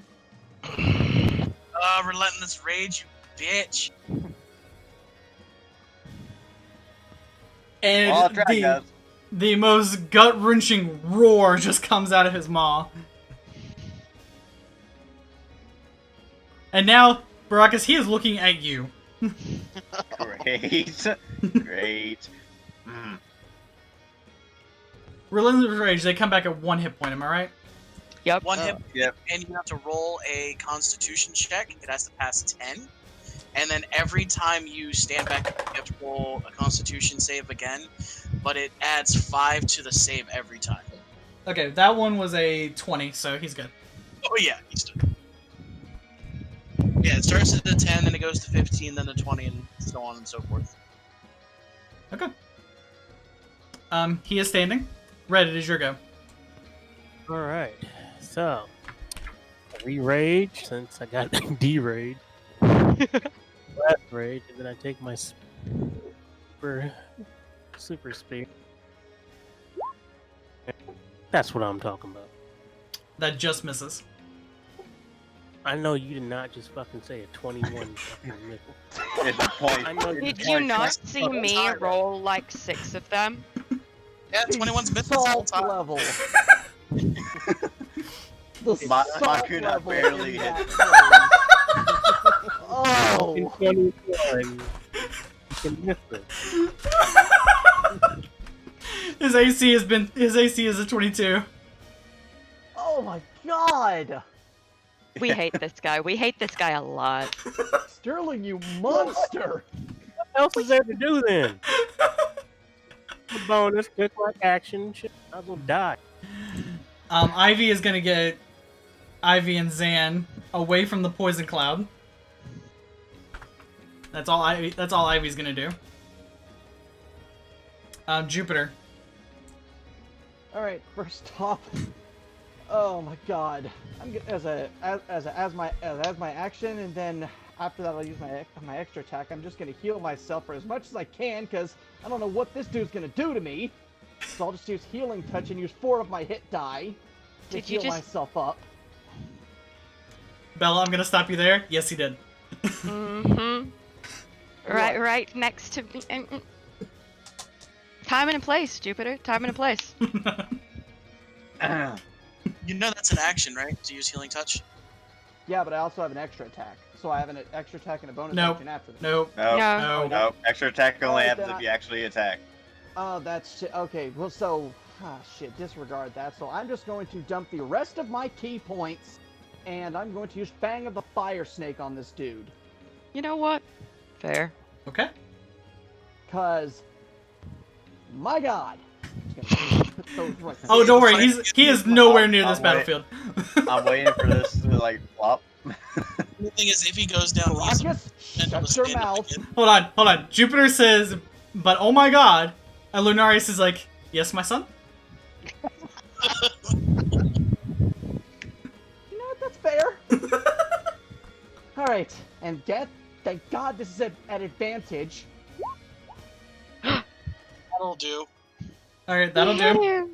Relentless rage, you bitch. And I'll try, guys. the most gut-wrenching roar just comes out of his maw. And now, Baracus, he is looking at you. Great. Great. Mm. Relentless Rage, they come back at 1 hit point, am I right? Yep. One hit, Yep. and you have to roll a Constitution check. It has to pass 10. And then every time you stand back, you have to roll a Constitution save again. But it adds 5 to the save every time. Okay, that one was a 20, so he's good. Oh yeah, he's done. Yeah, it starts at the 10, then it goes to 15, then to 20, and so on and so forth. Okay. He is standing. Red, it is your go. Alright, so re-rage since I got D-rage. Last rage, and then I take my super speed. That's what I'm talking about. That just misses. I know you did not just fucking say a 21 fucking missile. It's a point. I know Did It's you a not point. see me roll like 6 of them? Yeah, 21's missed the whole Salt time. level. The My salt kunai level barely in hit. that phrase. Fucking Oh. 21. You can miss it. His AC is a 22. Oh my god. We hate this guy. We hate this guy a lot. Sterling, you monster. What else is there to do then? A bonus, quick like action. Shit, I will die. Ivy is gonna get Ivy and Zan away from the poison cloud. That's all Ivy's gonna do. Jupiter. All right, first off, oh my god, as my action, and then after that I'll use my extra attack. I'm just gonna heal myself for as much as I can, because I don't know what this dude's gonna do to me. So I'll just use healing touch and use 4 of my hit die to Did you heal just- myself up. Bella, I'm gonna stop you there. Yes, he did. Mm-hmm. Right next to me. Time and place, Jupiter. Time and place. You know that's an action, right? To use healing touch. Yeah, but I also have an extra attack, so I have an extra attack and a bonus Nope. action after that. Nope. No. No. No. Extra attack only Alright, happens then if you actually attack. Oh, that's shit. Okay, well, so, shit, disregard that. So I'm just going to dump the rest of my key points, and I'm going to use Fang of the Fire Snake on this dude. You know what? Fair. Okay. Cause, my god. Just gonna put those right Oh, don't worry. He is nowhere near this Wait. battlefield. I'm waiting for this to like flop. The thing is, if he goes down, he's Caracas, and shut was your stand up mouth. again. Hold on. Jupiter says, but oh my god. And Lunarius is like, yes, my son? You know what? That's fair. Alright, and thank god this is at advantage. That'll do. Alright, that'll do.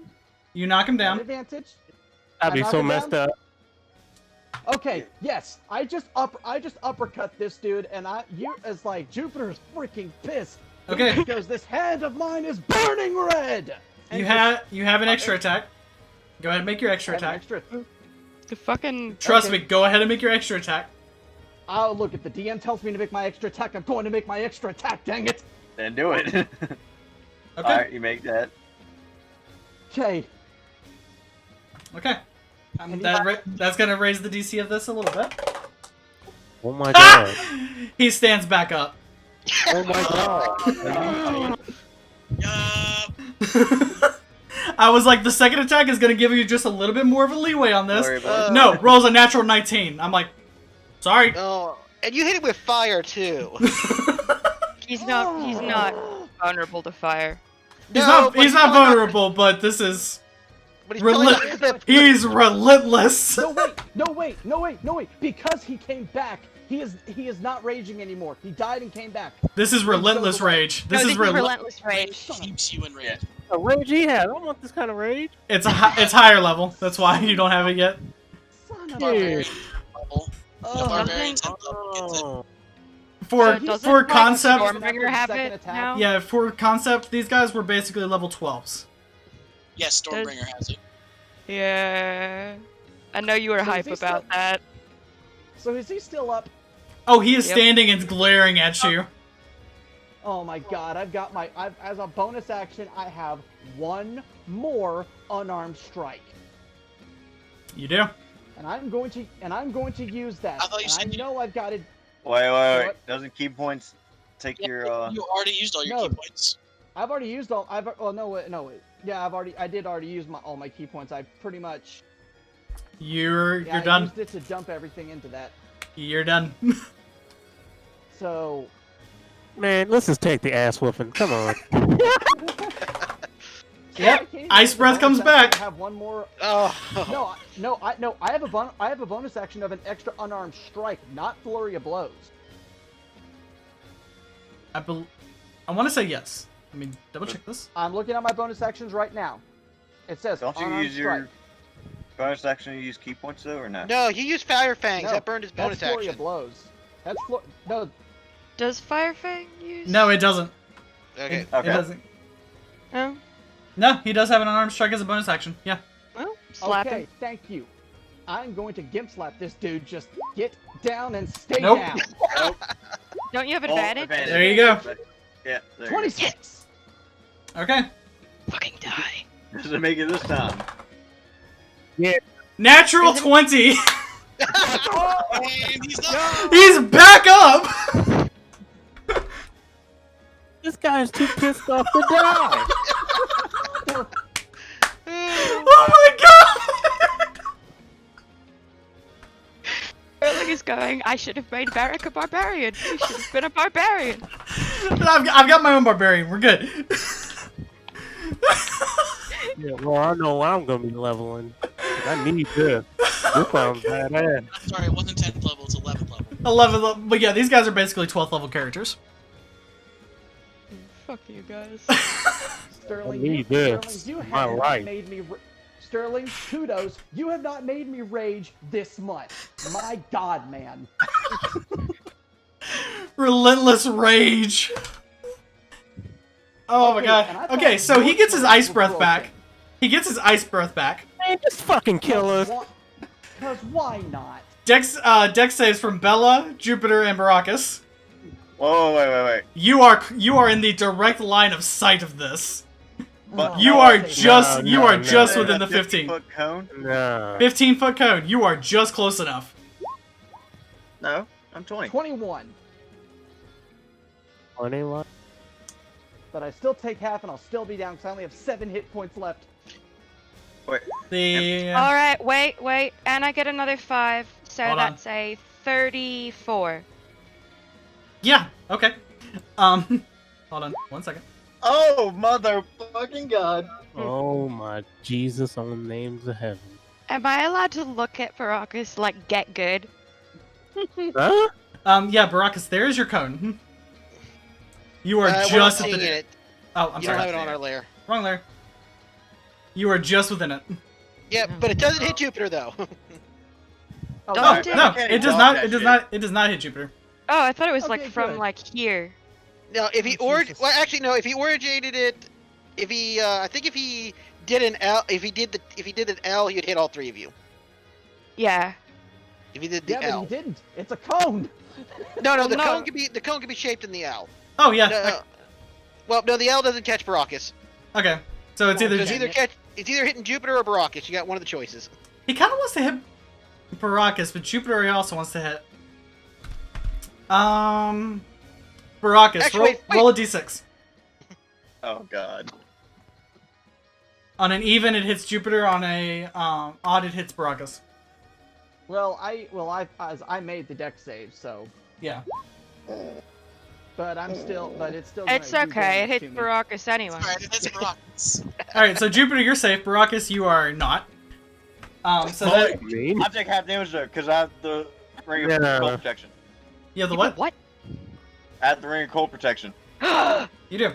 You knock him At down. advantage. I'd be knock so him messed down? up. Okay, yes, I just uppercut this dude, and Jupiter's freaking pissed. Okay. Because this hand of mine is burning red. And You have an extra attack. Go ahead and make your extra I have an attack. extra. The fucking. Trust Okay. me, go ahead and make your extra attack. Oh, look, if the DM tells me to make my extra attack, I'm going to make my extra attack. Dang it. Then do it. Okay. Alright, you make that. Okay. Okay. And That's gonna raise the DC of this a little bit. Oh my god. He stands back up. Oh my god. I was like, the second attack is gonna give you just a little bit more of a leeway on this. Sorry about No, rolls a natural 19. I'm like, sorry. Oh, and you hit it with fire too. He's not vulnerable to fire. He's No, but not telling vulnerable, but this is But he's telling us that he's relentless. No wait. Because he came back, he is not raging anymore. He died and came back. This is relentless rage. This is relentless rage. Keeps you in rage. A rage he has. I don't want this kind of rage. It's higher level. That's why you don't have it yet. Son of Yeah. Level. The Oh. barbarian 10th level gets it. Oh. For doesn't, for like, concept, Stormbringer have Second it attack? now? yeah, for concept, these guys were basically level 12s. Yes, Stormbringer has it. Yeah. I know you were So is hype he about still- that. So is he still up? Oh, he is Yep. standing and glaring at you. Oh my god, as a bonus action, I have one more unarmed strike. You do. And I'm going to use that. I thought you And said I know I've got it. Wait. What? Doesn't key points take your You already used all your No. key points. I've already used all. No wait. Yeah, I did already use all my key points. I pretty much. You're Yeah, I done. used it to dump everything into that. You're done. So. Man, let's just take the ass whooping. Come on. Yep, Okay, Ice as a Breath bonus comes action, back. I have one more. Oh. I have a bonus action of an extra unarmed strike, not flurry of blows. I want to say yes. I mean, double check this. I'm looking at my bonus actions right now. It says Don't you unarmed use your- strike. bonus action you use key points though, or no? No, he used Fire Fangs. No, That burned his bonus that's flurry action. of blows. That's no. Does Firefang use? No, it doesn't. Okay. It Okay. doesn't. Oh, No, he does have an unarmed strike as a bonus action. Yeah. well, slap Okay, him. thank you. I'm going to gimp slap this dude. Just get down and stay Nope. down. Nope. Don't you have Oh, advantage? There you go. Yeah. There you go. 26. Okay. Fucking die. Does it make it this time? Natural 20. And he's not. He's back up. This guy's too pissed off to die. Oh my god. Sterling is going, I should have made Varric a barbarian. He should have been a barbarian. I've got my own barbarian. We're good. Yeah, well, I know I'm gonna be leveling. I need this. This sounds badass. Sorry, it wasn't 10th level, it's 11th level. 11 level. But yeah, these guys are basically 12th level characters. Fuck you guys. Sterling, I need Sterling, this you in my have not life. made me. Sterling, kudos. You have not made me rage this much. My God, man. Relentless rage. Oh my Okay, and I god. thought Okay, so he your gets his choice ice was breath broken. back. He gets his ice breath back. Man, just fucking kill us. Because why not? Dex saves from Bella, Jupiter, and Baracus. Whoa, wait. You are in the direct line of sight of this. But You no, are okay, just no, you no, are no. just That within the 15. 50-foot cone? Nah. 15-foot cone. You are just close enough. No, I'm 20. 21. 21. But I still take half and I'll still be down because I only have 7 hit points left. Wait, The Alright, wait. And I get another 5. So Hold on. that's a 34. yeah, okay. Hold on 1 second. oh, motherfucking god. Oh my Jesus on the names of heaven. Am I allowed to look at Baracus like get good? Huh? Yeah, Baracus, there is your cone. You are We're not just at seeing the. it. Oh, I'm You don't have sorry. it on our layer. Wrong layer. You are just within it. Yeah, but it doesn't hit Jupiter though. Oh, Don't No, do no, Okay, it does dodge not. that It does shit. not. It does not hit Jupiter. Oh, I thought it was like Okay, from good. like here. No, if he Jesus. well, actually no, if he originated it, if he, I think if he did an L, if he did an L, he'd hit all 3 of you. Yeah. If he did the Yeah, but L. he didn't. It's a cone. No, Well, the no. cone could be shaped in the L. Oh yeah. No, well, no, the L doesn't catch Baracus. Okay. So it's Well, either It's either hitting Jupiter or Baracus. You got one of the choices. he kind of wants to hit Baracus, but Jupiter he also wants to hit. Baracus, Actually, wait. roll a d6. Oh god. On an even, it hits Jupiter. On a odd, it hits Baracus. Well, I made the deck save, so. Yeah. But it's still. It's gonna do okay. It damage hits to me. Baracus anyway. Alright, it hits Baracus. All right. So Jupiter, you're safe. Baracus, you are not. So that Mean? I take half damage though, because I have the ring of Yeah. cold protection. you have the what? What? I have the ring of cold protection. I You do.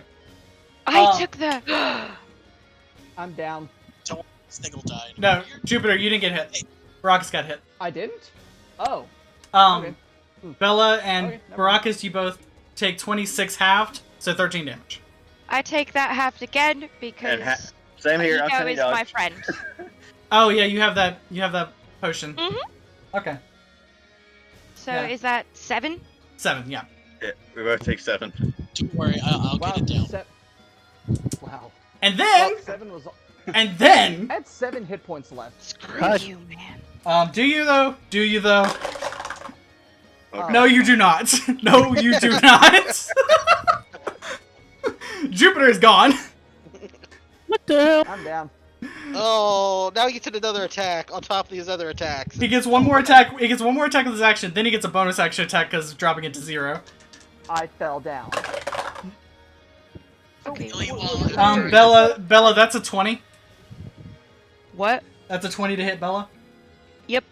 took the. I'm down. Sniggle died. No, Jupiter, you didn't get hit. Baracus got hit. I didn't. Oh. Um, Okay. Bella and Okay, never mind. Baracus, you both take 26 halved, so 13 damage. I take that halved again because Same here. I'm Ego sending is my dodge. friend. Oh yeah, you have that. You have that potion. Mhm. Okay, So Yeah. is that 7? 7. Yeah. Yeah, we both take 7. Don't worry, I'll Wow. get it down. Wow. And then, Well, 7 was. and then, I had 7 hit points left. Screw Hush. you, man. do you though? Do you though? Okay. No, you do not. No, you do not. Jupiter is gone. What the hell? I'm down. Oh, now he gets another attack on top of these other attacks. He gets one more attack. He gets one more attack with his action. Then he gets a bonus action attack because of dropping it to 0. I fell down. Okay. Kill you all. Bella, that's a 20. What? That's a 20 to hit Bella. Yep.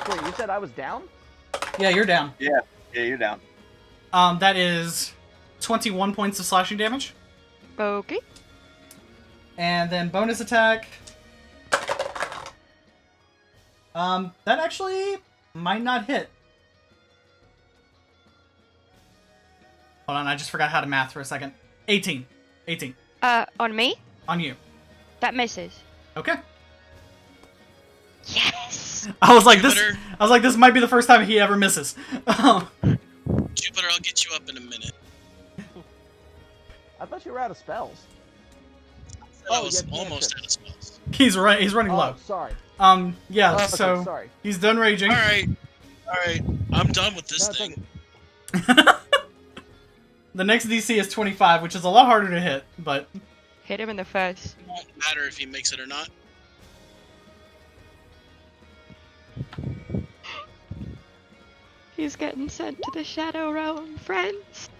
Wait, you said I was down? Yeah, you're down. Yeah, you're down. That is 21 points of slashing damage. Okay. And then bonus attack. That actually might not hit. Hold on, I just forgot how to math for a second. 18. 18. On me? On you. That misses. Okay. Yes! I was like, this Jupiter. this might be the first time he ever misses. Jupiter, I'll get you up in a minute. I thought you were out of spells. I Oh, was yeah, almost cantrips. out of spells. He's running Oh, low. sorry. Yeah, Okay, so sorry. he's done raging. Alright. I'm done with this No, it's thing. okay. The next DC is 25, which is a lot harder to hit, but Hit him in the face. It won't matter if he makes it or not. He's getting sent to the Shadow Realm, friends.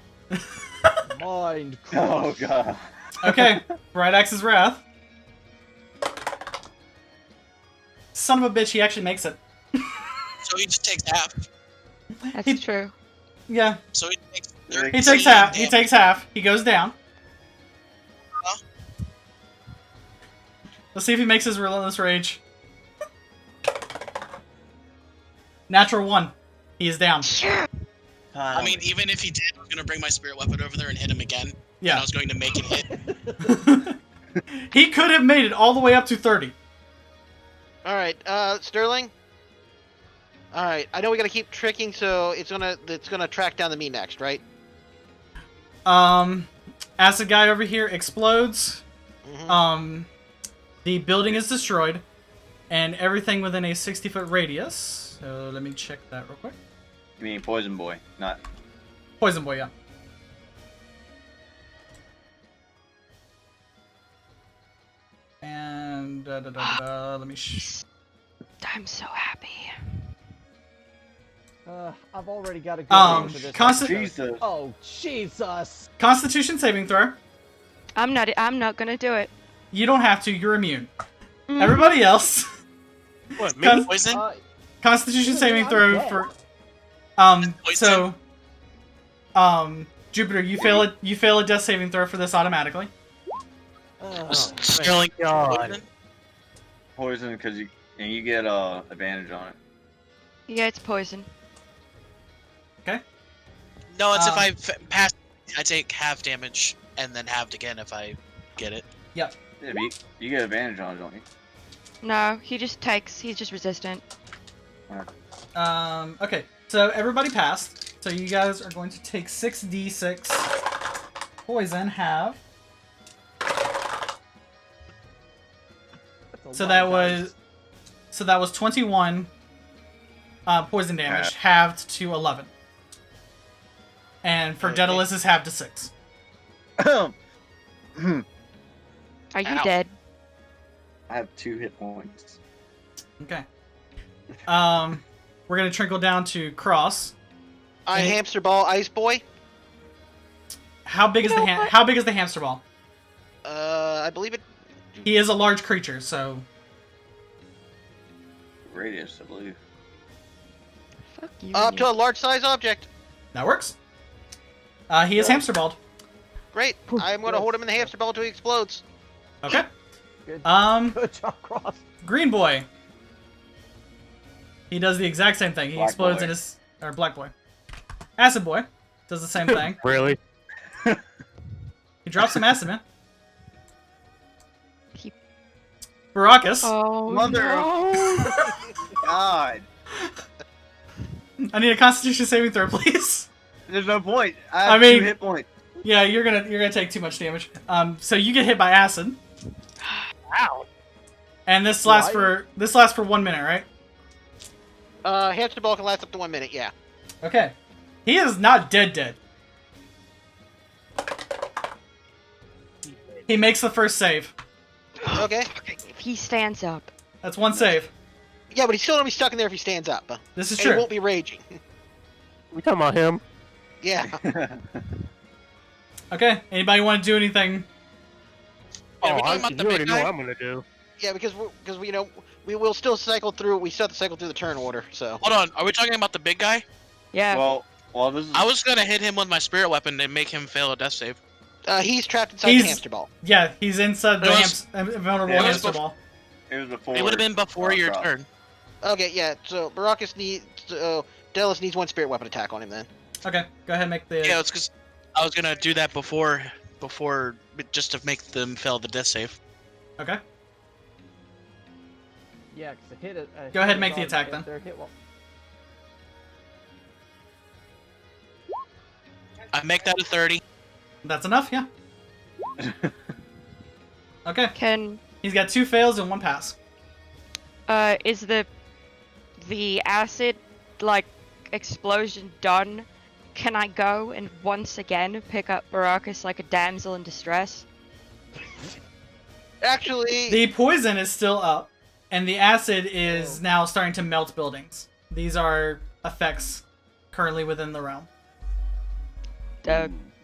Mind Oh god. okay. Bright Axe's Wrath. Son of a bitch, he actually makes it. So he just takes half. That's He- true. Yeah, So he takes he takes half. He takes half. He goes down. Huh? Let's see if he makes his Relentless Rage. Natural 1. He is down. I mean, even if he did, I was gonna bring my spirit weapon over there and hit him again. And Yeah. I was going to make it hit. He could have made it all the way up to 30. All right, Sterling. All right, I know we gotta keep tricking, so it's gonna track down to me next, right? Acid guy over here explodes. Mhm. The building is destroyed, and everything within a 60-foot radius. So let me check that real quick. You mean Poison Boy, not Poison boy, yeah. And let me. I'm so happy. I've already got a good name for this. Constant. Jesus. Oh, Jesus. Constitution saving throw. I'm not gonna do it. You don't have to. You're immune. Mm. Everybody else. What, me? Con- Poison? Constitution saving I'm throw dead. for. Poison? So, Jupiter, you fail it. You fail a death saving throw for this automatically. Sterling. God. Poison? Poison because you get advantage on it. Yeah, it's poison. No, it's if Um, I pass, I take half damage and then halved again if I get it. Yeah, but you get advantage on it, don't you? No, he's just resistant. Okay. So everybody passed. So you guys are going to take 6d6 poison. Have. So that was 21 poison damage, halved to 11. And for Okay. Daedalus is halved to 6. Are you Ow. dead? I have 2 hit points. Okay. We're gonna trickle down to Cross. Hamster ball, ice boy. How big is how big is the hamster ball? I believe it. He is a large creature, so Radius, I believe. Fuck you. Up and to your- a large size object. that works. He is hamster balled. Great. I'm gonna hold him in the hamster ball until he explodes. Okay. Good. Um, Good job, Cross. Green boy. He does the exact same thing. He Black explodes boy. in his or black boy. Acid boy does the same thing. Really? He drops some acid, man. He- Baracus. Oh Mother no! God. I need a Constitution saving throw, please. There's no point. I I have mean- 2 hit points. Yeah, you're gonna take too much damage. So you get hit by acid, Wow. and this lasts Why? for 1 minute, right? Hamster ball can last up to 1 minute. Yeah. Okay. He is not dead. He makes the first save. Okay. If he stands up. That's 1 save. Yeah, but he's still gonna be stuck in there if he stands up. This is And he true. won't be raging. We talking about him? Yeah. Okay. Anybody want to do anything? Yeah, Oh, we're talking about you the already big know guy? what I'm gonna do. Yeah, because we will still cycle through. We still have to cycle through the turn order. So. Hold on, are we talking about the big guy? Yeah. well, this is I was gonna hit him with my spirit weapon and make him fail a death save. He's trapped inside He's- the hamster ball. Yeah, he's inside the It was- vulnerable it was hamster bef- ball. It was before. It would have been before your Cross. turn. Okay, yeah. So Baracus needs. Delos needs one spirit weapon attack on him then. Okay, go ahead and make the. Yeah, it's because I was gonna do that before just to make them fail the death save. Okay. Yeah, because a hit. Go ahead and make the attack, then. I make that a 30. That's enough, yeah. Okay, Can he's got 2 fails and 1 pass. is the acid like explosion done? Can I go and once again pick up Baracus like a damsel in distress? Actually, The poison is still up, and the acid is now starting to melt buildings. These are effects currently within the realm.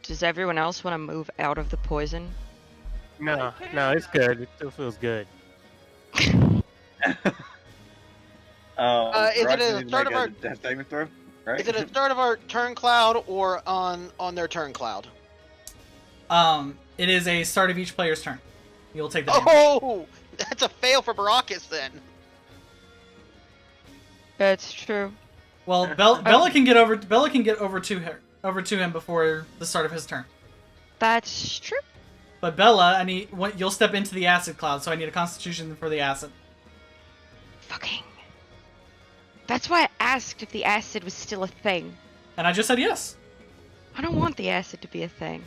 Does everyone else want to move out of the poison? No, it's good. It still feels good. Is it Roxy a needs to start make of our- a death saving throw? Right? is it at the start of our turn cloud or on their turn cloud? It is a start of each player's turn. You'll take the damage. Oh, that's a fail for Baracus then. That's true. Well, Bella can get over to him before the start of his turn. That's true. But Bella, you'll step into the acid cloud, so I need a Constitution for the acid. Fucking. That's why I asked if the acid was still a thing. And I just said yes. I don't want the acid to be a thing.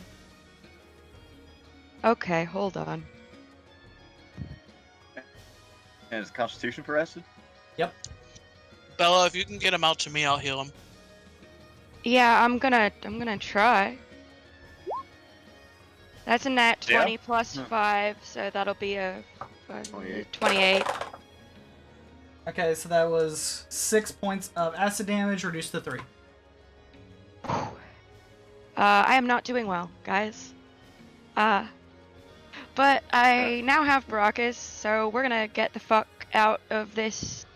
Okay, hold on. And it's Constitution for acid? Bella, if you can get him out to me, I'll heal him. Yeah, I'm gonna try. That's a nat 20 Yeah. plus Hmm. 5, so that'll be a 28. 28. Okay, so that was 6 points of acid damage reduced to 3. I am not doing well, guys. But I now have Baracus, so we're gonna get the fuck out of this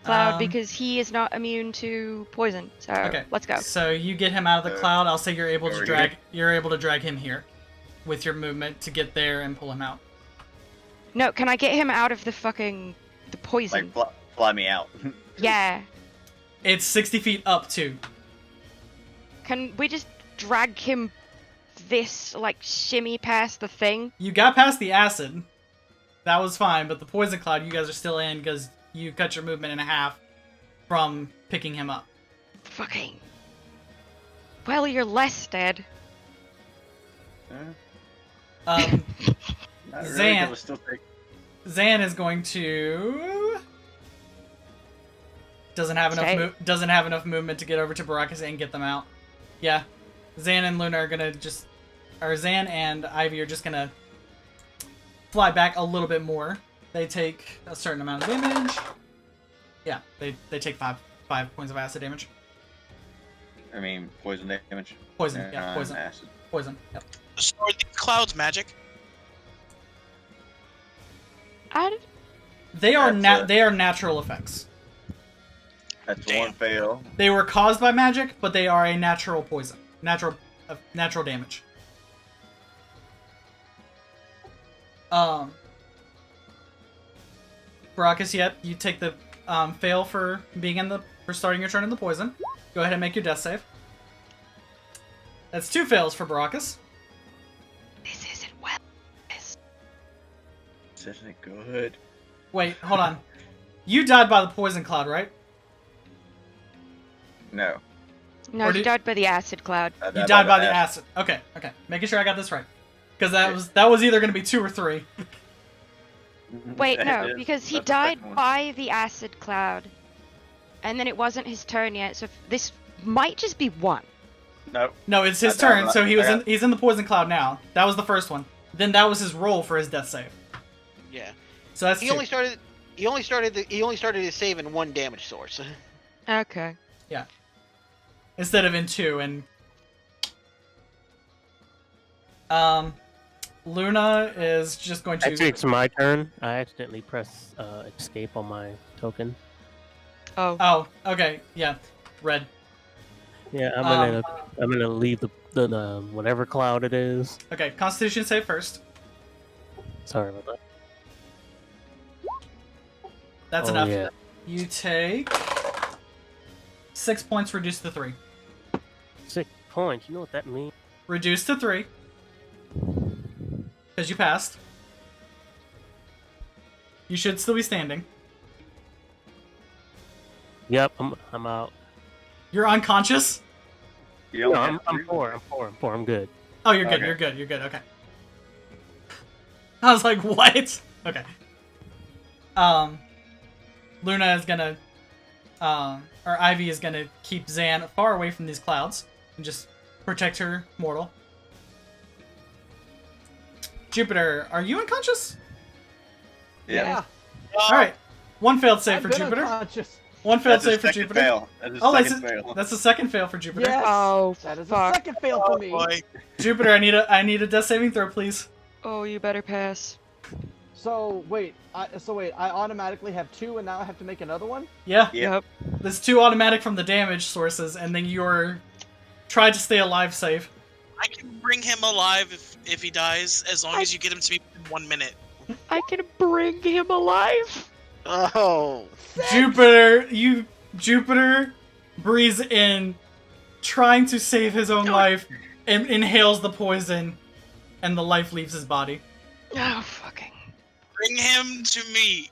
cloud because he is not immune to poison. So Okay, let's go. So you get him out of the cloud. I'll say you're able to over drag. here. You're able to drag him here, with your movement to get there and pull him out. No, can I get him out of the poison? Like, fly me out. Yeah. It's 60 feet up too. Can we just drag him shimmy past the thing? You got past the acid. That was fine, but the poison cloud you guys are still in because you cut your movement in half from picking him up. Fucking. Well, you're less dead. Um, Not really, Zan. 'cause we'll still take- Zan is going to doesn't have enough movement to get over to Baracus and get them out. Yeah, Zan and Luna are gonna Zan and Ivy are just gonna fly back a little bit more. They take a certain amount of damage. Yeah, they take five points of acid damage. I mean, poison damage. Poison, yeah, poison. Acid. Poison. Yep. So are these clouds magic? They are That's it. they are natural effects. That's Damn. one fail. They were caused by magic, but they are a natural poison. Natural damage. Baracus, yep, you take the fail for starting your turn in the poison. Go ahead and make your death save. That's 2 fails for Baracus. This isn't well. This isn't good. Wait, hold on. You died by the poison cloud, right? No. No, Or he did- died by the acid cloud. You died by the acid. Okay. Making sure I got this right. Because that was either going to be 2 or 3. Wait, It no, is. because he That's the died second one. by the acid cloud. And then it wasn't his turn yet, so this might just be 1. No. No, it's his I died turn, by- so I he's in the poison cloud now. That was the first one. Then that was his roll for his death save. Yeah. So that's He 2. only started his save in 1 damage source. Okay. Instead of in 2, and Luna is just going to. Actually, it's my turn. I accidentally pressed escape on my token. Oh. Oh, okay, yeah, red. Yeah, I'm gonna leave the the whatever cloud it is. Okay, Constitution save first. Sorry about that. That's Oh, enough. yeah. You take 6 points, reduced to 3. 6 points. You know what that means? Reduced to 3. Because you passed. You should still be standing. Yep, I'm out. You're unconscious? You No, don't I'm have to. 4. I'm good. Oh, you're good, Okay. you're good, okay. I was like, what? Okay. Luna is gonna, or Ivy is gonna keep Zan far away from these clouds and just protect her mortal. Jupiter, are you unconscious? Yeah. Alright. One failed save I've for been Jupiter. unconscious. One failed That's a save for second Jupiter. fail. That's a Oh, second that's fail. that's the second fail for Jupiter. Yes. Oh, That is fuck. a second fail for me. Boy. Jupiter, I need a death saving throw, please. Oh, you better pass. So wait, I automatically have 2, and now I have to make another one. Yeah. Yeah. Yep. There's 2 automatic from the damage sources, and then your try to stay alive save. I can bring him alive if he dies, as long as you get him to me in 1 minute. I can bring him alive. Oh. Jupiter breathes in, trying to save his own life, and inhales the poison, and the life leaves his body. Oh, fucking. Bring him to me.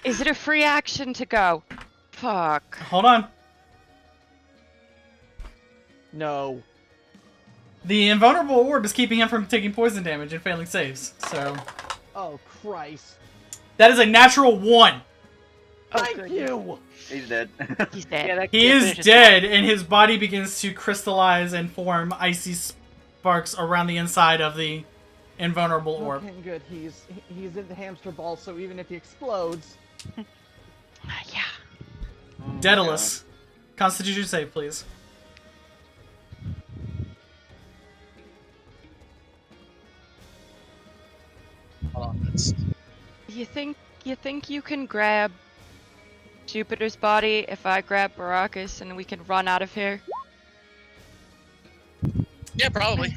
Is it a free action to go? Fuck. Hold on. No. The invulnerable orb is keeping him from taking poison damage and failing saves, so... Oh Christ. That is a natural 1! Thank you. He's dead. He's dead. Yeah, that He can't is finish his dead, and his body begins to crystallize and form icy sparks around the inside of the invulnerable orb. Okay, good. He's in the hamster ball, so even if he explodes, Yeah. Daedalus, Constitution save, please. Hold on, that's... You think you can grab Jupiter's body if I grab Baracus and we can run out of here? Yeah, probably.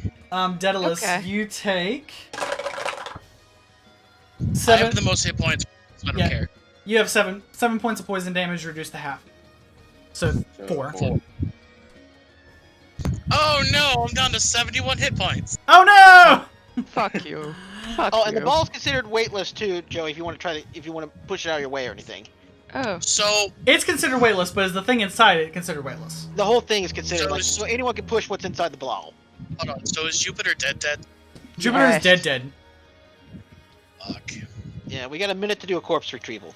Daedalus, Okay. you take... I 7... have the most hit points, so I don't Yeah. care. You have 7 points of poison damage reduced to half. So, 4. Oh no, I'm down to 71 hit points. Oh no! Fuck you. Fuck Oh, and you. the ball's considered weightless too, Joe. If you want to push it out of your way or anything. Oh. So, It's considered weightless, but is the thing inside it considered weightless? The whole thing is considered So like is- so anyone can push what's inside the ball. hold on. So is Jupiter dead? Jupiter is Yes. dead. Fuck. Yeah, we got a minute to do a corpse retrieval.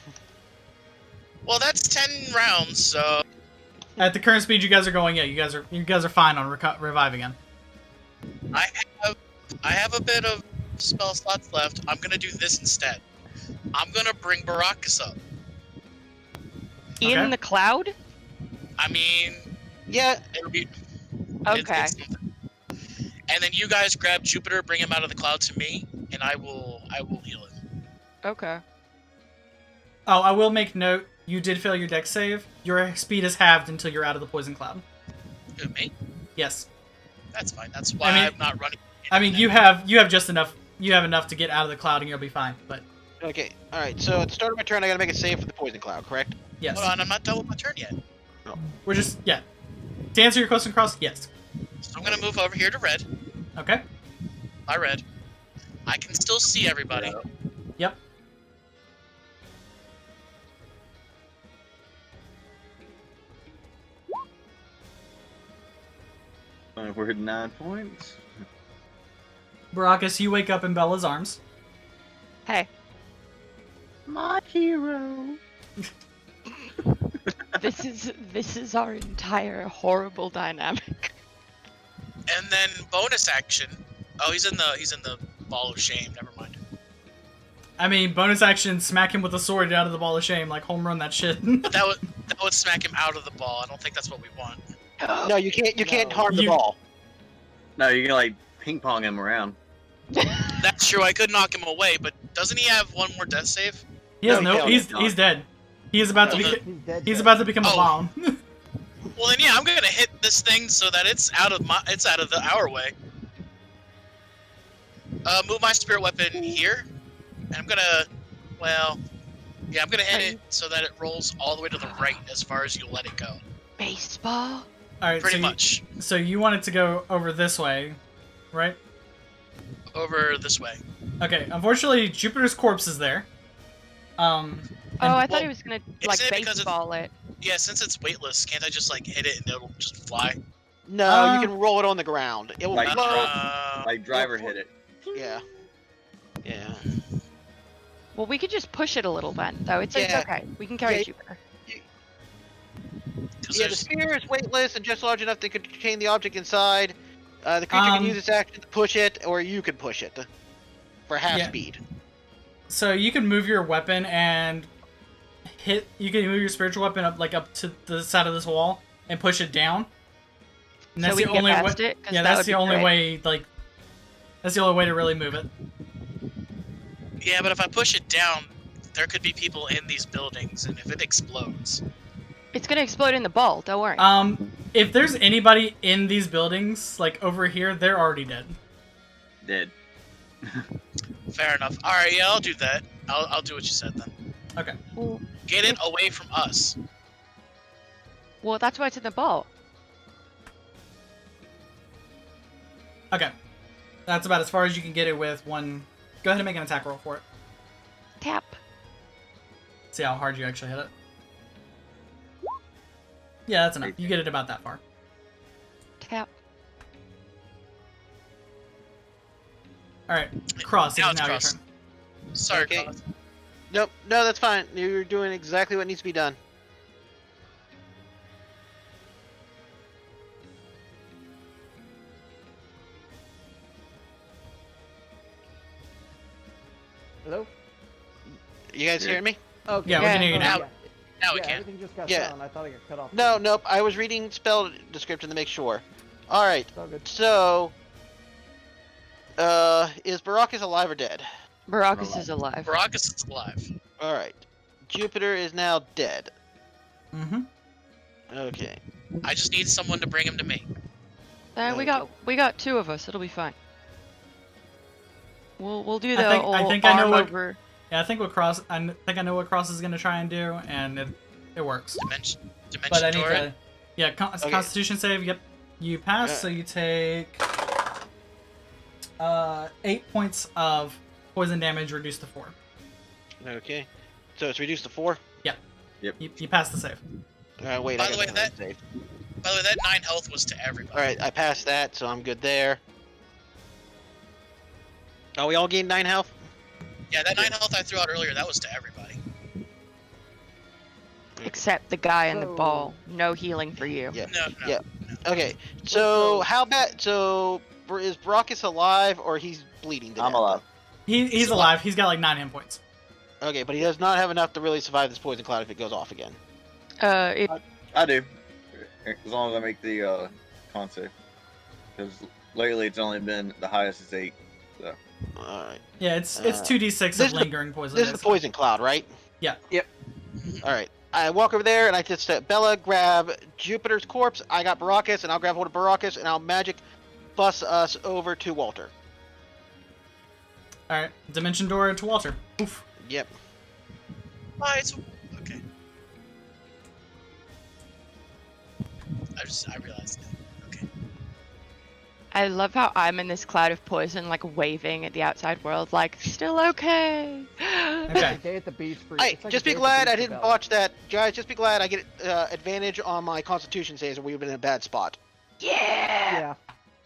Well, that's 10 rounds, so... At the current speed you guys are going, yeah, you guys are fine on reviving him. I have a bit of spell slots left. I'm gonna do this instead. I'm gonna bring Baracus up. Okay. In the cloud? I mean, Yeah, it'll be... Okay. it's something. And then you guys grab Jupiter, bring him out of the cloud to me, and I will heal him. Okay. Oh, I will make note, you did fail your dex save. Your speed is halved until you're out of the poison cloud. Who, me? Yes. That's fine. That's why I mean- I'm not running. I mean, you have just enough. You have enough to get out of the cloud, and you'll be fine. But okay. Alright, so at the start of my turn I gotta make a save for the poison cloud, correct? yes, Hold on, I'm not done with my turn yet. we're just To answer your question, Cross, yes. So I'm gonna move over here to red. Okay. By red. I can still see everybody. Yep. We're at 9 points. Baracus, you wake up in Bella's arms. Hey. My hero. This is our entire horrible dynamic. And then bonus action. Oh, he's in the ball of shame. Never mind. I mean, bonus action, smack him with a sword out of the ball of shame, like home run that shit. But that would smack him out of the ball. I don't think that's what we want. No, you can't No. harm the You- ball. No, you can like ping pong him around. That's true. I could knock him away, but doesn't he have one more death save? He has No, no. he He's don't. he's dead. He is about to No, be. he's dead. He's dead. about to become a Oh. bomb. Well then, yeah, I'm gonna hit this thing so that it's out of our way. Move my spirit weapon here, and I'm gonna, well, yeah, I'm gonna hit it so that it rolls all the way to the right as far as you let it go. Baseball. All right, Pretty much. So you want it to go over this way, right? Over this way. Okay. Unfortunately, Jupiter's corpse is there. Oh, I thought well, he was gonna is like it because baseball it. Yeah, since it's weightless, can't I just like hit it and it'll just fly? No, you can roll it on the ground. It will Like, float. like driver hit it. Yeah. Yeah. Well, we could just push it a little then, though. It's Yeah. okay. We can carry Yeah. Jupiter. Yeah, the sphere is weightless and just large enough to contain the object inside. The creature can use its action to push it, or you can push it for half speed. So you can move your weapon and hit. You can move your spiritual weapon up to the side of this wall and push it down. And that's So we the can only get way. past it? 'Cause Yeah, that that's would the be only great. way. Like, that's the only way to really move it. Yeah, but if I push it down, there could be people in these buildings, and if it explodes, It's gonna explode in the ball. Don't worry. If there's anybody in these buildings, like over here, they're already dead. Dead. fair enough. All right, yeah, I'll do that. I'll do what you said then. Okay. Get it away from us. Well, that's why it's in the ball. Okay. That's about as far as you can get it with one. Go ahead and make an attack roll for it. Tap. See how hard you actually hit it. Yeah, that's enough. You get it about that far. Tap. Alright, Cross, Now it is it's now your Cross. turn. Sorry, Okay. Cross. Nope, no, that's fine. You're doing exactly what needs to be done. Hello? You guys hearing me? Okay. Yeah, we can hear you now. Now we Yeah, can. everything just got Yeah. silent. I thought I got cut off. No, nope. I was reading spell description to make sure. All right. It's all good. So, is Baracus alive or dead? Baracus is alive. Baracus is alive. All right. Jupiter is now dead. Mm-hmm. Okay. I just need someone to bring him to me. We got two of us. It'll be fine. We'll do the I think I know arm what. over. Yeah, I think I know what Cross is gonna try and do, and it works. Dimension But I need door it. to. Yeah, Constitution save. Yep, you pass, so you take 8 points of poison damage, reduced to 4. Okay. So it's reduced to 4. Yeah. Yep. You pass the save. Wait. By I the got way, the that- save. By the way, that 9 health was to everybody. All right, I passed that, so I'm good there. Oh, we all gained 9 health. Yeah, that 9 health I threw out earlier, that was to everybody. Except the guy in the So- ball. No healing for you. Yeah. No. Yeah. Okay. So how bad? So is Baracus alive or he's bleeding to I'm death? alive. He's alive. He's got like 9 hit points. Okay, but he does not have enough to really survive this poison cloud if it goes off again. I do. As long as I make the con save. Because lately it's only been the highest is 8. So. All right. Yeah, it's 2d6 this of is the- lingering poison. This is the poison cloud, right? Yeah. Yep. All right. I walk over there and I just Bella, grab Jupiter's corpse. I got Baracus, and I'll grab hold of Baracus, and I'll magic bus us over to Walter. All right, dimension door to Walter. Oof. Yep. It's okay. I realized it. Okay. I love how I'm in this cloud of poison, like waving at the outside world, like still okay. Okay. Day at the beach for Hey, it's like just a be day at the glad beach I for didn't Bella. watch that, guys. Just be glad I get advantage on my Constitution saves, or we've been in a bad spot. Yeah. Yeah.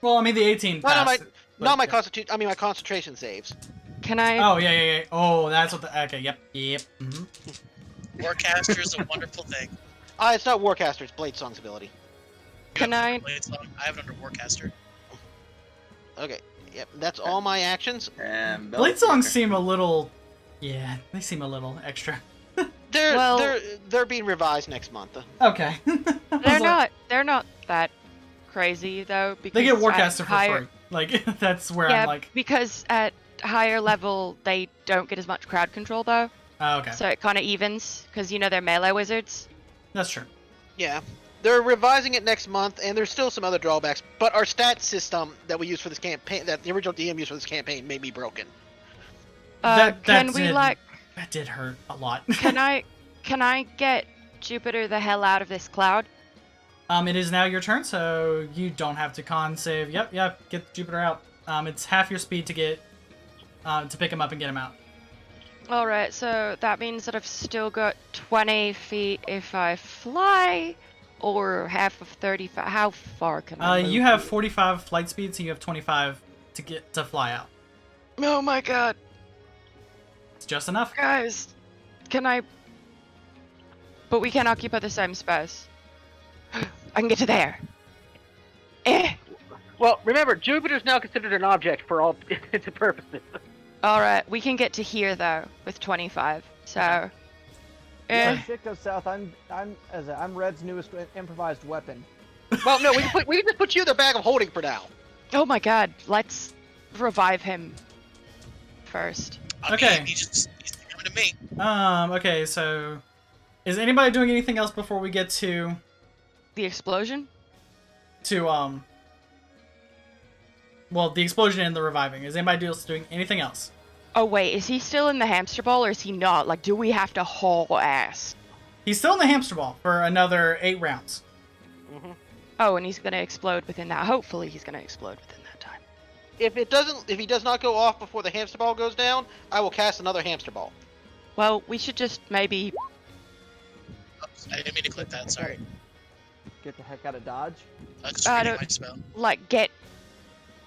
Well, I mean the 18 No, no, passed. Not my yeah. Constitution. I mean my concentration saves. Can I? Oh yeah. Oh, that's what the. Okay, yep. Mm-hmm. Warcaster is a wonderful thing. It's not Warcaster. It's Blade Song's ability. Can I? I have it under Warcaster. Okay. Yep. That's all my actions. And Blade songs seem a little. Yeah, they seem a little extra. They're being revised next month. Okay. They're not that crazy though. Because They get at Warcaster for higher, free. Like that's where yeah, I'm like. because at higher level they don't get as much crowd control though. Oh, okay. So it kind of evens because they're melee wizards. That's true. Yeah. They're revising it next month, and there's still some other drawbacks. But our stat system that we use for this campaign, that the original DM used for this campaign, may be broken. Can we like? That did hurt a lot. Can I get Jupiter the hell out of this cloud? It is now your turn, so you don't have to con save. Yep, get Jupiter out. It's half your speed to get to pick him up and get him out. All right, so that means that I've still got 20 feet if I fly, or half of 35. How far can I move? You have 45 flight speed, so you have 25 to get to fly out. Oh my god, It's just enough. guys, can I? But we can't occupy the same space. I can get to there. Well, remember, Jupiter's now considered an object for all intents and purposes. All right, we can get to here though with 25. So, Yeah, shit goes south. I'm Red's newest improvised weapon. Well, no, we can just put you in the bag of holding for now. oh my god, let's revive him first. Okay. He's coming to me. Okay, so is anybody doing anything else before we get to The explosion? well, the explosion and the reviving? Is anybody else doing anything else? Oh wait, is he still in the hamster ball or is he not? Like, do we have to haul ass? He's still in the hamster ball for another 8 rounds. Oh, and he's gonna explode within that. Hopefully, he's gonna explode within that time. If he does not go off before the hamster ball goes down, I will cast another hamster ball. Well, we should just maybe. Oops, I didn't mean to click that. Sorry. Get the heck out of Dodge. I was just I reading don't- my spell. Like, get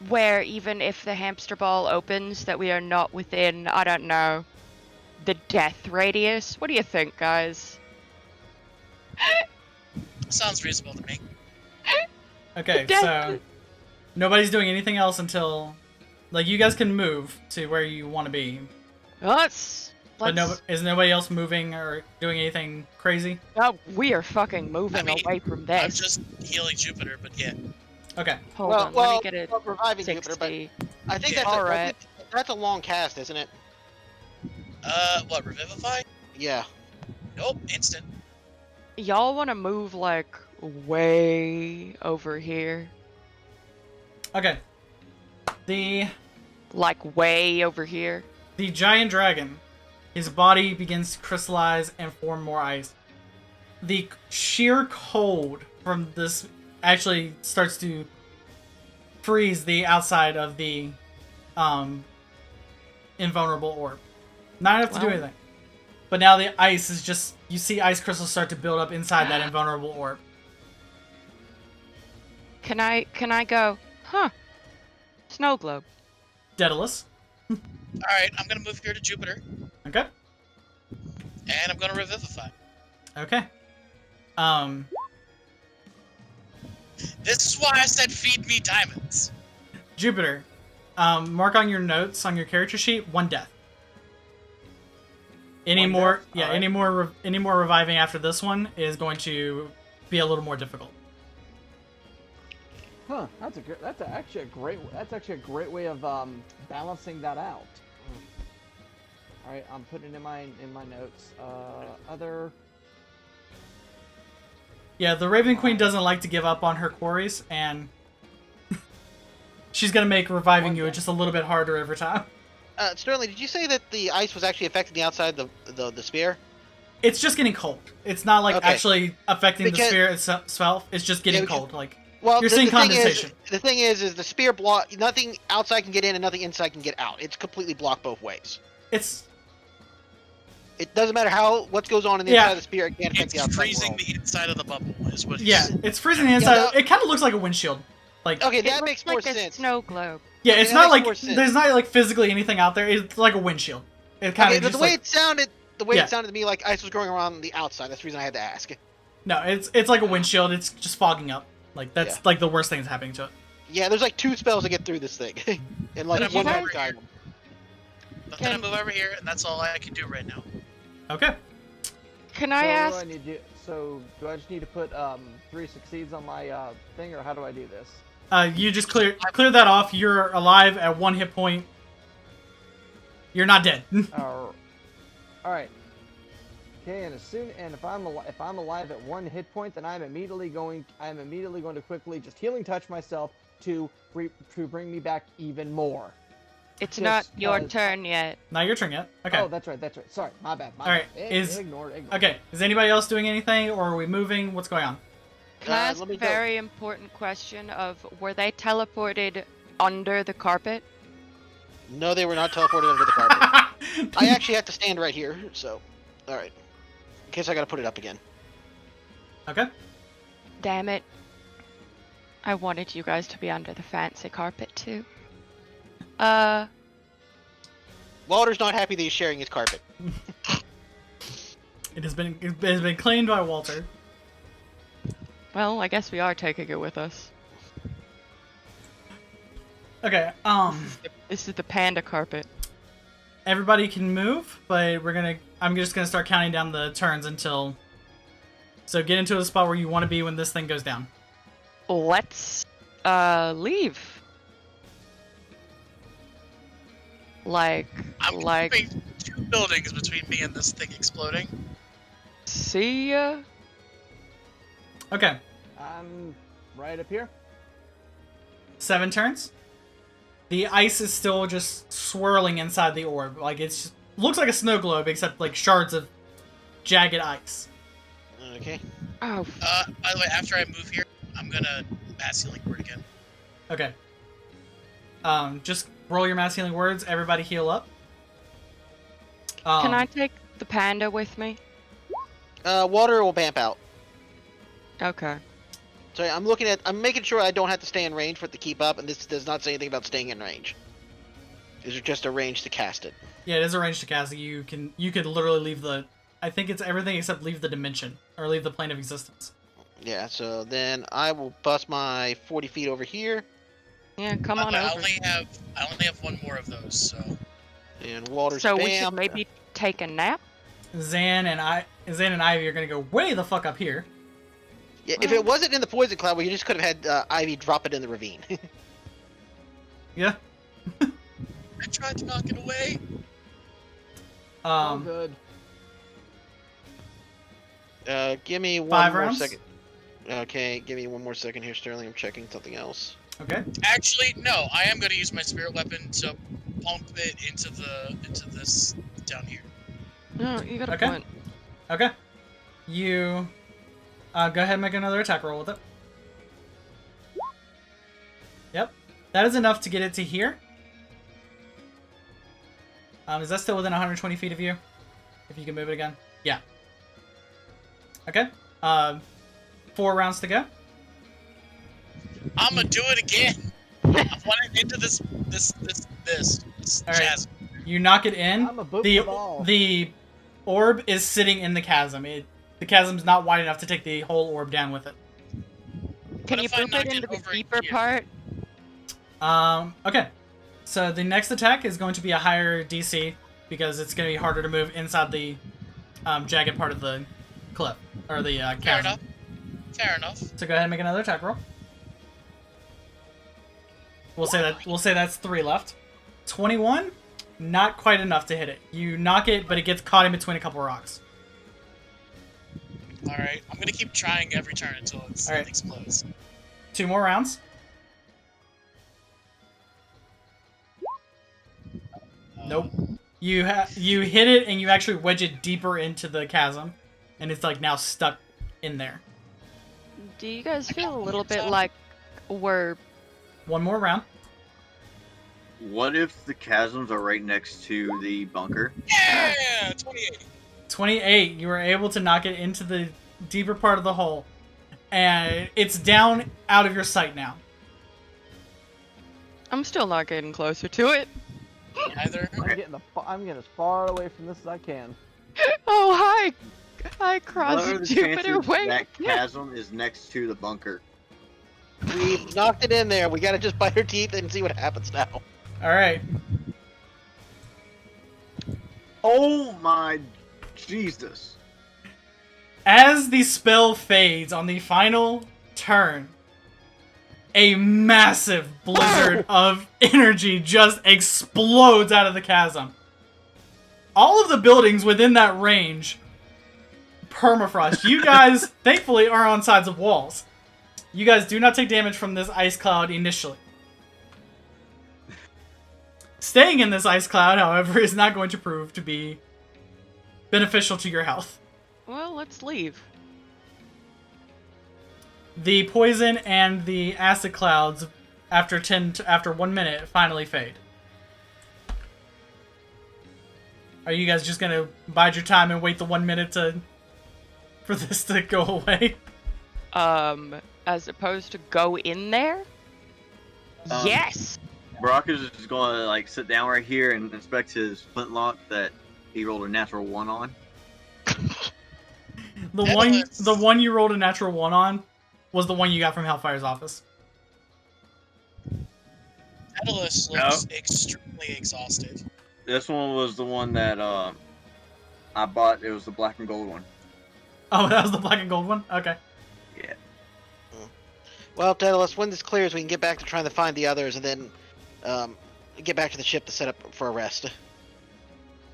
where even if the hamster ball opens, that we are not within, I don't know, the death radius. What do you think, guys? Sounds reasonable to me. Okay, so nobody's doing anything else until, like, you guys can move to where you want to be, Let's. but is nobody else moving or doing anything crazy? Oh, we are fucking moving I mean, away from I'm this. just healing Jupiter, but yeah. Okay. Hold on, let me get it. Reviving 60. Jupiter, but I think Yeah. that's Alright. that's a long cast, isn't it? What, Revivify? Yeah. Nope, instant. Y'all want to move like way over here? Okay. The Like way over here? giant dragon, his body begins to crystallize and form more ice. The sheer cold from this actually starts to freeze the outside of the invulnerable orb. Not enough to do Wow. anything. But now the ice is just, you see ice crystals start to build up inside that invulnerable orb. Can I go? Huh? Snow globe. Daedalus. Alright, I'm gonna move here to Jupiter, Okay. and I'm gonna Revivify. Okay. This is why I said feed me diamonds. Jupiter. Mark on your notes on your character sheet 1 death. Any One more? death? Yeah. Alright. Any more reviving after this one is going to be a little more difficult. Huh? That's actually a great way of balancing that out. All right, I'm putting it in my notes. Other. Yeah, the Raven Queen doesn't like to give up on her quarries, and she's gonna make reviving you just a little bit harder every time. Sterling, did you say that the ice was actually affecting the outside of the spear? It's just getting cold. It's not like Okay. actually affecting the Because- sphere itself. It's just getting because- cold. Like, Well, you're seeing thing condensation. the thing is the spear block. Nothing outside can get in, and nothing inside can get out. It's completely blocked both ways. It's It doesn't matter what goes on in the Yeah. inside of the spear. It can't affect the It's outside freezing world. the inside of the bubble, is what yeah, he's... it's freezing the inside. no- It kind of looks like a windshield. Like, Okay, It that looks makes more like a sense. snow globe. yeah, okay, it's that not makes like more sense. there's not like physically anything out there. It's like a windshield. It kind Okay, of but just the way like, it sounded, Yeah. it sounded to me like ice was growing around the outside. That's the reason I had to ask. no, it's like a windshield. It's just fogging up. Like that's Yeah. like the worst thing that's happening to it. Yeah, there's like 2 spells to get through this thing, and like But one I'm at a over time. here. But then I move over here, and that's all I can do right now. Okay. Can I So ask? what do I need to do? So do I just need to put 3 succeeds on my thing, or how do I do this? You just clear that off. You're alive at 1 hit point. You're not dead. All right. Okay, and if I'm alive at 1 hit point, then I'm immediately going to quickly just healing touch myself to bring me back even more. It's Just not your 'cause- turn yet. Not your turn yet. Okay. Oh, that's right. Sorry, my bad. All right. Ignore. Okay. Is anybody else doing anything, or are we moving? What's going on? Can I ask let a me go. very important question of, were they teleported under the carpet? No, they were not teleported under the carpet. I actually have to stand right here, so... Alright. In case I gotta put it up again. Okay. Damn it. I wanted you guys to be under the fancy carpet too. Walter's not happy that he's sharing his carpet. It has been claimed by Walter. Well, I guess we are taking it with us. Okay. This is the panda carpet. Everybody can move, but I'm just gonna start counting down the turns until. So get into a spot where you want to be when this thing goes down. Let's leave. I'm Like keeping 2 buildings between me and this thing exploding. see ya. Okay. I'm right up here. 7 turns. The ice is still just swirling inside the orb. Like looks like a snow globe, except like shards of jagged ice. Okay. Oh, By the way, after I move here, I'm gonna mass healing word again. Okay. Just roll your mass healing words. Everybody heal up. can I take the panda with me? Water will vamp out. Okay. So I'm making sure I don't have to stay in range for it to keep up, and this does not say anything about staying in range. Is it just a range to cast it? Yeah, it is a range to cast. You could literally leave the. I think it's everything except leave the dimension or leave the plane of existence. Yeah, so then I will bust my 40 feet over here, Yeah, come on I over. only have 1 more of those, so and Walter's So we should vamp. maybe take a nap. Zan and Ivy are gonna go way the fuck up here. Yeah, if it wasn't in the poison cloud, we just could have had Ivy drop it in the ravine. Yeah. I tried to knock it away. All good. Give me 5 one more rounds? second. Okay, give me 1 more second here, Sterling. I'm checking something else. Okay. Actually, no. I am going to use my spirit weapon to pump it into this down here. No, you got a Okay. point. Okay. You go ahead and make another attack roll with it. Yep. That is enough to get it to here. Is that still within 120 feet of you? If you can move it again. Yeah. Okay. 4 rounds to go. I'm gonna do it again. I want it into this All right. chasm. You knock it in. I'm a boop the ball. The orb is sitting in the chasm. The chasm's not wide enough to take the whole orb down with it. Can What you if I boop knock it it into the over deeper here? part? Okay. So the next attack is going to be a higher DC because it's going to be harder to move inside the jagged part of the cliff or the Fair chasm. enough. Fair enough. So go ahead and make another attack roll. We'll say that's 3 left. 21, not quite enough to hit it. You knock it, but it gets caught in between a couple rocks. All right. I'm gonna keep trying every turn until it All right. explodes. 2 more rounds. Nope. You hit it and you actually wedge it deeper into the chasm, and it's like now stuck in there. Do you guys feel a little bit like we're 1 more round. What if the chasms are right next to the bunker? Yeah, 28. 28. You were able to knock it into the deeper part of the hole, and it's down out of your sight now. I'm still not getting closer to it. Either. I'm getting as far away from this as I can. Oh, hi! Hi, What Cross are the Jupiter, chances wait! that chasm is next to the bunker? We knocked it in there. We gotta just bite our teeth and see what happens now. Alright. Oh my Jesus. As the spell fades on the final turn, a massive blizzard of energy just explodes out of the chasm. All of the buildings within that range permafrost. You guys, thankfully, are on sides of walls. You guys do not take damage from this ice cloud initially. Staying in this ice cloud, however, is not going to prove to be beneficial to your health. Well, let's leave. The poison and the acid clouds, after 1 minute, finally fade. Are you guys just gonna bide your time and wait the 1 minute for this to go away? As opposed to go in there? Yes! Brock is just going to like sit down right here and inspect his flintlock that he rolled a natural 1 on. The one you rolled a natural 1 on was the one you got from Hellfire's office. Daedalus looks extremely exhausted. This one was the one that I bought. It was the black and gold one. Oh, that was the black and gold one? Okay. Yeah. Well, Daedalus, when this clears, we can get back to trying to find the others, and then get back to the ship to set up for a rest.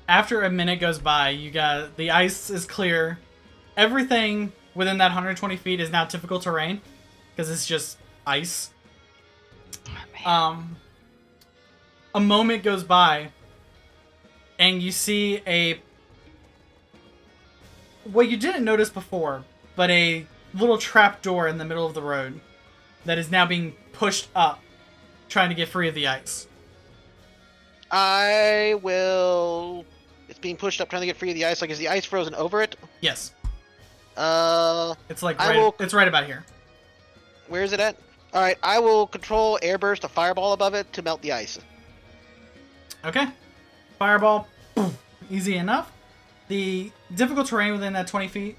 After a minute goes by, you got the ice is clear. Everything within that 120 feet is now typical terrain because it's just ice. A moment goes by, and you see what you didn't notice before, but a little trap door in the middle of the road that is now being pushed up, trying to get free of the ice. It's being pushed up, trying to get free of the ice. Like, is the ice frozen over it? Yes. It's like it's right about here. Where is it at? All right, I will control airburst a fireball above it to melt the ice. Okay. Fireball, boom, easy enough. The difficult terrain within that 20 feet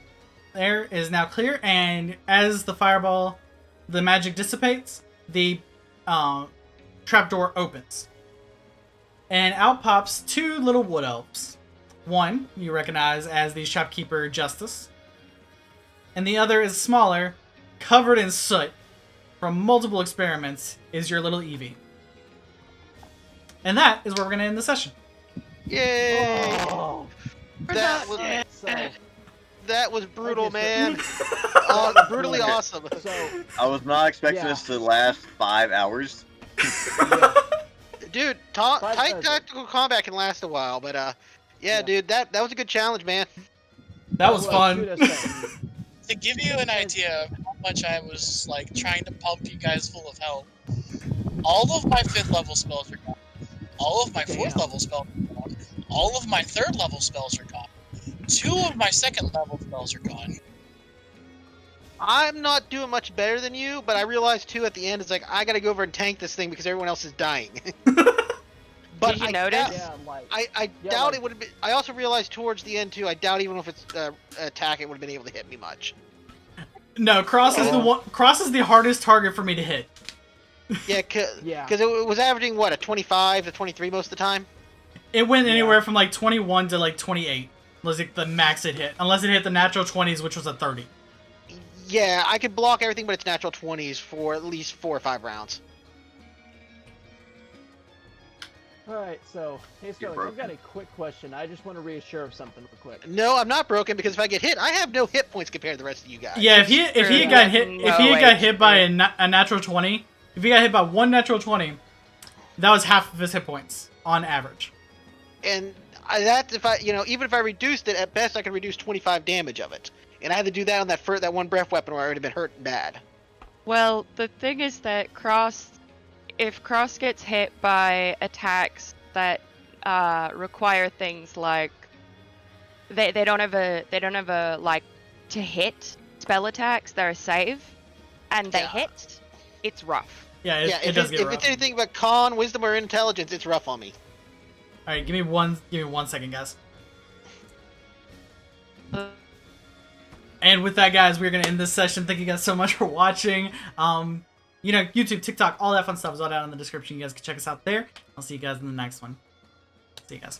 there is now clear, and as the fireball, the magic dissipates, the trapdoor opens. And out pops 2 little wood elves. One you recognize as the shopkeeper Justice, and the other is smaller, covered in soot from multiple experiments, is your little Evie. And that is where we're going to end the session. Yay! Oh, That was brutal, man. Brutally awesome. So, I was not expecting this to last 5 hours. Dude, tight tactical combat can last a while, but dude, that was a good challenge, man. That was fun. To give you an idea of how much I was like trying to pump you guys full of health, all of my 5th level spells are gone. All of my 4th level spells are gone. All of my 3rd level spells are gone. 2 of my 2nd level spells are gone. I'm not doing much better than you, but I realized too at the end, it's like I gotta go over and tank this thing because everyone else is dying. But Did you notice? I doubt it would have been. I also realized towards the end too, I doubt even if it's attack, it would have been able to hit me much. No, Cross is Cross is the hardest target for me to hit. Yeah, because it was averaging what, a 25 to 23 most of the time. It went anywhere from like 21 to like 28. Was like the max it hit, unless it hit the natural 20s, which was a 30. Yeah, I could block everything but its natural 20s for at least 4 or 5 rounds. Alright, so, hey Sterling, I've got a quick question. I just want to reassure of something real quick. No, I'm not broken because if I get hit, I have no hit points compared to the rest of you guys. Yeah, if he got hit by a natural 20, if he got hit by 1 natural 20, that was half of his hit points on average. And that's if I, even if I reduced it, at best I could reduce 25 damage of it. And I had to do that on that one breath weapon where I already been hurt and bad. Well, the thing is that if Cross gets hit by attacks that require things like they don't have a like to hit spell attacks that are save, and they hit, it's rough. Yeah, it does get rough. If it's anything but con, wisdom, or intelligence, it's rough on me. All right, give me one second, guys. And with that, guys, we're gonna end this session. Thank you guys so much for watching. YouTube, TikTok, all that fun stuff is all down in the description. You guys can check us out there. I'll see you guys in the next one. See you guys.